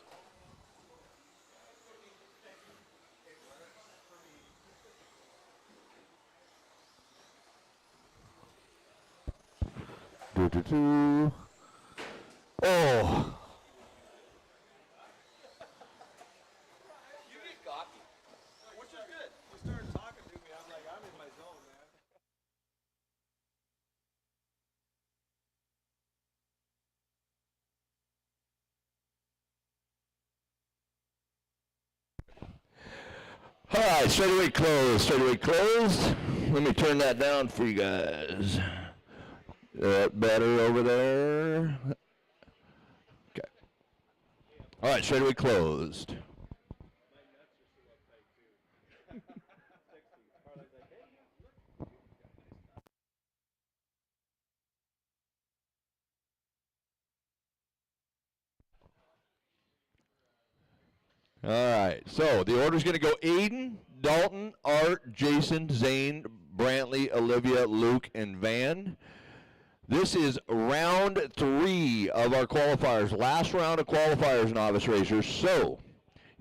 Oh. All right, straightaway closed, straightaway closed. Let me turn that down for you guys. Better over there. Okay. All right, straightaway closed. All right, so the order's going to go Aiden, Dalton, Art, Jason, Zane, Brantley, Olivia, Luke, and Van. This is round 3 of our qualifiers, last round of qualifiers, novice racers. So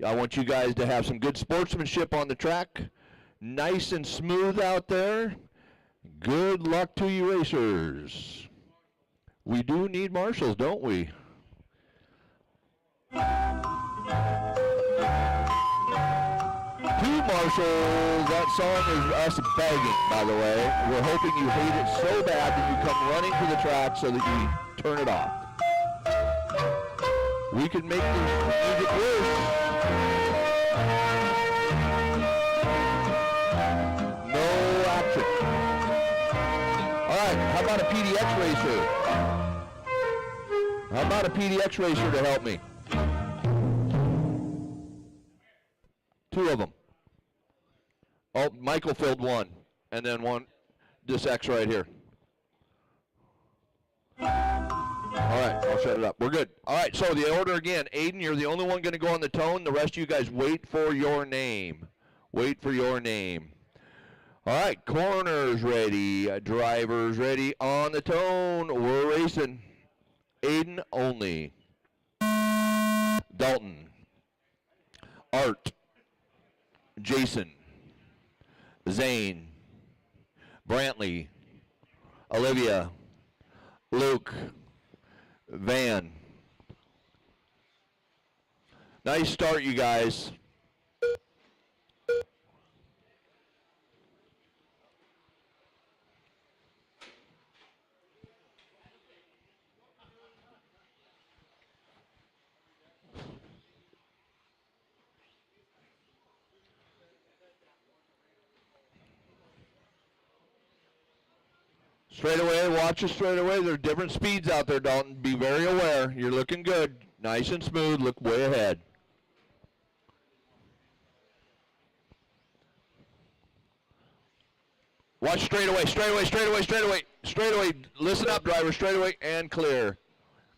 I want you guys to have some good sportsmanship on the track. Nice and smooth out there. Good luck to you racers. We do need marshals, don't we? Two marshals, that song is us begging, by the way. We're hoping you hate it so bad that you come running to the track so that you turn it off. We can make this music worse. No action. All right, how about a PDX racer? How about a PDX racer to help me? 2 of them. Oh, Michael filled 1, and then one, this X right here. All right, I'll shut it up. We're good. All right, so the order again. Aiden, you're the only one going to go on the tone. The rest of you guys wait for your name. Wait for your name. All right, corners ready, drivers ready, on the tone. We're racing. Aiden only. Dalton. Art. Jason. Zane. Brantley. Olivia. Luke. Van. Nice start, you guys. Straight away, watch it straight away. There are different speeds out there, Dalton. Be very aware. You're looking good. Nice and smooth. Look way ahead. Watch straight away, straight away, straight away, straight away. Straight away. Listen up, driver. Straight away and clear.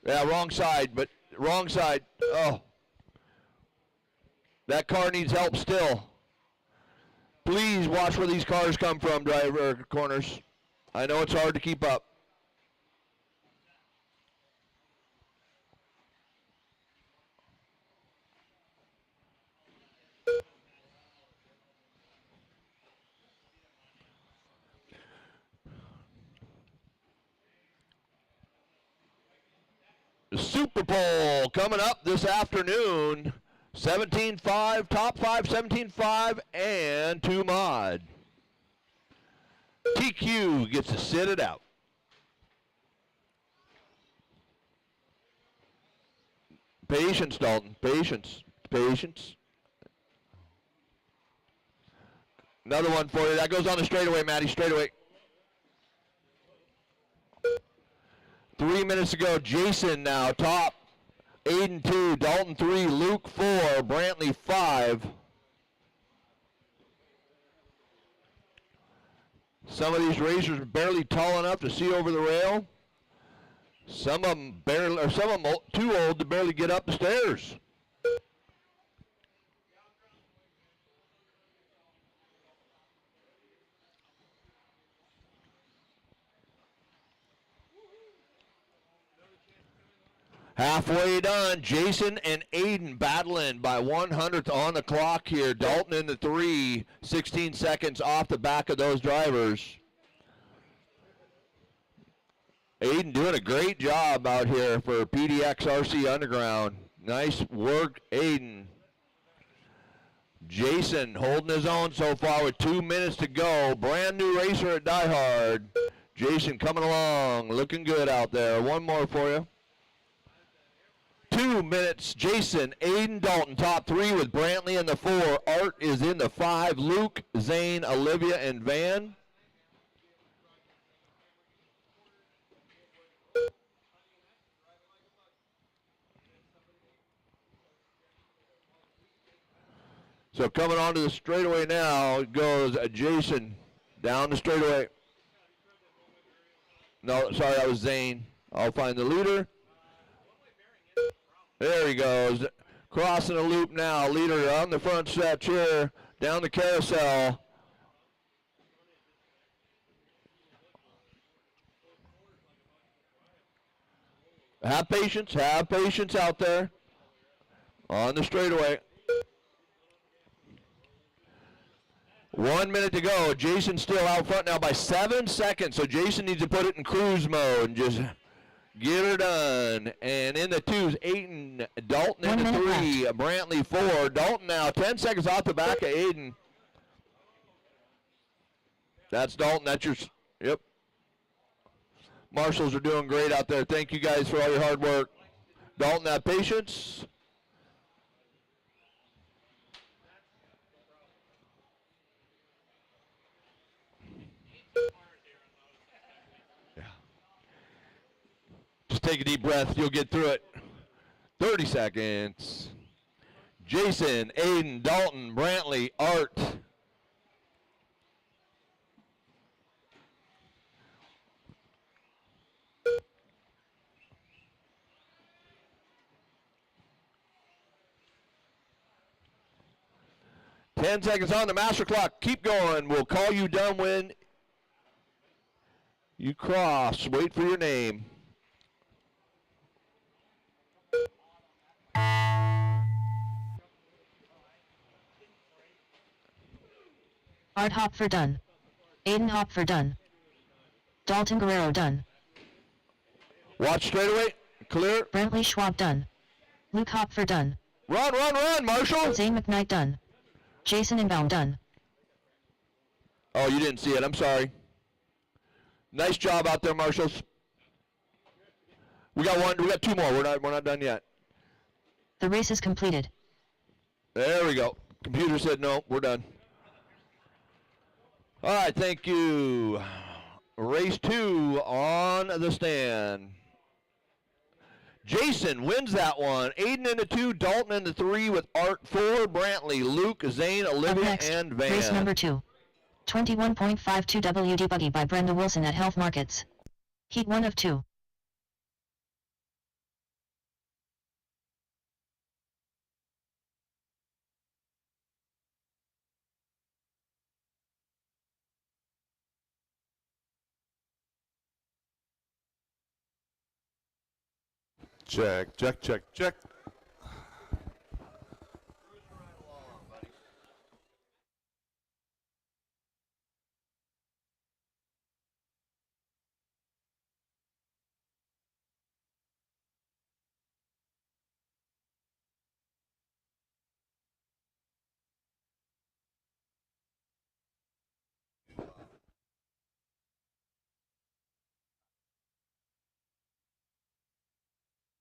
Yeah, wrong side, but wrong side. Oh. That car needs help still. Please watch where these cars come from, driver corners. I know it's hard to keep up. The Super Bowl coming up this afternoon. 17.5, top 5, 17.5, and 2 mod. TQ gets to sit it out. Patience, Dalton. Patience. Patience. Another one for you. That goes on the straightaway, Matty. Straightaway. 3 minutes ago, Jason now top. Aiden 2, Dalton 3, Luke 4, Brantley 5. Some of these racers are barely tall enough to see over the rail. Some of them barely, or some of them too old to barely get up the stairs. Halfway done, Jason and Aiden battling by 100th on the clock here. Dalton in the 3, 16 seconds off the back of those drivers. Aiden doing a great job out here for PDX RC Underground. Nice work, Aiden. Jason holding his own so far with 2 minutes to go. Brand new racer at Die Hard. Jason coming along, looking good out there. One more for you. 2 2 minutes, Jason, Aiden, Dalton, top 3 with Brantley in the 4. Art is in the 5. Luke, Zane, Olivia, and Van. So coming onto the straightaway now goes Jason down the straightaway. No, sorry, that was Zane. I'll find the leader. There he goes. Crossing the loop now. Leader on the front stretch here. Down the carousel. Have patience out there on the straightaway. 1 minute to go. Jason still out front now by 7 seconds. So Jason needs to put it in cruise mode and just get her done. And in the 2s, Aiden, Dalton in the 3, Brantley 4. Dalton now 10 seconds off the back of Aiden. That's Dalton. That's your, yep. Marshals are doing great out there. Thank you guys for all your hard work. Dalton, have patience. Yeah. Just take a deep breath. You'll get through it. 30 seconds. Jason, Aiden, Dalton, Brantley, Art. Ten seconds on the master clock. Keep going. We'll call you done when you cross. Wait for your name. Art Hopfer done. Aiden Hopfer done. Dalton Guerrero done. Watch straightaway. Clear. Brantley Schwab done. Luke Hopfer done. Run, run, run, Marshall. Zane McKnight done. Jason Inbound done. Oh, you didn't see it. I'm sorry. Nice job out there, Marshals. We got one. We got 2 more. We're not done yet. The race is completed. There we go. Computer said no. We're done. All right. Thank you. Race 2 on the stand. Jason wins that one. Aiden in the 2, Dalton in the 3 with Art 4, Brantley, Luke, Zane, Up Olivia, next, and Van. race number 2. 21.52 WD Buggy by Brenda Wilson at Health Markets. Heat 1 of 2. Check, check, check, check.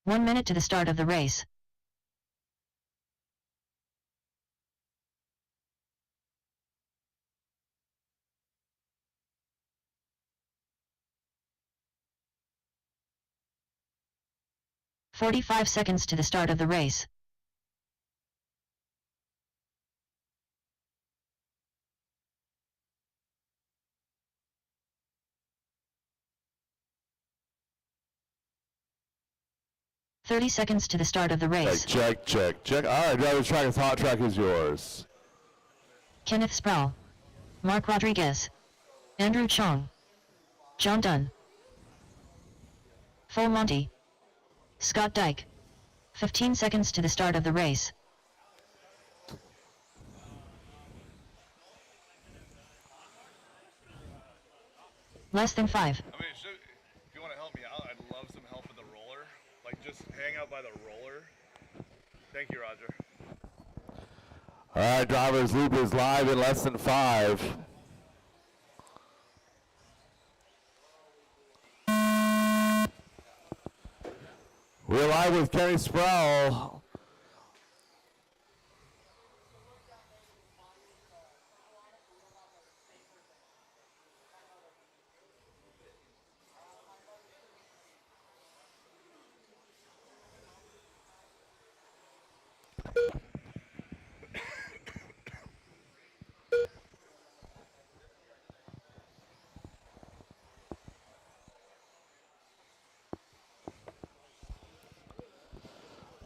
One minute to the start of the race. "45 seconds to the start of the race. "30 seconds to the start of the race. Check, check, check. All right, driver's track is hot. Track is yours. Kenneth Sproul. Mark Rodriguez. Andrew Chong. John Dunn. Full Monty. Scott Dyke. 15 seconds to the start of the race. Less than 5. I mean, if you want to help me out, I'd love some help with the roller. Like, just hang out by the roller. Thank you, Roger. All right, driver's loop is live in less than 5. We're live with Kenny Sproul.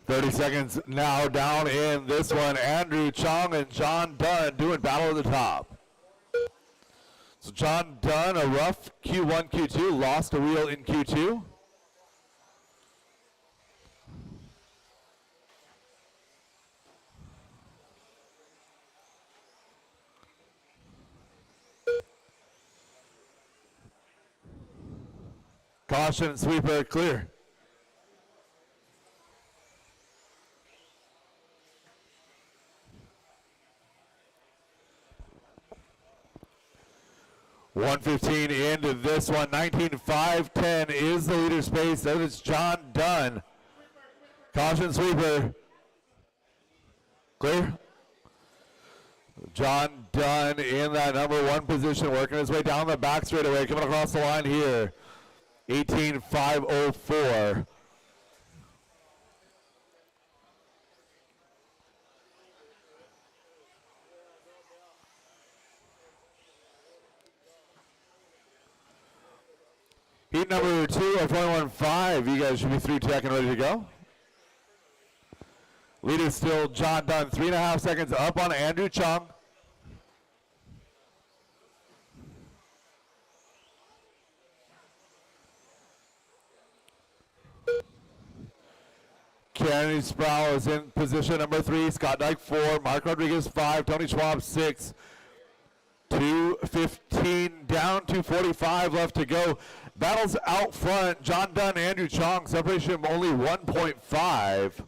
.30 seconds now down in this one. Andrew Chong and John Dunn doing battle at the top. So John Dunn, a rough Q1, Q2, lost a wheel in Q2. Caution, sweeper, clear. .115 into this one. 19.510 is the leader space. That is John Dunn. Caution, sweeper. Clear. John Dunn in that number one position, working his way down the back straightaway, coming across the line here. 18.504. Heat number 2 of 21.5. You guys should be through tech and ready to go. Lead is still John Dunn. 3.5 seconds up on Andrew Chong. Kenny Sproul is in position number 3. Scott Dyke 4. Mark Rodriguez 5. Tony Schwab 6. 2:15 down, 2:45 left to go. Battles out front. John Dunn, Andrew Chong, separation only 1.5.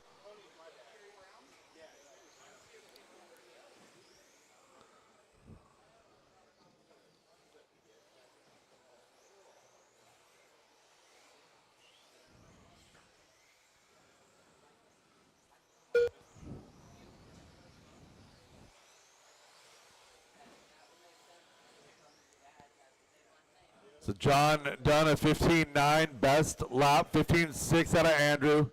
So John Dunn a 15.9 best lap, 15.6 out of Andrew,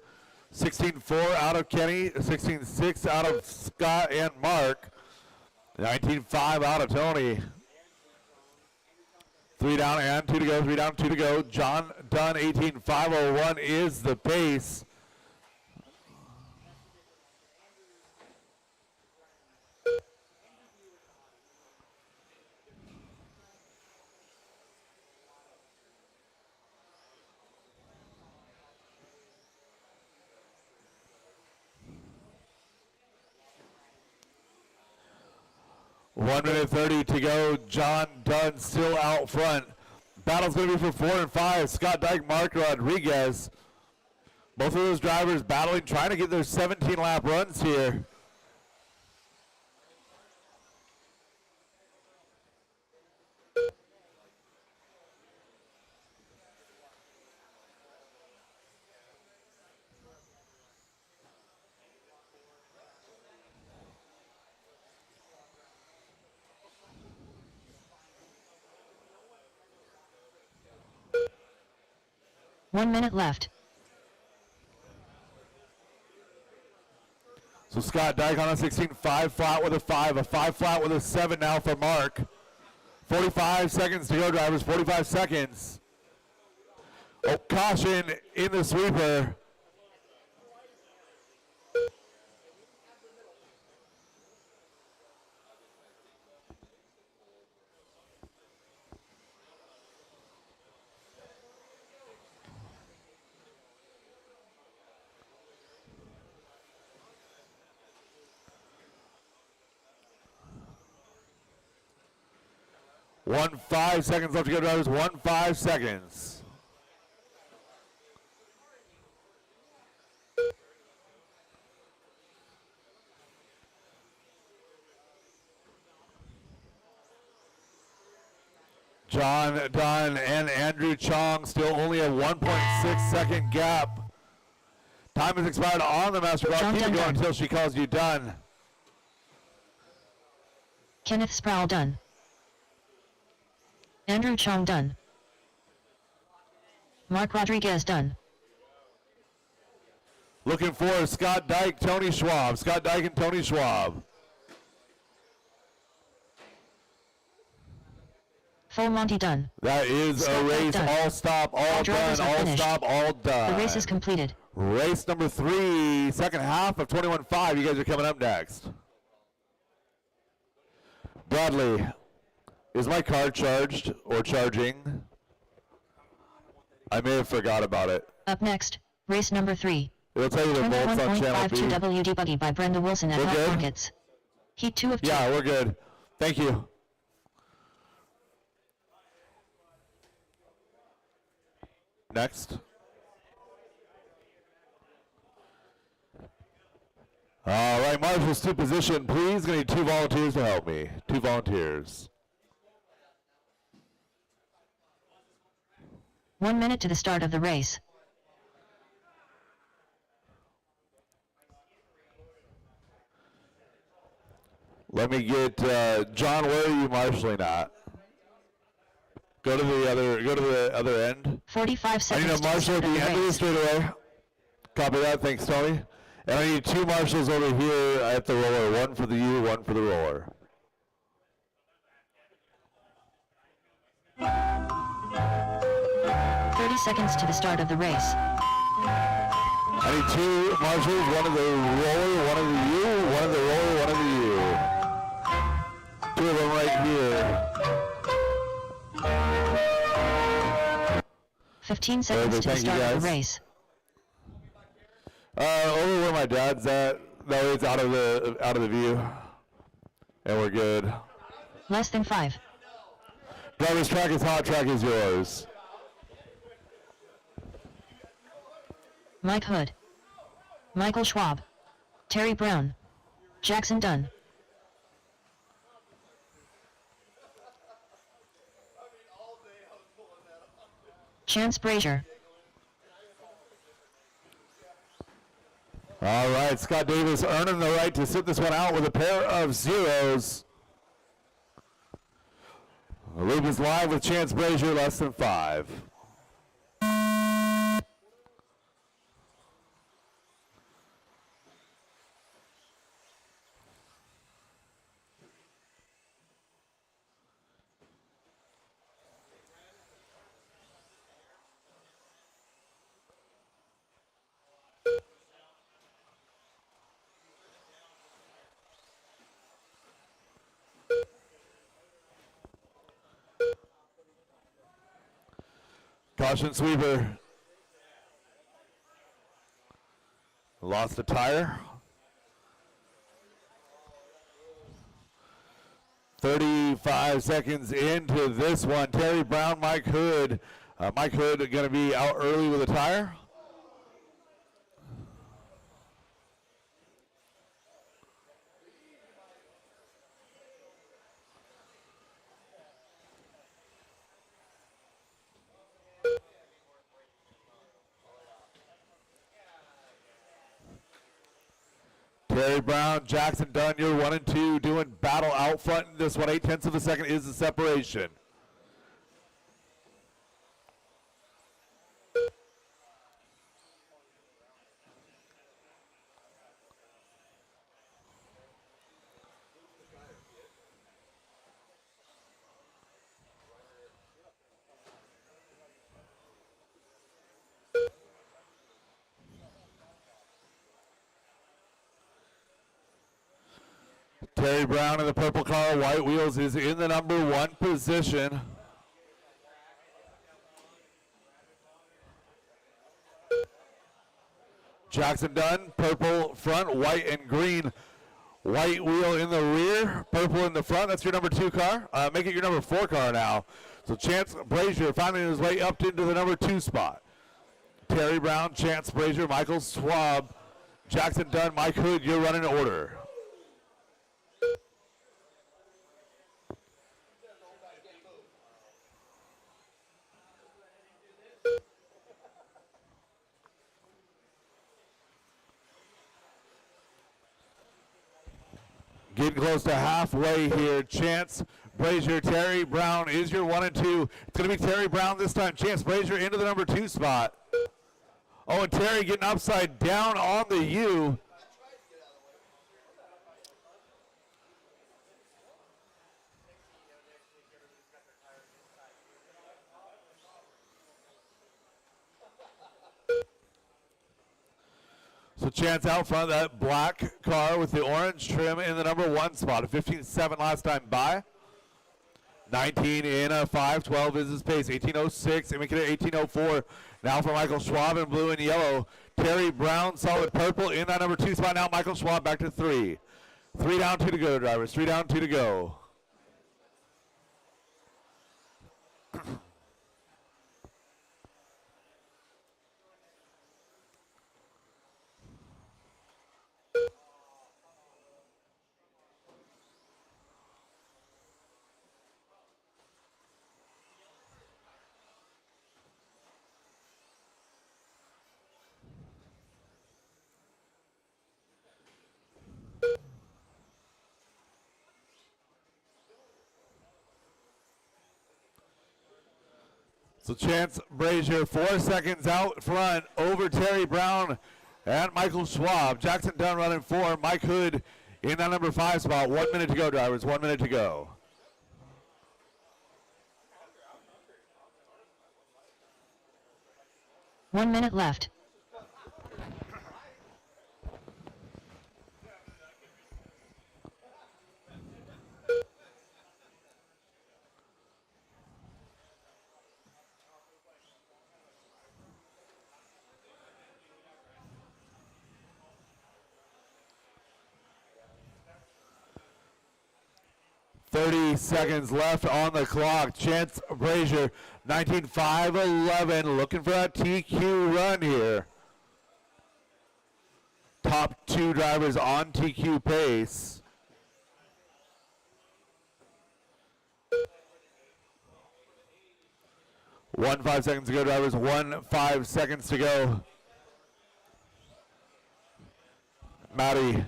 16.4 out of Kenny, 16.6 out of Scott and Mark, 19.5 out of Tony. 3 down and 2 to go, 3 down, 2 to go. John Dunn 18.501 is the pace. One minute 30 to go. John Dunn still out front. Battle's going to be for 4 and 5. Scott Dyke, Mark Rodriguez. Both of those drivers battling, trying to get their 17 lap runs here. One minute left. So Scott Dyke on a 16, 5 flat with a 5, a 5 flat with a 7 now for Mark. 45 seconds to go, drivers, 45 seconds. Oh, caution in the sweeper. One 5 seconds left to go, drivers. 5 seconds. John Dunn and Andrew Chong still only a 1.6 second gap. Time has expired on the master clock. John Keep it done, going done. until she calls you done. Kenneth Sproul done. Andrew Chong done. Mark Rodriguez done. Looking for Scott Dyke, Tony Schwab. Scott Dyke and Tony Schwab. Full Monty done. That is Scott a Dyke race. done. All stop, all All drivers done, are all finished. stop, all done. The race is completed. Race number 3, second half of 21.5. You guys are coming up next. Bradley, is my car charged or charging? I may have forgot about it. Up next, race number 3. It'll tell you the bolts on channel B. 21.52 WD Buggy by Brenda Wilson at We're Hot good? Pockets. Heat 2 of 2. Yeah, we're good. Thank you. Next. All right, marshals to position, please. Gonna need 2 volunteers to help me. 2 volunteers. 1 minute to the start of the race. Let me get John. Where are you marshaling at? Go to the other end. 45 I seconds need a to the marshal at start the of the end of the race. straightaway. Copy that. Thanks, Tony. And I need 2 marshals over here at the roller. 1 for the U, 1 for the roller. Seconds to the start of the race. I need 2 marshals, 1 of the roller, 1 of the U, 1 of the roller, 1 of the U. 2 of them right here. 15 seconds to the thank you, start of guys. the race. Over where my dad's at. That way it's out of the view. And we're good. Less than 5. Driver's track is hot, track is yours. Mike Hood. Michael Schwab. Terry Brown. Jackson Dunn. Chance Brazier. All right, Scott Davis earning the right to sit this one out with a pair of zeros. Loop is live with Chance Brazier, less than 5. Caution sweeper. Lost a tire. 35 seconds into this one. Terry Brown, Mike Hood. Mike Hood going to be out early with a tire. Terry Brown, Jackson Dunn, you're 1 and 2 doing battle out front in this one. 0.8 of a second is the separation. Terry Brown in the purple car, white wheels, is in the number 1 position. Jackson Dunn, purple front, white and green. White wheel in the rear, purple in the front. That's your number 2 car. Make it your number 4 car now. So Chance Brazier finding his way up into the number 2 spot. Terry Brown, Chance Brazier, Michael Schwab, Jackson Dunn, Mike Hood, you're running order. Getting close to halfway here. Chance Brazier, Terry Brown is your 1 and 2. It's going to be Terry Brown this time. Chance Brazier into the number 2 spot. Oh, and Terry getting upside down on the U. So Chance out front, that black car with the orange trim in the number 1 spot. A 15.7 last time by. 19 in a 5.12 is his pace. 18.06, and we get 18.04 now for Michael Schwab in blue and yellow. Terry Brown, solid purple in that number 2 spot. Now Michael Schwab back to 3. 3 down, 2 to go, drivers. 3 down, 2 to go. So Chance Brazier 4 seconds out front over Terry Brown and Michael Schwab. Jackson Dunn running 4. Mike Hood in that number 5 spot. 1 minute to go, drivers. 1 minute to go. One minute left. Seconds left on the clock. Chance Brazier, 19.5.11, looking for that TQ run here. Top 2 drivers on TQ pace. One 5 seconds to go, drivers. 5 seconds to go. Maddie,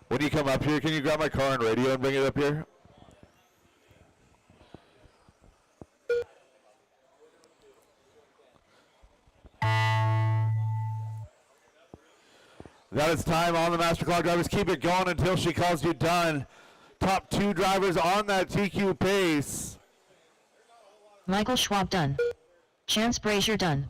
when you come up here, can you grab my car and radio and bring it up here? That is time on the master clock, drivers. Keep it going until she calls you done. Top 2 drivers on that TQ pace. Michael Schwab done. Chance Brazier done.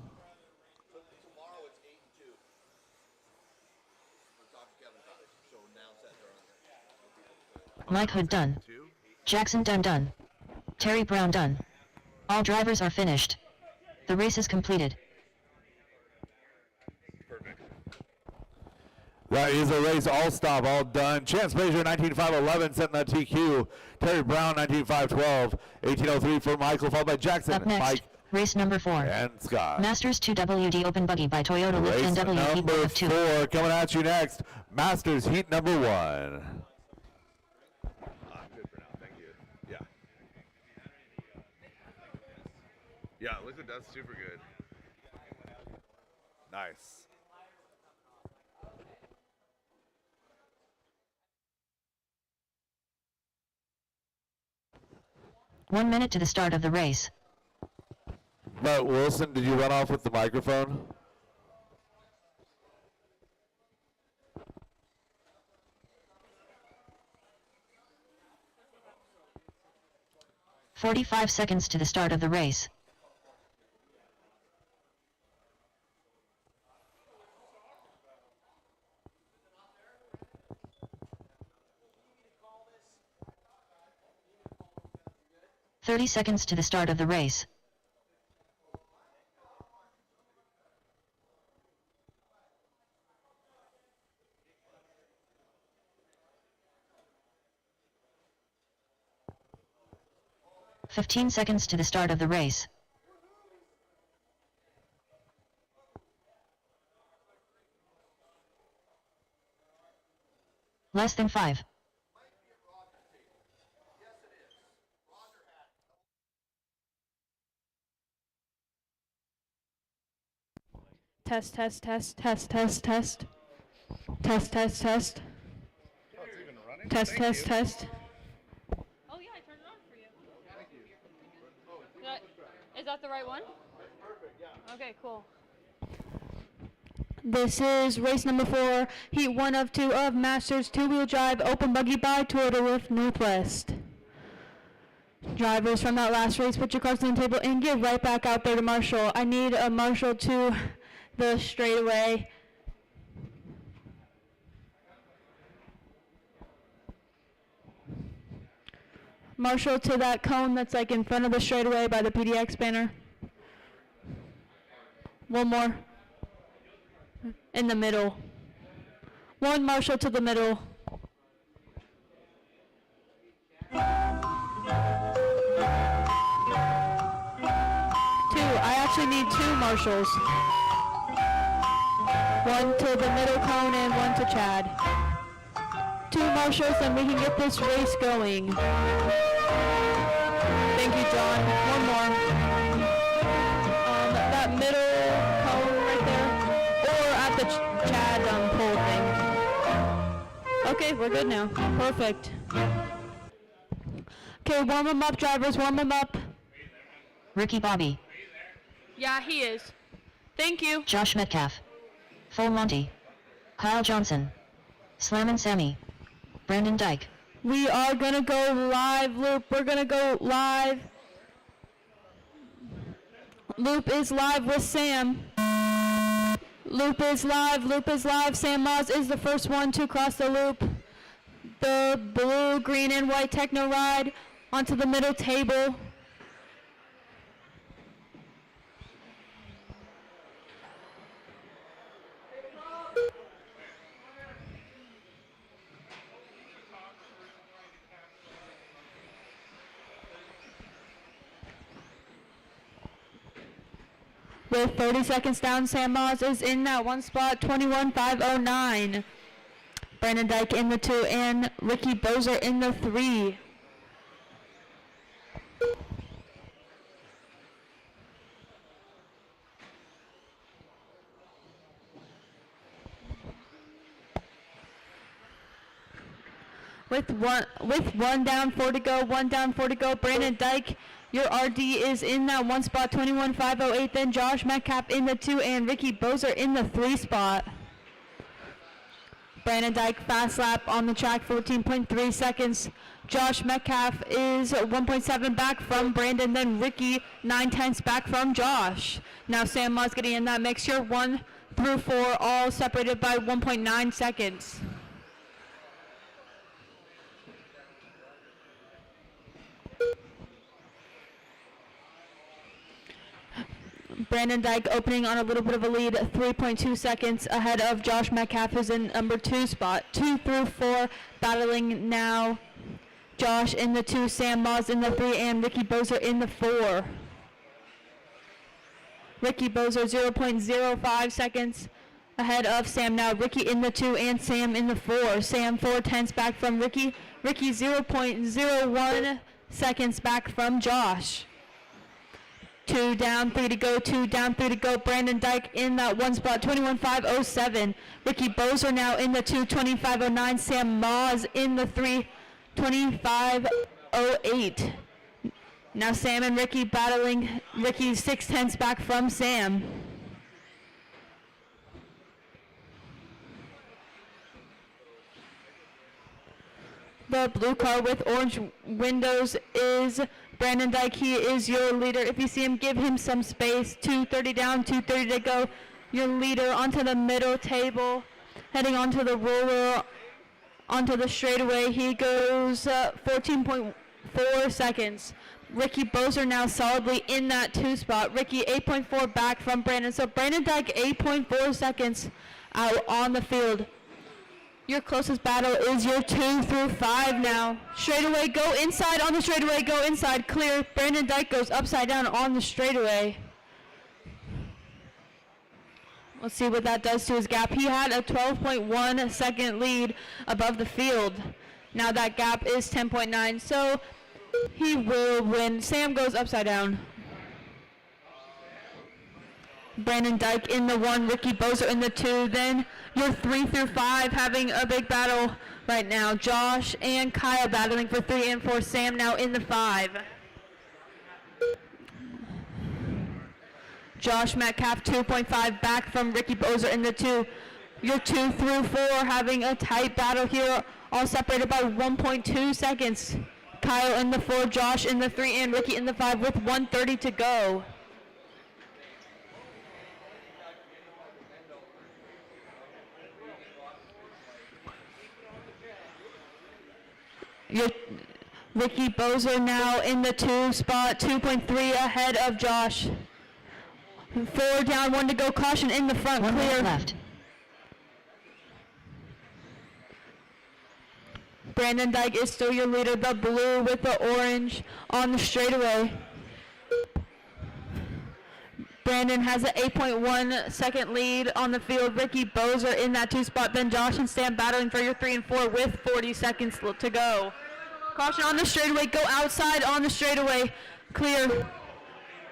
Mike Hood done. Jackson Dunn done. Terry Brown done. All drivers are finished. The race is completed. That is a race, all stop, all done. Chance Brazier, 19.5.11, setting that TQ. Terry Brown, 19.5.12. 18.03 for Michael, followed by Jackson, Up next, Mike, race number 4. and Scott. Masters 2WD Open Buggy by Toyota Lift Race NW Heat number 2. 4 coming at you next. Masters Heat number 1. I'm good for now, thank you. Yeah. Yeah, liquid does super good. Nice. One minute to the start of the race. But Wilson, did you run off with the microphone? "45 seconds to the start of the race. "30 seconds to the start of the race. "15 seconds to the start of the race. Less than 5. Test, test, test, test, test, test. Test, test, test. Oh, it's even running. running? Test, Thank test, you. test. Oh yeah, I turned it on for you. Is that the right one? Perfect, yeah. Okay, cool. This is race number 4, heat 1 of 2 of Masters 2-wheel drive open buggy by Toyota Lift Northwest. Drivers from that last race, put your cards on the table and get right back out there to marshal. I need a marshal to the straightaway. Marshal to that cone that's like in front of the straightaway by the PDX banner. One more. In the middle. One marshal to the middle. Two. I actually need 2 marshals. One to the middle cone and one to Chad. 2 marshals and we can get this race going. Thank you, John. One more. That middle cone right there. Or at the Chad pole thing. Okay, we're good now. Perfect. Okay, warm them up, drivers. Warm them up. Ricky Bobby, Yeah, he is. Thank you. Josh Metcalf, Full Monty, Kyle Johnson, Slammin' Sammy, Brandon Dyke, We are going to go live, Loop. We're going to go live. Loop is live with Sam. Loop is live. Loop is live. Sam Moz is the first one to cross the loop. The blue, green, and white techno ride onto the middle table. With 30 seconds down, Sam Moz is in that one spot, 21.509. Brandon Dyke in the 2 and Ricky Bozer in the 3. With one down, 4 to go, Brandon Dyke, your RD is in that one spot, 21.508. Then Josh Metcalf in the 2 and Ricky Bozer in the 3 spot. Brandon Dyke fast lap on the track, 14.3 seconds. Josh Metcalf is 1.7 back from Brandon, then Ricky 9/10 back from Josh. Now Sam Moz getting in that mixture, 1 through 4, all separated by 1.9 seconds. Brandon Dyke opening on a little bit of a lead, 3.2 seconds ahead of Josh Metcalf, who's in number 2 spot. 2 through 4 battling now. Josh in the 2, Sam Moz in the 3, and Ricky Bozer in the 4. Ricky Bozer 0.05 seconds ahead of Sam now. Ricky in the 2 and Sam in the 4. Sam 4/10 back from Ricky. Ricky 0.01 seconds back from Josh. 2 down, 3 to go, 2 down, 3 to go. Brandon Dyke in that one spot, 21.507. Ricky Bozer now in the 2, 25.09. Sam Moz in the 3, 25.08. Now Sam and Ricky battling. Ricky 6/10 back from Sam. The blue car with orange windows is Brandon Dyke. He is your leader. If you see him, give him some space. 2:30 down, 2:30 to go. Your leader onto the middle table, heading onto the roller, onto the straightaway. He goes 14.4 seconds. Ricky Bozer now solidly in that 2 spot. Ricky 8.4 back from Brandon. So Brandon Dyke 8.4 seconds out on the field. Your closest battle is your 2 through 5 now. Straightaway, go inside on the straightaway, go inside, clear. Brandon Dyke goes upside down on the straightaway. Let's see what that does to his gap. He had a 12.1 second lead above the field. Now that gap is 10.9, so he will win. Sam goes upside down. Brandon Dyke in the 1, Ricky Bozo in the 2. Then your 3 through 5 having a big battle right now. Josh and Kyle battling for 3 and 4. Sam now in the 5. Josh Metcalf 2.5 back from Ricky Bozo in the 2. Your 2 through 4 having a tight battle here, all separated by 1.2 seconds. Kyle in the 4, Josh in the 3, and Ricky in the 5 with 1:30 to go. Your Ricky Bozo now in the 2 spot, 2.3 ahead of Josh. 4 down, 1 to go. Caution in the front, 1 minute clear. left. Brandon Dyke is still your leader, the blue with the orange on the straightaway. Brandon has an 8.1 second lead on the field. Ricky Bozo in that 2 spot. Then Josh and Sam battling for your 3 and 4 with 40 seconds to go. Caution on the straightaway. Go outside on the straightaway. Clear.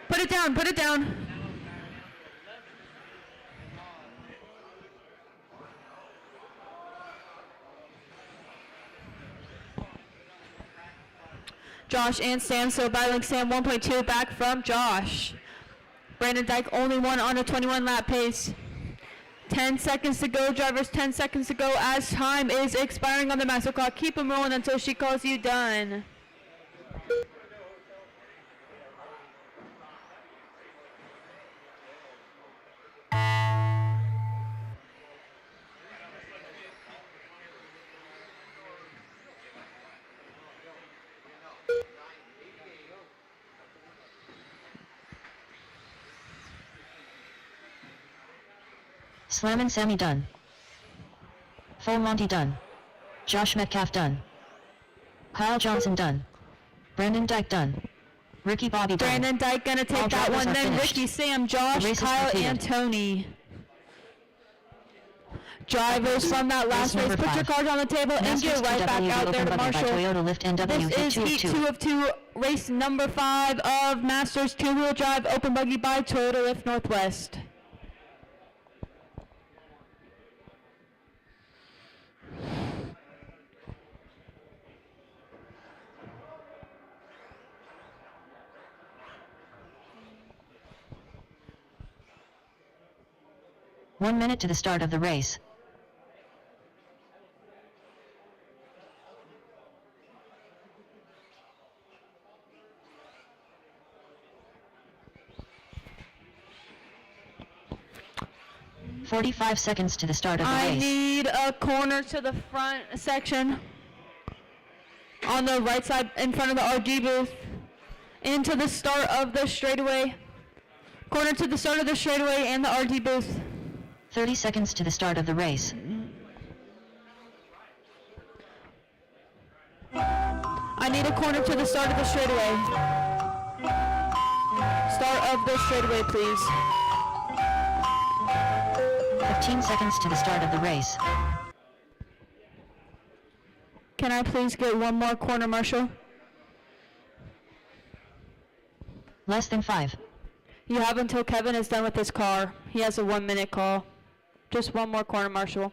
Put it down. Put it down. Josh and Sam still battling. Sam 1.2 back from Josh. Brandon Dyke only one on a 21 lap pace. 10 seconds to go, drivers, 10 seconds to go as time is expiring on the master clock. Keep them rolling until she calls you done. Slammin' Sammy done. Full Monty done. Josh Metcalf done. Kyle Johnson done. Brandon Dyke done. Ricky Bobby done. Brandon Dyke gonna take All that drivers one. are Then finished. Ricky, Sam, Josh, The race is Kyle, completed. and Tony. Drivers from that last race, number put your 5. cards on the table and Masters get right back 2W out there open to button by marshal. Toyota Lift NW This is Heat 2 of Heat 2. 2 of 2, race number 5 of Masters 2-wheel drive open buggy by Toyota Lift Northwest. One minute to the start of the race. "45 seconds to the start of the I race. need a corner to the front section on the right side in front of the RG booth into the start of the straightaway. Corner to the start of the straightaway and the RG booth. 30 seconds to the start of the race. I need a corner to the start of the straightaway. Start of the straightaway, please. 15 seconds to the start of the race. Can I please get one more corner, Marshall? Less than 5. You have until Kevin is done with his car. He has a 1-minute call. Just one more corner, Marshall.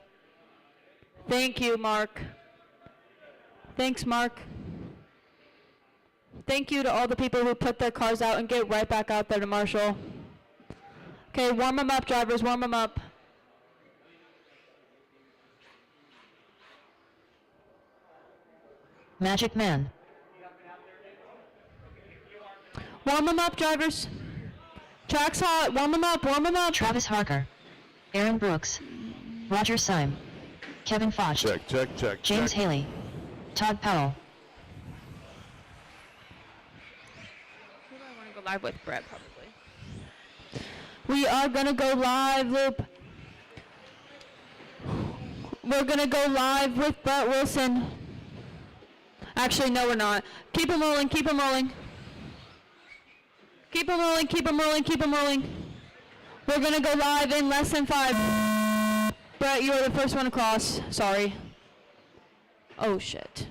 Thank you, Mark. Thanks, Mark. Thank you to all the people who put their cars out and get right back out there to Marshall. Okay, warm them up, drivers, warm them up. Magic Man. Warm them up, drivers. Track's hot, warm them up, warm them up. Travis Harker. Aaron Brooks. Roger Syme. Kevin Foch. Check, check, check, James check. Haley. Todd Powell. Who do I want to go live with? Brett, probably. We are going to go live, Loop. We're going to go live with Brett Wilson. Actually, no, we're not. Keep them rolling, keep them rolling. Keep them rolling, keep them rolling, keep them rolling. We're going to go live in less than 5. Brett, you are the first one across. Sorry. Oh, shit.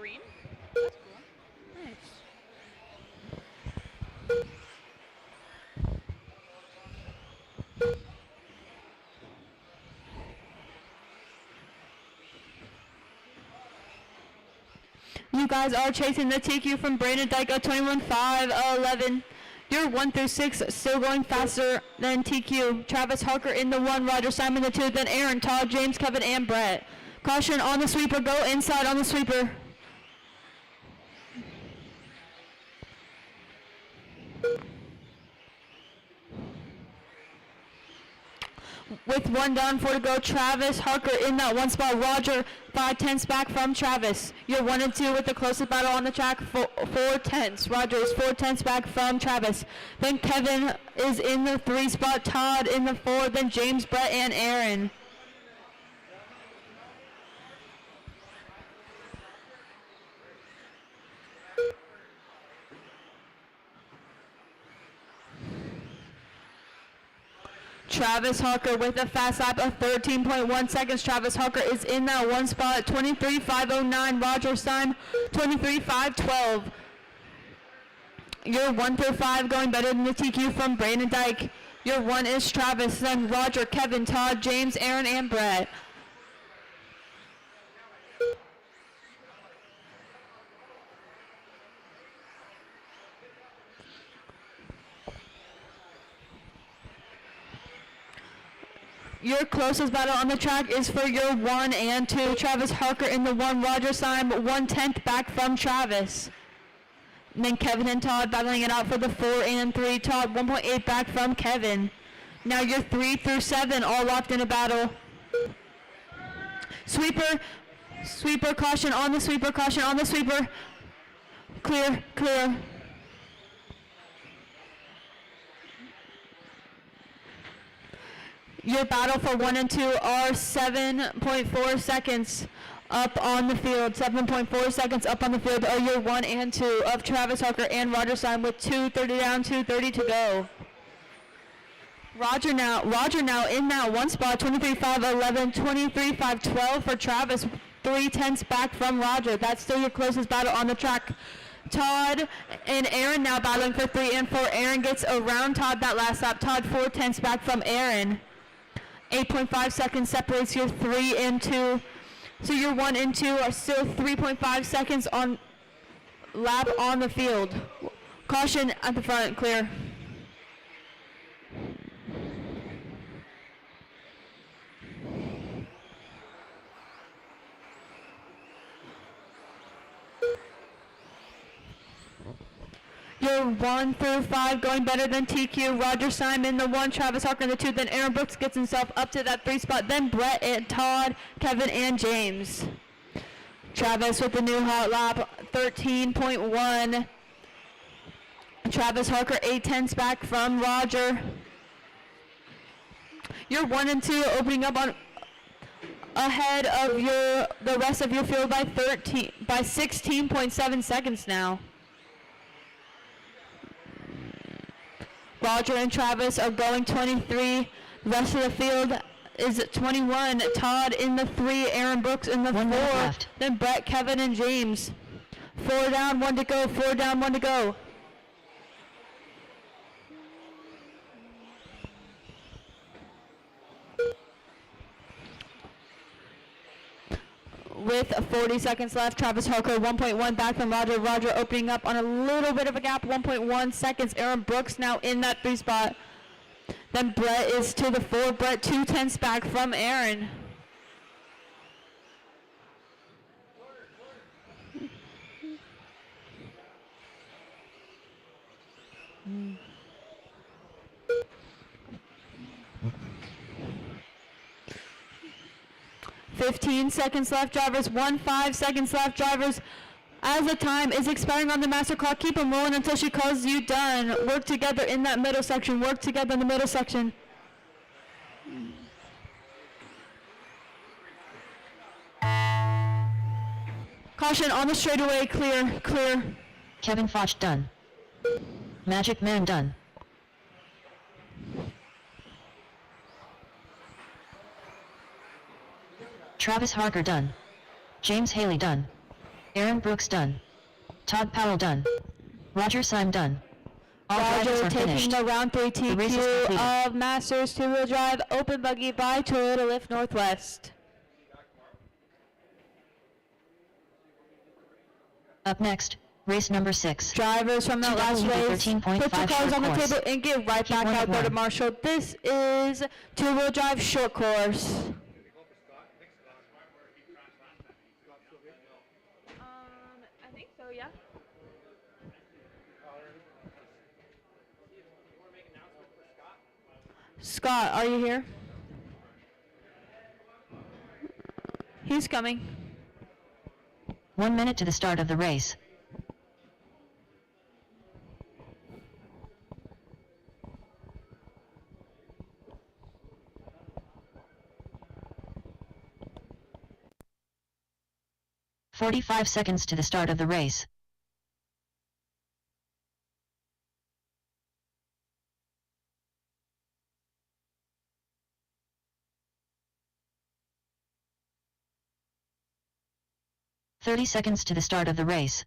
green. That's cool. Nice. You guys are chasing the TQ from Brandon Dyke at 21.5.11. You're 1 through 6, still going faster than TQ. Travis Harker in the 1, Roger Simon the 2, then Aaron, Todd, James, Kevin, and Brett. Caution on the sweeper, go inside on the sweeper. With 1 down, 4 to go, Travis Harker in that 1 spot. Roger, 5/10 back from Travis. You're 1 and 2 with the closest battle on the track, 4/10. Roger is 4/10 back from Travis. Then Kevin is in the 3 spot, Todd in the 4, then James, Brett, and Aaron. Travis Harker with a fast lap of 13.1 seconds. Travis Harker is in that 1 spot, 23.509. Roger Stein, 23.512. Your 1 through 5 going better than the TQ from Brandon Dyke. Your 1 is Travis, then Roger, Kevin, Todd, James, Aaron, and Brett. Your closest battle on the track is for your 1 and 2. Travis Harker in the 1, Roger Syme 1/10 back from Travis. And then Kevin and Todd battling it out for the 4 and 3. Todd 1.8 back from Kevin. Now your 3 through 7 all locked in a battle. Sweeper, caution on the sweeper, caution on the sweeper. Clear, clear. Your battle for 1 and 2 are 7.4 seconds up on the field. 7.4 seconds up on the field are your 1 and 2 of Travis Harker and Roger Stein with 2:30 down, 2:30 to go. Roger now in that 1 spot, 23.511, 23.512 for Travis, 3/10 back from Roger. That's still your closest battle on the track. Todd and Aaron now battling for 3 and 4. Aaron gets around Todd that last lap. Todd 4/10 back from Aaron. 8.5 seconds separates your 3 and 2. So your 1 and 2 are still 3.5 seconds on lap on the field. Caution at the front, clear. Your 1 through 5 going better than TQ. Roger Simon the 1, Travis Harker in the 2, then Aaron Brooks gets himself up to that 3 spot, then Brett and Todd, Kevin and James. Travis with the new hot lap, 13.1. Travis Harker 8/10 back from Roger. Your 1 and 2 opening up on ahead of the rest of your field by 16.7 seconds now. Roger and Travis are going 23. The rest of the field is at 21. Todd in the 3, Aaron Brooks in the 4. Left. Then Brett, Kevin, and James. 4 down, 1 to go. 4 down, 1 to go. With 40 seconds left, Travis Harker 1.1 back from Roger. Roger opening up on a little bit of a gap, 1.1 seconds. Aaron Brooks now in that 3 spot. Then Brett is to the 4. Brett 2/10 back from Aaron. Mm. 15 seconds left, drivers. 5 seconds left, drivers. As the time is expiring on the master clock, keep them rolling until she calls you done. Work together in that middle section. Work together in the middle section. Caution on the straightaway. Clear, clear. Kevin Foch done. Magic Man done. Travis Harker done. James Haley done. Aaron Brooks done. Todd Powell done. Roger Syme done. All drivers Roger are taking finished. the round 3 The race is TQ completed. of Masters two-wheel drive open buggy by Toyota Lift Northwest. Up next, race number 6. Drivers from that last race, 13.5 put your cars on the course. table and get right Keep back one out at there to one. Marshall. This is two-wheel drive short course. I think so, yeah. Scott, are you here? He's coming. 1 minute to the start of the race. "45 seconds to the start of the race. "30 seconds to the start of the race.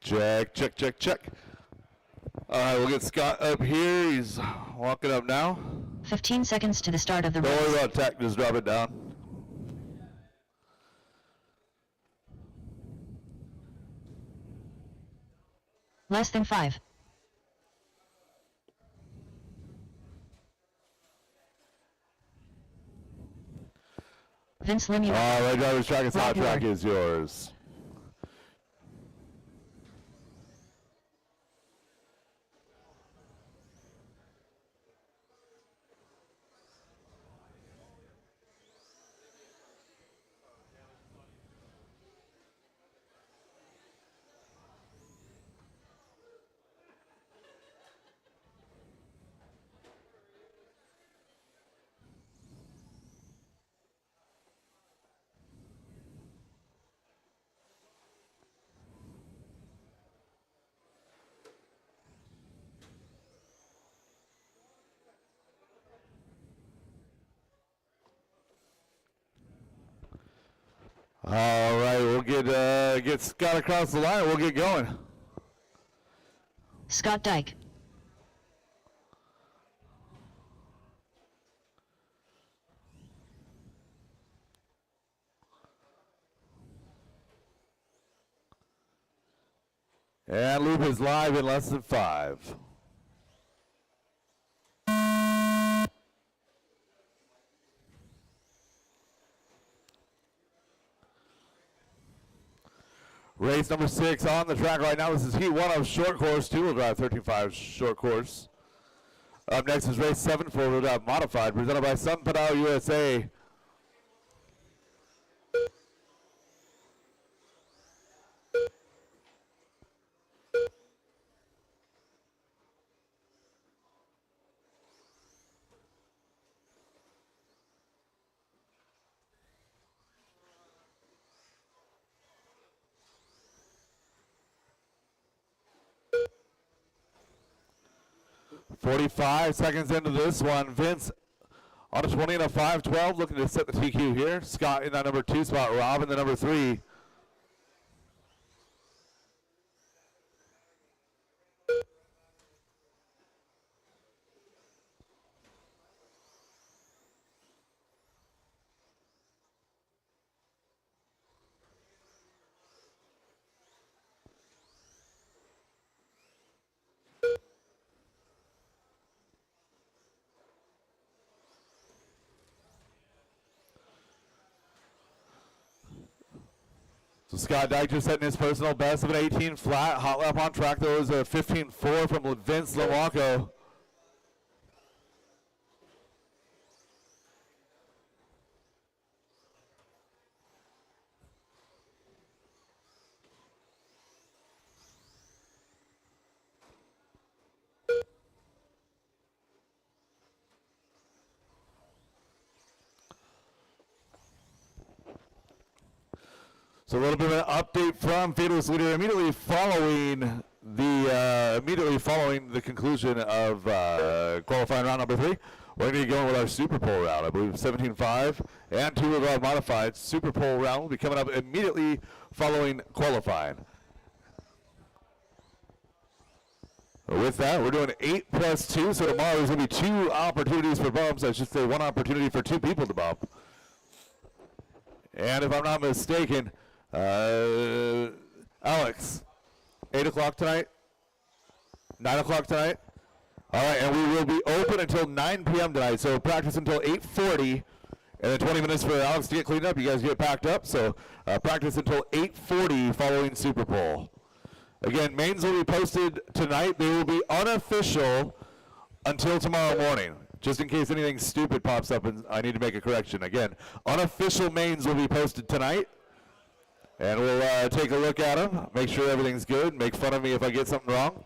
Check, check, check, check. All right, we'll get Scott up here. He's walking up now. 15 seconds to the start of the Don't worry race. about tech, just drop it down. Less than 5. Vince Lemuel. All right, driver's track and stop Rob track Ward. is yours. All right, we'll get Scott across the line. We'll get going. Scott Dyke. And loop is live in less than 5. Race number 6 on the track right now. This is heat 1 of short course, two-wheel drive, 13.5 short course. Up next is race 7, four-wheel drive modified, presented by Sun Padal USA. "45 seconds into this one. Vince on a 20 and a 5.12, looking to set the TQ here. Scott in that number 2 spot. Rob in the number 3. So Scott Dyke just setting his personal best of an 18 flat. Hot lap on track. There was a 15.4 from Vince Lomacco. So a little bit of an update from Fatalist Leader immediately following the conclusion of qualifying round number 3. we're going to be going with our Super Pole round. I believe 17.5 and 2 of our modified Super Pole round will be coming up immediately following qualifying. With that, we're doing 8 plus 2, so tomorrow there's going to be 2 opportunities for bumps. I should say 1 opportunity for 2 people to bump. And if I'm not mistaken, Alex, 8 o'clock tonight? 9 o'clock tonight? All right, and we will be open until 9 p.m. tonight, so practice until 8:40, and then 20 minutes for Alex to get cleaned up. You guys get packed up, so practice until 8:40 following Super Bowl. Again, mains will be posted tonight. They will be unofficial until tomorrow morning, just in case anything stupid pops up and I need to make a correction. Again, unofficial mains will be posted tonight, and we'll take a look at them, make sure everything's good, make fun of me if I get something wrong.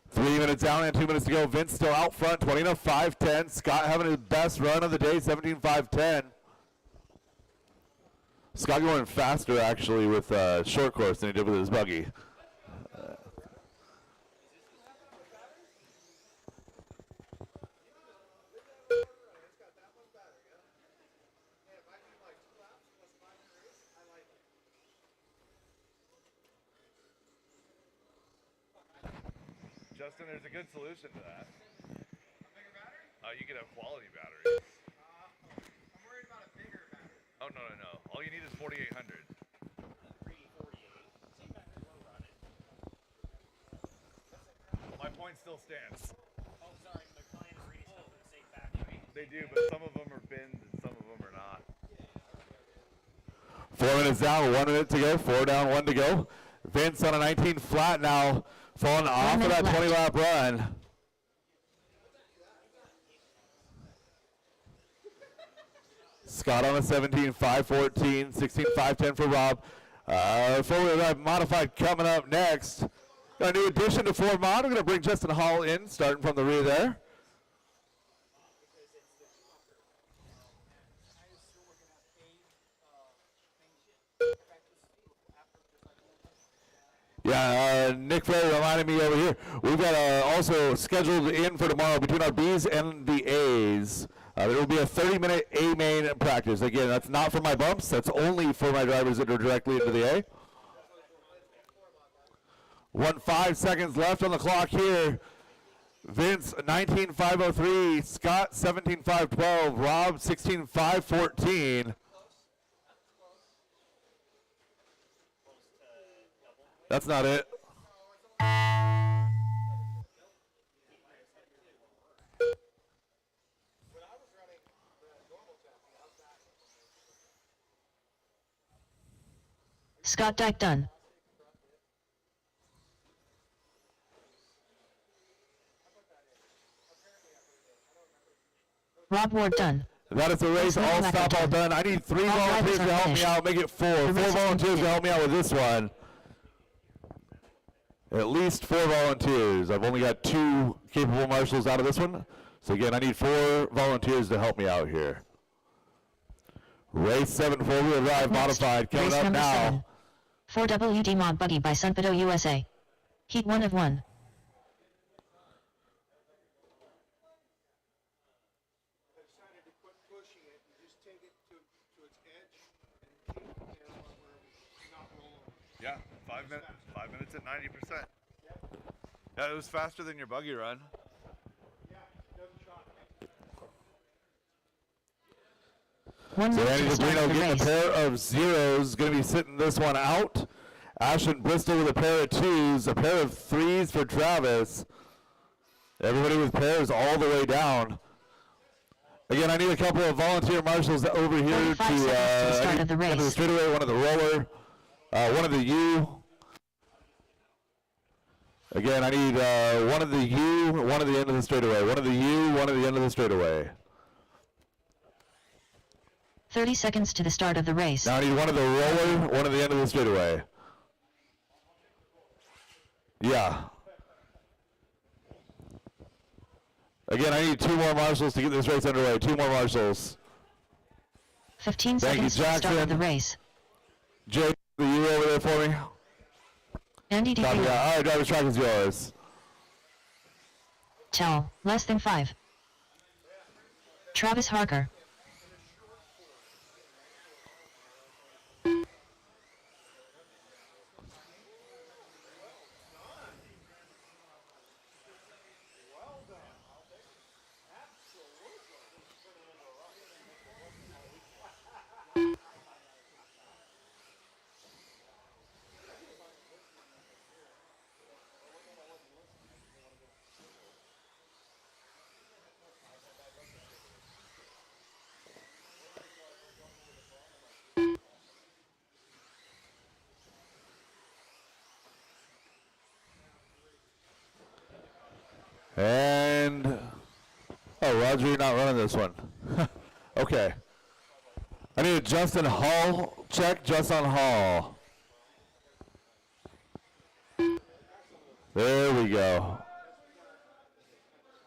Three minutes down and 2 minutes to go. Vince still out front, 20 to 5:10. Scott having his best run of the day, 17.5:10. Scott going faster actually with short course than he did with his buggy. Justin, there's a good solution to that. You could have quality batteries. I'm worried about a bigger battery. Oh, no. All you need is 4800. 348. Same battery we're running. My point still stands. Oh, sorry. My client is reading stuff in the same factory. They do, but some of them are binned and some of them are not. 4 minutes down, 1 minute to go. 4 down, 1 to go. Vince on a 19 flat now, falling off of that 20-lap run. Scott on a 17, 5:14, 16, 5:10 for Rob. Four-wheel drive modified coming up next. Got a new addition to Ford Mod. We're going to bring Justin Hall in, starting from the rear there. Yeah, Nick Ferry reminded me over here. We've got also scheduled in for tomorrow between our Bs and the As. There will be a 30-minute A main practice. Again, that's not for my bumps. That's only for my drivers that are directly into the A. 5 seconds left on the clock here. Vince, 19.503. Scott, 17.512. Rob, 16.514. That's not it. Scott Dyke done. Rob Ward done. That is the race, all stop, all done. I need 3 volunteers to help me out, make it 4. 4 volunteers to help me out with this one. At least 4 volunteers. I've only got 2 capable marshals out of this one. So again, I need 4 volunteers to help me out here. Race 7 4-wheel drive modified coming Race up number now. 7. 4WD Mod Buggy by Sunpedo USA. Heat 1 of 1. Yeah, 5 minutes. 5 minutes at 90%. Yeah, it was faster than your buggy run. One So minute Andy to the start Dobrino of the getting a race. pair of 0s, going to be sitting this one out. Ashton Bristol with a pair of 2s, a pair of 3s for Travis. Everybody with pairs all the way down. Again, I need a couple of volunteer marshals over here 45 seconds to the start of the one of the race. straightaway, one of the roller, one of the U. Again, I need one of the U, one of the end of the straightaway. One of the U, one of the end of the straightaway. 30 seconds to the start of the race. Now I need one of the roller, one of the end of the straightaway. Yeah. Again, I need 2 more marshals to get this race underway. 2 more marshals. 15 Thank you, seconds to the start of the Jackson. race. Jay, the U over there for me. Andy Copy DeVito. that. All right, driver's track is yours. Tell, less than 5. Travis Harker. And, oh, Roger, you're not running this one. Okay. I need a Justin Hall check. Justin Hall. There we go.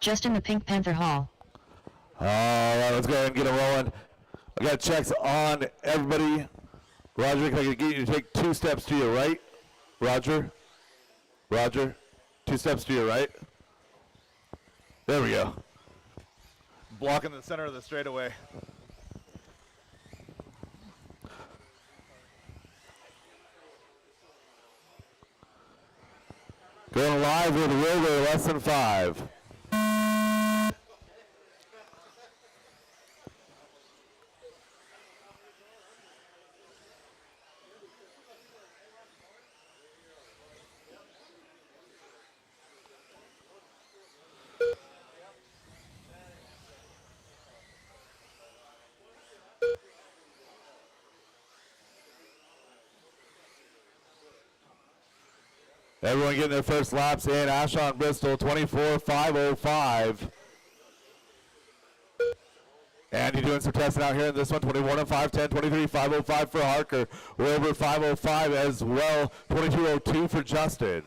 Justin the Pink Panther Hall. All right, let's go ahead and get it rolling. I got checks on everybody. Roger, can I get you to take 2 steps to your right? Roger? Roger? 2 steps to your right. There we go. Blocking the center of the straightaway. Going live with Wilbur, less than 5. Everyone getting their first laps in. Ashon Bristol, 24.505. Andy doing some testing out here in this one. 21.510, 23.505 for Harker. Wilbur 505 as well. 22.02 for Justin.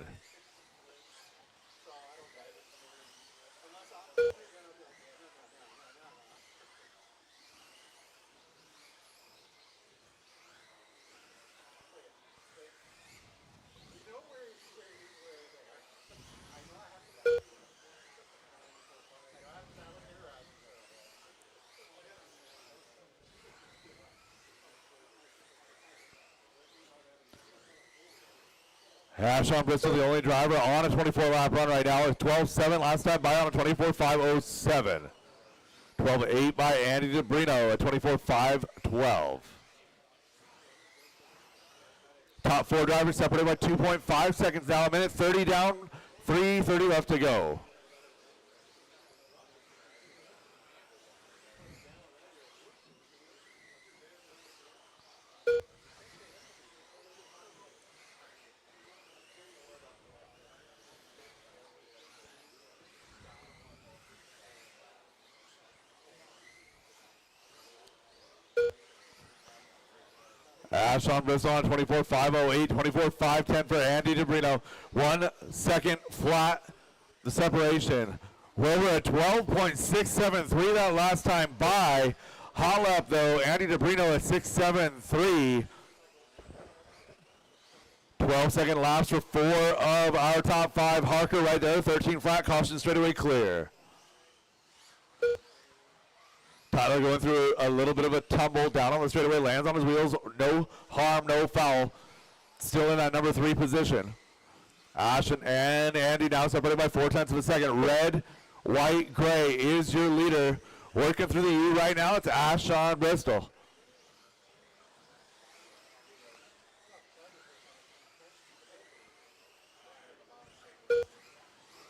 Ashon Bristol, the only driver on a 24-lap run right now. 12.7 last time by on a 24.507. 12.8 by Andy DeBrino at 24.512. Top 4 drivers separated by 2.5 seconds now. A minute 30 down, 3:30 left to go. Ashon Bristol on 24.508, 24.510 for Andy DeBrino. 1 second flat, the separation. Wilbur at 12.673 that last time by. Hall up though, Andy DeBrino at 6.73. 12-second laps for 4 of our top 5. Harker right there, 13 flat, caution straightaway clear. Tyler going through a little bit of a tumble down on the straightaway, lands on his wheels, no harm, no foul. Still in that number 3 position. Ashon and Andy now separated by 0.4 of a second. Red, white, gray is your leader. Working through the U right now, it's Ashon Bristol.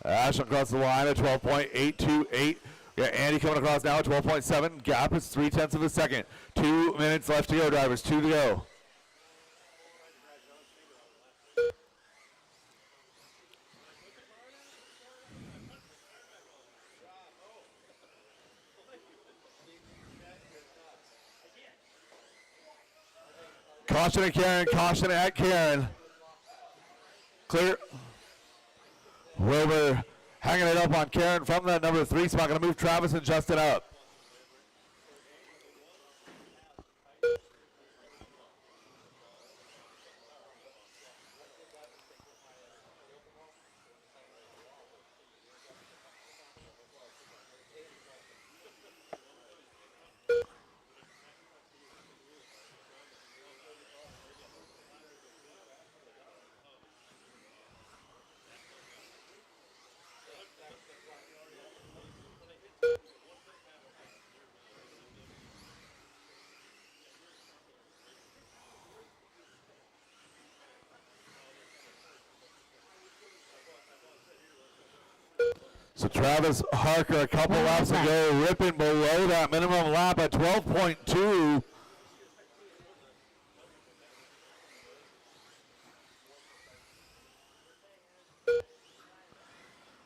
Ashon across the line at 12.828. Yeah, Andy coming across now at 12.7. Gap is 0.3 of a second. 2 minutes left to go, drivers. 2 to go. Caution at Karen. Caution at Karen. Clear. Wilbur hanging it up on Karen from that number 3 spot. Going to move Travis and Justin up. So Travis Harker, a couple One laps lap. ago, ripping below that minimum lap at 12.2.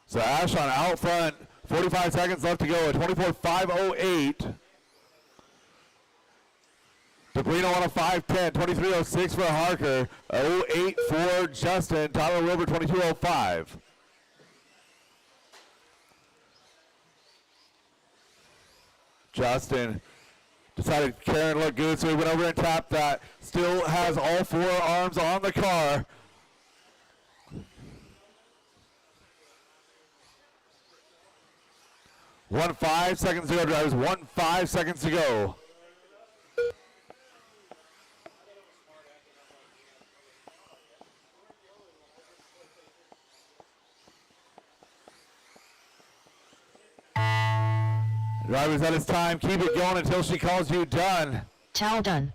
So Ashon out front, 45 seconds left to go at 24.508. DeBrino on a 5:10, 23.06 for Harker, 08 for Justin, Tyler Wilbur 22.05. Justin decided Karen looked good, so he went over and tapped that. Still has all four arms on the car. One 5 seconds to go, drivers. 5 seconds to go. Drivers, that is time. Keep it going until she calls you done. Towel done.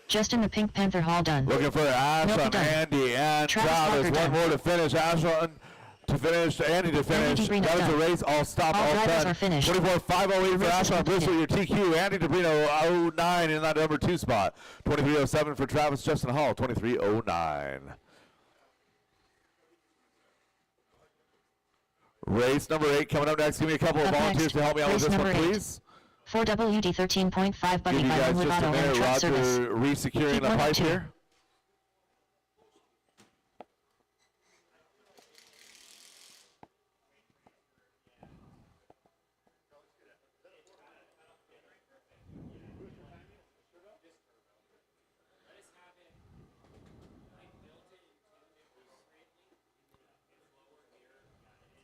Justin the Pink Panther Hall done. Looking for Ash Milky on done. Andy and Travis Travis. Walker One done. more to finish. Ash on to finish. Andy to finish. DeBrino That is the done. race. All stop. All All drivers done. are finished. 24.508 for Race is Ash on Bristol. Your completed. TQ. Andy DeBrino 09 in that number 2 spot. 23.07 for Travis. Justin Hall 23.09. Race number 8 coming up next. Give me a couple of Up volunteers next, to help me out with race this one, number 8. please. 4WD 13.5 buggy Give you by guys just a Lovato and minute. truck service. Roger resecuring Keep the one pipe and two. here.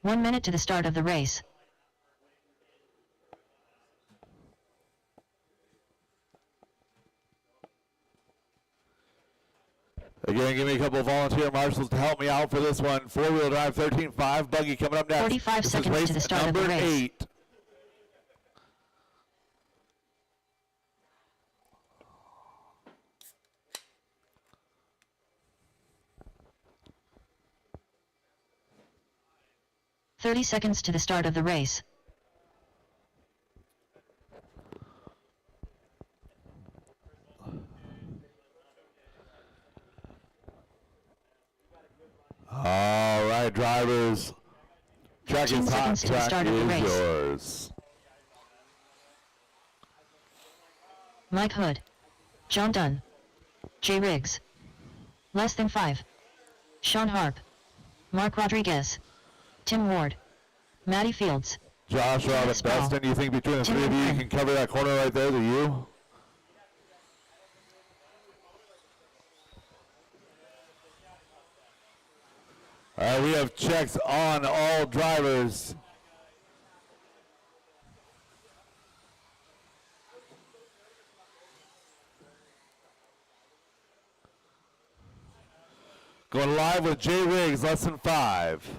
One minute to the start of the race. Again, give me a couple of volunteer marshals to help me out for this one. 4-wheel drive 13.5 buggy coming up next. 45 This seconds is race to the start of the number race. 8. Thirty seconds to the start of the race. All right, drivers. Track 15 is hot. seconds to the Track start of the is race. yours. Mike Hood. John Dunn. Jay Riggs. Less than 5. Sean Harp. Mark Rodriguez. Tim Ward. Matty Fields. Josh Robin, Travis Ball. Beston, you think between the Tim three of you, you Ward. can cover that corner right there, the U? All right, we have checks on all drivers. Going live with Jay Riggs, less than 5.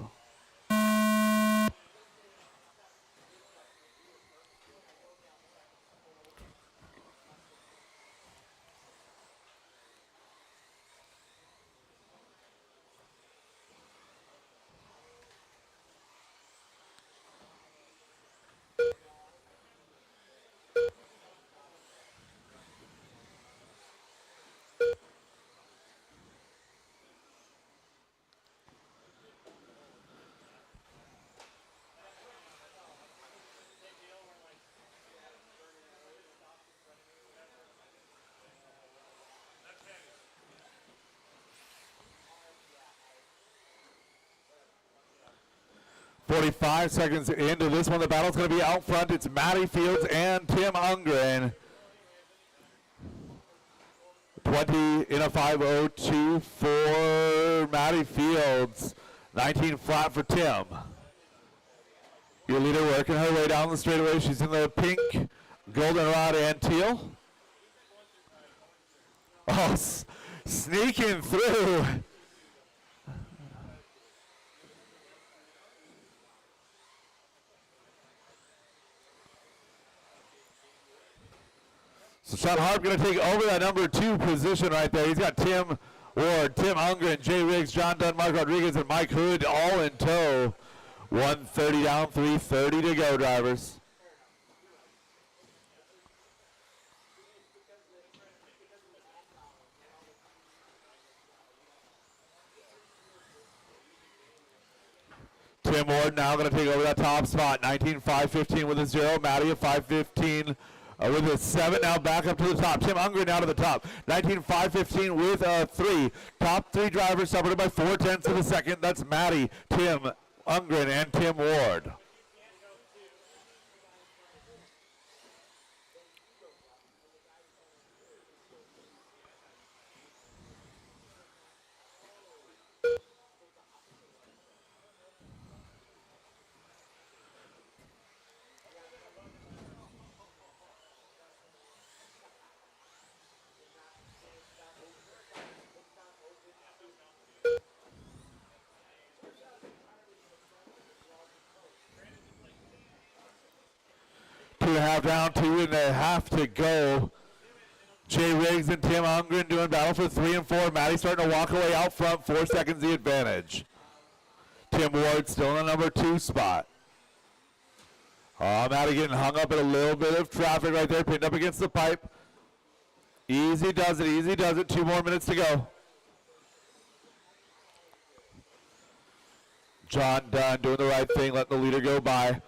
.45 seconds into this one. The battle's going to be out front. It's Matty Fields and Tim Ungren. 20 in a 5:02 for Matty Fields. 19 flat for Tim. Your leader working her way down the straightaway. She's in the pink, goldenrod, and teal. Oh, sneaking through. So Sean Harp going to take over that number 2 position right there. He's got Tim Ward, Tim Ungren, Jay Riggs, John Dunn, Mark Rodriguez, and Mike Hood all in tow. 1:30 down, 3:30 to go, drivers. Tim Ward now going to take over that top spot. 19.515 with a 0. Matty at 5:15 with a 7. Now back up to the top. Tim Ungren now to the top. 19.515 with a 3. Top 3 drivers separated by 4/10 of a second. That's Matty, Tim Ungren, and Tim Ward. Two and a half down, 2.5 to go. Jay Riggs and Tim Ungren doing battle for 3 and 4. Matty starting to walk away out front, 4 seconds the advantage. Tim Ward still in the number 2 spot. Matty getting hung up in a little bit of traffic right there, pinned up against the pipe. Easy does it, easy does it. 2 more minutes to go. John Dunn doing the right thing, letting the leader go by.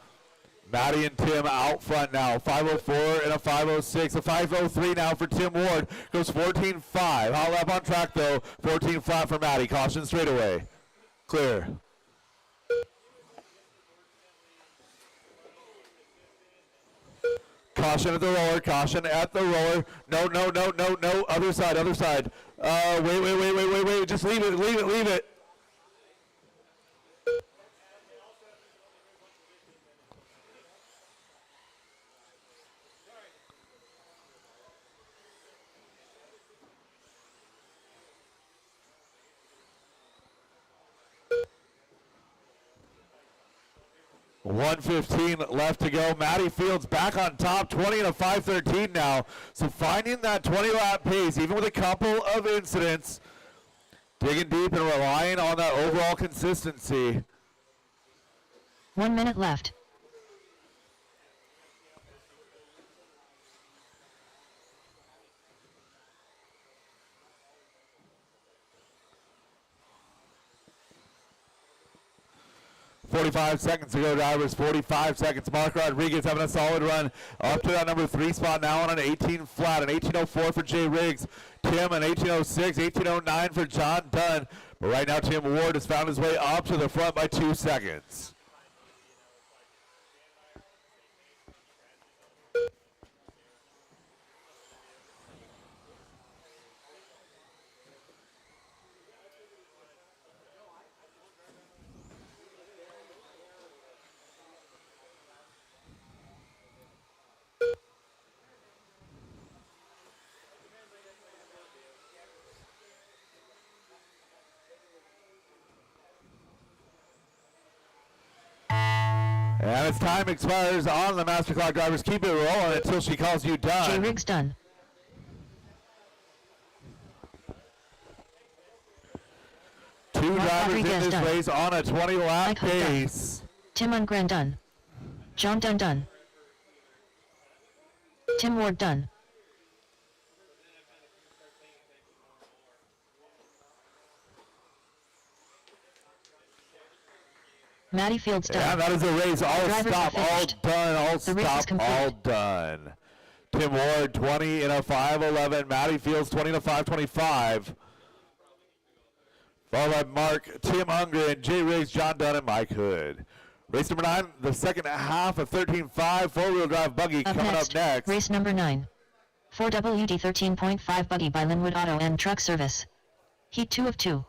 Matty and Tim out front now. 5:04 and a 5:06. A 5:03 now for Tim Ward. Goes 14.5. Hot lap on track though. 14 flat for Matty. Caution straight away. Clear. Caution at the roller. Caution at the roller. No, no, no, no, no. Other side, other side. Wait. Just leave it, leave it, leave it. .115 left to go. Matty Fields back on top, 20 and a 5:13 now. So finding that 20-lap pace, even with a couple of incidents, digging deep and relying on that overall consistency. 1 minute left. .45 seconds to go, drivers. 45 seconds. Mark Rodriguez having a solid run up to that number 3 spot now on an 18 flat. An 18.04 for Jay Riggs. Tim an 18.06, 18.09 for John Dunn. But right now Tim Ward has found his way up to the front by 2 seconds. And as time expires on the master clock, drivers keep it rolling until she calls you done. Jay Riggs done. Two Mark drivers in Rodriguez this done. race on a 20-lap Mike Hood done. pace. Tim Ungren done. John Dunn done. Tim Ward done. Matty Fields done. And that is a race. All Drivers stop, are all finished. done, all The race is stop, all complete. done. Tim Ward, 20 in a 5:11. Matty Fields, 20 in a 5:25. Followed by Mark, Tim Ungren, Jay Riggs, John Dunn, and Mike Hood. Race number 9, the second half of 13.5, four-wheel drive buggy Up coming next, up next. race number 9. 4WD 13.5 buggy by Linwood Auto and Truck Service. Heat 2 of 2.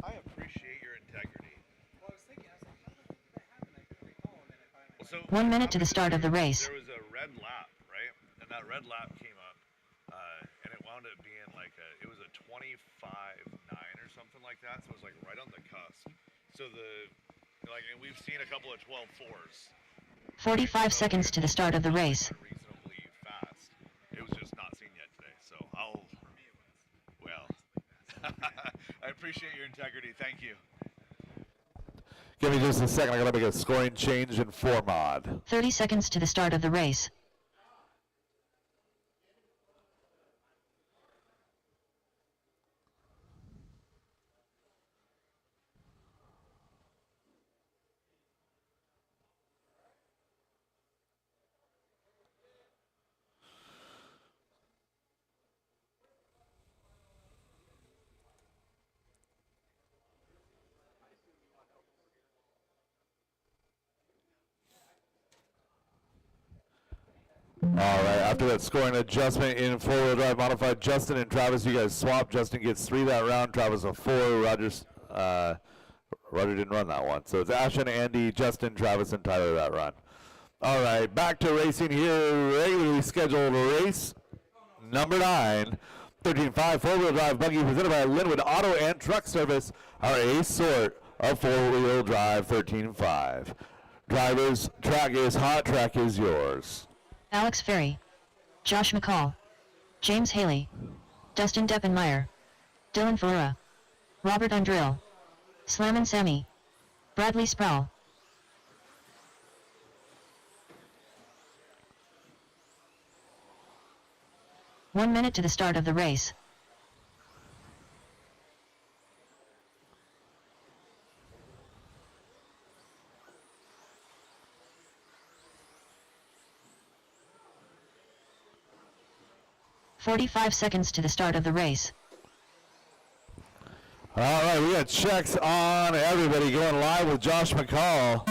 I appreciate your integrity. Well, I was thinking, I was like, how did that happen? I couldn't recall, and then I finally... Well, 1 minute to the start of the race. There was a red lap, right? And that red lap came up. wound up being like it was a 25-9 or something like that. So it was like right on the cusp. So and we've seen a couple of 12-4s. 45 seconds to the start of the race. Reasonably fast. It was just not seen yet today. So I appreciate your integrity. Thank you. Give me just a second. I gotta make a scoring change in 4 mod. 30 seconds to the start of the race. All right, after that scoring adjustment in four-wheel drive modified, Justin and Travis, you guys swap. Justin gets 3 that round, Travis a 4. Roger didn't run that one. So it's Ashton, Andy, Justin, Travis, and Tyler that run. All right, back to racing here. Regularly scheduled race number 9. 13.5 four-wheel drive buggy presented by Linwood Auto and Truck Service. Our ace sort of four-wheel drive 13.5. Drivers, track is hot, track is yours. Alex Ferry, Josh McCall, James Haley, Dustin Deppenmeyer, Dylan Ferreira, Robert Undrill, Slammin' Sammy, Bradley Sproul. One minute to the start of the race. "45 seconds to the start of the race. All right, we got checks on everybody going live with Josh McCall.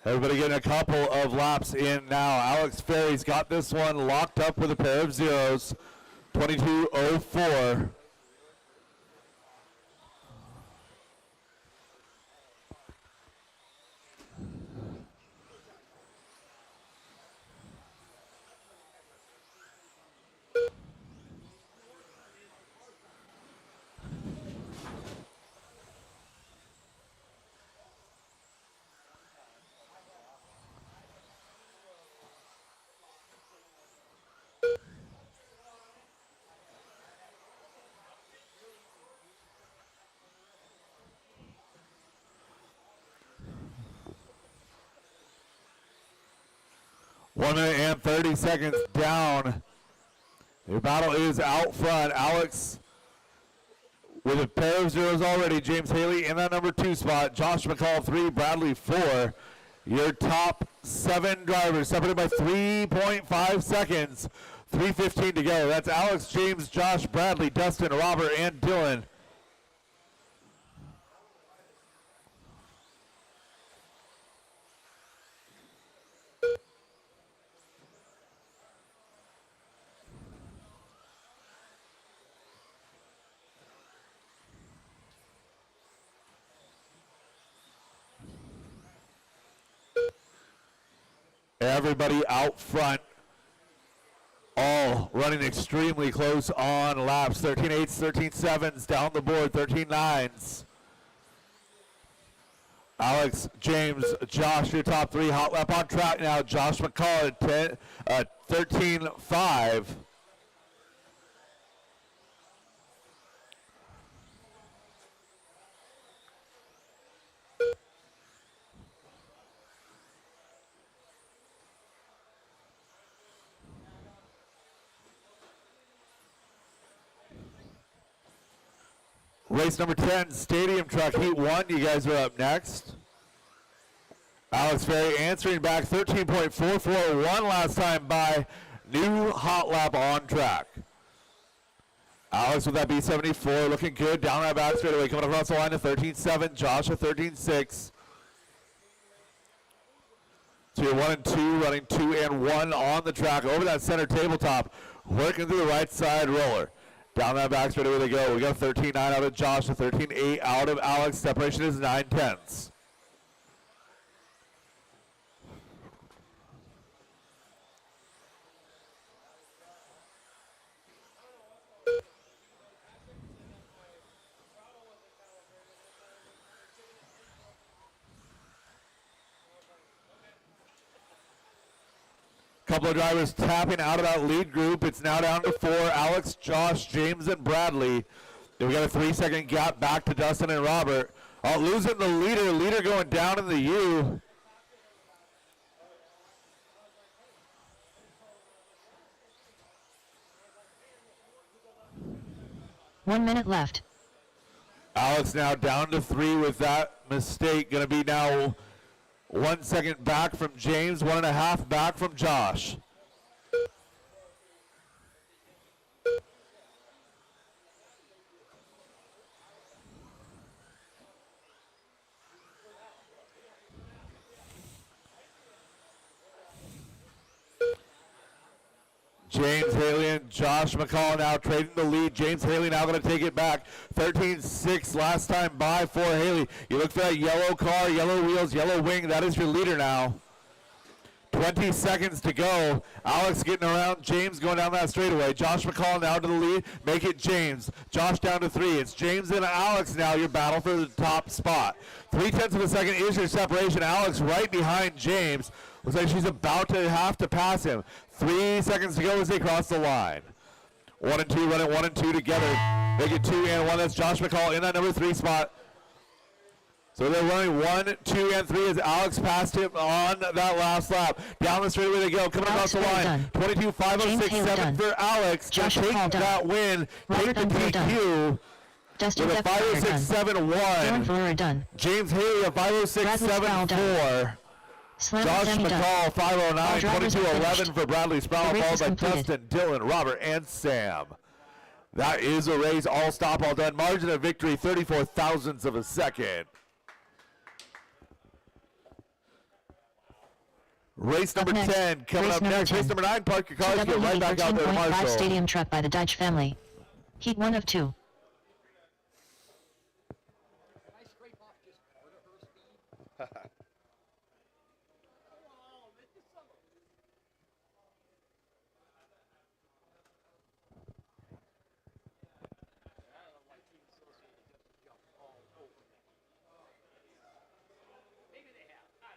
Everybody getting a couple of laps in now. Alex Ferry's got this one locked up with a pair of zeros. 22:04. One minute and 30 seconds down. The battle is out front. Alex with a pair of zeros already. James Haley in that number 2 spot. Josh McCall 3, Bradley 4. Your top 7 drivers separated by 3.5 seconds. 3:15 to go. That's Alex, James, Josh, Bradley, Dustin, Robert, and Dylan. Everybody out front, all running extremely close on laps. 13.8s, 13.7s down the board, 13.9s. Alex, James, Josh, your top 3. Hot lap on track now. Josh McCall at 13.5. Race number 10, Stadium Truck Heat 1. You guys are up next. Alex Ferry answering back 13.441 last time by. New hot lap on track. Alex with that B74 looking good down that back straightaway coming across the line to 13.7. Josh at 13.6. So you're 1 and 2, running 2 and 1 on the track over that center tabletop, working through the right side roller. Down that back straightaway they go. We got a 13.9 out of Josh, a 13.8 out of Alex. Separation is 9/10. Couple of drivers tapping out of that lead group. It's now down to 4. Alex, Josh, James, and Bradley. Then we got a 3-second gap back to Dustin and Robert. Losing the leader. Leader going down in the U. One minute left. Alex now down to 3 with that mistake. Going to be now 1 second back from James, 1.5 back from Josh. James Haley and Josh McCall now trading the lead. James Haley now going to take it back. 13.6 last time by for Haley. You look for that yellow car, yellow wheels, yellow wing. That is your leader now. 20 seconds to go. Alex getting around James going down that straightaway. Josh McCall now to the lead. Make it James. Josh down to 3. It's James and Alex now. Your battle for the top spot. 0.3 of a second is your separation. Alex right behind James. Looks like she's about to have to pass him. 3 seconds to go as they cross the line. 1 and 2 running 1 and 2 together. Make it 2 and 1. That's Josh McCall in that number 3 spot. So they're running 1, 2, and 3 as Alex passed him on that last lap. Down the straightaway they go, coming across the line. 22.506.7 for Alex. Josh to take McCall done. that win, Robert take the Dunbar done. DQ Dustin with a Dylan 506.71. Valera done. James Haley a Bradley Sproul 506.74. done. Slam Josh Sammy done. McCall, All 509, drivers are 22.11 finished. for Bradley Sproul, The race followed is by completed. Dustin, Dylan, Robert, and Sam. That is a race, all stop, all done. Margin of victory, 34 thousandths of a second. Race number Up next, 10 coming race up number next. 10. Race number 9, park your cars, get right back out there to 13.5 Marshall. stadium truck by the Deitch family. Heat 1 of 2.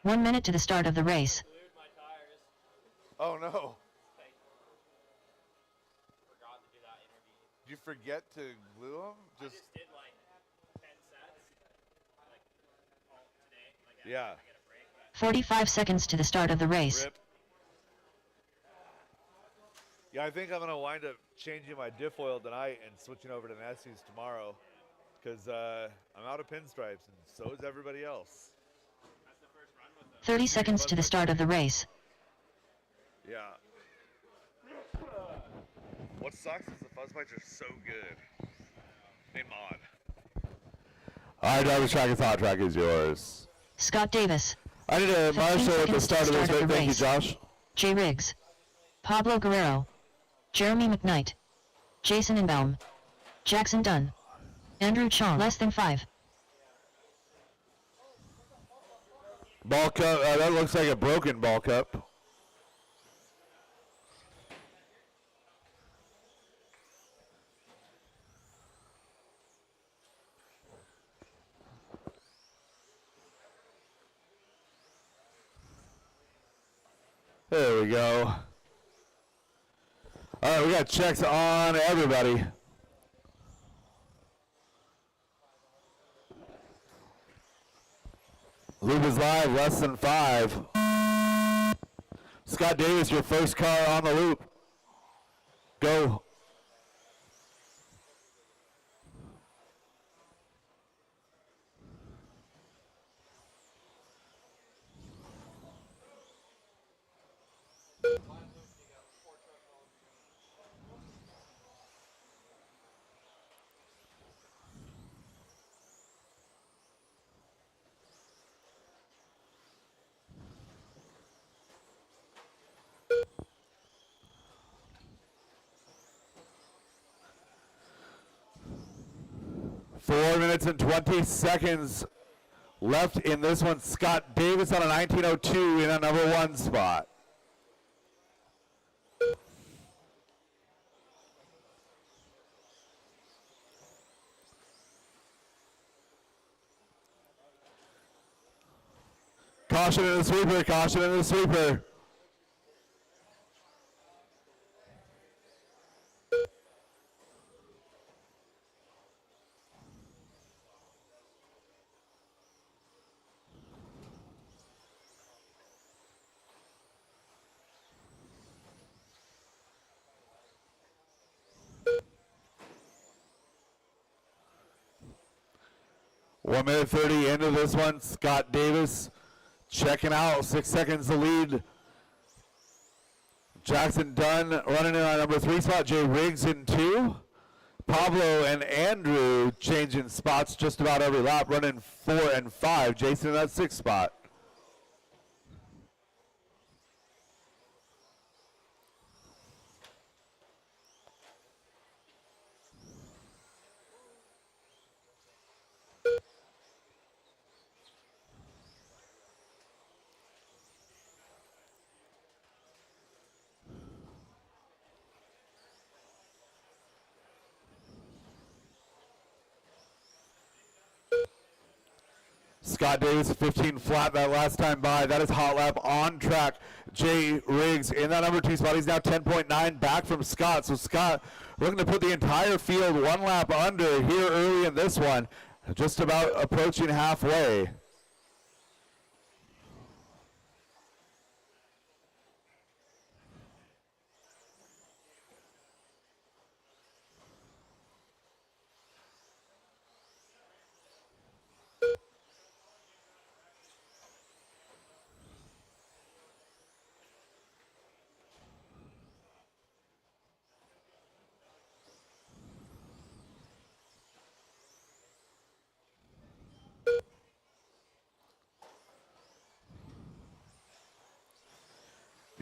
One minute to the start of the race. Oh no. Did you forget to glue them? Just did like 10 sets, like all today. Like yeah. 45 seconds to the start of the race. Rip. Yeah, I think I'm gonna wind up changing my diff oil tonight and switching over to Nessie's tomorrow, because I'm out of pinstripes and so is everybody else. 30 seconds to the start of the race. Yeah. What sucks is the fuzz bites are so good. Hey, Mod. All right, driver's track and hot track is yours. Scott Davis, I need a 15 Marshall at the seconds to start of this. start of the Thank you, race. Josh. Jay Riggs, Pablo Guerrero, Jeremy McKnight, Jason Inbaum, Jackson Dunn, Andrew Chong. Less than 5. Ball cup, that looks like a broken ball cup. There we go. All right, we got checks on everybody. Loop is live, less than 5. Scott Davis, your first car on the loop. Go. 4 minutes and 20 seconds left in this one. Scott Davis on a 19:02 in a number 1 spot. Caution in the sweeper, caution in the sweeper. One minute 30 into this one. Scott Davis checking out, 6 seconds to lead. Jackson Dunn running in on number 3 spot. Jay Riggs in 2. Pablo and Andrew changing spots just about every lap, running 4 and 5. Jason in that 6th spot. Scott Davis, 15 flat that last time by. That is hot lap on track. Jay Riggs in that number 2 spot. He's now 10.9 back from Scott. So Scott looking to put the entire field 1 lap under here early in this one. Just about approaching halfway.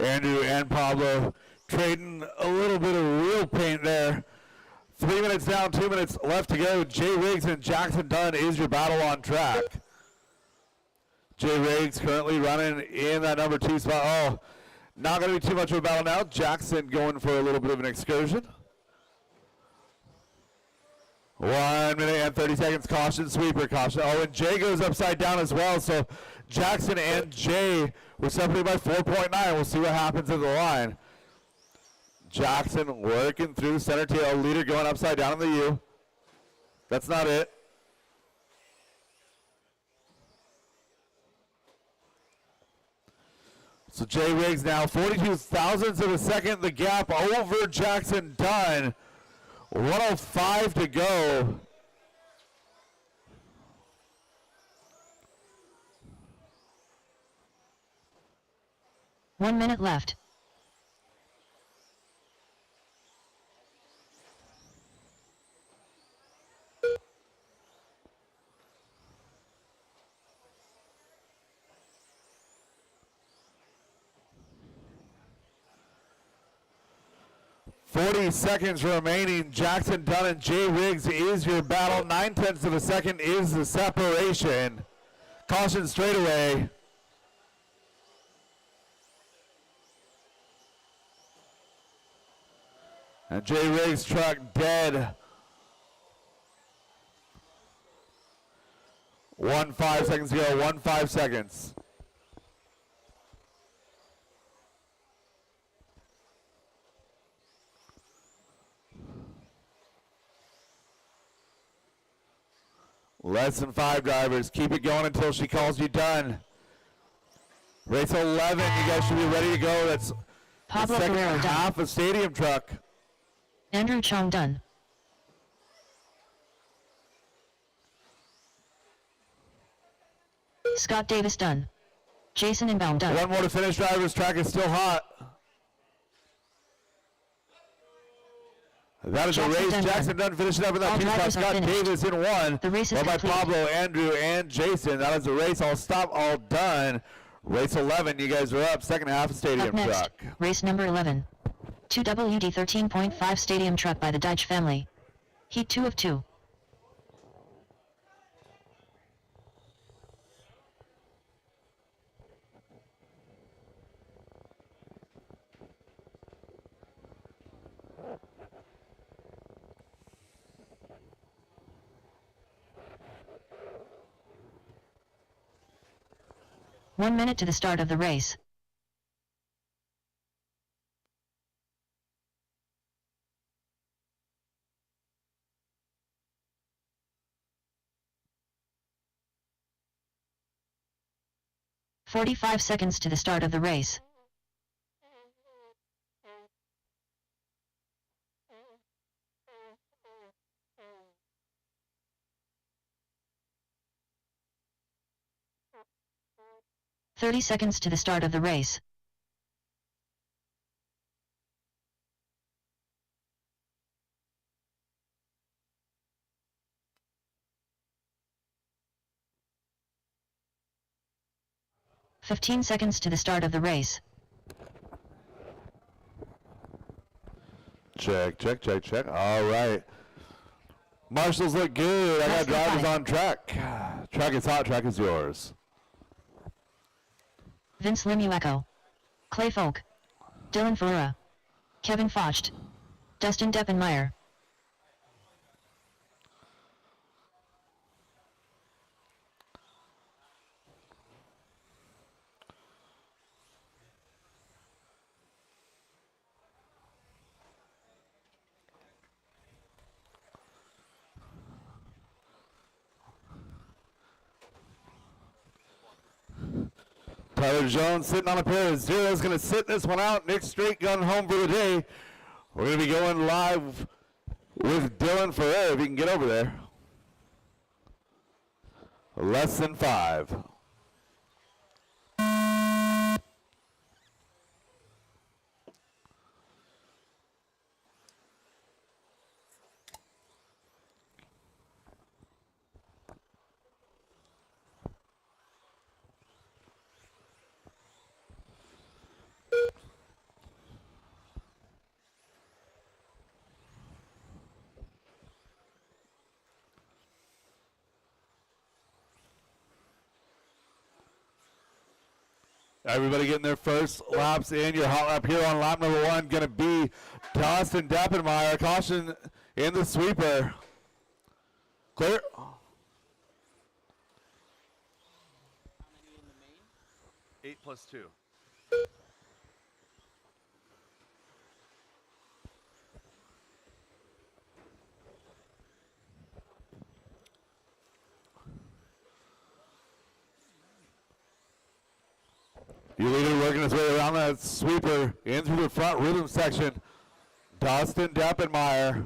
Andrew and Pablo trading a little bit of real paint there. 3 minutes down, 2 minutes left to go. Jay Riggs and Jackson Dunn is your battle on track. Jay Riggs currently running in that number 2 spot. Oh, not going to be too much of a battle now. Jackson going for a little bit of an excursion. 1 minute and 30 seconds. Caution, sweeper, caution. Oh, and Jay goes upside down as well. So Jackson and Jay were separated by 4.9. We'll see what happens at the line. Jackson working through the center tail. Leader going upside down in the U. That's not it. So Jay Riggs now 42 thousandths of a second. The gap over Jackson Dunn. 105 to go. One minute left. Seconds remaining. Jackson Dunn and Jay Riggs is your battle. 9/10 of a second is the separation. Caution straightaway. And Jay Riggs' truck dead. 1.5 seconds to go. 1.5 seconds. Less than 5 drivers. Keep it going until she calls you done. Race 11, you guys should be ready to go. That's Pablo the second Guerrero half of Stadium Truck. Andrew Chong done. Scott Davis done. Jason Inbound done. One more to finish, drivers. Track is still hot. That is a race. Jackson Dunn finishing up in that 2 spot. Scott Davis in 1. The race is by complete. Pablo, Andrew, and Jason. That is a race. All stop, all done. Race 11, you guys are up. Second half of Stadium Up next, Truck. race number 11. 2WD 13.5 Stadium Truck by the Deitch family. Heat 2 of 2. 1 minute to the start of the race. "45 seconds to the start of the race. "30 seconds to the start of the race. "15 seconds to the start of the race. Check, check, check, check. All right. Marshals look good. I got Less than drivers 5. on track. Track is hot. Track is yours. Vince Limueco, Clay Folk, Dylan Ferreira, Kevin Focht, Dustin Deppenmeyer. Tyler Jones sitting on a pair of zeros, going to sit this one out. Nick Straight gun home for the day. We're going to be going live with Dylan Ferrer if he can get over there. Less than 5. Everybody getting their first laps in. Your hot lap here on lap number 1 going to be Dustin Dappenmeyer. Caution in the sweeper. Clear. 8 plus 2. Your leader working his way around that sweeper in through the front rhythm section. Dustin Dappenmeyer.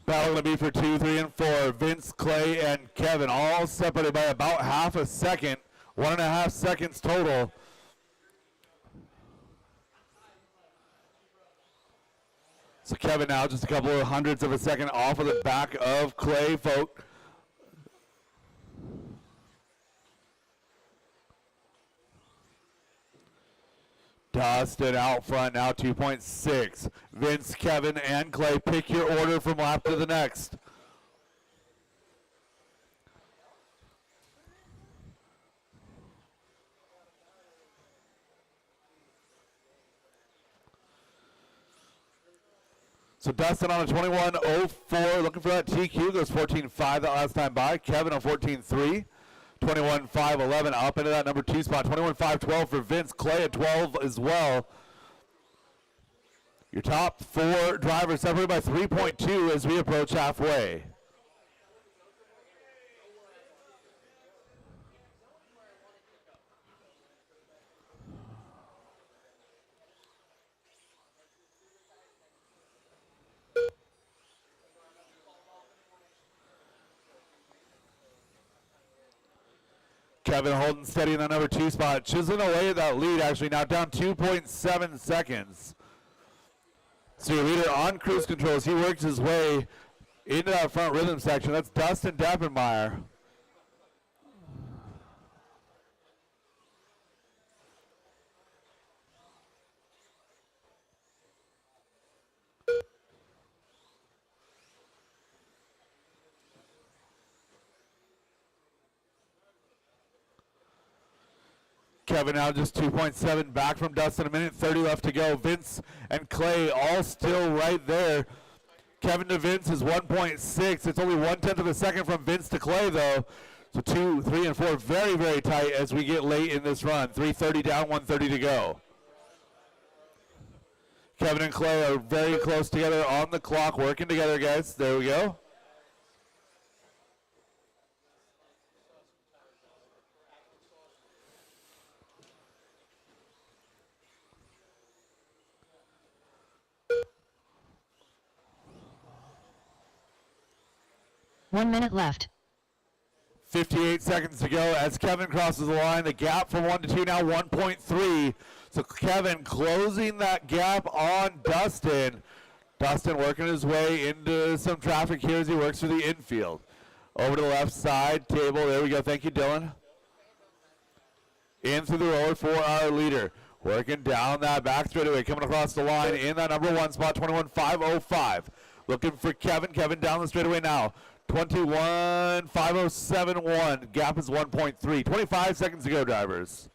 Battle going to be for 2, 3, and 4. Vince, Clay, and Kevin all separated by about half a second. 1.5 seconds total. So Kevin now just a couple of hundredths of a second off of the back of Clay Folk. Dustin out front now 2.6. Vince, Kevin, and Clay, pick your order from lap to the next. So Dustin on a 21.04, looking for that TQ, goes 14.5 that last time by. Kevin on 14.3, 21.5.11 up into that number 2 spot. 21.5.12 for Vince, Clay at 12 as well. Your top 4 drivers separated by 3.2 as we approach halfway. Kevin holding steady in the number 2 spot, chiseling away at that lead, actually now down 2.7 seconds. So your leader on cruise control as he works his way into that front rhythm section. That's Dustin Dappenmeyer. Kevin now just 2.7 back from Dustin. A minute 30 left to go. Vince and Clay all still right there. Kevin to Vince is 1.6. It's only 1/10 of a second from Vince to Clay, though. So 2, 3, and 4 very, very tight as we get late in this run. 3:30 down, 1:30 to go. Kevin and Clay are very close together on the clock, working together, guys. There we go. One minute left. 58 seconds to go as Kevin crosses the line. The gap from 1 to 2 now 1.3. So Kevin closing that gap on Dustin. Dustin working his way into some traffic here as he works through the infield. Over to the left side table. There we go. Thank you, Dylan. In through the roller for our leader. Working down that back straightaway. Coming across the line in that number 1 spot, 21.505. Looking for Kevin. Kevin down the straightaway now. 21.5071. Gap is 1.3. 25 seconds to go, drivers.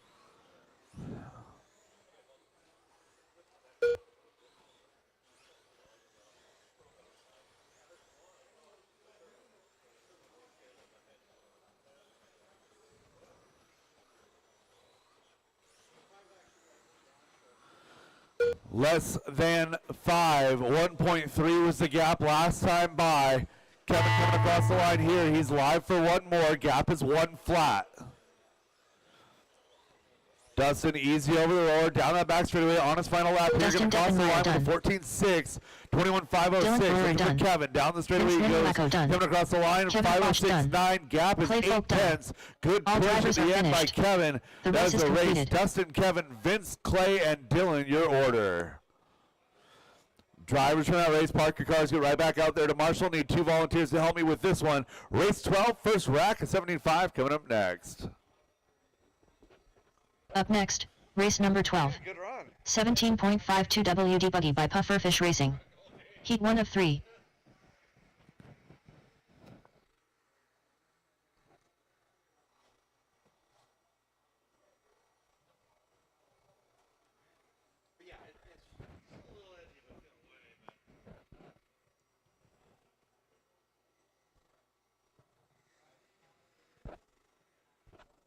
Less than 5. 1.3 was the gap last time by. Kevin coming across the line here. He's live for one more. Gap is 1 flat. Dustin easy over the roller, down that back straightaway on his final lap. Here Dustin, going to cross the line Dylan, with a 14.6, 21.506. Brewer, Looking for done. Kevin down the straightaway he Vince goes. Minilaco, done. Coming across the line, Kevin Fox, 506.9. Gap is Clay 8 Folk, done. tenths. Good All push at drivers the are end by finished. Kevin. The That race is is the race. completed. Dustin, Kevin, Vince, Clay, and Dylan, your order. Drivers from that race, park your cars, get right back out there to Marshall. Need 2 volunteers to help me with this one. Race 12, first rack of 75 coming up next. Up next, race number 12. Good run. 17.52 WD Buggy by Pufferfish Racing. Heat 1 of 3.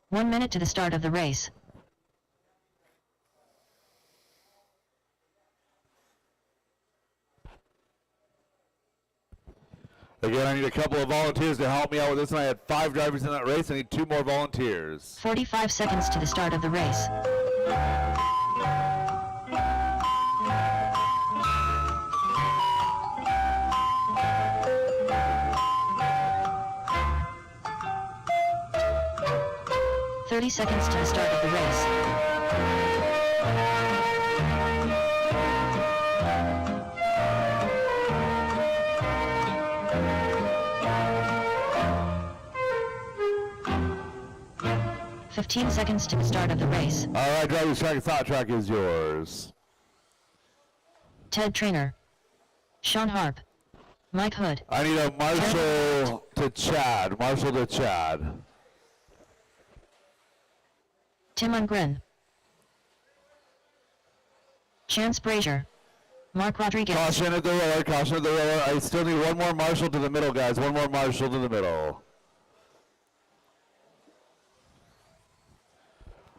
One minute to the start of the race. Again, I need a couple of volunteers to help me out with this one. I had 5 drivers in that race. I need 2 more volunteers. 45 seconds to the start of the race. Seconds to the start of the race. $15 seconds to the start of the race. All right, drivers, track and thought track is yours. Ted Trainer. Sean Harp. Mike Hood. I need a Marshall to Chad. Marshall to Chad. Tim Ungren. Chance Brazier. Mark Rodriguez. Caution at the roller, caution at the roller. I still need one more Marshall to the middle, guys. One more Marshall to the middle.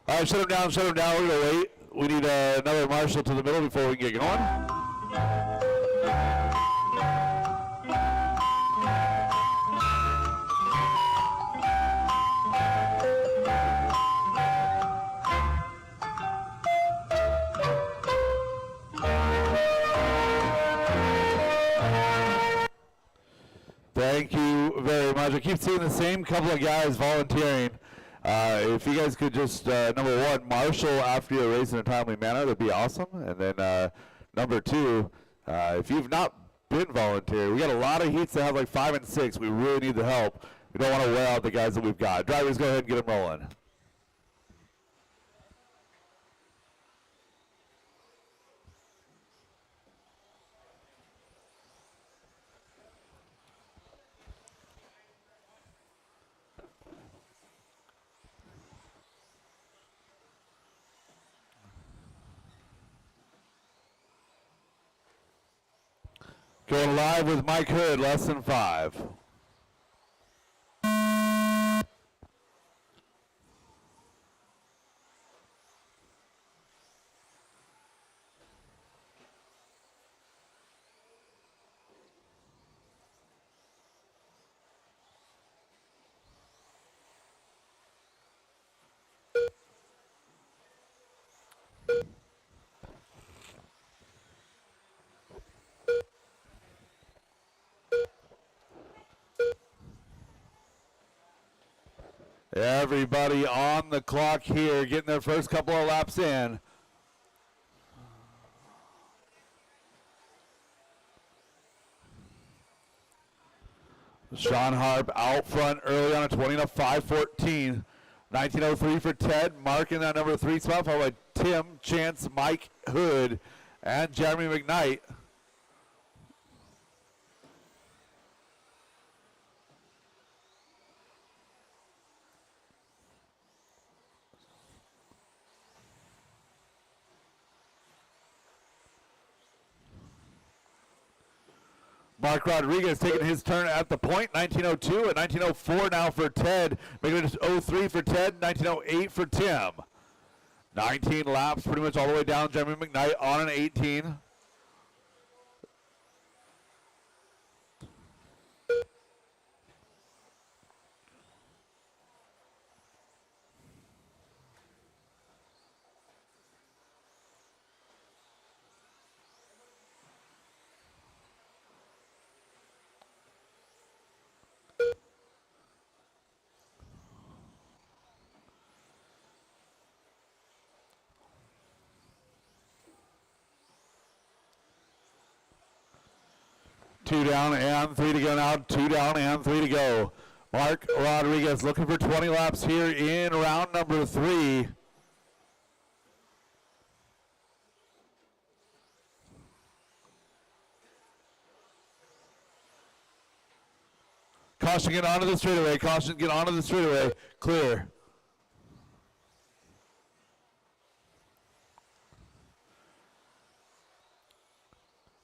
All right, shut him down, shut him down. We're going to wait. We need another Marshall to the middle before we can get going. Thank you very much. I keep seeing the same couple of guys volunteering. If you guys could just, number 1, marshal after your race in a timely manner, that'd be awesome. And then number 2, if you've not been volunteering, we got a lot of heats that have like 5 and 6. We really need the help. We don't want to wear out the guys that we've got. Drivers, go ahead and get them rolling. Going live with Mike Hood, less than 5. Everybody on the clock here, getting their first couple of laps in. Sean Harp out front early on a 20-5-14. 1903 for Ted, Mark in that number 3 spot, followed by Tim, Chance, Mike Hood, and Jeremy McKnight. Mark Rodriguez taking his turn at the point, 1902 and 1904 now for Ted. Making it 03 for Ted, 1908 for Tim. 19 laps pretty much all the way down. Jeremy McKnight on an 18. Two down and 3 to go now. 2 down and 3 to go. Mark Rodriguez looking for 20 laps here in round number 3. Caution, get onto the straightaway. Caution, get onto the straightaway. Clear.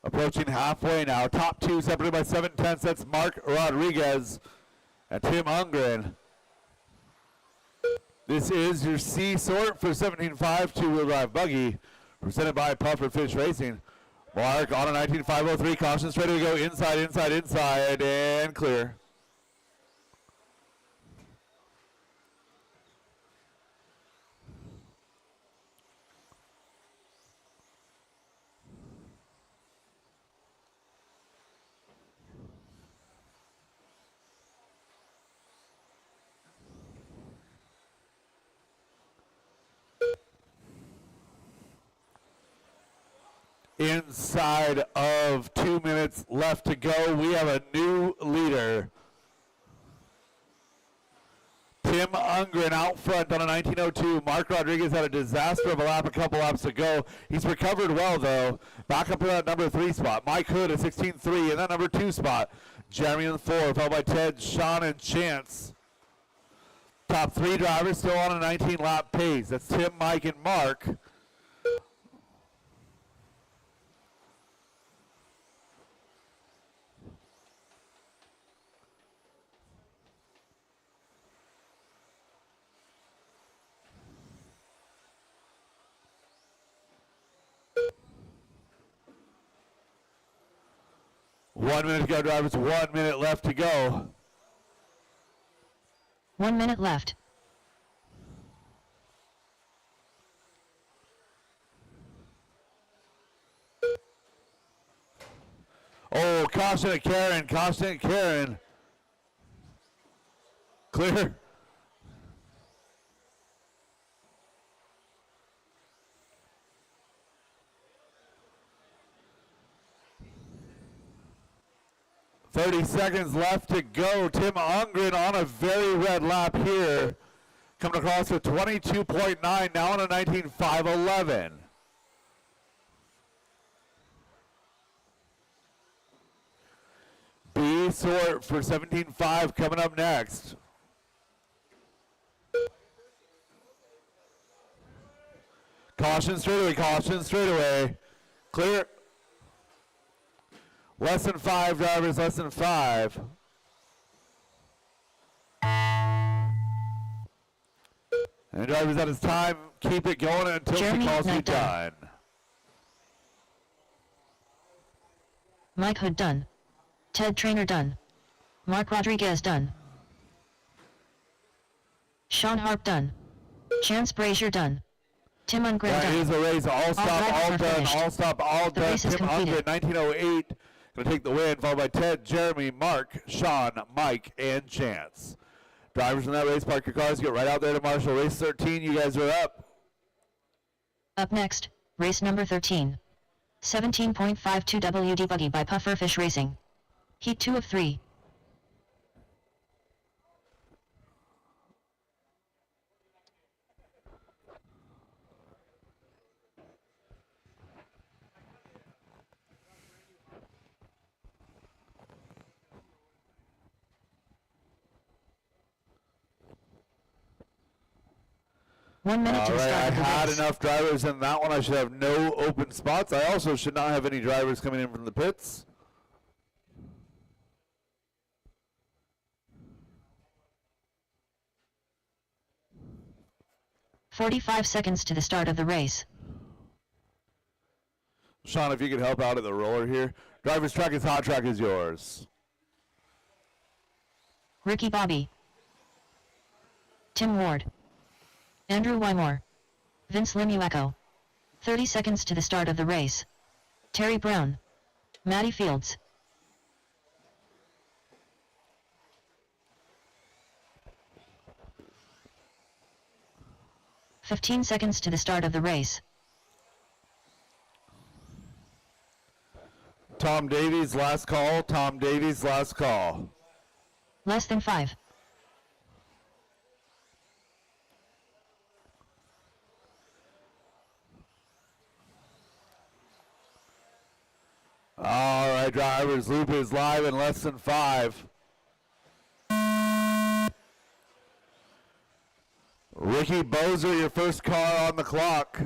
Approaching halfway now. Top 2 separated by 7/10. That's Mark Rodriguez and Tim Ungren. This is your C sort for 17.5 two-wheel drive buggy, presented by Puffer Fish Racing. Mark on a 19.503. Caution straight to go inside, inside, inside, and clear. Inside of 2 minutes left to go, we have a new leader. Tim Ungren out front on a 1902. Mark Rodriguez had a disaster of a lap a couple laps ago. He's recovered well, though. Back up to that number 3 spot. Mike Hood at 16.3 in that number 2 spot. Jeremy in the 4, followed by Ted, Sean, and Chance. Top 3 drivers still on a 19-lap pace. That's Tim, Mike, and Mark. One minute to go, drivers. 1 minute left to go. 1 minute left. Oh, caution at Karen. Caution at Karen. Clear. .30 seconds left to go. Tim Ungren on a very red lap here. Coming across with 22.9, now on a 19.511. B sort for 17.5 coming up next. Caution straightaway, caution straightaway. Clear. Less than 5, drivers, less than 5. And drivers, at his time, keep it going until Jeremy, she calls you not done. done. Mike Hood done. Ted Trainer done. Mark Rodriguez done. Sean Harp done. Chance Brazier done. Tim Ungren That done. is a race. All stop, drivers all are done, finished. all stop, all The done. race is Tim completed. Ungren, 1908, going to take the win, followed by Ted, Jeremy, Mark, Sean, Mike, and Chance. Drivers in that race, park your cars, get right out there to marshal. Race 13, you guys are up. Up next, race number 13. 17.52 WD Buggy by Pufferfish Racing. Heat 2 of 3. One minute All to the right, start I of the had race. enough drivers in that one. I should have no open spots. I also should not have any drivers coming in from the pits. "45 seconds to the start of the race. Sean, if you could help out at the roller here. Driver's track is hot, track is yours. Ricky Bobby. Tim Ward. Andrew Wymore. Vince Lemueco. 30 seconds to the start of the race. Terry Brown. Matty Fields. "15 seconds to the start of the race. Tom Davies, last call. Tom Davies, last call. Less than 5. All right, drivers, loop is live in less than 5. Ricky Bozer, your first car on the clock.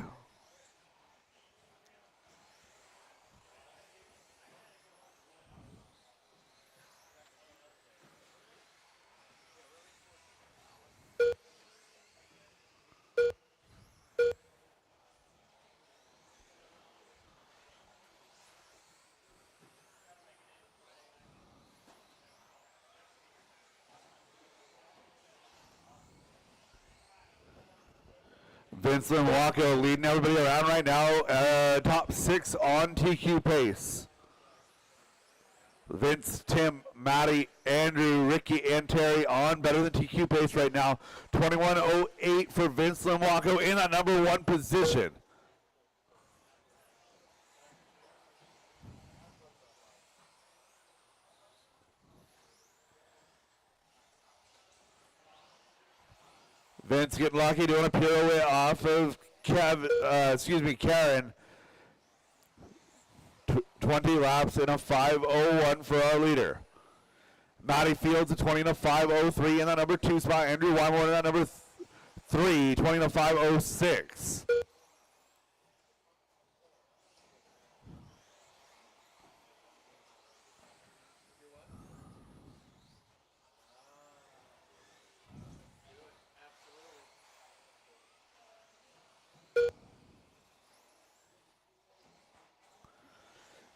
Vince Lemueco leading everybody around right now. Top 6 on TQ pace. Vince, Tim, Matty, Andrew, Ricky, and Terry on better than TQ pace right now. 21:08 for Vince Lemueco in that number 1 position. Vince getting lucky, doing a pirouette off of Karen. 20 laps in a 5:01 for our leader. Matty Fields at 20 in a 5:03 in that number 2 spot. Andrew Wymore in that number 3, 20 in a 5:06.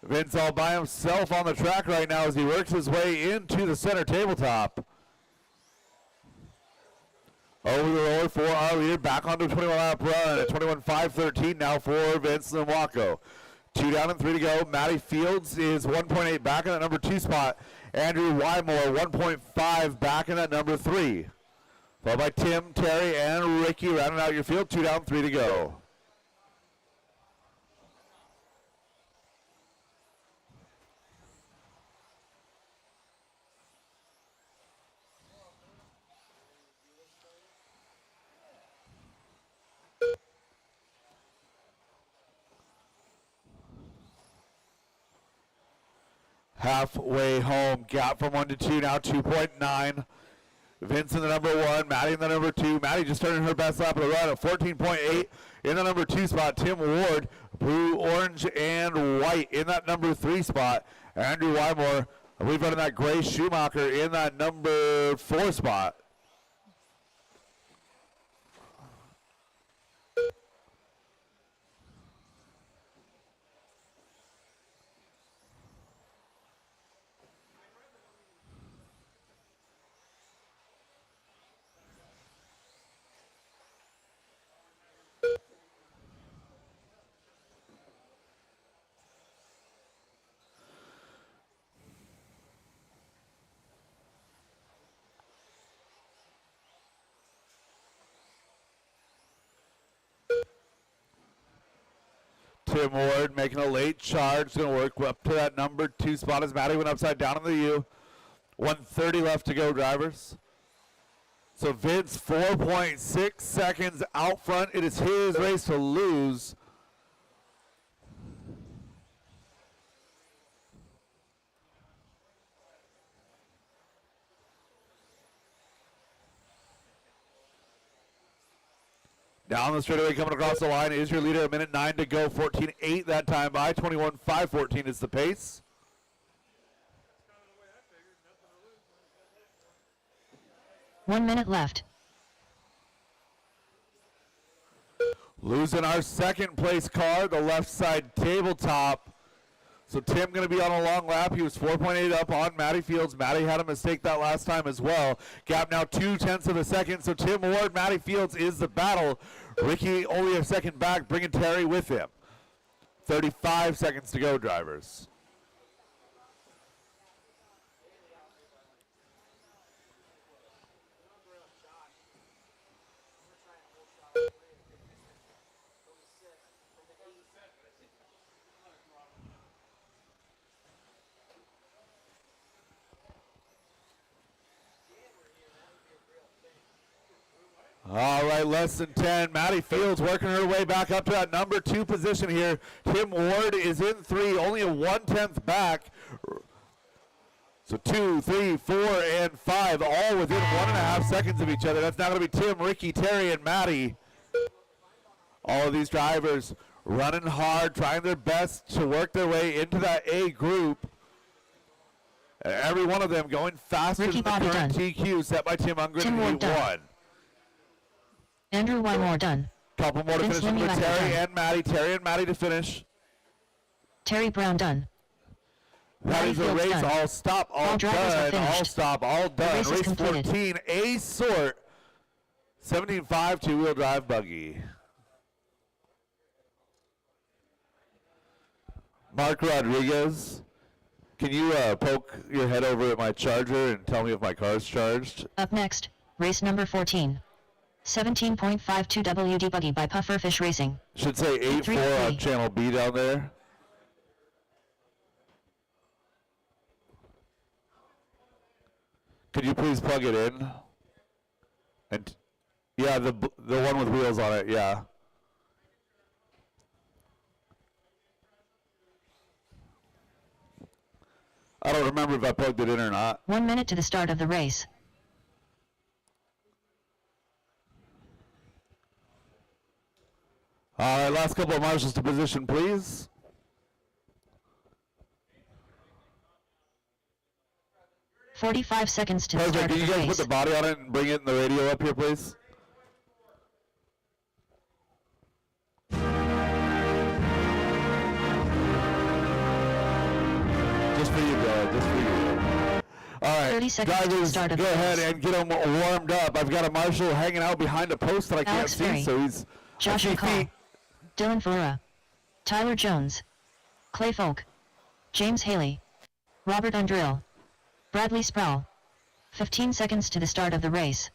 Vince all by himself on the track right now as he works his way into the center tabletop. Over the roller for our leader, back onto a 21-lap run at 21:5:13 now for Vince Lemueco. 2 down and 3 to go. Matty Fields is 1.8 back in that number 2 spot. Andrew Wymore 1.5 back in that number 3. Followed by Tim, Terry, and Ricky rounding out your field. 2 down, 3 to go. Halfway home, gap from 1 to 2, now 2.9. Vince in the number 1, Matty in the number 2. Matty just turning her best lap of the run at 14.8 in the number 2 spot. Tim Ward, blue, orange, and white in that number 3 spot. Andrew Wymore, I believe, running that gray Schumacher in that number 4 spot. Tim Ward making a late charge. Going to work up to that number 2 spot as Matty went upside down in the U. 1:30 left to go, drivers. So Vince 4.6 seconds out front. It is his race to lose. Down the straightaway coming across the line is your leader. A minute 9 to go. 14.8 that time by. 21.514 is the pace. One minute left. Losing our second place car, the left side tabletop. So Tim going to be on a long lap. He was 4.8 up on Matty Fields. Matty had a mistake that last time as well. Gap now 0.2 of a second. So Tim Ward, Matty Fields is the battle. Ricky only a second back, bringing Terry with him. 35 seconds to go, drivers. All right, less than 10. Matty Fields working her way back up to that number 2 position here. Tim Ward is in 3, only a 1/10 back. So 2, 3, 4, and 5, all within 1.5 seconds of each other. That's now going to be Tim, Ricky, Terry, and Matty. All of these drivers running hard, trying their best to work their way into that A group. Every one of them going faster Ricky than the Bobby current done. TQ set by Tim Ungren Tim in Ward Heat done. 1. Andrew Wymore done. Couple more to Vince finish with Lemuac Terry done. and Matty. Terry and Matty to finish. Terry Brown done. That Matty is a Fields race. done. All stop, all All drivers are done. All finished. stop, all done. race is Race completed. 14, A sort. 17.5 two-wheel drive buggy. Mark Rodriguez, can you poke your head over at my charger and tell me if my car's charged? Up next, race number 14. 17.52 WD Buggy by Pufferfish Racing. Should say 8.4 on 3-3. channel B down there. Could you please plug it in? And yeah, the one with wheels on it, yeah. I don't remember if I plugged it in or not. 1 minute to the start of the race. All right, last couple of marshals to position, please. $45 seconds to the Perfect. start Can of you the guys put race. the body on it and bring it in the radio up here, please? Just for you, bro. Just for you. All right, 30 seconds to the drivers, start of go the ahead race. and get them warmed up. I've got a marshal hanging out behind a post that I can't Alex see, Ferry, so he's Josh I see McCall, feet. Dylan Flora, Tyler Jones, Clay Folk, James Haley, Robert Undrill, Bradley Sproul. 15 seconds to the start of the race.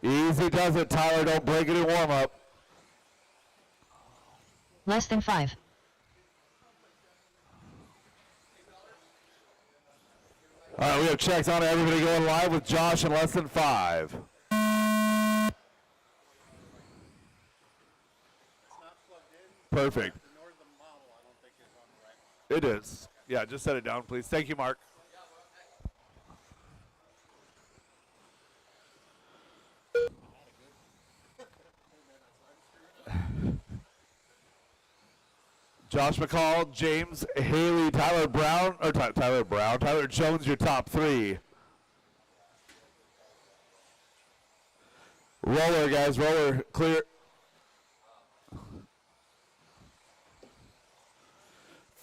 Easy does it, Tyler. Don't break it in warm up. Less than 5. All right, we have checks on everybody going live with Josh in less than 5. Perfect. It is. Yeah, just set it down, please. Thank you, Mark. Josh McCall, James Haley, Tyler Jones, your top three. Roller, guys, roller, clear.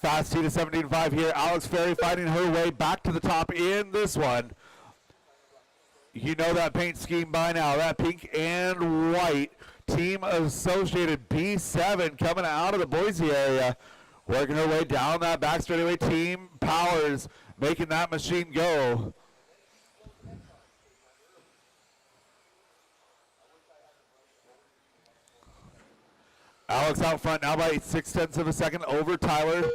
Fast T to 17.5 here. Alex Ferry fighting her way back to the top in this one. You know that paint scheme by now. That pink and white. Team Associated B7 coming out of the Boise area. Working her way down that back straightaway. Team Powers making that machine go. Alex out front now by 0.6 of a second over Tyler.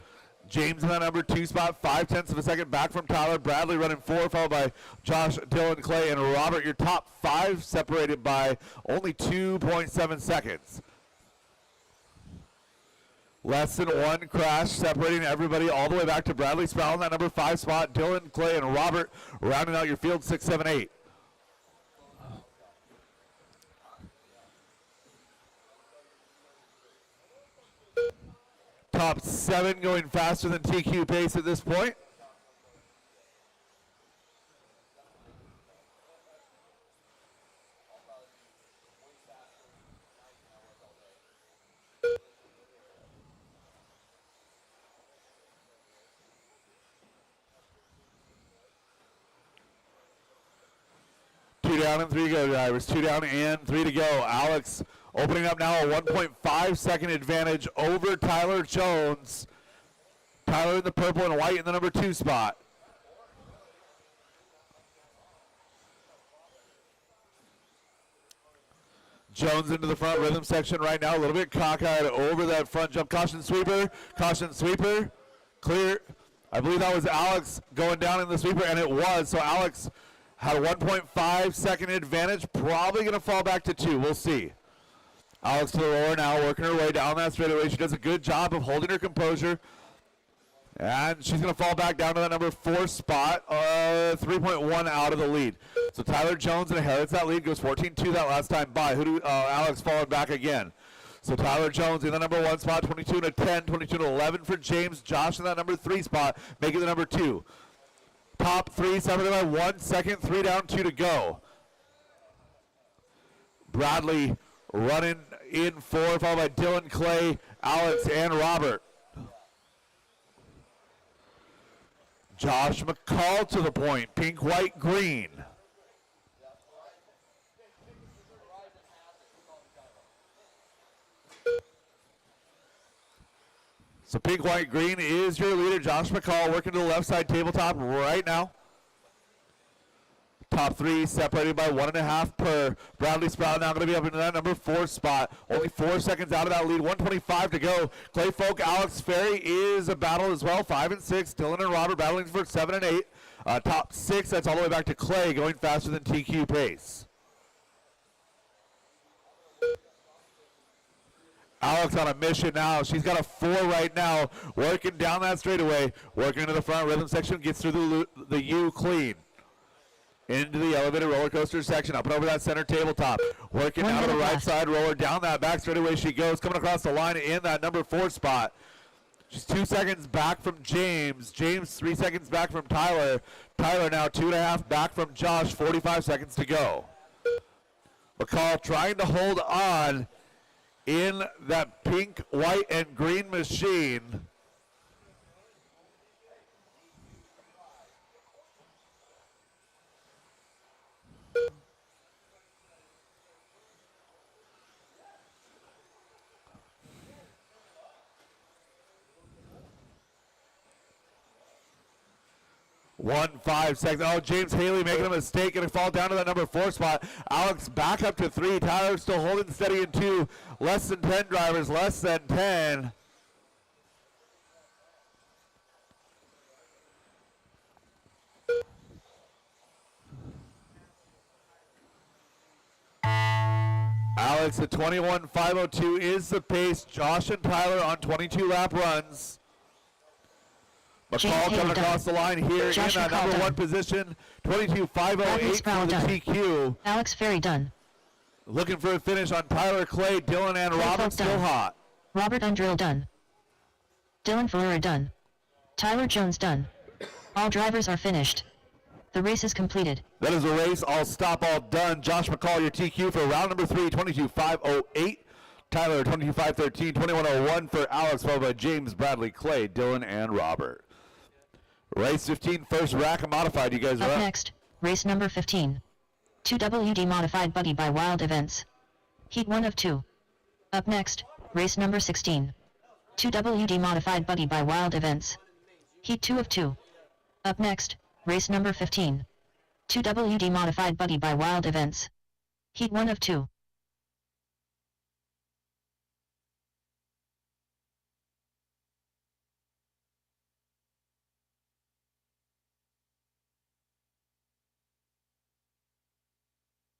James in that number 2 spot, 0.5 of a second back from Tyler. Bradley running 4, followed by Josh, Dylan, Clay, and Robert. Your top 5 separated by only 2.7 seconds. Less than 1 crash separating everybody all the way back to Bradley Sproul in that number 5 spot. Dylan, Clay, and Robert rounding out your field 6, 7, 8. Top 7 going faster than TQ pace at this point. Two down and 3 to go, drivers. 2 down and 3 to go. Alex opening up now a 1.5 second advantage over Tyler Jones. Tyler in the purple and white in the number 2 spot. Jones into the front rhythm section right now, a little bit cockeyed over that front jump. Caution sweeper, clear. I believe that was Alex going down in the sweeper, and it was. So Alex had a 1.5 second advantage, probably going to fall back to 2. We'll see. Alex to the roller now, working her way down that straightaway. She does a good job of holding her composure. And she's going to fall back down to that number 4 spot, 3.1 out of the lead. So Tyler Jones inherits that lead, goes 14-2 that last time by. Alex followed back again. So Tyler Jones in the number 1 spot, 22 to 10, 22 to 11 for James. Josh in that number 3 spot, making the number 2. Top 3 separated by 1 second, 3 down, 2 to go. Bradley running in 4, followed by Dylan, Clay, Alex, and Robert. Josh McCall to the point, pink, white, green. So pink, white, green is your leader. Josh McCall working to the left side tabletop right now. Top 3 separated by 1.5 per. Bradley Sprout now going to be up into that number 4 spot. Only 4 seconds out of that lead. 1:25 to go. Clay Folk, Alex Ferry is a battle as well. 5 and 6. Dylan and Robert battling for 7 and 8. Top 6, that's all the way back to Clay, going faster than TQ pace. Alex on a mission now. She's got a 4 right now. Working down that straightaway. Working into the front rhythm section. Gets through the U clean. Into the elevated roller coaster section, up and over that center tabletop. Working out of the right side roller, down that back straightaway she goes, coming across the line in that number 4 spot. She's 2 seconds back from James. James 3 seconds back from Tyler. Tyler now 2.5 back from Josh, 45 seconds to go. McCall trying to hold on in that pink, white, and green machine. One 5 seconds. Oh, James Haley making a mistake, going to fall down to that number 4 spot. Alex back up to 3. Tyler still holding steady in 2. Less than 10 drivers, less than 10. Alex at 21.502 is the pace. Josh and Tyler on 22 lap runs. McCall coming across the line here Josh in that number 1 position. 22.508 for the TQ. Alex Ferry done. Looking for a finish on Tyler, Clay, Dylan, and Clay Robert Folk still done. hot. Robert Undrill done. Dylan Ferreira done. Tyler Jones done. All drivers are finished. The race is completed. That is the race. All stop, all done. Josh McCall, your TQ for round number 3, 22.508. Tyler, 22.513, 21.01 for Alex, followed by James, Bradley, Clay, Dylan, and Robert. Race 15, first rack and modified. You guys are Up up. next, race number 15. 2WD modified Buddy by Wild Events. Heat 1 of 2. Up next, race number 16. 2WD modified Buddy by Wild Events. Heat 2 of 2. Up next, race number 15. 2WD modified Buddy by Wild Events. Heat 1 of 2.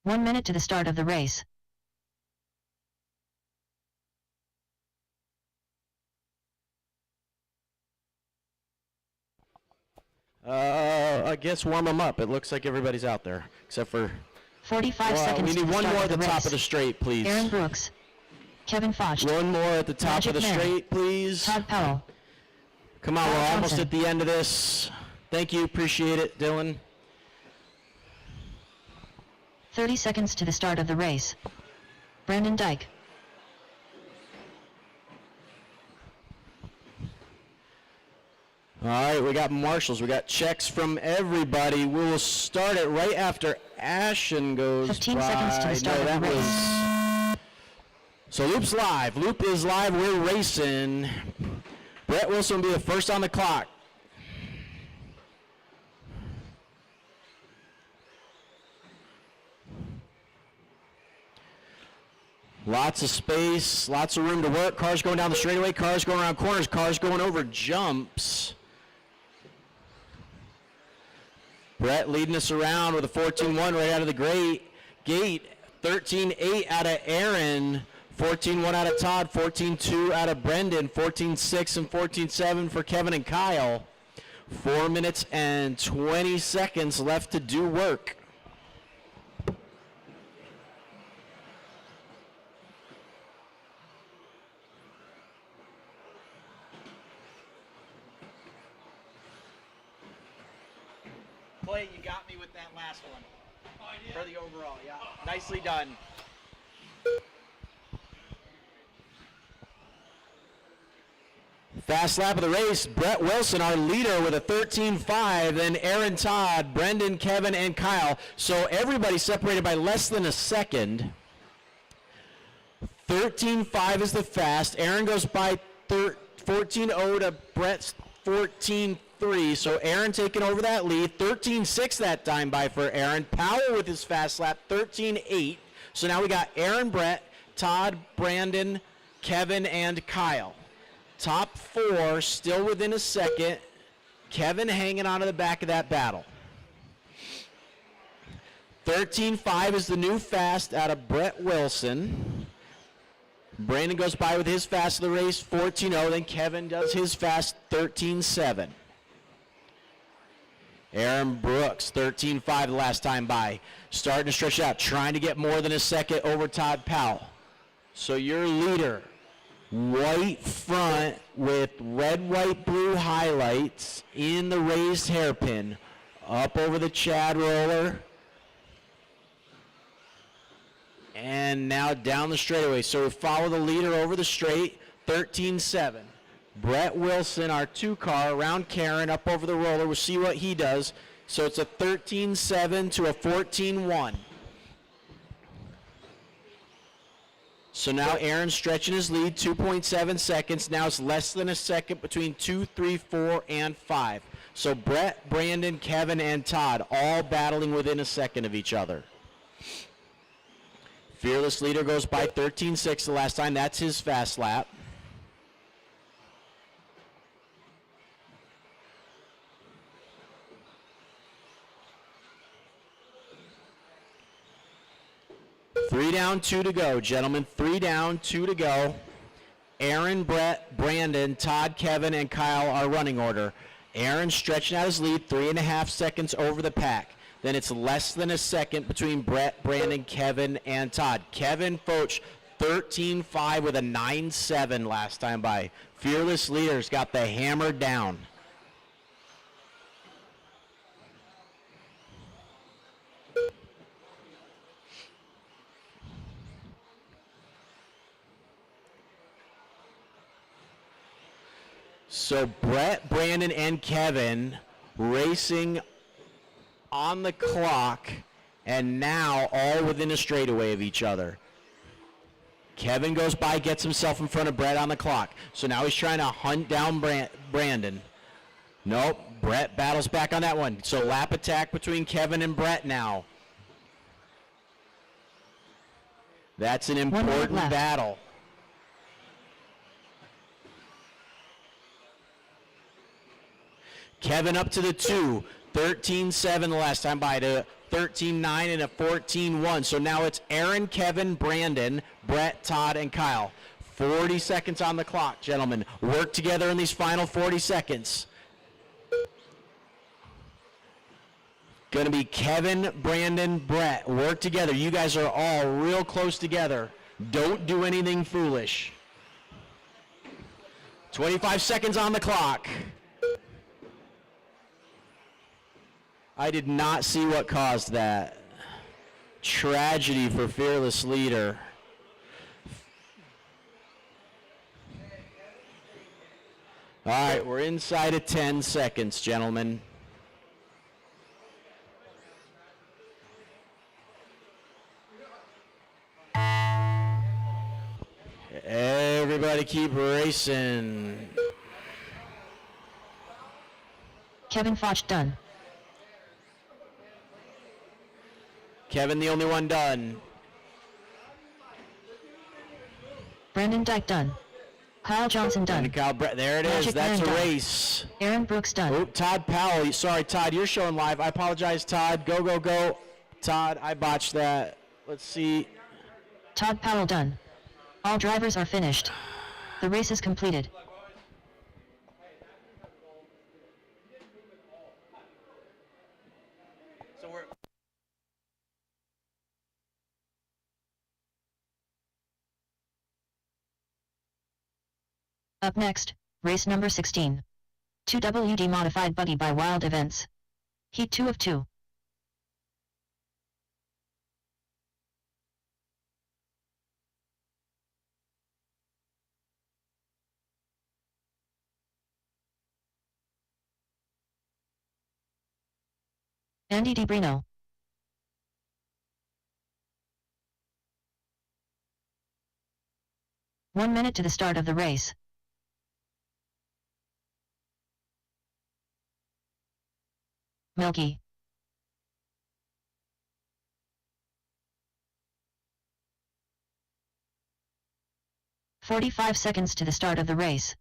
One minute to the start of the race. I guess warm them up. It looks like everybody's out there, except for... 45 seconds we to need the one start more of at the the top race. of the straight, please. Aaron Brooks. Kevin Focht. One more at the top Magic of the Man. straight, please. Todd Powell. Come on, Kyle we're almost Thompson. at the end of this. Thank you, appreciate it, Dylan. 30 seconds to the start of the race. Brandon Dyke. All right, we got marshals. We got checks from everybody. We will start it right after Ashen goes 15 by. seconds to the start of the race. So Loop's live. Loop is live. We're racing. Brett Wilson will be the first on the clock. Lots of space, lots of room to work. Cars going down the straightaway, cars going around corners, cars going over jumps. Brett leading us around with a 14-1 right out of the gate. 13-8 out of Aaron. 14-1 out of Todd. 14-2 out of Brendan. 14-6 and 14-7 for Kevin and Kyle. 4 minutes and 20 seconds left to do work. Clay, you got me with that last one. Oh, I did? For the overall, yeah. Nicely done. Fast lap of the race, Brett Wilson, our leader, with a 13.5. Then Aaron, Todd, Brendan, Kevin, and Kyle. So everybody separated by less than a second. 13.5 is the fast. Aaron goes by 14.0 to Brett's 14.3. So Aaron taking over that lead. 13.6 that time by for Aaron. Powell with his fast lap, 13.8. So now we got Aaron, Brett, Todd, Brandon, Kevin, and Kyle. Top four still within a second. Kevin hanging on to the back of that battle. 13.5 is the new fast out of Brett Wilson. Brandon goes by with his fast of the race, 14.0. Then Kevin does his fast, 13.7. Aaron Brooks, 13.5 the last time by. Starting to stretch out, trying to get more than a second over Todd Powell. So your leader, white front with red, white, blue highlights in the raised hairpin. Up over the Chad roller. And now down the straightaway. So we follow the leader over the straight, 13.7. Brett Wilson, our two-car, around Karen, up over the roller. We'll see what he does. So it's a 13.7 to a 14.1. So now Aaron's stretching his lead, 2.7 seconds. Now it's less than a second between 2, 3, 4, and 5. So Brett, Brandon, Kevin, and Todd all battling within a second of each other. Fearless leader goes by 13.6 the last time. That's his fast lap. Three down, 2 to go, gentlemen. 3 down, 2 to go. Aaron, Brett, Brandon, Todd, Kevin, and Kyle are running order. Aaron stretching out his lead, 3.5 seconds over the pack. Then it's less than a second between Brett, Brandon, Kevin, and Todd. Kevin Foch, 13.5 with a 9.7 last time by. Fearless Leaders got the hammer down. So Brett, Brandon, and Kevin racing on the clock, and now all within a straightaway of each other. Kevin goes by, gets himself in front of Brett on the clock. So now he's trying to hunt down Brandon. Nope, Brett battles back on that one. So lap attack between Kevin and Brett now. That's an important battle. Kevin up to the 2, 13.7 the last time by, to 13.9 and a 14.1. So now it's Aaron, Kevin, Brandon, Brett, Todd, and Kyle. 40 seconds on the clock, gentlemen. Work together in these final 40 seconds. Going to be Kevin, Brandon, Brett. Work together. You guys are all real close together. Don't do anything foolish. 25 seconds on the clock. I did not see what caused that. Tragedy for Fearless Leader. All right, we're inside of 10 seconds, gentlemen. Everybody keep racing. Kevin Foch done. Kevin, the only one done. Brandon Dyke done. Kyle Johnson done. And Kyle there it is. Magic That's Man a done. race. Aaron Brooks done. Oh, Todd Powell. Sorry, Todd, you're showing live. I apologize, Todd. Go, go, go. Todd, I botched that. Let's see. Todd Powell done. All drivers are finished. The race is completed. Up next, race number 16. 2WD Modified Buggy by Wild Events. Heat 2 of 2. Andy DiBrino. One minute to the start of the race. Milky. "45 seconds to the start of the race.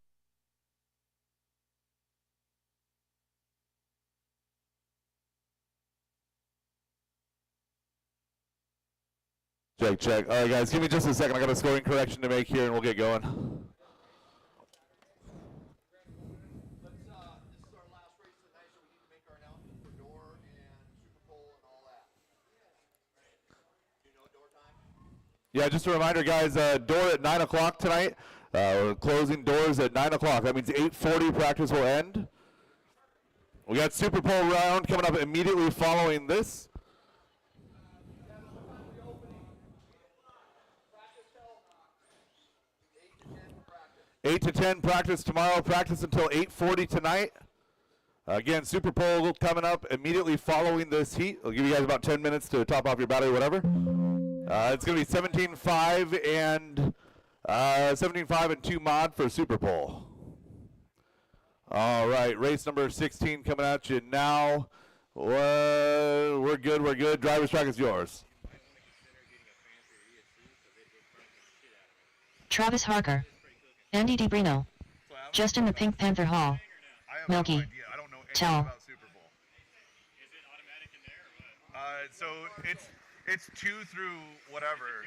Check, check. All right, guys, give me just a second. I got a scoring correction to make here, and we'll get going. This is our last race of the night, so we need to make our announcement for door and Super Bowl and all that. Do you know door time? Yeah, just a reminder, guys, door at 9 o'clock tonight. We're closing doors at 9 o'clock. That means 8:40 practice will end. We got Super Bowl round coming up immediately following this. 8 to 10 practice tomorrow, practice until 8:40 tonight. Again, Super Bowl coming up immediately following this heat. I'll give you guys about 10 minutes to top off your battery, whatever. It's going to be 17.5 and 17.5 and 2 mod for Super Bowl. All right, race number 16 coming at you now. We're good, we're good. Driver's track is yours. Travis Harker. Andy DiBrino. Justin the Pink Panther Hall. I have Milky. no idea. I don't know anything Tell. about Super Bowl. Is it automatic in there or what? So it's 2 through whatever.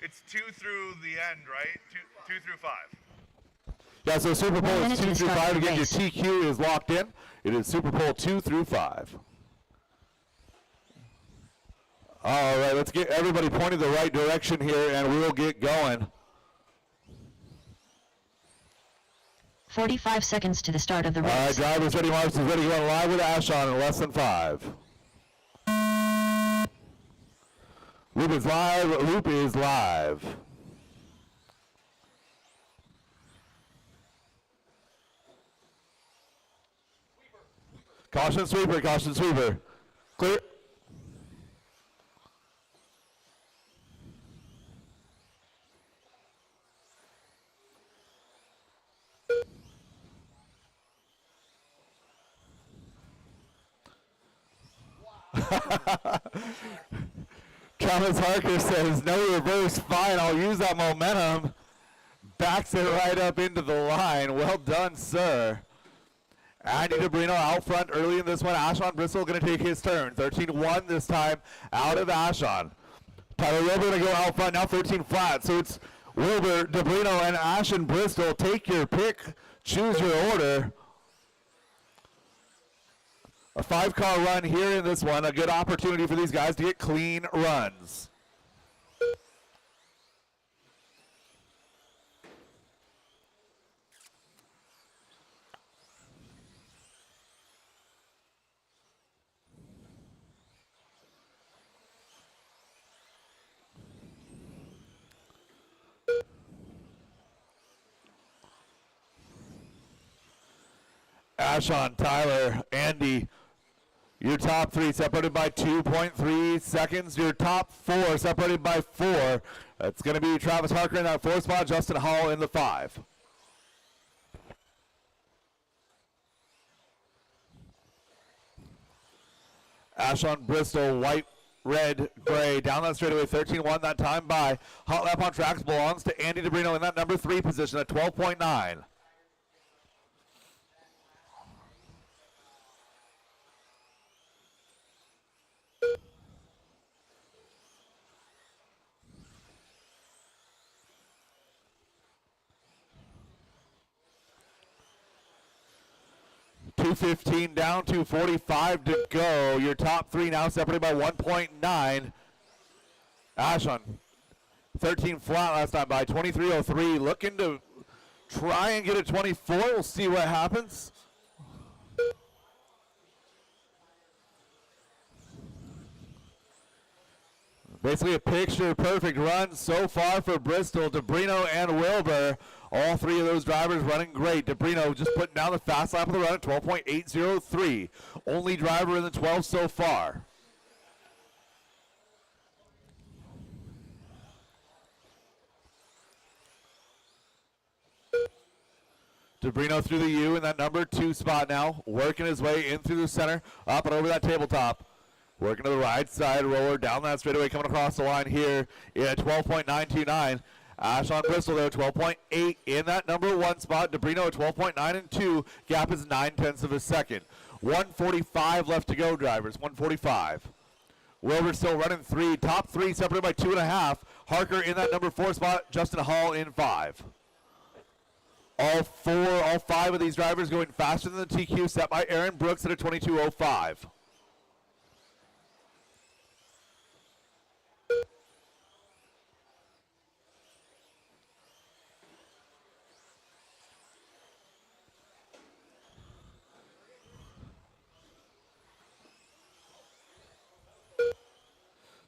It's 2 through the end, right? 2 through 5. Yeah, so Super Bowl 1 is minute 2 to through start 5. the Again, your race. TQ is locked in. It is Super Bowl 2 through 5. All right, let's get everybody pointed the right direction here, and we will get going. 45 seconds to the start of the All right, race. drivers ready, marks is ready, going live with Ashon in less than 5. Loop is live, loop is live. Caution sweeper, caution sweeper. Clear. Thomas Harker says, no reverse, fine, I'll use that momentum. Backs it right up into the line. Well done, sir. Andy DeBrino out front early in this one. Ashon Bristol going to take his turn. 13-1 this time out of Ashon. Tyler Wilbur going to go out front, now 13 flat. So it's Wilbur, DeBrino, and Ashon Bristol. Take your pick, choose your order. A 5-car run here in this one. A good opportunity for these guys to get clean runs. Ashon, Tyler, Andy, your top 3 separated by 2.3 seconds. Your top 4 separated by 4. That's going to be Travis Harker in that 4 spot, Justin Hall in the 5. Ashon Bristol, white, red, gray, down that straightaway, 13-1 that time by. Hot lap on tracks belongs to Andy DeBrino in that number 3 position at 12.9. .215 down, 2:45 to go. Your top 3 now separated by 1.9. Ashon, 13 flat last time by 23:03. Looking to try and get a 24. We'll see what happens. Basically a picture-perfect run so far for Bristol. DeBrino and Wilbur, all 3 of those drivers running great. DeBrino just putting down the fast lap of the run at 12.803. Only driver in the 12 so far. DeBrino through the U in that number 2 spot now, working his way in through the center, up and over that tabletop. Working to the right side, roller down that straightaway, coming across the line here at 12.929. Ashon Bristol there, 12.8 in that number 1 spot. DeBrino at 12.9 and 2. Gap is 0.9 of a second. 1:45 left to go, drivers. 1:45. Wilbur still running 3. Top 3 separated by 2.5. Harker in that number 4 spot. Justin Hall in 5. All 5 of these drivers going faster than the TQ set by Aaron Brooks at a 22:05.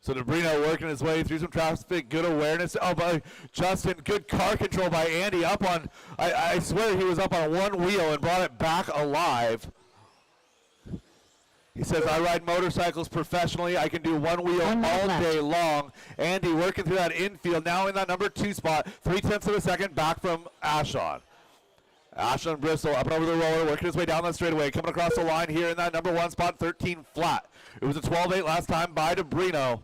So DeBrino working his way through some traffic, good awareness. Oh, by Justin, good car control by Andy. Up on, I swear he was up on 1 wheel and brought it back alive. He says, I ride motorcycles professionally. I can do 1 wheel all day long. Andy working through that infield, now in that number 2 spot. 0.3 of a second back from Ashon. Ashon Bristol up and over the roller, working his way down that straightaway, coming across the line here in that number 1 spot, 13 flat. It was a 12.8 last time by DeBrino.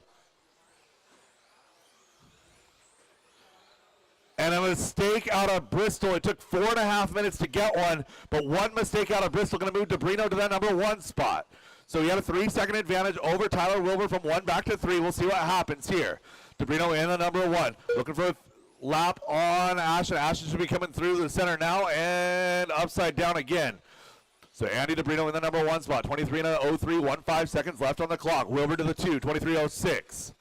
And a mistake out of Bristol. It took 4.5 minutes to get one, but 1 mistake out of Bristol going to move DeBrino to that number 1 spot. So he had a 3-second advantage over Tyler Wilbur from 1 back to 3. We'll see what happens here. DeBrino in the number 1. Looking for a lap on Ashon. Ashon should be coming through the center now and upside down again. So Andy DeBrino in the number 1 spot, 23 and a 03, 15 seconds left on the clock. Wilbur to the 2, 23:06.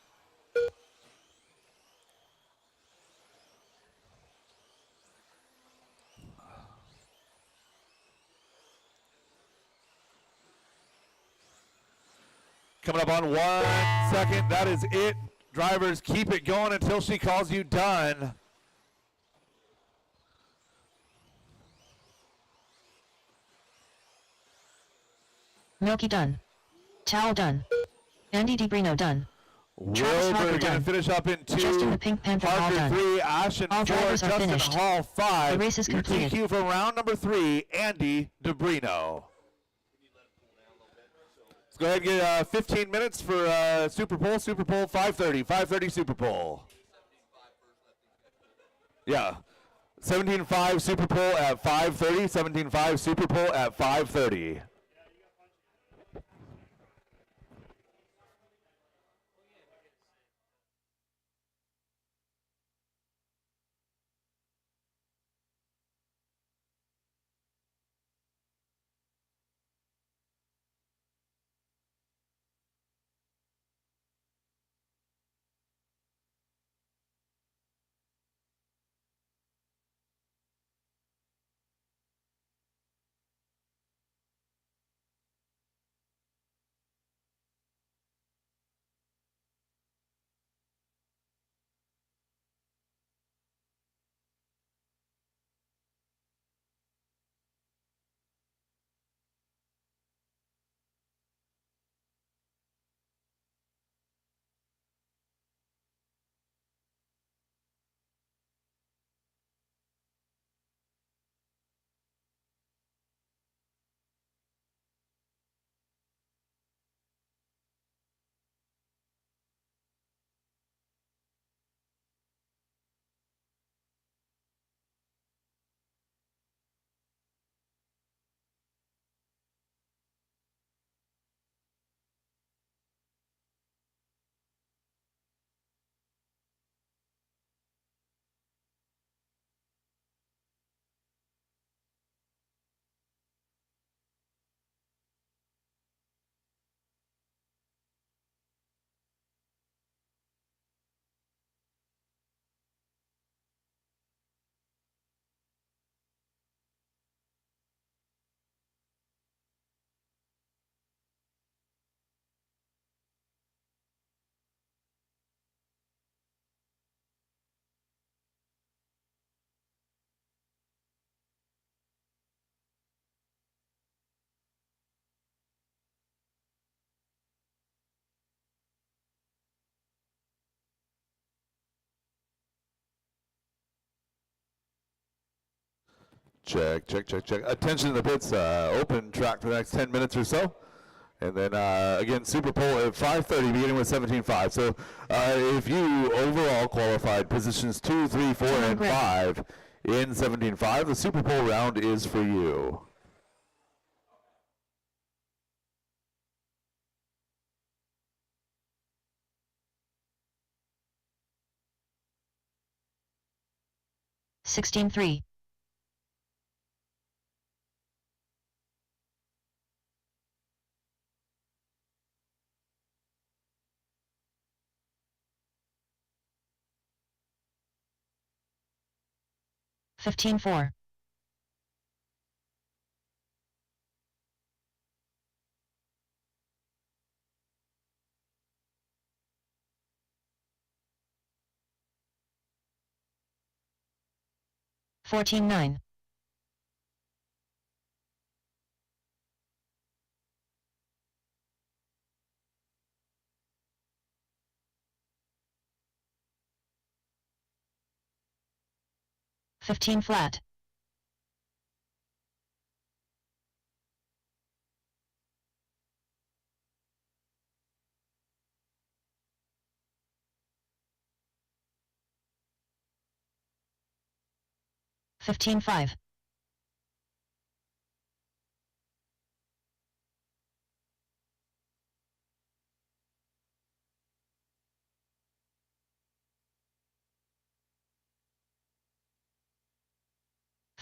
Coming up on 1 second, that is it. Drivers, keep it going until she calls you done. Milky done. Towel done. Andy DeBrino done. Travis Wilbur Harper going to done. finish up in 2. Justin the Pink Panther all Parker done. 3, Ashton All 4, drivers are Justin finished. Hall 5. The race is Your completed. DQ for round number 3, Andy DeBrino. Let's go ahead and get 15 minutes for Super Bowl. Super Bowl 5:30. 5:30 Super Bowl. Yeah. 17.5 Super Bowl at 5:30. 17.5 Super Bowl at 5:30. Check, check, check, check. Attention to the pits. Open track for the next 10 minutes or so. And then, again, Super Bowl at 5:30, beginning with 17.5. So if you overall qualified positions 2, 3, 4, and 5 in 17.5, the Super Bowl round is for you. $16.3. $15.4. $14.9. $15 flat. $15.5.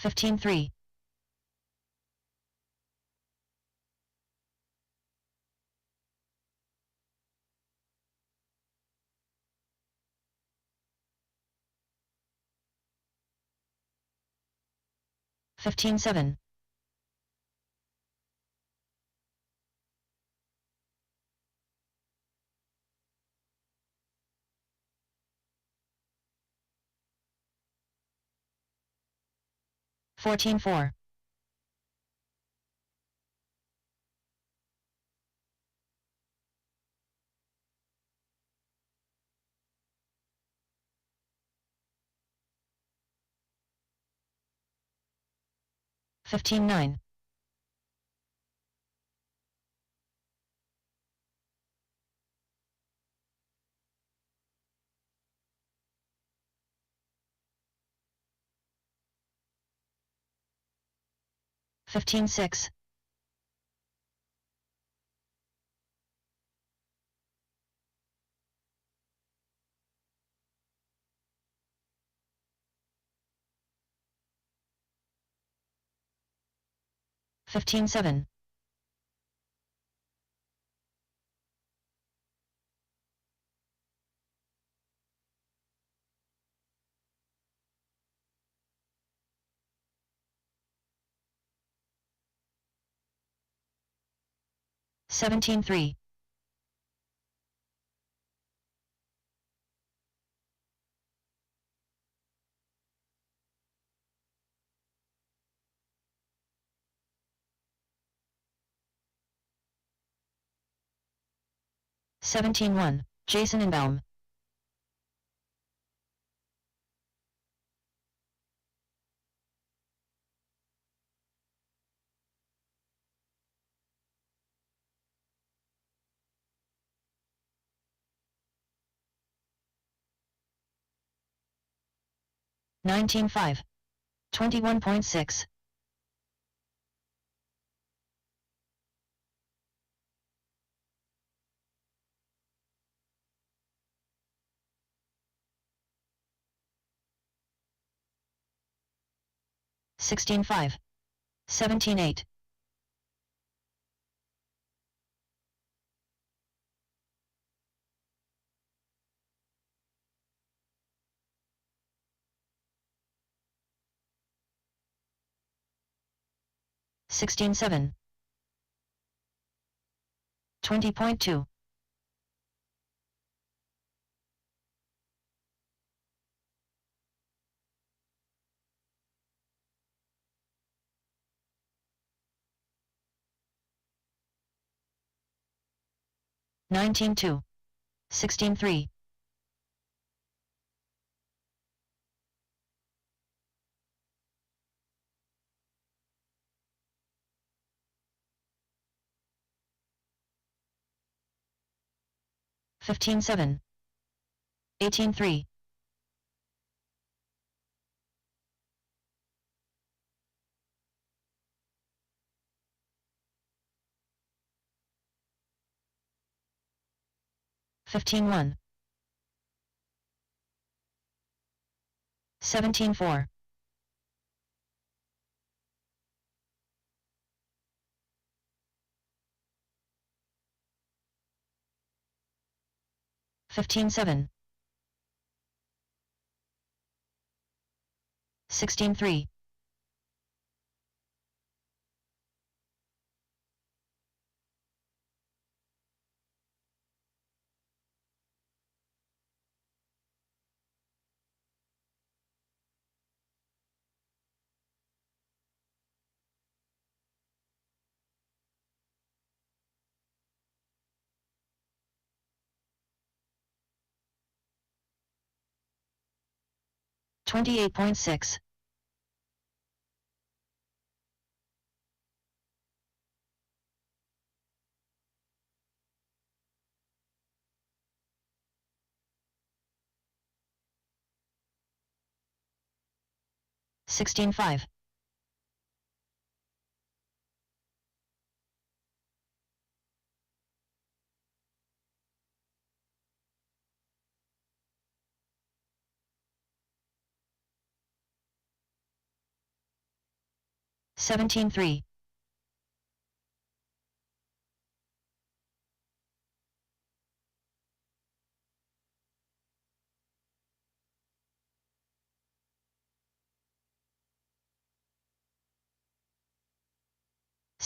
$15.3. 15-7. 14-4. 15-9. 15-6. 15-7. 17-3. 17-1. Jason Inbaum. 19-5. 21.6. 16-5. 17-8. 16-7. 20.2. 19-2. 16-3. 15-7. 18-3. 15-1. 17-4. 15-7. 16-3. 28.6. 16-5. 17-3.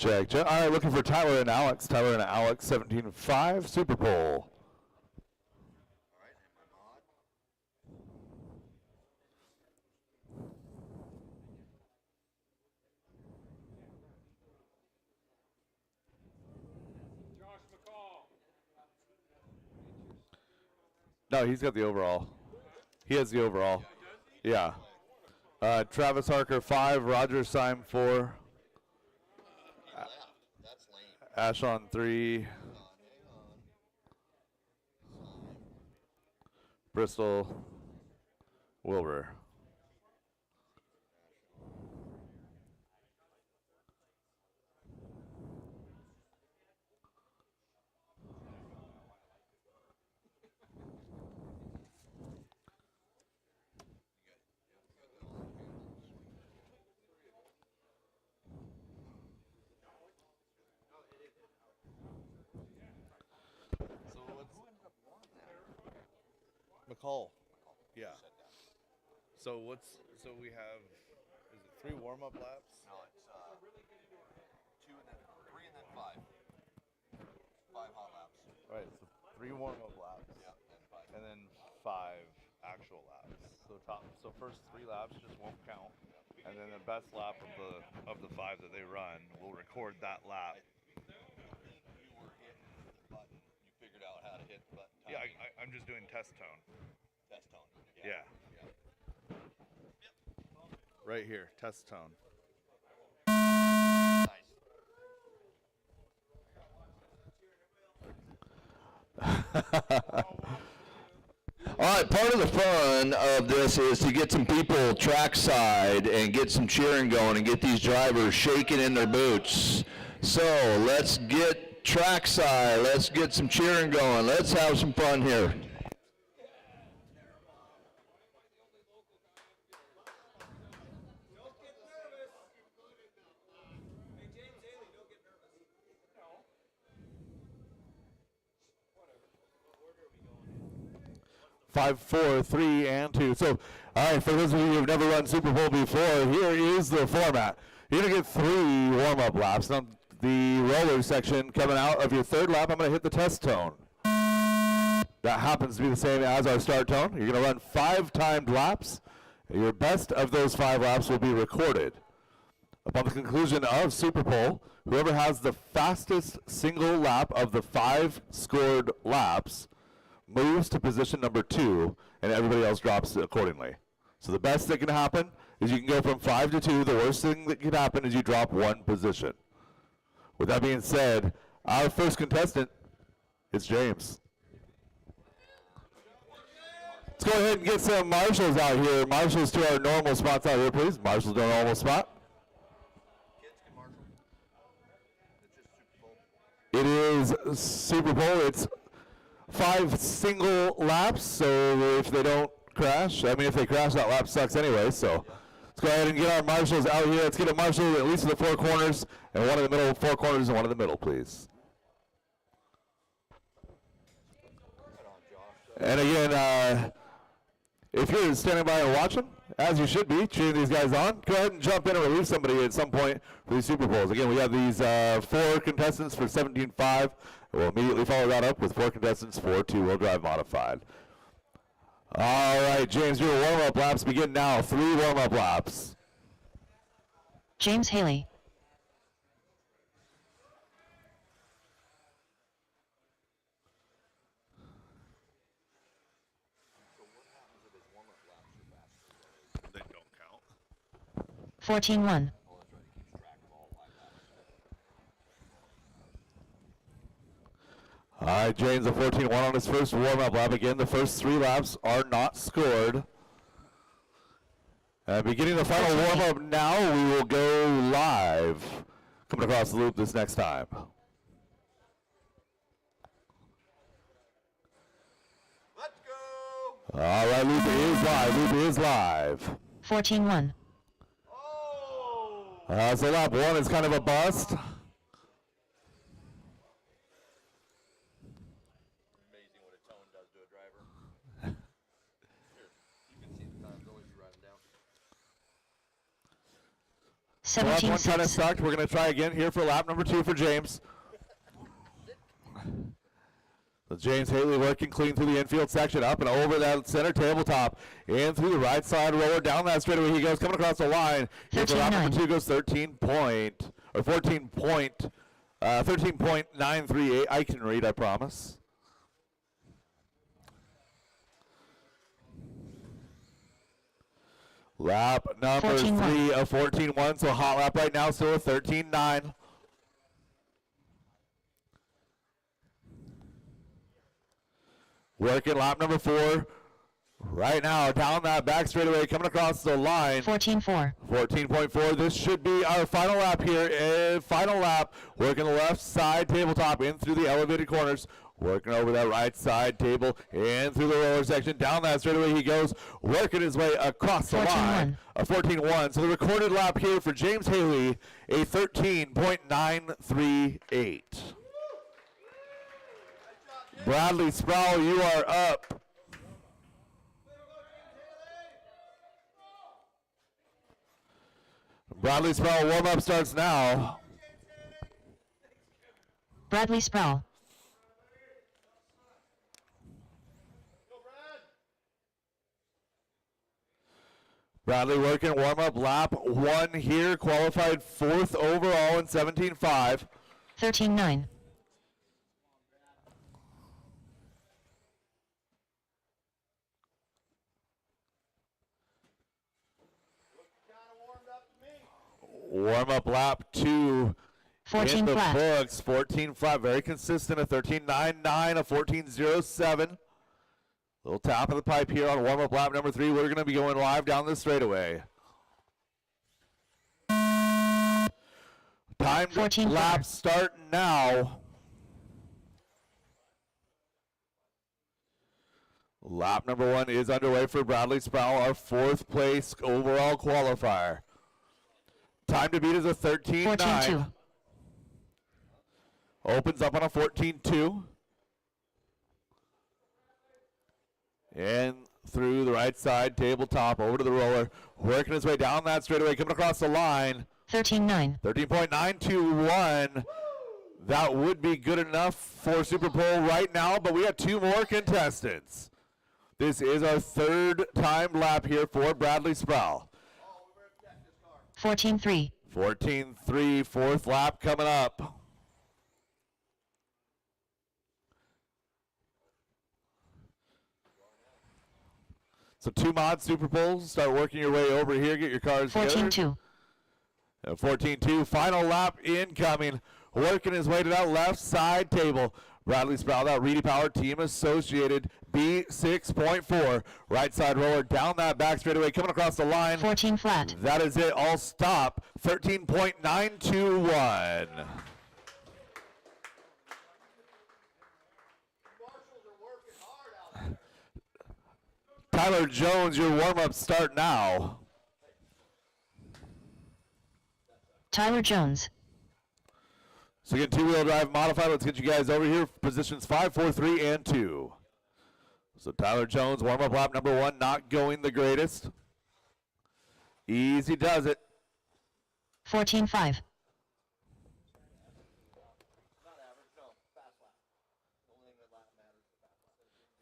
Check, check. All right, looking for Tyler and Alex. Tyler and Alex, 17.5, Super Bowl. No, he's got the overall. He has the overall. Yeah. Travis Harker, 5. Roger Syme, 4. Ashon, 3. Bristol, Wilbur. McCall. Yeah. So we have, is it 3 warm-up laps? No, it's 2 and then 3 and then 5. 5 hot laps. Right, so 3 warm-up laps. Yeah, And and 5. then 5 actual laps. So first 3 laps just won't count. And then the best lap of the 5 that they run, we'll record that lap. You were hitting the button. You figured out how to hit the button. Yeah, I'm just doing test tone. Test tone. Yeah. Right here, test tone. Nice. All right, part of the fun of this is to get some people trackside and get some cheering going and get these drivers shaking in their boots. So let's get trackside. Let's get some cheering going. Let's have some fun here. Five, 4, 3, and 2. So, all right, for those of you who have never run Super Bowl before, here is the format. You're going to get 3 warm-up laps. Now, the roller section coming out of your 3rd lap, I'm going to hit the test tone. That happens to be the same as our start tone. You're going to run 5 timed laps. Your best of those 5 laps will be recorded. Upon the conclusion of Super Bowl, whoever has the fastest single lap of the 5 scored laps moves to position number 2, and everybody else drops accordingly. So the best that can happen is you can go from 5 to 2. The worst thing that can happen is you drop 1 position. With that being said, our first contestant is James. Let's go ahead and get some marshals out here. Marshals to our normal spots out here, please. Marshals to our normal spot. Kids can marshal. It's just Super Bowl. It is Super Bowl. It's 5 single laps, so if they don't crash, I mean, if they crash, that lap sucks anyway, so let's go ahead and get our marshals out here. Let's get a marshal at least in the 4 corners, and one in the middle, 4 corners, and one in the middle, please. And again, if you're standing by and watching, as you should be, cheering these guys on, go ahead and jump in and relieve somebody at some point for these Super Bowls. Again, we have these 4 contestants for 17.5. We'll immediately follow that up with 4 contestants for 2-wheel drive modified. All right, James, your warm-up laps begin now. 3 warm-up laps. James Haley, They don't count. 14-1. All right, James, a 14-1 on his first warm-up lap. Again, the first 3 laps are not scored. Beginning the final warm-up now, we will go live. Coming across the loop this next time. Let's go! All right, loop is live. Loop is live. 14-1. Oh! So lap 1 is kind of a bust. Amazing what a tone does to a driver. Here, you can see the times. I'll let you write them down. The last one kind of 17-6. sucked. We're going to try again here for lap number 2 for James. So James Haley working clean through the infield section, up and over that center tabletop, in through the right side roller, down that straightaway he goes, coming across the line. Here for lap number 2 goes 13.938. I can read, I promise. Lap number 3 of 14.1, so hot lap right now, still a 13.9. Working lap number 4 right now, down that back straightaway, coming across the line. 14-4. 14.4. This should be our final lap here. Final lap, working the left side tabletop in through the elevated corners. Working over that right side table in through the roller section. Down that straightaway he goes, working his way across the line. A 14.1. So the recorded lap here for James Haley, a 13.938. Bradley Sproul, you are up. Bradley Sproul warm-up starts now. Bradley Sproul. Bradley working warm-up lap 1 here, qualified 4th overall in 17.5. 13-9. Warm-up lap 2 14 in the flat. books. 14 flat, very consistent. A 13.99, a 14.07. Little top of the pipe here on warm-up lap number 3. We're going to be going live down the straightaway. Timed 14 lap start now. Lap number 1 is underway for Bradley Sproul, our 4th place overall qualifier. Time to beat is a 13.9. 14-2. Opens up on a 14.2. And through the right side, tabletop, over to the roller. Working his way down that straightaway, coming across the line. 13-9. 13.921. That would be good enough for Super Bowl right now, but we have 2 more contestants. This is our 3rd time lap here for Bradley Sproul. 14-3. 14.3, 4th lap coming up. So 2 mod Super Bowls. Start working your way over here. Get your cars together. 14-2. 14.2, final lap incoming. Working his way to that left side table. Bradley Sproul, that Reedy Power Team Associated B6.4. Right side roller down that back straightaway, coming across the line. 14 flat. That is it. All stop. 13.921. Tyler Jones, your warm-up start now. Tyler Jones. So again, 2-wheel drive modified. Let's get you guys over here. Positions 5, 4, 3, and 2. So Tyler Jones, warm-up lap number 1, not going the greatest. Easy does it. 14-5.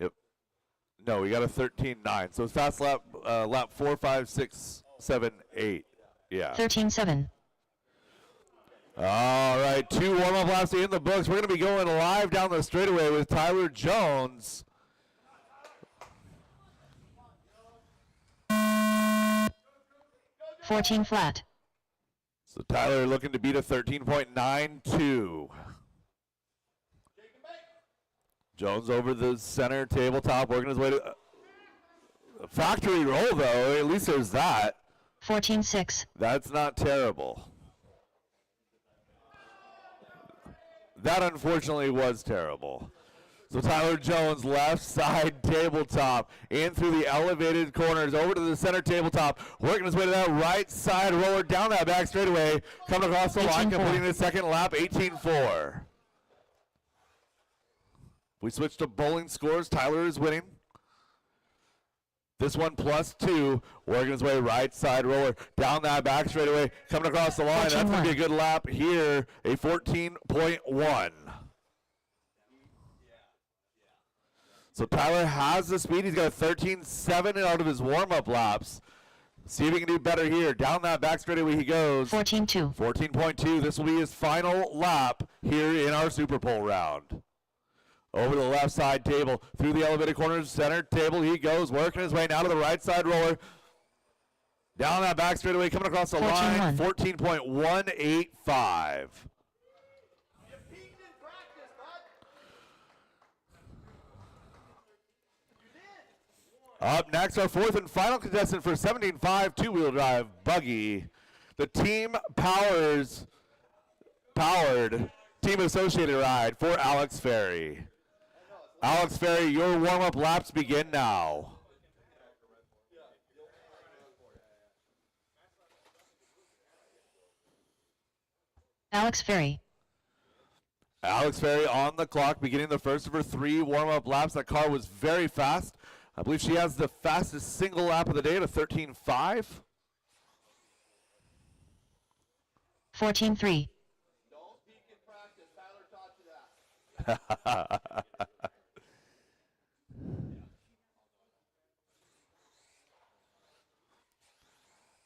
Yep. No, we got a 13.9. So it's fast lap, lap 4, 5, 6, 7, 8. Yeah. 13-7. All right, 2 warm-up laps in the books. We're going to be going live down the straightaway with Tyler Jones. $14 flat. So Tyler looking to beat a 13.92. Jones over the center tabletop, working his way to a factory roll, though. At least there's that. 14-6. That's not terrible. That unfortunately was terrible. So Tyler Jones, left side tabletop, in through the elevated corners, over to the center tabletop, working his way to that right side roller, down that back straightaway, coming across the line, completing the second lap, 18-4. We switch to bowling scores. Tyler is winning. This one +2, working his way right side roller, down that back straightaway, coming across the line. That's going to be a good lap here, a 14.1. So Tyler has the speed. He's got a 13.7 out of his warm-up laps. See if he can do better here. Down that back straightaway he goes. 14.2. 14.2. This will be his final lap here in our Super Pole round. Over the left side table, through the elevated corners, center table he goes, working his way now to the right side roller. Down that back straightaway, coming across the line, 14.185. Up next, our fourth and final contestant for 17.5 two-wheel drive buggy. The team powered team associated ride for Alex Ferry. Alex Ferry, your warm-up laps begin now. Alex Ferry. Alex Ferry on the clock, beginning the first of her 3 warm-up laps. That car was very fast. I believe she has the fastest single lap of the day at a 13.5. 14.3. Don't peek in practice. Tyler taught you that.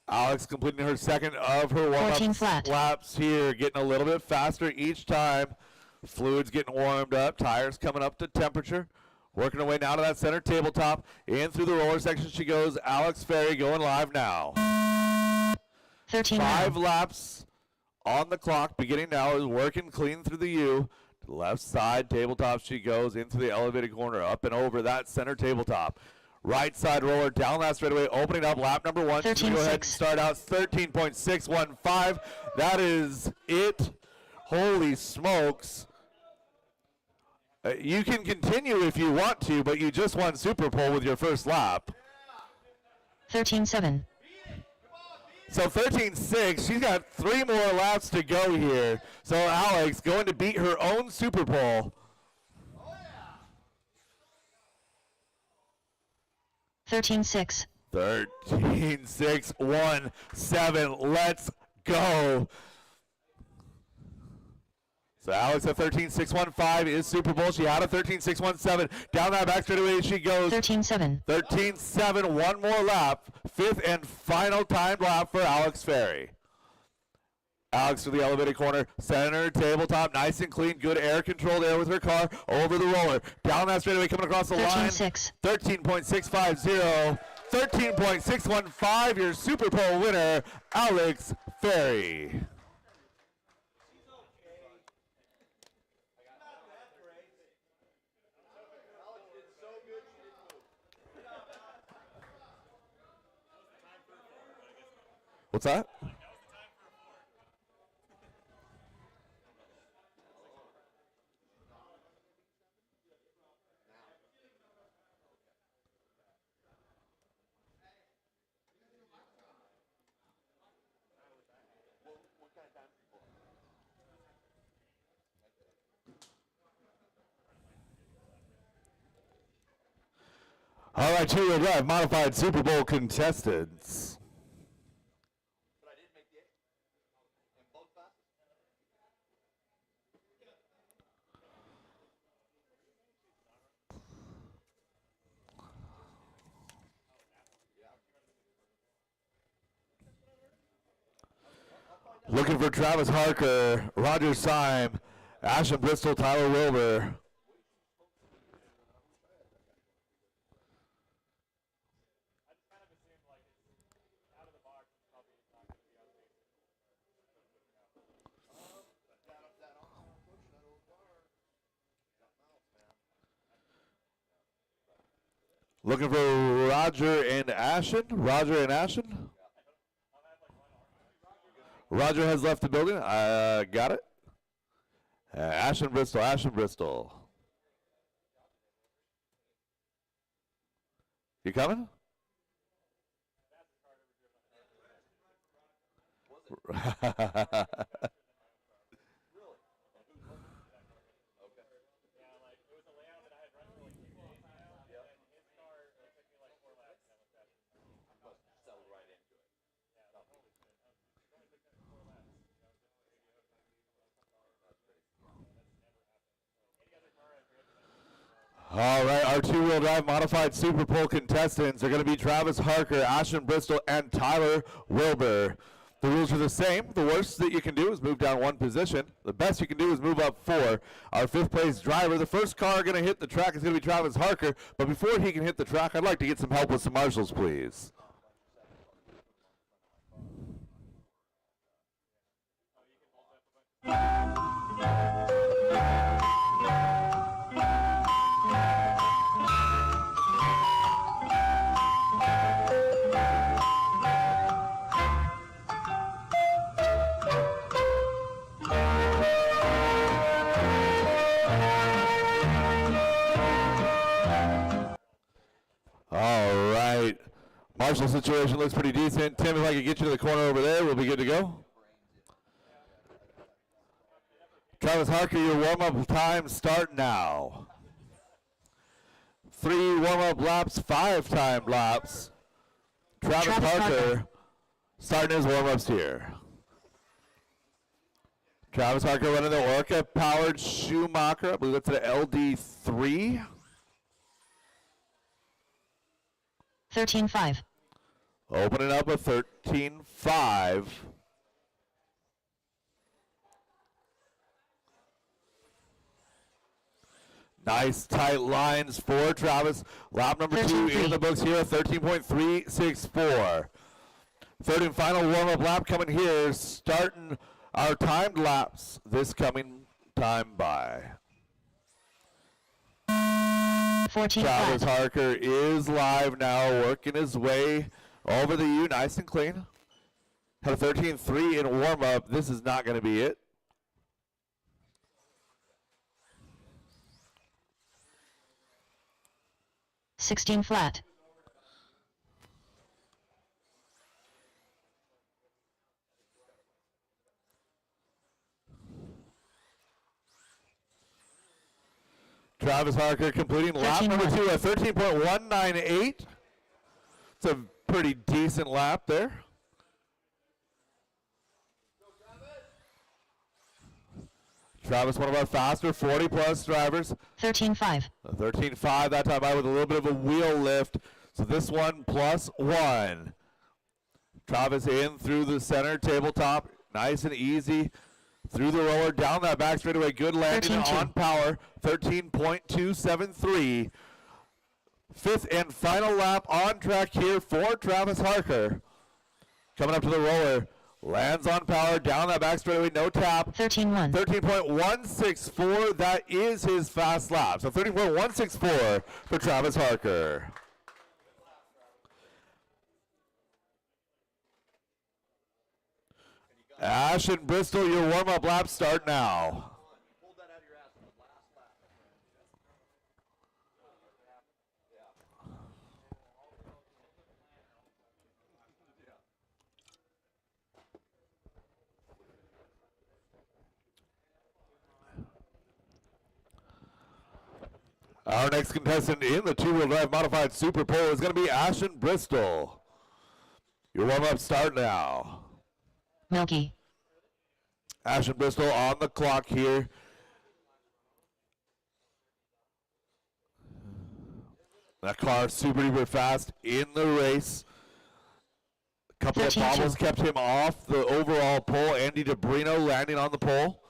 Alex completing her second of her 14 warm-up flat. laps here, getting a little bit faster each time. Fluids getting warmed up, tires coming up to temperature. Working her way now to that center tabletop. In through the roller section she goes. Alex Ferry going live now. 13. 5 laps on the clock, beginning now, is working clean through the U. To the left side tabletop she goes, into the elevated corner, up and over that center tabletop. Right side roller down that straightaway, opening up lap number 1. She's gonna go ahead and start out 13.615. That is it. Holy smokes. You can continue if you want to, but you just won Super Pole with your first lap. 13.7. So 13.6, she's got 3 more laps to go here. So Alex going to beat her own Super Pole. 13.6. 13.617. Let's go. So Alex at 13.615 is Super Bowl. She had a 13.617. Down that back straightaway she goes. 13.7. 13.7. 1 more lap. 5th and final timed lap for Alex Ferry. Alex to the elevated corner, center tabletop, nice and clean, good air control there with her car, over the roller, down that straightaway, coming across the line, 13.650, 13.615, your Super Bowl winner, Alex Ferry. What's that? All right, two-wheel drive modified Super Bowl contestants. But I didn't make the 8. In both classes. Looking for Travis Harker, Roger Syme, Ashton Bristol, Tyler Wilbur. Looking for Roger and Ashton. Roger and Ashton. Roger has left the building. Got it. Ashton Bristol. Ashton Bristol. You coming? All right, our two-wheel drive modified Super Pole contestants are going to be Travis Harker, Ashton Bristol, and Tyler Wilbur. The rules are the same. The worst that you can do is move down one position. The best you can do is move up four. Our fifth place driver, the first car going to hit the track is going to be Travis Harker. But before he can hit the track, I'd like to get some help with some marshals, please. All right. Marshall situation looks pretty decent. Tim, if I could get you to the corner over there, we'll be good to go. Travis Harker, your warm-up time start now. 3 warm-up laps, 5 timed laps. Travis Harker starting his warm-ups here. Travis Harker running the Orca-powered Schumacher. I believe that's the LD3. 13.5. Opening up a 13.5. Nice tight lines for Travis. Lap number 2 in the books here, 13.364. Third and final warm-up lap coming here, starting our timed laps this coming time by. 14 Travis flat. Harker is live now, working his way over the U, nice and clean. Had a 13.3 in warm-up. This is not going to be it. Sixteen flat. Travis Harker completing lap number 2 at 13.198. It's a pretty decent lap there. Travis, one of our faster 40-plus drivers. 13.5. 13.5 that time by with a little bit of a wheel lift. So this one +1. Travis in through the center tabletop, nice and easy. Through the roller, down that back straightaway, good landing on power, 13.273. Fifth and final lap on track here for Travis Harker. Coming up to the roller, lands on power, down that back straightaway, no tap. 13.1. 13.164, that is his fast lap. So 13.164 for Travis Harker. Ashton Bristol, your warm-up lap start now. Our next contestant in the two-wheel drive modified Super Pole is going to be Ashton Bristol. Your warm-up start now. Milky. Ashton Bristol on the clock here. That car super duper fast in the race. A couple of bobbles kept him off the overall pole. Andy DeBrino landing on the pole.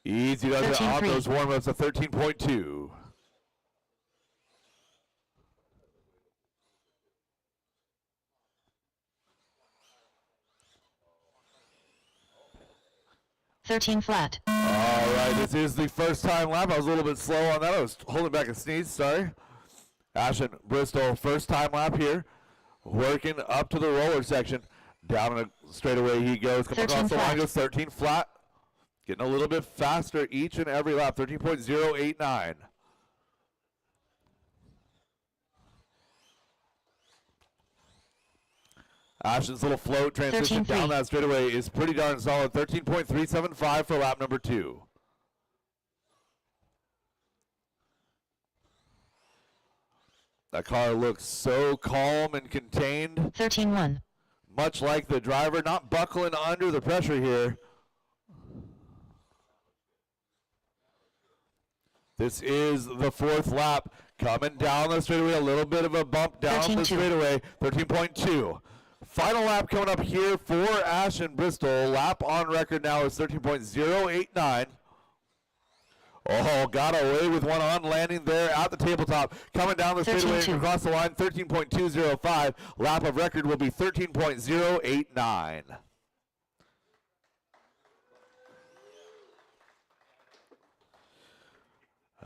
Easy does it on those warm-ups at 13.2. Flat. All right, this is the first time lap. I was a little bit slow on that. I was holding back a sneeze, sorry. Ashton Bristol, first time lap here. Working up to the roller section. Down in a straightaway he goes. Coming across the line, goes 13 flat. Getting a little bit faster each and every lap, 13.089. Ashton's little float transition down that straightaway is pretty darn solid. 13.375 for lap number 2. That car looks so calm and contained. 13.1. much like the driver, not buckling under the pressure here. This is the 4th lap. Coming down the straightaway, a little bit of a bump down the 13.2. straightaway, 13.2. Final lap coming up here for Ashton Bristol. Lap on record now is 13.089. Oh, got away with one on landing there at the tabletop. Coming down the straightaway and across the line, 13.205. Lap of record will be 13.089.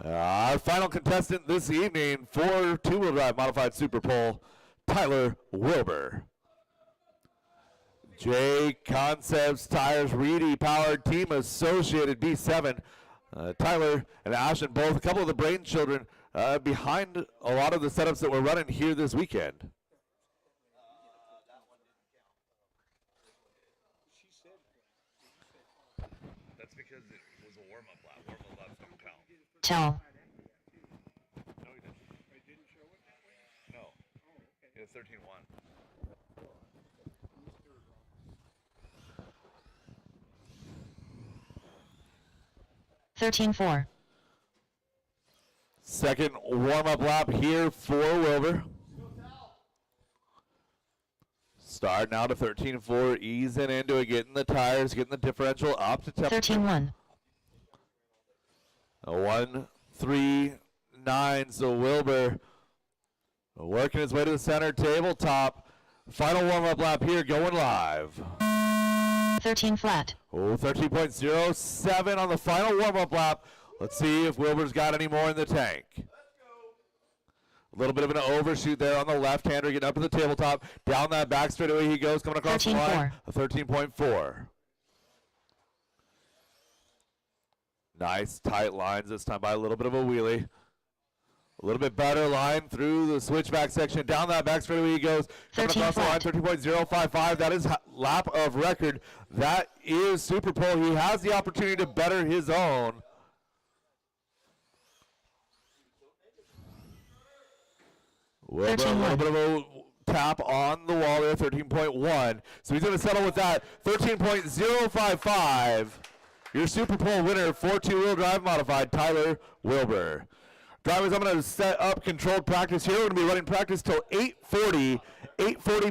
Our final contestant this evening for two-wheel drive modified Super Pole, Tyler Wilbur. J Concepts Tires Reedy Powered Team Associated B7. Tyler and Ashton both, a couple of the brainchildren behind a lot of the setups that we're running here this weekend. That's because it was a warm-up lap. Warm-up laps don't count. Tell. No, he didn't. It didn't show it that way? No. It was 13.1. 13.4. Second warm-up lap here for Wilbur. Starting out at 13.4, easing into it, getting the tires, getting the differential up to temperature. 13.1. A 1.39, so Wilbur working his way to the center tabletop. Final warm-up lap here, going live. 13 flat. Oh, 13.07 on the final warm-up lap. Let's see if Wilbur's got any more in the tank. A little bit of an overshoot there on the left-hander, getting up to the tabletop. Down that back straightaway he goes, coming across the line. A 13.4. Nice tight lines this time by a little bit of a wheelie. A little bit better line through the switchback section. Down that back straightaway he goes. Coming across the line, 13.055. That is lap of record. That is Super Pole. He has the opportunity to better his own. A little bit of a tap on the wall there, 13.1. So he's going to settle with that, 13.055. Your Super Pole winner for two-wheel drive modified, Tyler Wilbur. Drivers, I'm going to set up controlled practice here. We're going to be running practice till 8:40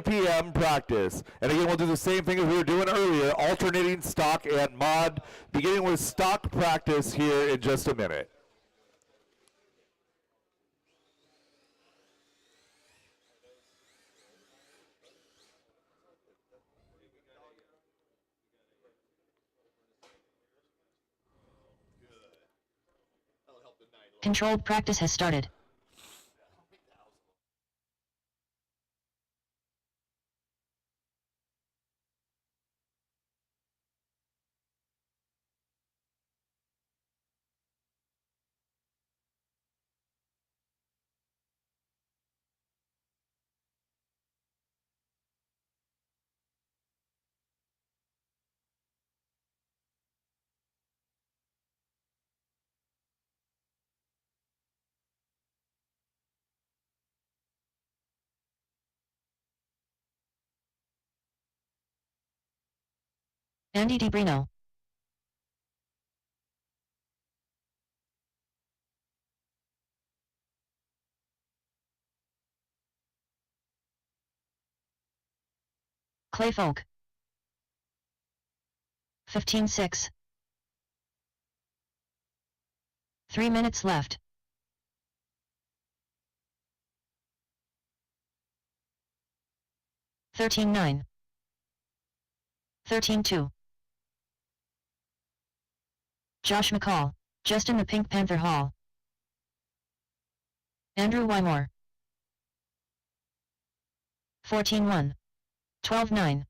p.m. practice. And again, we'll do the same thing as we were doing earlier, alternating stock and mod, beginning with stock practice here in just a minute. Controlled practice has started. Andy DiBrino. Clay Folk. 15-6. 3 minutes left. 13-9. 13-2. Josh McCall, Justin the Pink Panther Hall. Andrew Wymore. 14-1. 12-9.